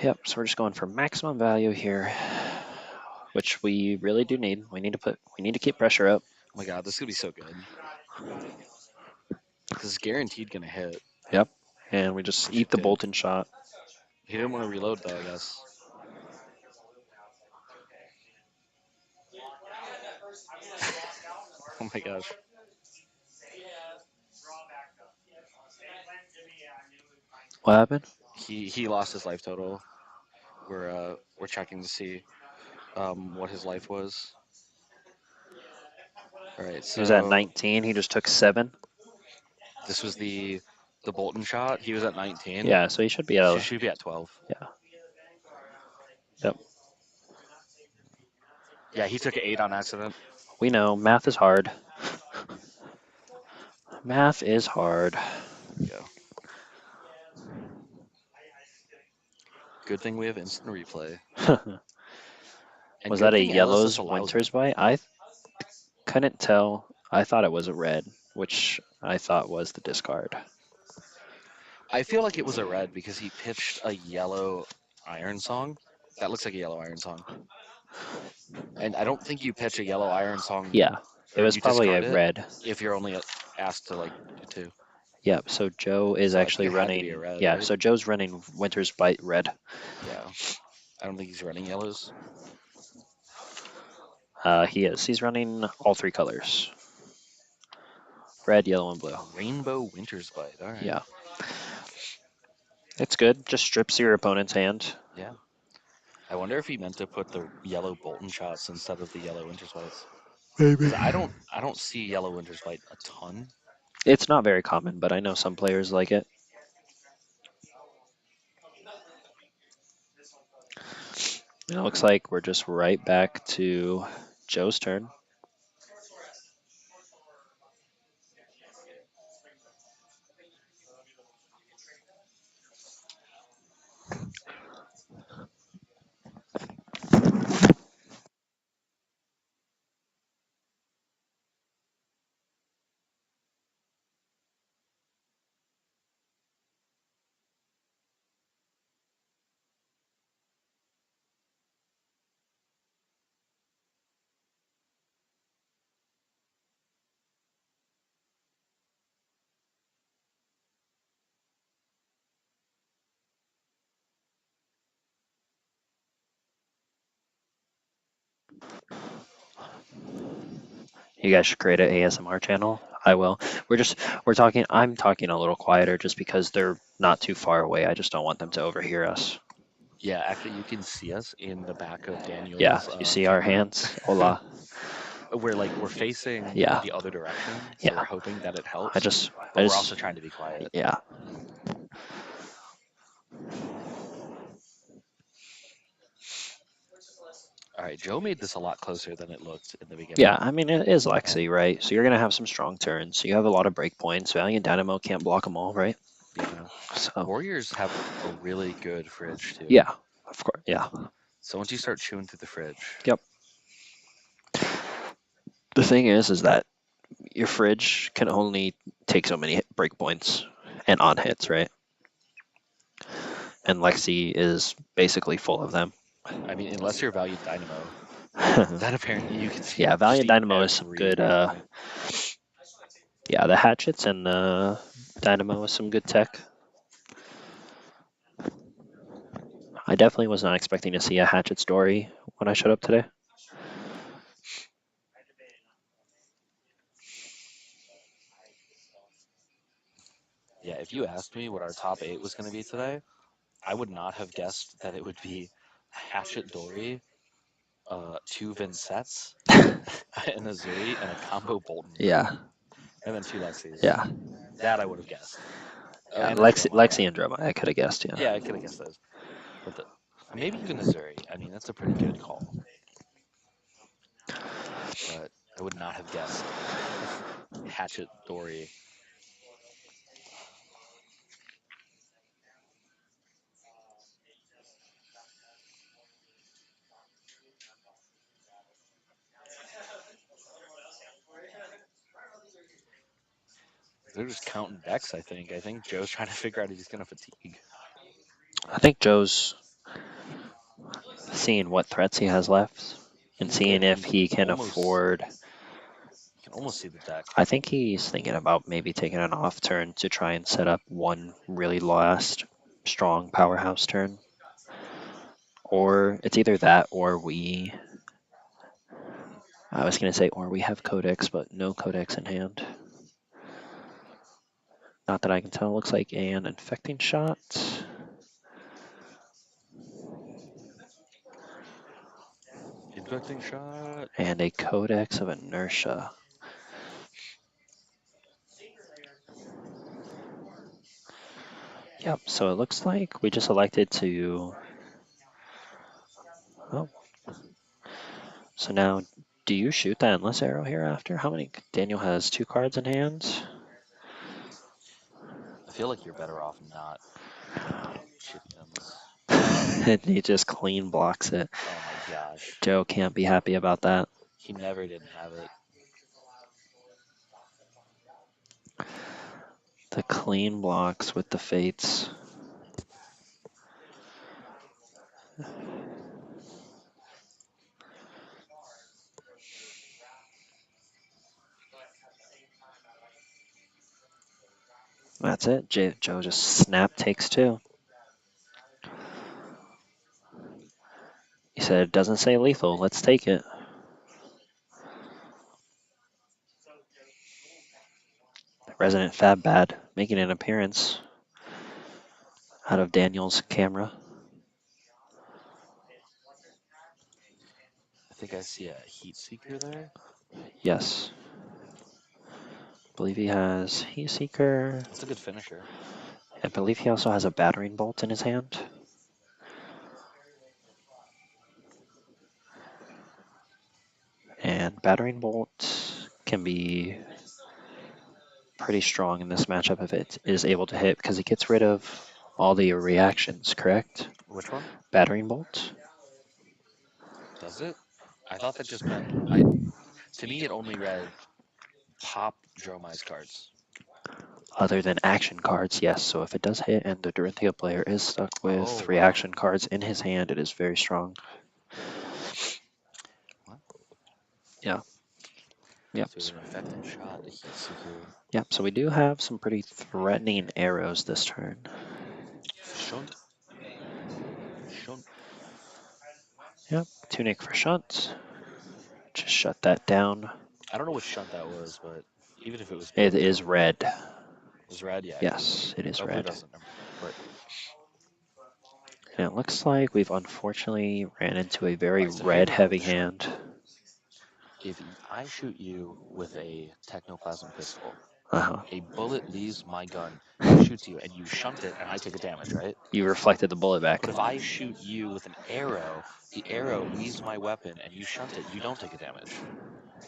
Yep, so we're just going for maximum value here, which we really do need. We need to keep pressure up. Oh my god, this is going to be so good. Because it's guaranteed going to hit. Yep, and we just eat the Boltyn Shot. He didn't want to reload though, I guess. Oh my gosh. What happened? He lost his life total. We're checking to see what his life was. All right, He was at so 19. He just took 7. this was the Boltyn shot. He was at 19. Yeah, so he should be She at. should be at 12. Yeah. Yep. Yeah, he took an 8 on accident. We know math is hard. Math is hard. There we go. Good thing we have instant replay. And Was good that a thing yellow's Alice's allows winter's bite? I couldn't tell. I thought it was a red, which I thought was the discard. I feel like it was a red because he pitched a yellow iron song. That looks like a yellow iron song. And I don't think you pitch a yellow iron song Yeah, it or was you probably discard a it red. if you're only asked to like do 2. Yep. So Joe is So I think actually it had to be a running. red, Yeah. right? So Joe's running winter's bite red. Yeah. I don't think he's running yellows. He is. He's running all 3 colors: red, yellow, and blue. Rainbow Winter's Bite. All right. Yeah. It's good. Just strips your opponent's hand. Yeah. I wonder if he meant to put the yellow Boltyn shots instead of the yellow Winter's Bites. Maybe. I don't see yellow Winter's Bite a ton. It's not very common, but I know some players like it. It looks like we're just right back to Joe's turn. You guys should create an ASMR channel. I will. I'm talking a little quieter just because they're not too far away. I just don't want them to overhear us. Yeah, actually, you can see us in the back of Daniel's Yeah, you see our camera. hands? Hola. We're facing Yeah. the other direction, so Yeah. we're hoping that it helps. I just we're also trying to be quiet. Yeah. All right, Joe made this a lot closer than it looked in the beginning. Yeah, I mean, it is Lexi, right? So you're going to have some strong turns. So you have a lot of break points. Valiant Dynamo can't block them all, right? Yeah. So Warriors have a really good fridge, too. yeah, of course. Yeah. So once you start chewing through the fridge. Yep. The thing is that your fridge can only take so many break points and on hits, right? And Lexi is basically full of them. I mean, unless you're Valiant Dynamo. That apparently you can see. Yeah, Valiant Dynamo is some every good. breakpoint. Yeah, the hatchets and Dynamo is some good tech. I definitely was not expecting to see a hatchet Dori when I showed up today. Yeah, if you asked me what our top 8 was going to be today, I would not have guessed that it would be Hatchet Dori, 2 Vynsets, an Uzuri, and a combo Boltyn. Yeah. And then 2 Lexis. Yeah. That I would have guessed. Yeah, And Lexi and Dromai, I could have guessed, yeah. Yeah, I could have guessed those. But maybe even Uzuri. I mean, that's a pretty good call. But I would not have guessed Hatchet Dori. They're just counting decks, I think. I think Joe's trying to figure out if he's going to fatigue. I think Joe's seeing what threats he has left and seeing if he can afford. You can almost see the deck. I think he's thinking about maybe taking an off turn to try and set up one really last strong powerhouse turn. Or it's either that or we I was going to say, or we have Codex, but no Codex in hand. Not that I can tell. Looks like an infecting shot. Infecting shot. And a Codex of Inertia. Yep, so it looks like we just elected to... Oh. So now, do you shoot that endless arrow hereafter? How many? Daniel has 2 cards in hand. I feel like you're better off not shooting endless. And he just clean blocks it. Oh my gosh. Joe can't be happy about that. He never didn't have it. The clean blocks with the fates. That's it. Joe just snap takes 2. He said, it doesn't say lethal. Let's take it. Resident Fab Bad making an appearance out of Daniel's camera. I think I see a Heat Seeker there. Yes. I believe he has Heat Seeker. That's a good finisher. I believe he also has a battering bolt in his hand. And battering bolt can be pretty strong in this matchup if it is able to hit because it gets rid of all the reactions, correct? Which one? Battering bolt. Does it? I thought that just meant to me it only read pop Dromai's cards. Other than action cards, yes. So if it does hit and the Dorinthia player is stuck with Oh, 3 wow. action cards in his hand, it is very strong. What? Yeah. Yep. So it's an infecting shot, a Heat Seeker. Yep. So we do have some pretty threatening arrows this turn. Shunt. Shunt. Yep. Tunic for shunt. Just shut that down. I don't know which shunt that was, but even if it was It blue, is red. It was red, yeah. Yes, it is Blue red. doesn't. But And it looks like we've unfortunately ran into a very Alright, so here's red a heavy question. hand. If I shoot you with a Technoplasm pistol, Uh-huh. a bullet leaves my gun and shoots you, and you shunt it, and I take a damage, right? You reflected the bullet back. But if I shoot you with an arrow, the arrow leaves my weapon, and you shunt it, you don't take a damage.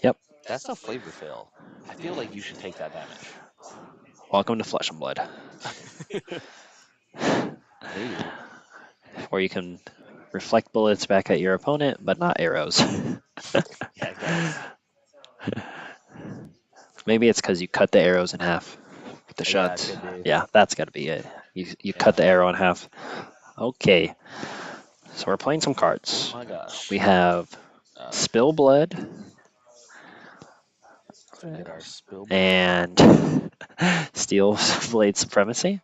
Yep. That's a flavor fail. I feel like you should take that damage. Welcome to Flesh and Blood. Maybe. Where you can reflect bullets back at your opponent, but not arrows. Yeah, I guess. Maybe it's because you cut the arrows in half with the Yeah, shunt. it could be. Yeah, that's got to be it. You cut the arrow in half. Okay. So we're playing some cards. Oh my gosh. We have Spill Blood. Get our Spill Blood. And Steel Blade Supremacy.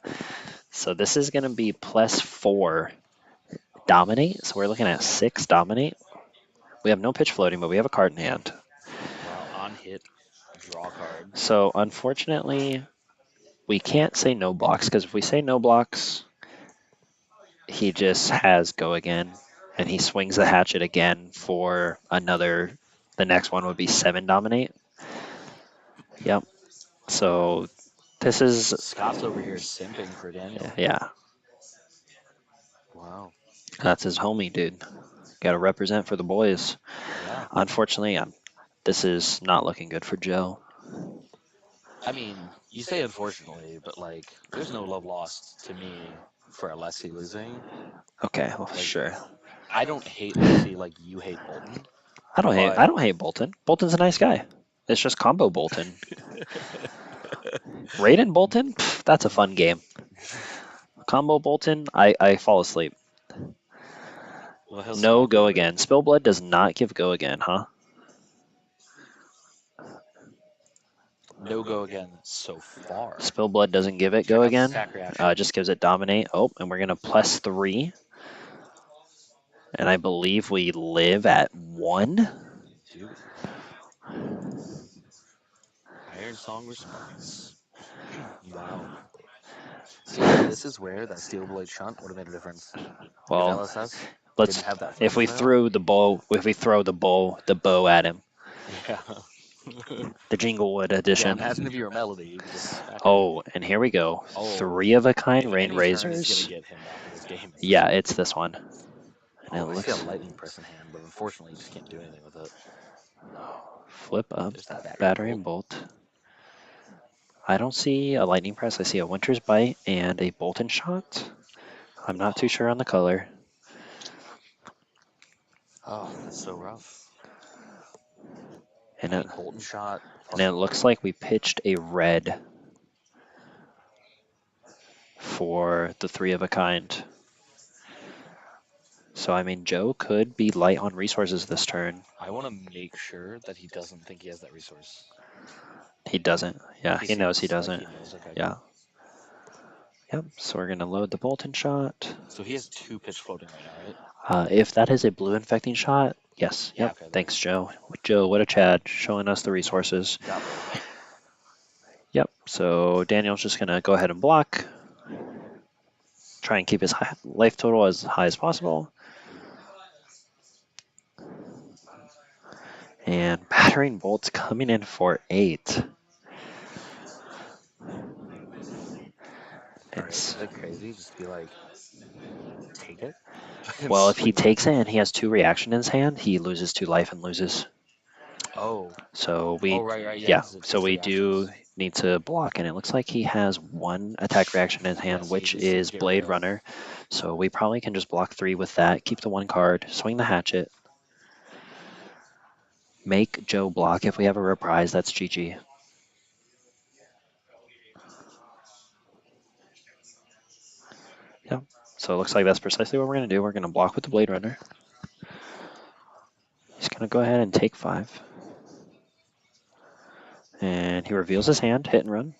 So this is going to be +4 Dominate. So we're looking at 6 Dominate. We have no pitch floating, but we have a card in hand. Wow, on hit, draw card. So unfortunately, we can't say no blocks, because if we say no blocks, he just has go again, and he swings the hatchet again for another, the next one would be 7 Dominate. Yep. So this is... Scott's over here simping for Daniel. Yeah. Wow. That's his homie, dude. Got to represent for the boys. Yeah. Unfortunately, this is not looking good for Joe. I mean, you say unfortunately, but like, there's no love lost to me for Lexi losing. Okay, well, Like, sure. I don't hate Lexi like you hate Boltyn. I don't hate Boltyn. Boltyn's a nice guy. It's just combo Boltyn. Raiden Boltyn? Pff, that's a fun game. Combo Boltyn, I fall asleep. Well, No go again. Spillblood does not give go again, huh? No go again so far. Spillblood doesn't give it Check go out the again. stack reaction. Just gives it dominate. Oh, and we're gonna +3. And I believe we live at 1. Do we? Iron Song response. Wow. See, this is where that Steel Blade Shunt would have made a difference. If Well, LSS let's didn't have that if focus we rail. threw the bow the bow at him. Yeah. The Jinglewood Yeah, edition. imagine if you're a Melody, you could just smack him. Oh, and here we go. Oh. 3 of a kind If rain any turn is razors. gonna get him back in this game. It's Yeah, this it's this one. And one. it Oh, I see looks a lightning press in hand, but unfortunately, you just can't do anything with it. flip up. There's that Battery and bolt. I don't see a lightning press. I see a Winter's Bite and a Boltyn shot. I'm not too sure on the color. Oh, that's so rough. And I mean, Boltyn shot. And it looks like we pitched a red for the 3 of a kind. So, I mean, Joe could be light on resources this turn. I want to make sure that he doesn't think he has that resource. He doesn't. Yeah, he knows he seems like doesn't. he knows. Okay, yeah. cool. Yep, so we're going to load the Boltyn shot. So he has 2 pitch floating right now, right? If that is a blue infecting shot, yes. Yeah, Yep. okay, Thanks, Joe. Joe, what a Chad, showing us the resources. Got both. Yep, so Daniel's just going to go ahead and block. Try and keep his life total as high as possible. And battering bolts coming in for 8. Is it crazy? Just be like, take it? Well, if he takes it and he has 2 reaction in his hand, he loses 2 life and loses. Oh. So we, right, yeah. So we do need to block, and it looks like he has 1 attack reaction in his hand, so which he needs to is get Blade rid of- Runner. So we probably can just block 3 with that, keep the 1 card, swing the hatchet, make Joe block. If we have a reprise, that's GG. Yeah. So it looks like that's precisely what we're going to do. We're going to block with the Blade Runner. He's going to go ahead and take 5. And he reveals his hand, hit and run.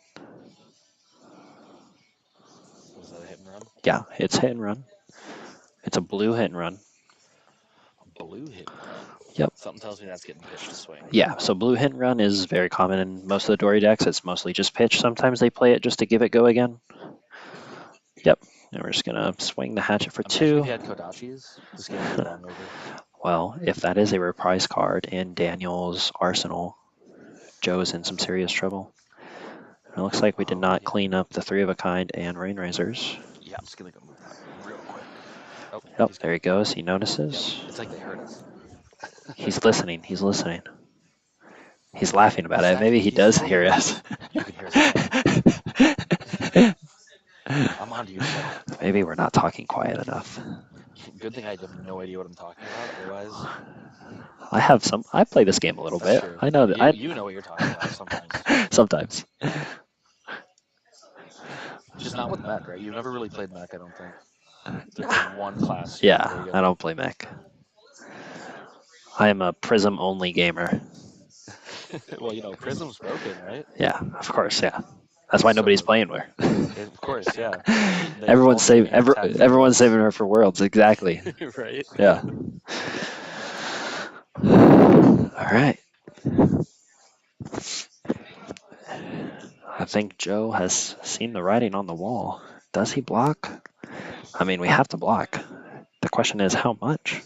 Was that a hit and run? Yeah, it's hit and run. It's a blue hit and run. A blue hit and run? Yep. Something tells me that's getting pitched to swing. Yeah, so blue hit and run is very common in most of the Dori decks. It's mostly just pitch. Sometimes they play it just to give it go again. Yep, and we're just going to swing the hatchet for Imagine 2. if he had Kodachis, this game would be long over. Well, if that is a reprise card in Daniel's arsenal, Joe is in some serious trouble. It looks like we did not clean up the 3 of a kind and Rain Razors. Yeah, I'm just going to go move that real quick. Oh, Yep, there he goes. He notices. Yep. It's like they heard us. He's listening. He's listening. He's laughing about it. Maybe he does hear us. You can hear us. I'm on to you. Maybe we're not talking quiet enough. Good thing I have no idea what I'm talking about. Otherwise, I play this game a little bit. True. I know that. You know what you're talking about sometimes. Sometimes. Just not with mech, right? You've never really played mech, I don't think. There's like one class. Yeah, I don't play mech. I am a Prism only gamer. Well, Prism's broken, right? Yeah, of course, yeah. That's why nobody's playing her. Of course, yeah. Everyone's saving her for Worlds, exactly. Right? Yeah. All right. I think Joe has seen the writing on the wall. Does he block? I mean, we have to block. The question is, how much?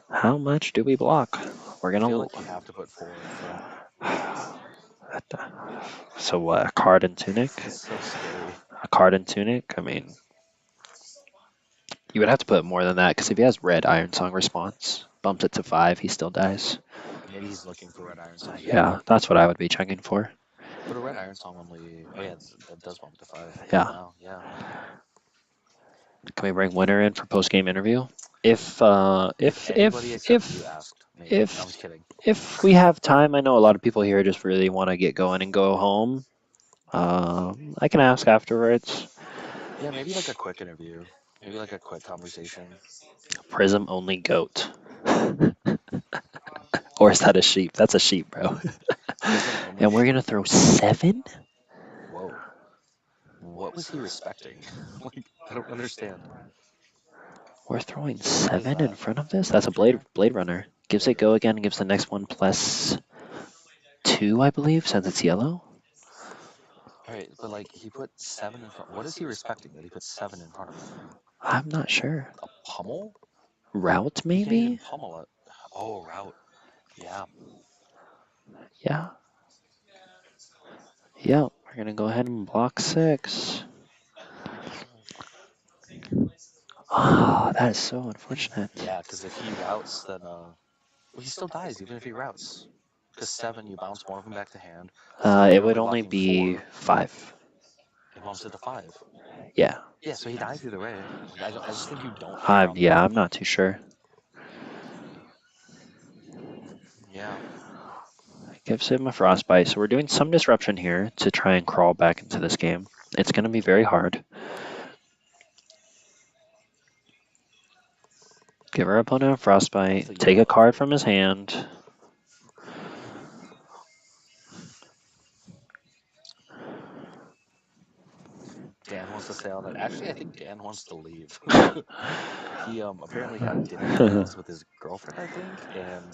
How much do we block? We're gonna. I feel like you have to put 4 in front. So what? A card and tunic? It's so scary. A card and tunic? I mean, you would have to put more than that because if he has red Iron Song response, bumps it to 5, he still dies. Maybe he's looking for red Iron Song. Yeah, that's what I would be checking for. But a red Iron Song only. Oh yeah, that does bump to 5. Yeah. Wow, yeah. Can we bring Winter in for post game interview? If Anybody except you asked me. I'm just kidding. If we have time, I know a lot of people here just really want to get going and go home. I can ask afterwards. Yeah, maybe like a quick interview. Maybe like a quick conversation. Prism only goat. Or is that a sheep? That's a sheep, bro. And we're gonna throw 7? Whoa. What was he respecting? Like, I don't understand. We're throwing 7 in front of this? That's a Blade Runner. Gives it go again, gives the next one plus 2, I believe, since it's yellow. All right, but like he put 7 in front. What is he respecting that he put 7 in front of him? I'm not sure. A pummel? Route, He can't even maybe? pummel it. Oh, route. Yeah. Yeah. Yep, we're going to go ahead and block 6. Oh, that is so unfortunate. Yeah, because if he routes, then well, he still dies even if he routes. Because 7, you bounce one of them back to hand. So It you're would only only blocking be 4. 5. It bumps it to 5. Yeah. Yeah, so he dies either way. Like I just think you don't care on Yeah, that. I'm not too sure. Yeah. Gives him a frostbite, so we're doing some disruption here to try and crawl back into this game. It's going to be very hard. Give our opponent a frostbite, take a card from his hand. Dan wants to stay on it. Actually, I think Dan wants to leave. He apparently had dinner plans with his girlfriend, I think, and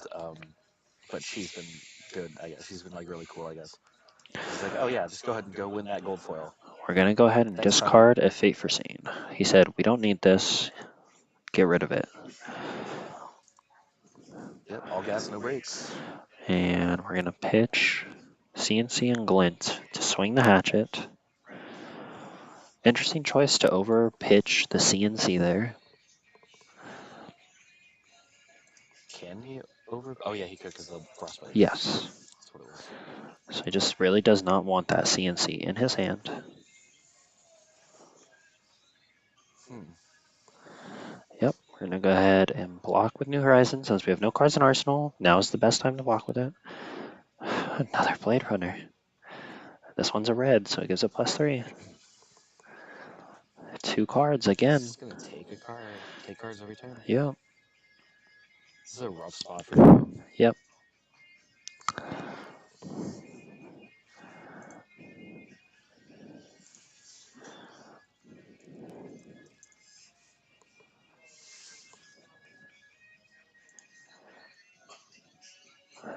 but she's been good. I guess she's been like really cool. I guess he's like, oh yeah, just go ahead and go win that gold foil. We're going to go ahead and Thanks, discard a Fate Foreseen. He said, we don't need this. Get rid of it. Yep, all gas, no brakes. And we're going to pitch CNC and Glint to swing the hatchet. Interesting choice to over pitch the CNC there. Can he over? Oh yeah, he could because the frostbite. Yes. That's what it was. So he just really does not want that CNC in his hand. Yep, we're going to go ahead and block with New Horizons since we have no cards in Arsenal. Now is the best time to block with it. Another Blade Runner. This one's a red, so it gives a +3. 2 cards again. He's gonna take a card. Take cards every turn. Yep. This is a rough spot for you. Yep.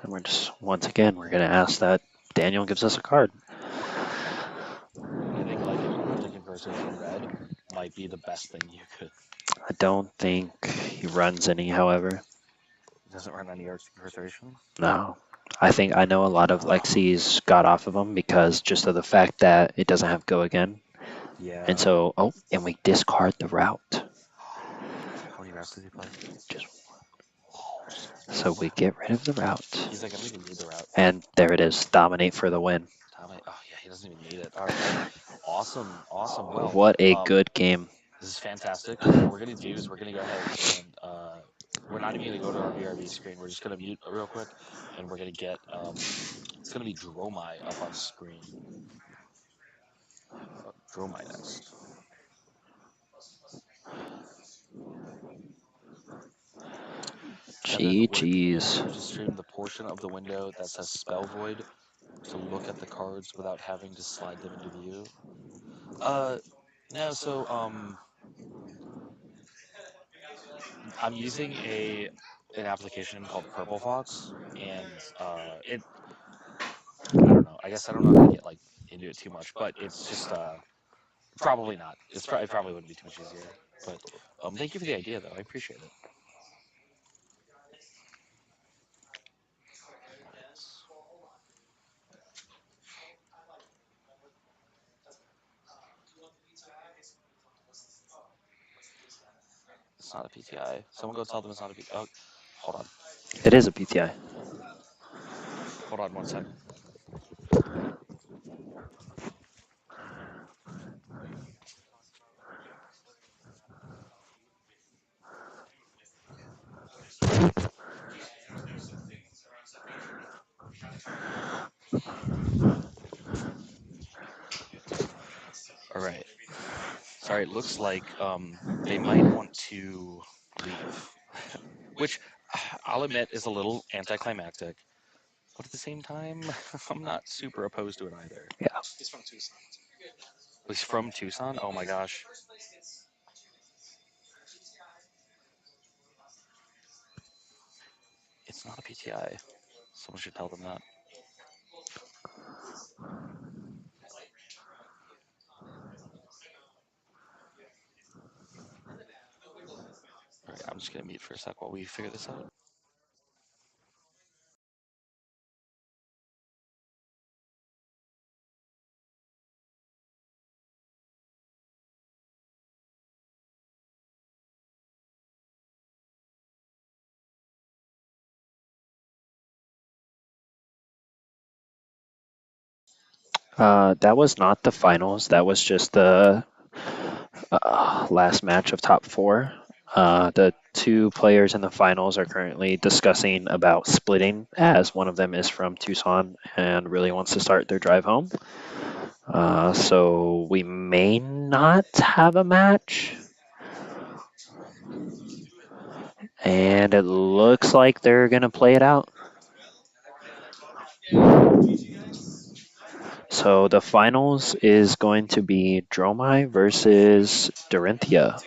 And we're just, once again, we're going to ask that Daniel gives us a card. I think like an Arctic Incarceration red might be the best thing you could. I don't think he runs any, however. He doesn't run any Arctic Incarceration? No. I know a lot of Lexi's got off of him because just of the fact that it doesn't have go again. Yeah. And so, and we discard the route. How many routes does he play? Just so we get rid of the route. He's like, I don't even need the route. And there it is. Dominate for the win. Dominate. Oh yeah, he doesn't even need it. All right. Awesome. Awesome. Well, what a good game. This is fantastic. What we're gonna do is we're gonna go ahead and we're not even gonna go to our BRB screen. We're just gonna mute real quick, and we're gonna get it's gonna be Dromai up on screen. Dromai next. GG's. To stream the portion of the window that says Spell Void to look at the cards without having to slide them into view. No, so I'm using an application called Purple Fox, and it I don't know. I guess I don't know how to get like into it too much, but it's just probably not. It probably wouldn't be too much easier. But thank you for the idea, though. I appreciate it. It's not a PTI. Someone go tell them it's not a PTI. Oh, hold on. It is a PTI. Hold on 1 second. All right. Sorry, it looks like they might want to leave, which I'll admit is a little anticlimactic, but at the same time, I'm not super opposed to it either. Yeah. He's from Tucson. He's from Tucson? Oh my gosh. It's not a PTI. Someone should tell them that. All right, I'm just gonna mute for a sec while we figure this out. That was not the finals. That was just the last match of top four. The two players in the finals are currently discussing about splitting, as one of them is from Tucson and really wants to start their drive home. So we may not have a match. And it looks like they're going to play it out. So the finals is going to be Dromai versus Dorinthia.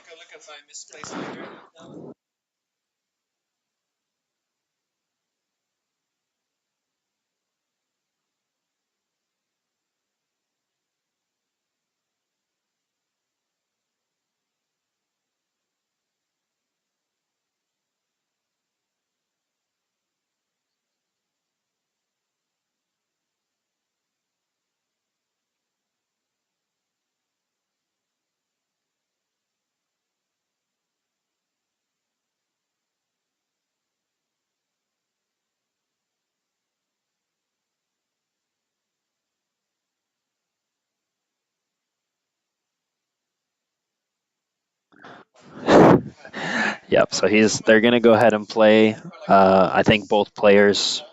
Yep, so they're gonna go ahead and play. I think both players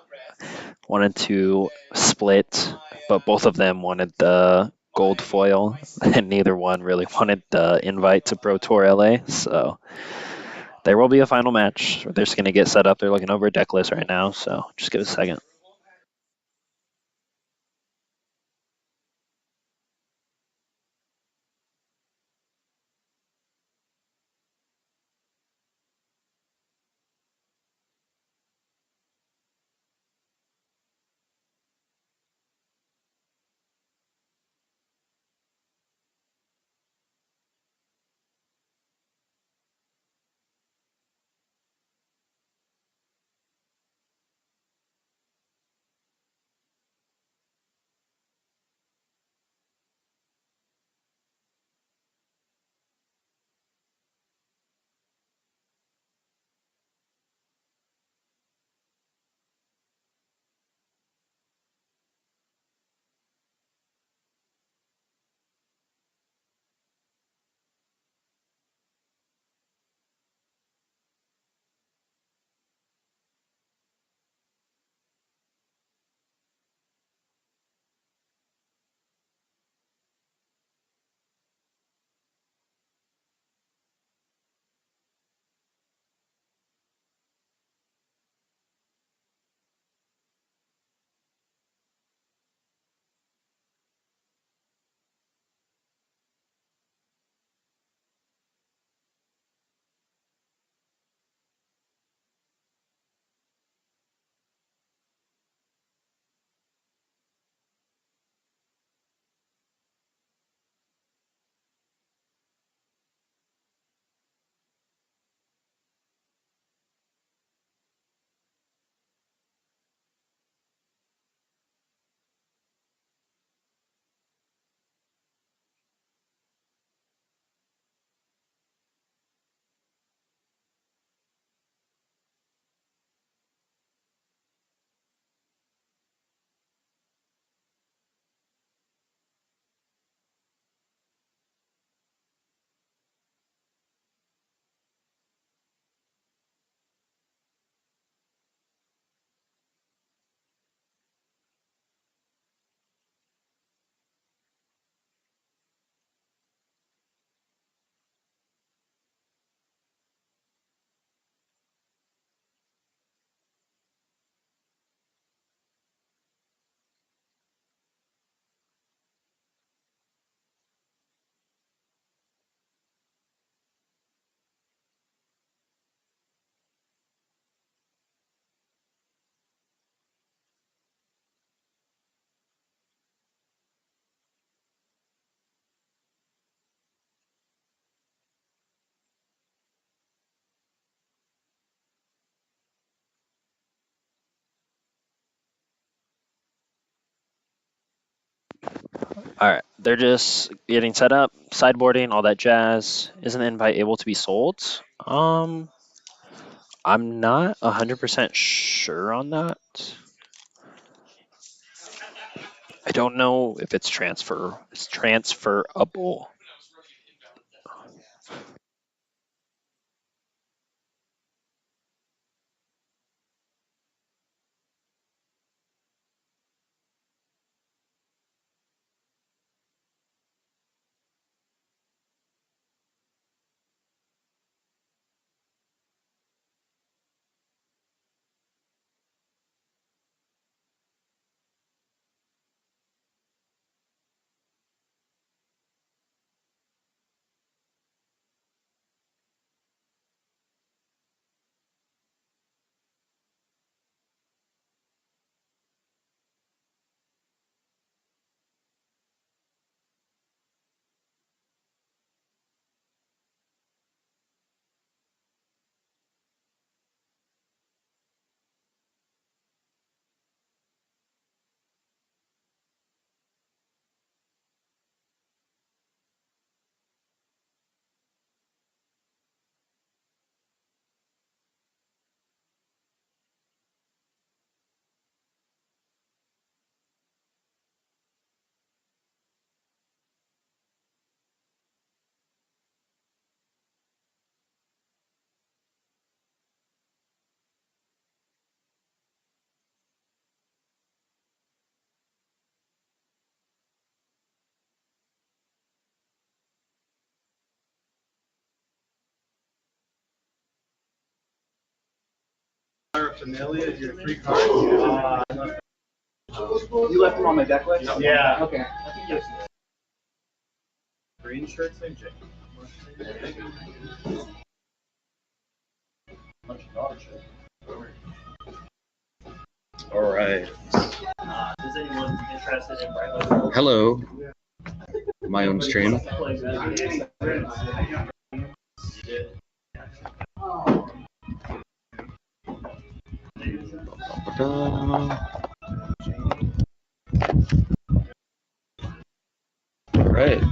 wanted to split, but both of them wanted the gold foil, and neither one really wanted the invite to Pro Tour LA. So there will be a final match. They're just gonna get set up. They're looking over a deck list right now, so just give it a second. All right, they're just getting set up, sideboarding, all that jazz. Is an invite able to be sold? I'm not 100% sure on that. I don't know if it's transferable. Familia is your free card. You left them on my deck list? Yeah. Okay. Green shirts and Jake. All right. Is anyone interested in Brightwood? Hello, my own stream. All right.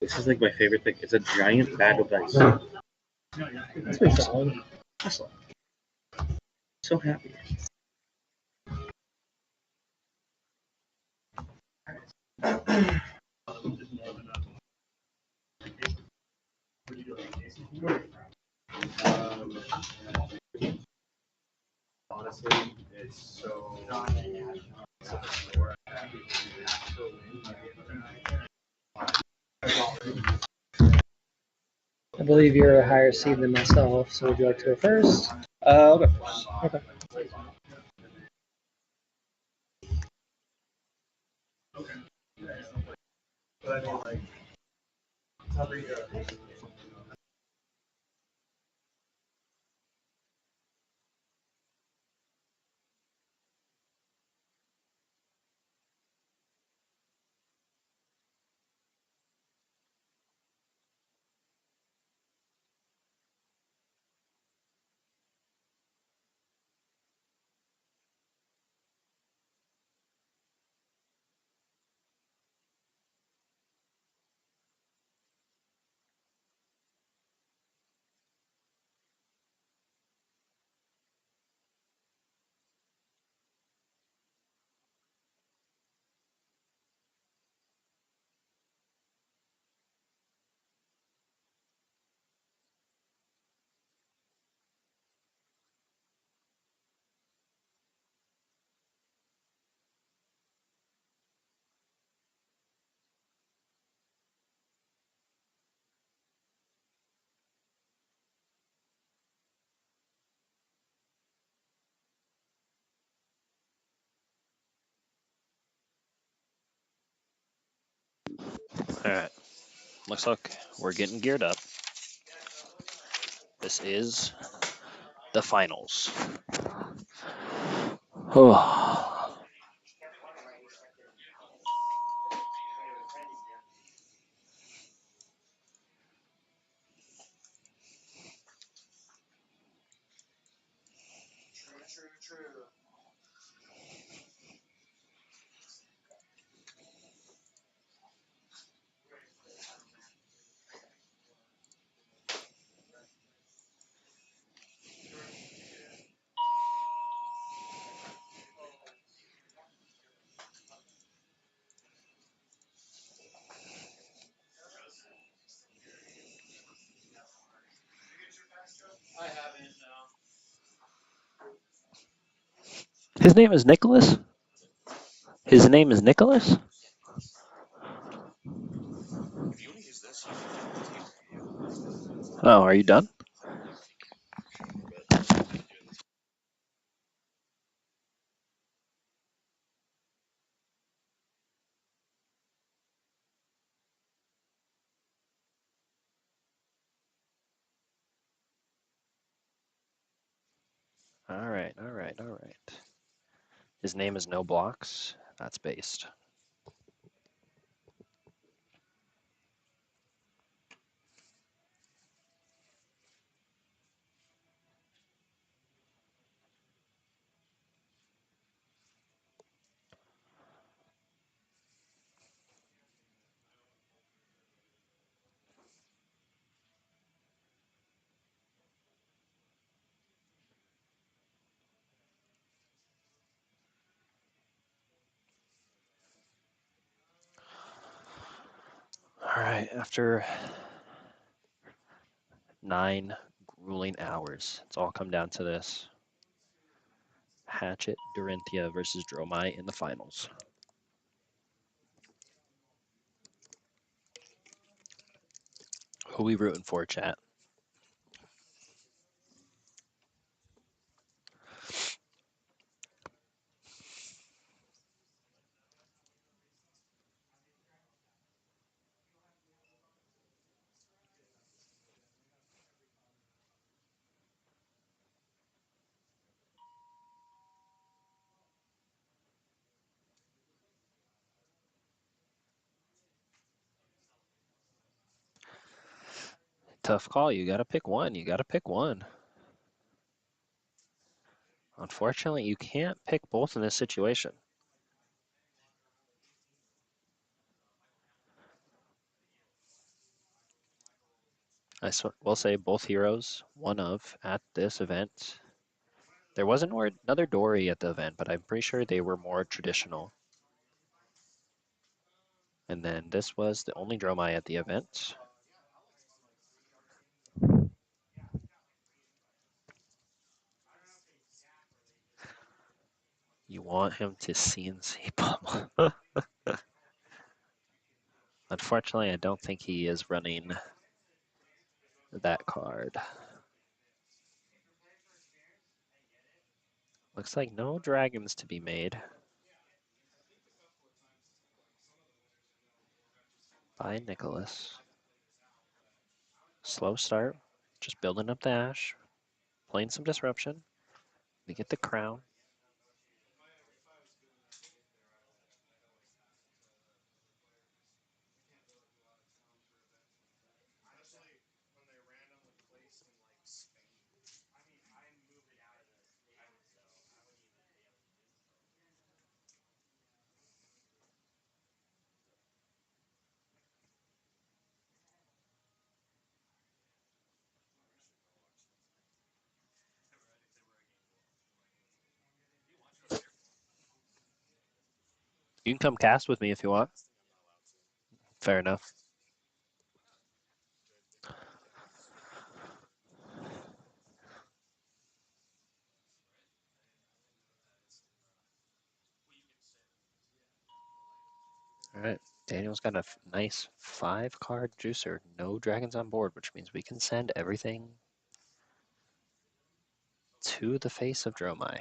This is like my favorite thing. It's a giant bag of dice. That's pretty solid. Awesome. So happy. Honestly, it's so. I believe you're a higher seed than myself, so would you like to go first? I'll go first. Okay. But I mean, like, how you go? All right, looks like we're getting geared up. This is the finals. Oh. His name is Nicholas? His name is Nicholas? Oh, are you done? All right, all right, all right. His name is No Blocks. That's based. All right, after 9 grueling hours, it's all come down to this. Hatchet Dorinthia versus Dromai in the finals. Who we rooting for, chat? Tough call. You got to pick one. You got to pick one. Unfortunately, you can't pick both in this situation. I will say both heroes, one of, at this event. There was another Dori at the event, but I'm pretty sure they were more traditional. And then this was the only Dromai at the event. You want him to CNC pummel. Unfortunately, I don't think he is running that card. Looks like no dragons to be made. By Nicholas. Slow start, just building up the ash, playing some disruption. We get the crown. You can come cast with me if you want. Fair enough. All right, Daniel's got a nice 5-card juicer. No dragons on board, which means we can send everything to the face of Dromai.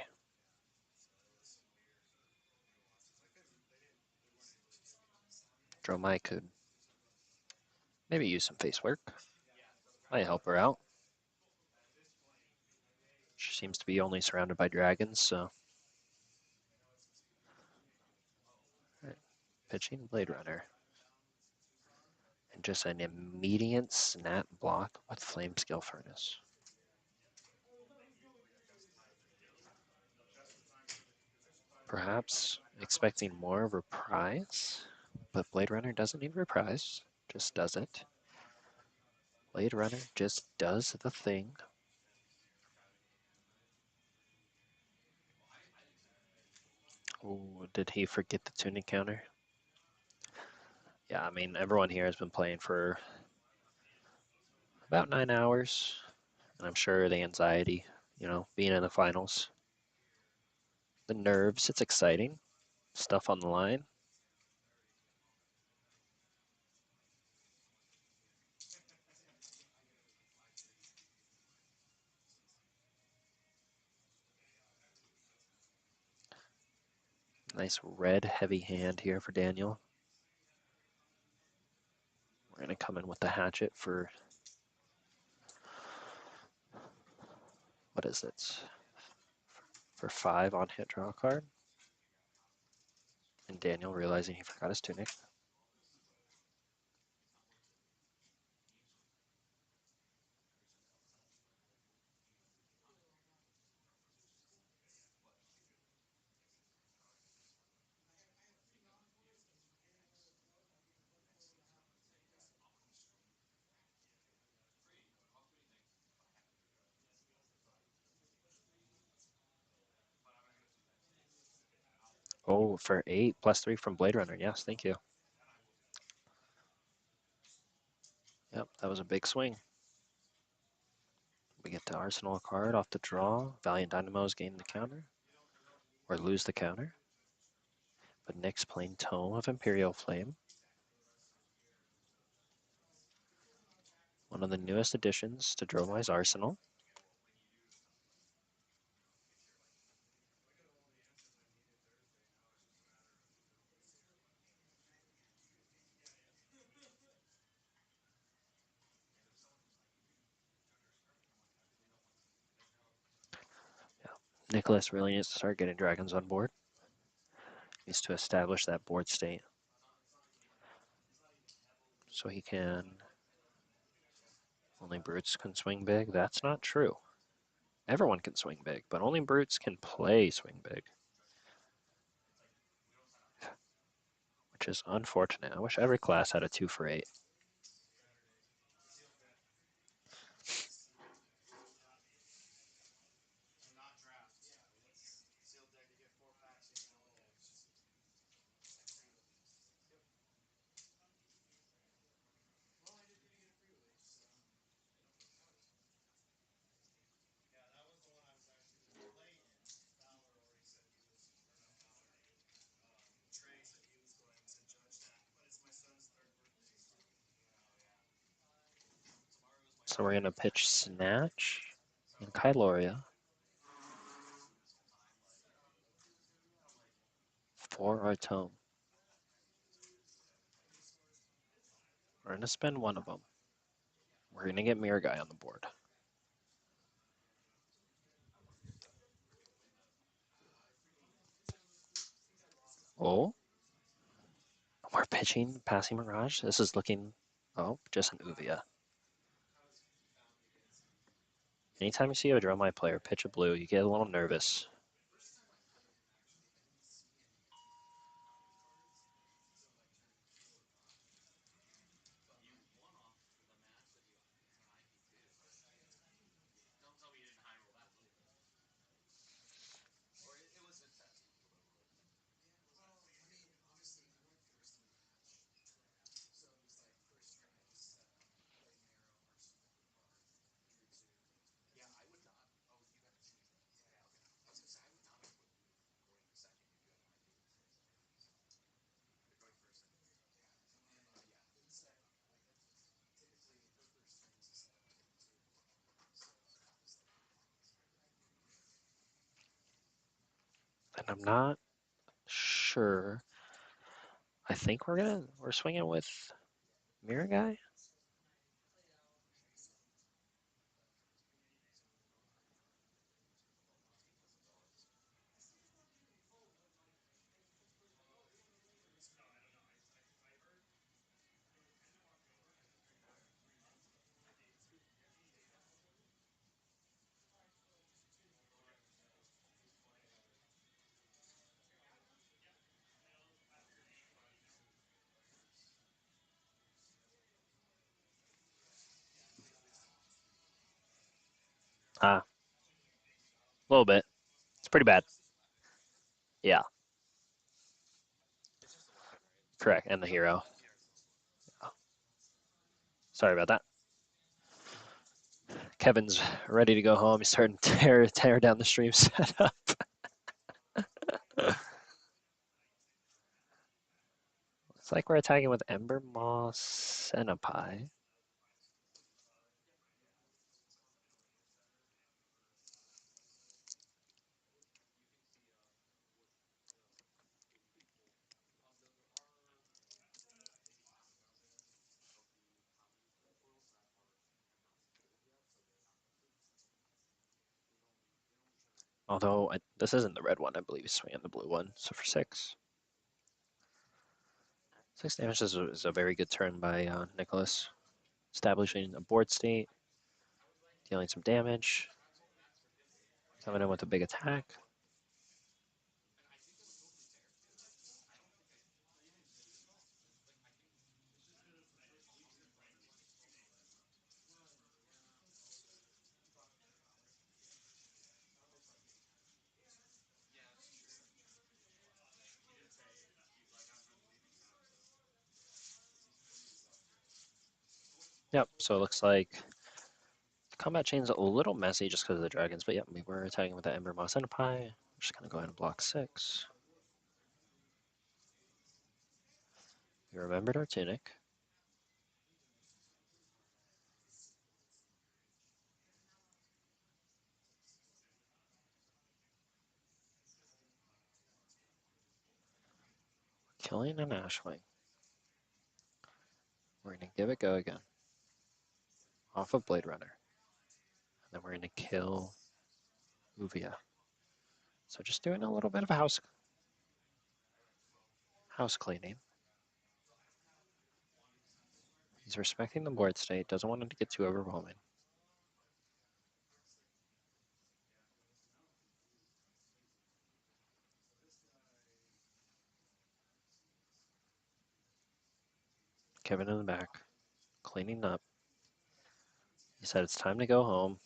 Dromai could maybe use some face work. Might help her out. She seems to be only surrounded by dragons, so pitching Blade Runner. And just an immediate snap block with Flame Skill Furnace. Perhaps expecting more of a reprise, but Blade Runner doesn't need reprise, just does it. Blade Runner just does the thing. Oh, did he forget the tuning counter? Yeah, I mean, everyone here has been playing for about 9 hours, and I'm sure the anxiety, being in the finals, the nerves, it's exciting. Stuff on the line. Nice red heavy hand here for Daniel. We're going to come in with the hatchet for, what is it? For 5 on hit draw card. And Daniel realizing he forgot his tunic. Oh, for 8 +3 from Blade Runner. Yes, thank you. Yep, that was a big swing. We get the Arsenal card off the draw. Valiant Dynamos gain the counter, or lose the counter. But Nick's playing Tome of Imperial Flame. One of the newest additions to Dromai's arsenal. Yeah. Nicholas really needs to start getting dragons on board. Needs to establish that board state. So he can... Only brutes can swing big? That's not true. Everyone can swing big, but only brutes can play swing big. Which is unfortunate. I wish every class had a 2 for 8. So we're going to pitch Snatch and Kyloria for our Tome. We're going to spend one of them. We're going to get Mirror Guy on the board. Oh. We're pitching Passing Mirage. This is looking... Oh, just an Uvia. Anytime you see a Dromai player pitch a blue, you get a little nervous. And I'm not sure. I think we're swinging with Mirror Guy. A little bit. It's pretty bad. Yeah, correct. And the hero. Sorry about that. Kevin's ready to go home. He's starting to tear down the stream setup. Looks like we're attacking with Ember Moss and a Pie. Although this isn't the red one, I believe he's swinging the blue one. So for 6. 6 damage is a very good turn by Nicholas. Establishing a board state, dealing some damage, coming in with a big attack. Yep, so it looks like the combat chain's a little messy just because of the dragons, but yep, we were attacking with the Ember Moss and a Pie. I'm just going to go ahead and block 6. We remembered our tunic. Killing an Ashwing. We're going to give it go again. Off of Blade Runner. And then we're going to kill Uvia. So just doing a little bit of a house cleaning. He's respecting the board state, doesn't want it to get too overwhelming. Kevin in the back, cleaning up. He said it's time to go home.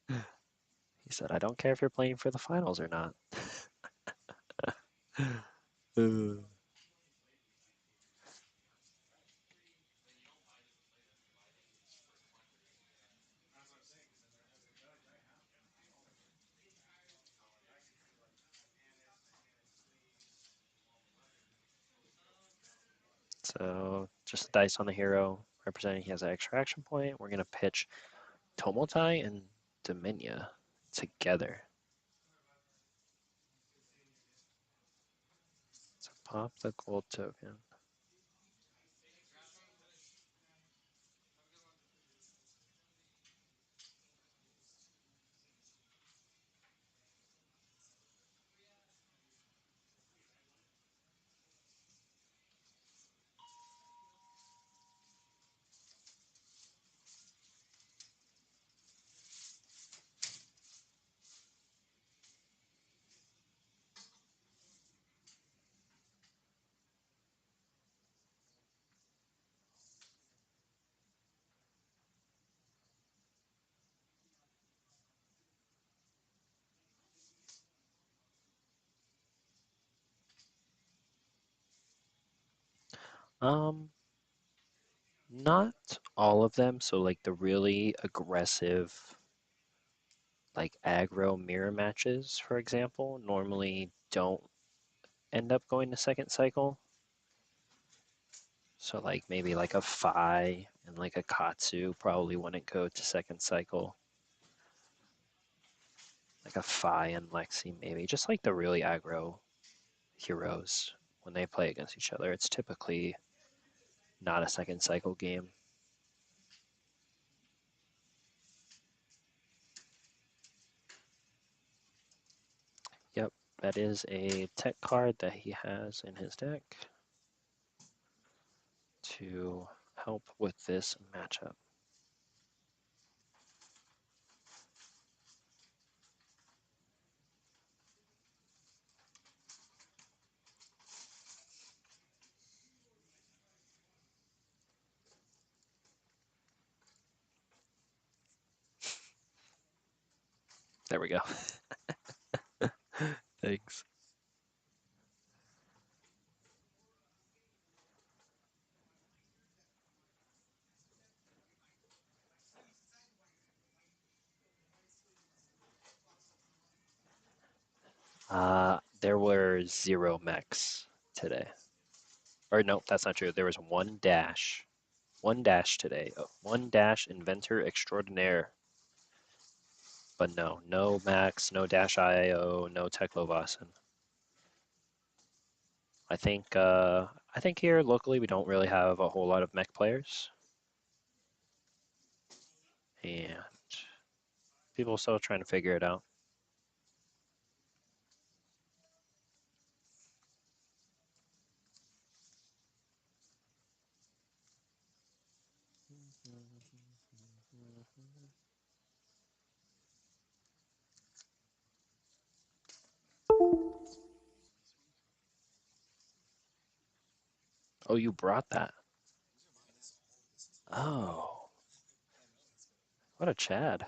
He said, I don't care if you're playing for the finals or not. So just the dice on the hero, representing he has an extra action point. We're going to pitch Tomotai and Dominia together. So pop the gold token. Not all of them. So like the really aggressive, like aggro mirror matches, for example, normally don't end up going to second cycle. So like maybe like a Phi and like a Katsu probably wouldn't go to second cycle. Like a Phi and Lexi maybe. Just like the really aggro heroes when they play against each other. It's typically not a second cycle game. Yep, that is a tech card that he has in his deck to help with this matchup. There we go. Thanks. There were 0 mechs today. Or no, that's not true. There was 1 dash. 1 dash today. 1 dash inventor extraordinaire. But no Max, no Dash IO, no Teklovasen. I think here locally we don't really have a whole lot of mech players. And people are still trying to figure it out. Oh, you brought that. Oh, what a Chad.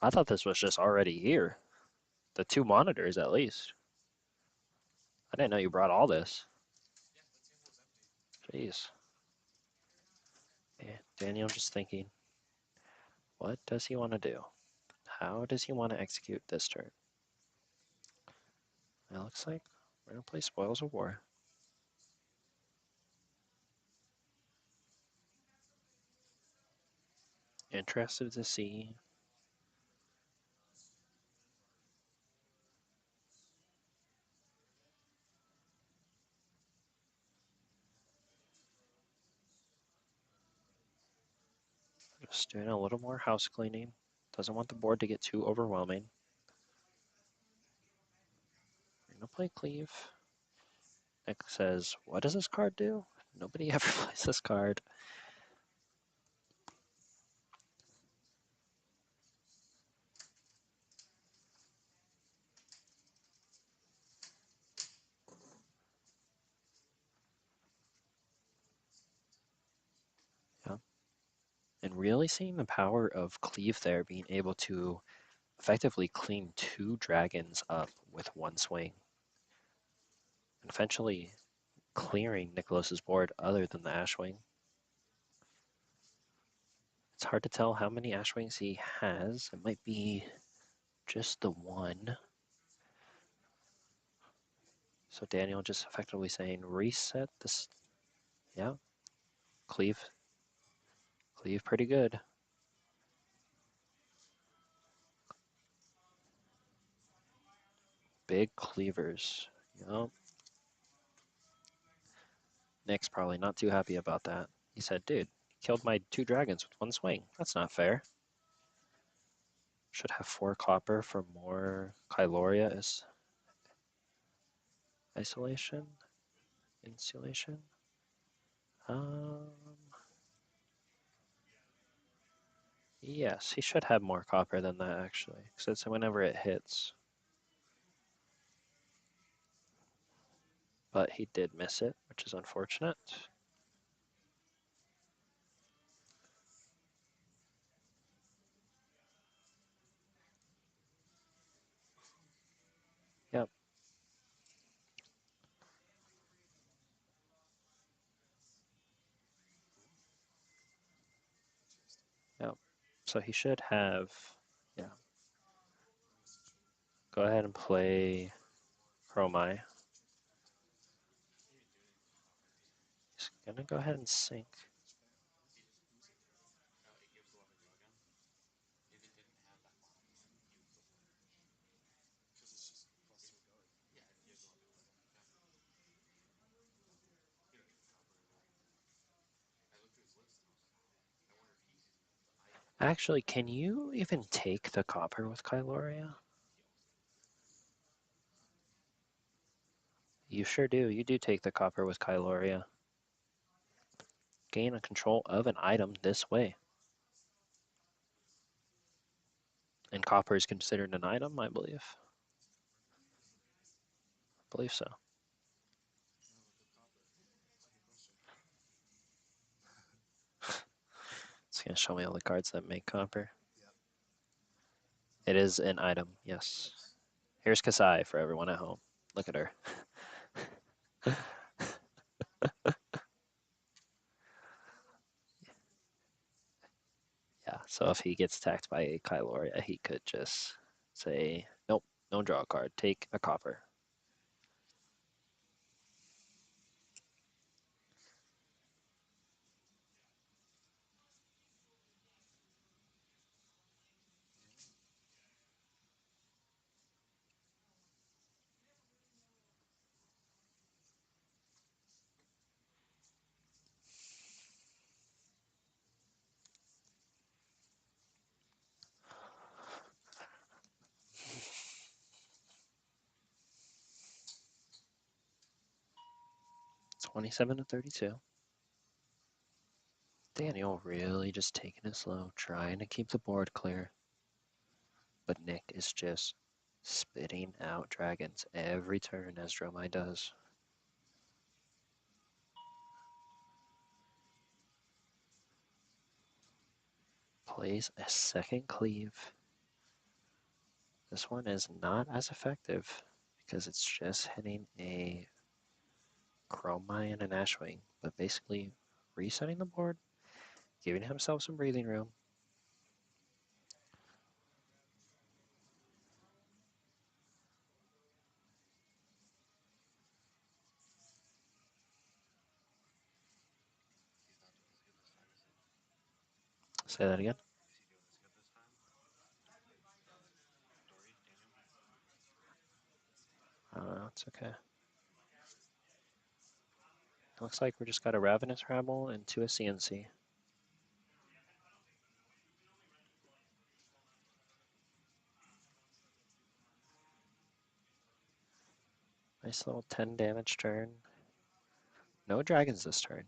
I thought this was just already here. The 2 monitors at least. I didn't know you brought all this. Jeez. Yeah, Daniel just thinking, what does he want to do? How does he want to execute this turn? It looks like we're going to play Spoils of War. Interested to see. Just doing a little more house cleaning. Doesn't want the board to get too overwhelming. We're going to play Cleave. Nick says, what does this card do? Nobody ever plays this card. Yeah. And really seeing the power of Cleave there, being able to effectively clean 2 dragons up with 1 swing. And eventually clearing Nicholas's board other than the Ashwing. It's hard to tell how many Ashwings he has. It might be just the 1. So Daniel just effectively saying, reset this. Yeah, Cleave. Cleave pretty good. Big cleavers. Yep. Nick's probably not too happy about that. He said, dude, you killed my 2 dragons with 1 swing. That's not fair. Should have 4 copper for more Kyloria is isolation. Insulation. Yes, he should have more copper than that actually. Because it's whenever it hits. But he did miss it, which is unfortunate. Yep. Yep. So he should have, yeah. Go ahead and play Dromai. He's gonna go ahead and sink. Actually, can you even take the copper with Kyloria? You sure do. You do take the copper with Kyloria. Gain a control of an item this way. And copper is considered an item, I believe. I believe so. It's gonna show me all the cards that make copper. It is an item, yes. Here's Kasai for everyone at home. Look at her. Yeah, so if he gets attacked by a Kyloria, he could just say, nope, don't draw a card. Take a copper. $27-32. Daniel really just taking it slow, trying to keep the board clear. But Nick is just spitting out dragons every turn as Dromai does. Plays a second cleave. This one is not as effective because it's just hitting a Chromai and an Ashwing, but basically resetting the board, giving himself some breathing room. Say that again. It's okay. Looks like we just got a Ravenous Rabble into a CNC. Nice little 10 damage turn. No dragons this turn,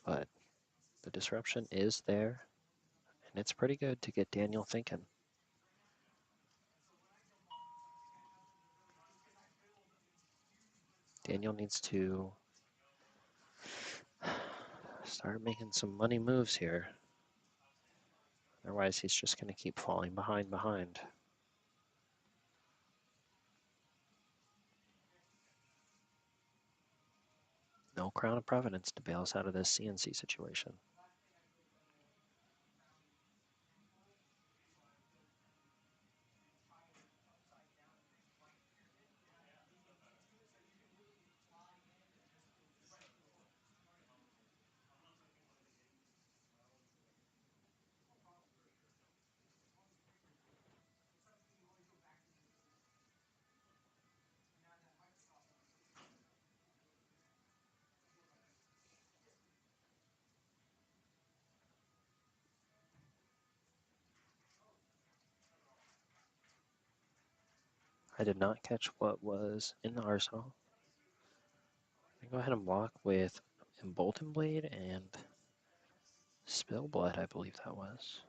but the disruption is there, and it's pretty good to get Daniel thinking. Daniel needs to start making some money moves here. Otherwise, he's just going to keep falling behind. No Crown of Providence to bail us out of this CNC situation. I did not catch what was in the arsenal. I'm going to go ahead and block with Boltyn Blade and Spill Blood, I believe that was.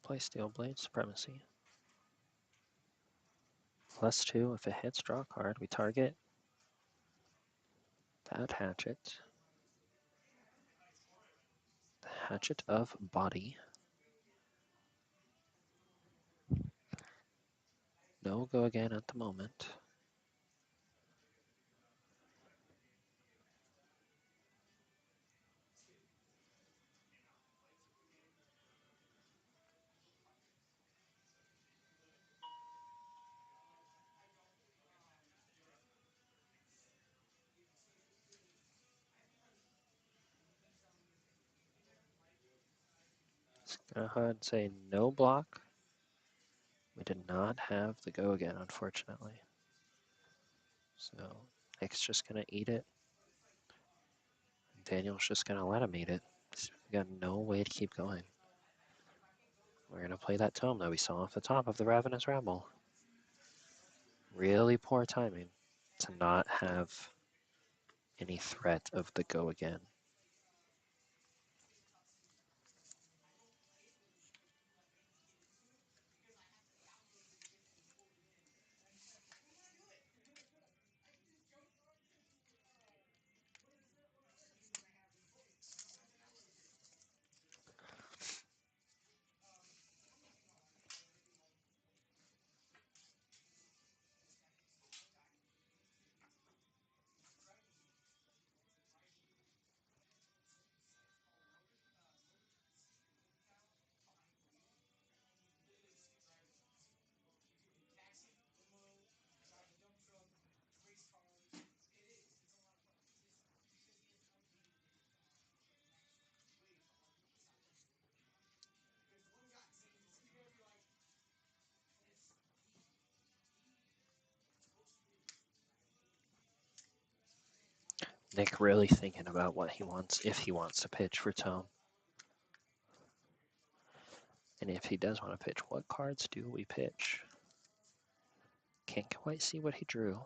Play Steel Blade Supremacy. +2, if it hits, draw a card. We target that hatchet. The Hatchet of Body. No go again at the moment. Let's go ahead and say no block. We did not have the go again, unfortunately. So Nick's just going to eat it. Daniel's just going to let him eat it. We got no way to keep going. We're going to play that tome that we saw off the top of the Ravenous Rabble. Really poor timing to not have any threat of the go again. Nick really thinking about what he wants, if he wants to pitch for Tome. And if he does want to pitch, what cards do we pitch? Can't quite see what he drew.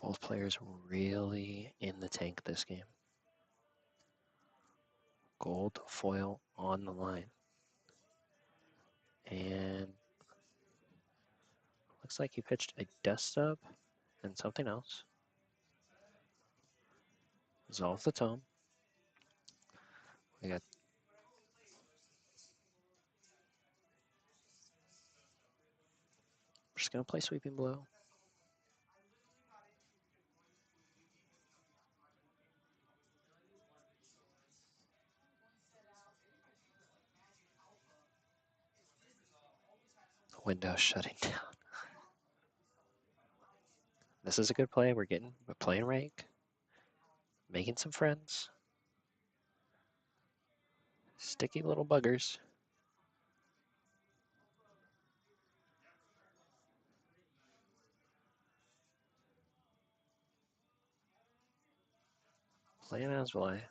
Both players really in the tank this game. Gold foil on the line. And looks like he pitched a dust up and something else. Resolve the Tome. We got just gonna play Sweeping Blow. Window shutting down. This is a good play. We're playing rake, making some friends. Sticky little buggers. Playing as play.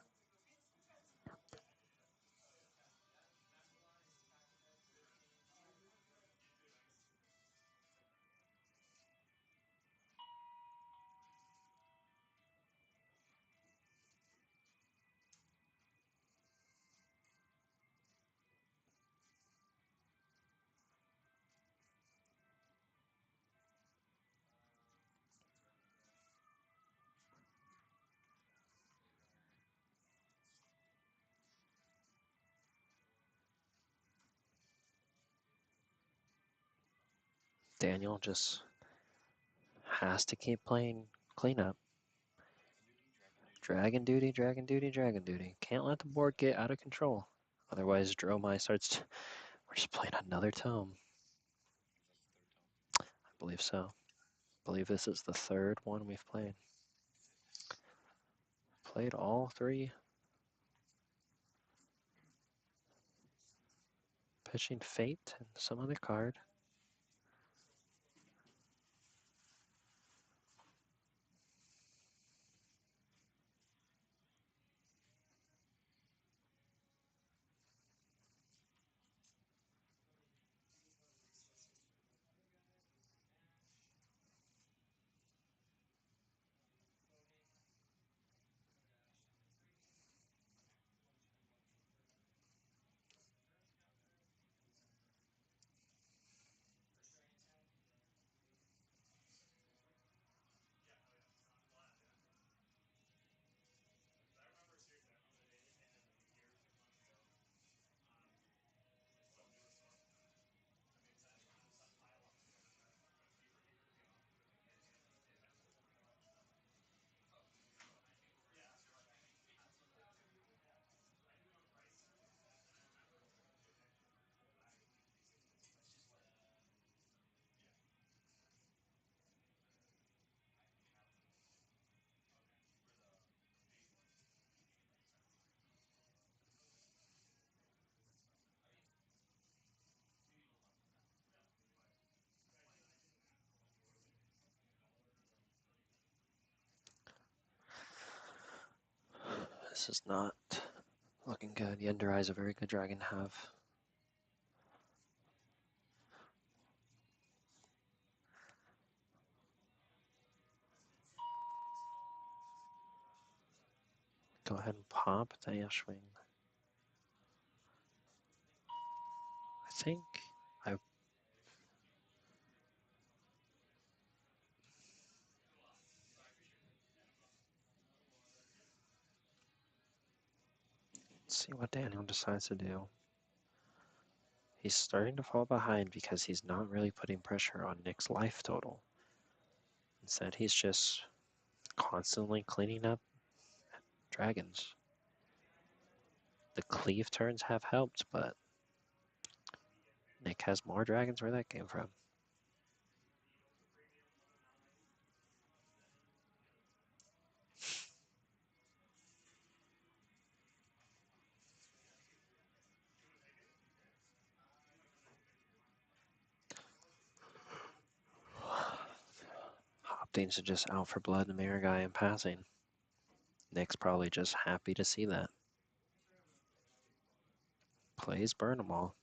Daniel just has to keep playing cleanup. Dragon duty, dragon duty, dragon duty. Can't let the board get out of control. Otherwise, Dromai starts. We're just playing another tome. I believe so. I believe this is the third one we've played. Played all three. Pitching Fate and some other card. This is not looking good. Yenderai is a very good dragon to have. Go ahead and pop Dashwing. I think I. Let's see what Daniel decides to do. He's starting to fall behind because he's not really putting pressure on Nick's life total. Instead, he's just constantly cleaning up dragons. The cleave turns have helped, but Nick has more dragons where that came from. Things are just out for blood and mirror guy and passing. Nick's probably just happy to see that. Plays burn 'em all.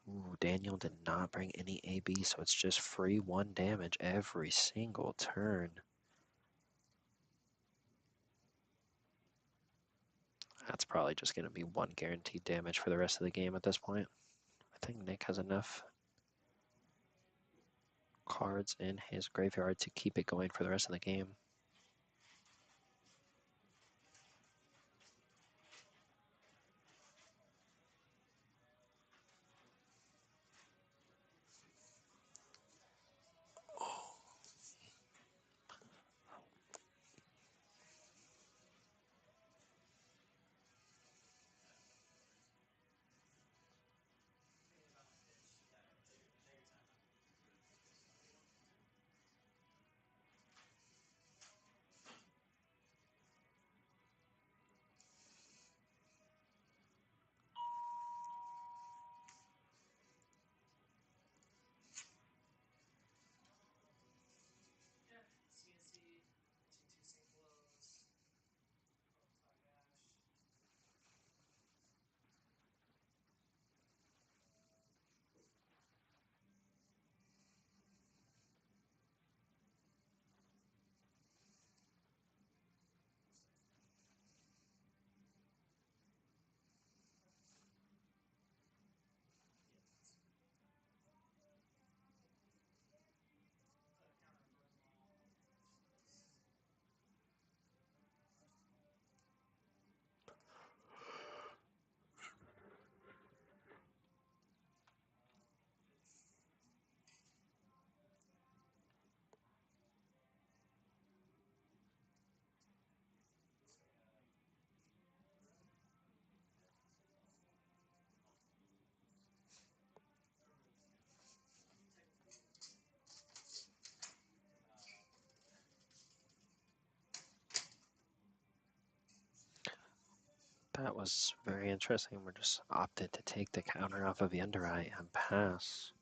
Ooh, Daniel did not bring any AB, so it's just free 1 damage every single turn. That's probably just going to be 1 guaranteed damage for the rest of the game at this point. I think Nick has enough cards in his graveyard to keep it going for the rest of the game. That was very interesting. We're just opted to take the counter off of the undereye and pass.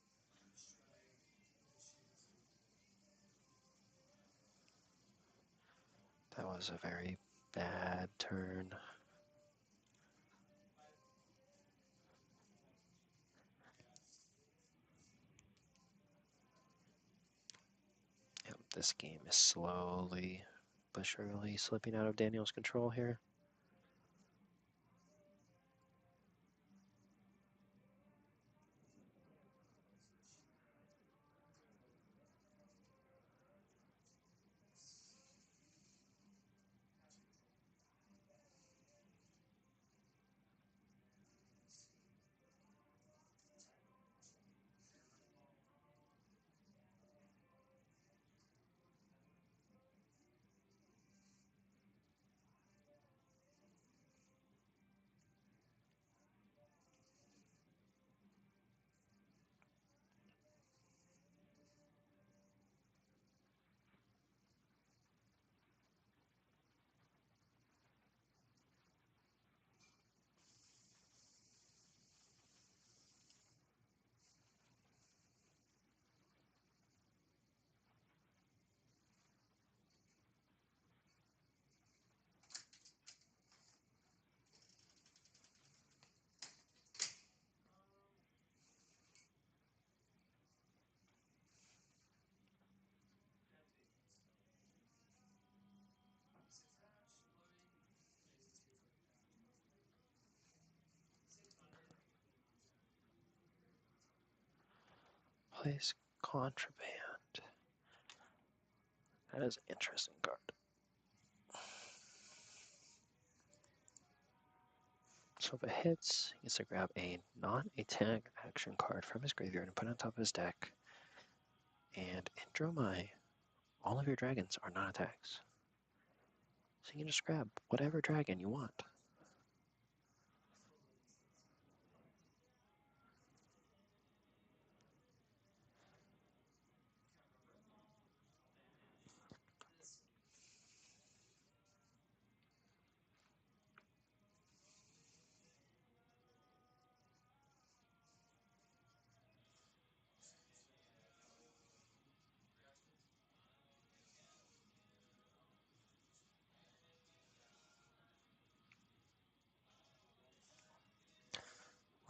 That was a very bad turn. Yep, this game is slowly but surely slipping out of Daniel's control here. Plays contraband. That is an interesting card. So if it hits, he gets to grab a non-attack action card from his graveyard and put it on top of his deck. And in Dromai, all of your dragons are non-attacks. So you can just grab whatever dragon you want.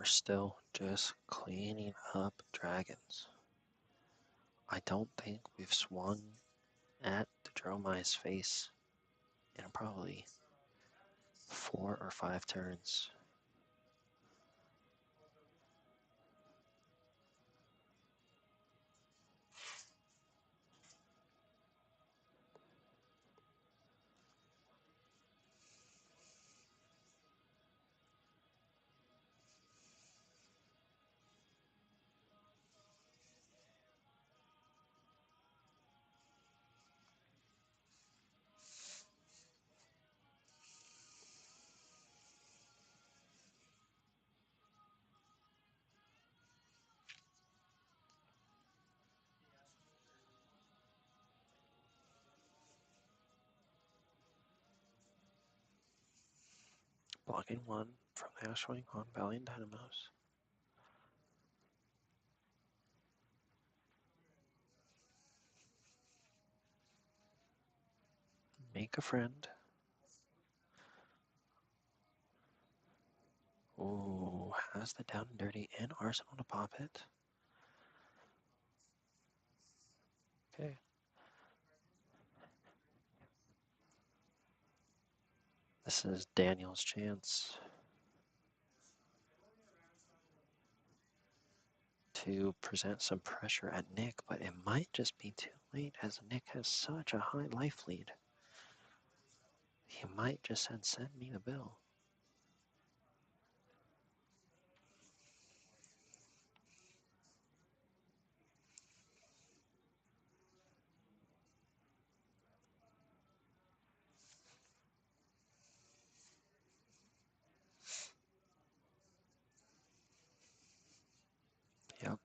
We're still just cleaning up dragons. I don't think we've swung at the Dromai's face in probably 4 or 5 turns. Blocking 1 from the Ashwing on Valiant Dynamos. Make a friend. Ooh, has the down and dirty and Arsenal to pop it. Okay. This is Daniel's chance to present some pressure at Nick, but it might just be too late as Nick has such a high life lead. He might just send me the bill. Yep.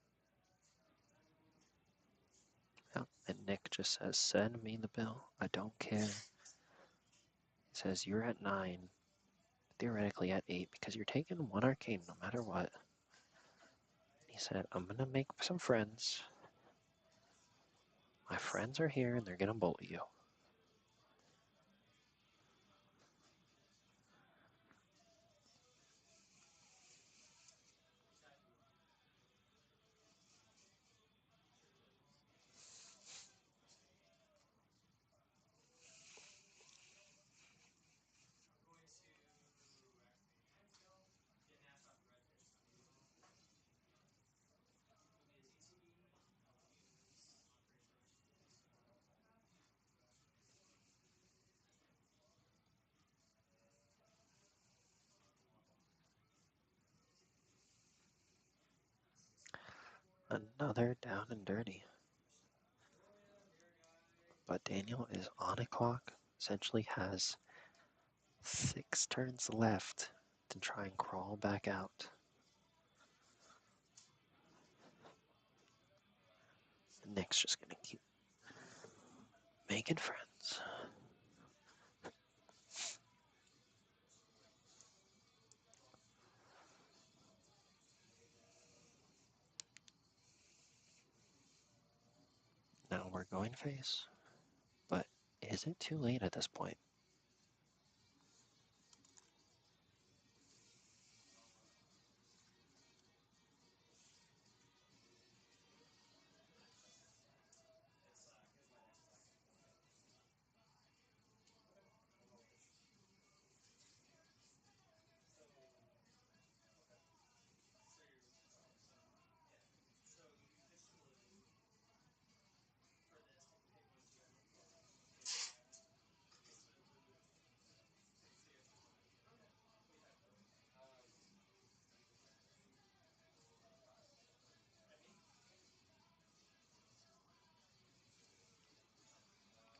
Yep. And Nick just says, send me the bill. I don't care. He says, you're at 9, theoretically at 8, because you're taking 1 arcane no matter what. He said, I'm going to make some friends. My friends are here and they're going to bolt you. Another down and dirty. But Daniel is on a clock, essentially has 6 turns left to try and crawl back out. And Nick's just going to keep making friends. Now we're going face, but is it too late at this point?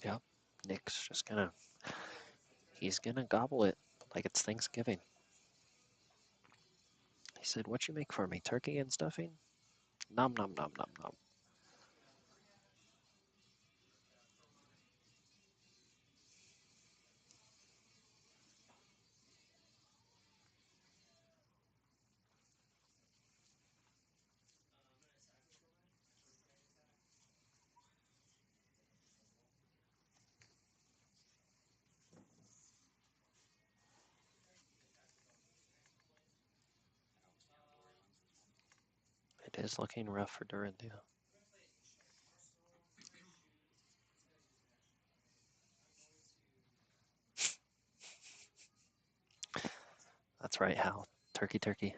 Yep, Nick's just he's gonna gobble it like it's Thanksgiving. He said, what you make for me, turkey and stuffing? Nom nom nom nom nom. It is looking rough for Darin. That's right, Hal. Turkey, turkey.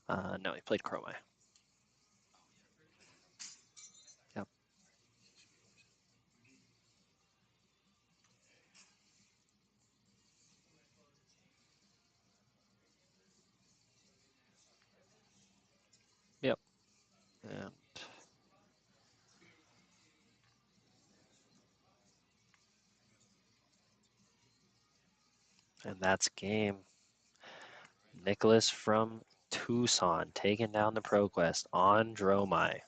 No, he played Dromai. Yep. Yep. And that's game. Nicholas from Tucson taking down the ProQuest on Dromai.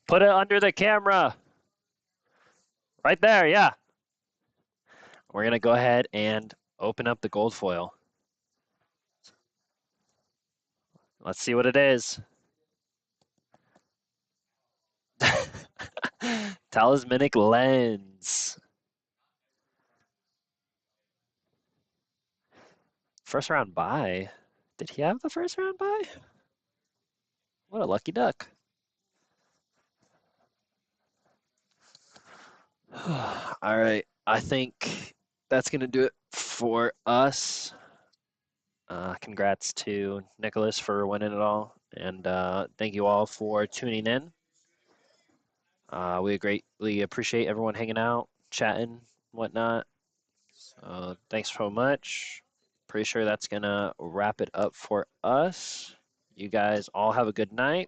Put it under the camera. Right there, yeah. We're going to go ahead and open up the gold foil. Let's see what it is. Talismanic Lens. First round buy. Did he have the first round buy? What a lucky duck. All right. I think that's going to do it for us. Congrats to Nicholas for winning it all. And thank you all for tuning in. We greatly appreciate everyone hanging out, chatting, whatnot. So thanks so much. Pretty sure that's going to wrap it up for us. You guys all have a good night.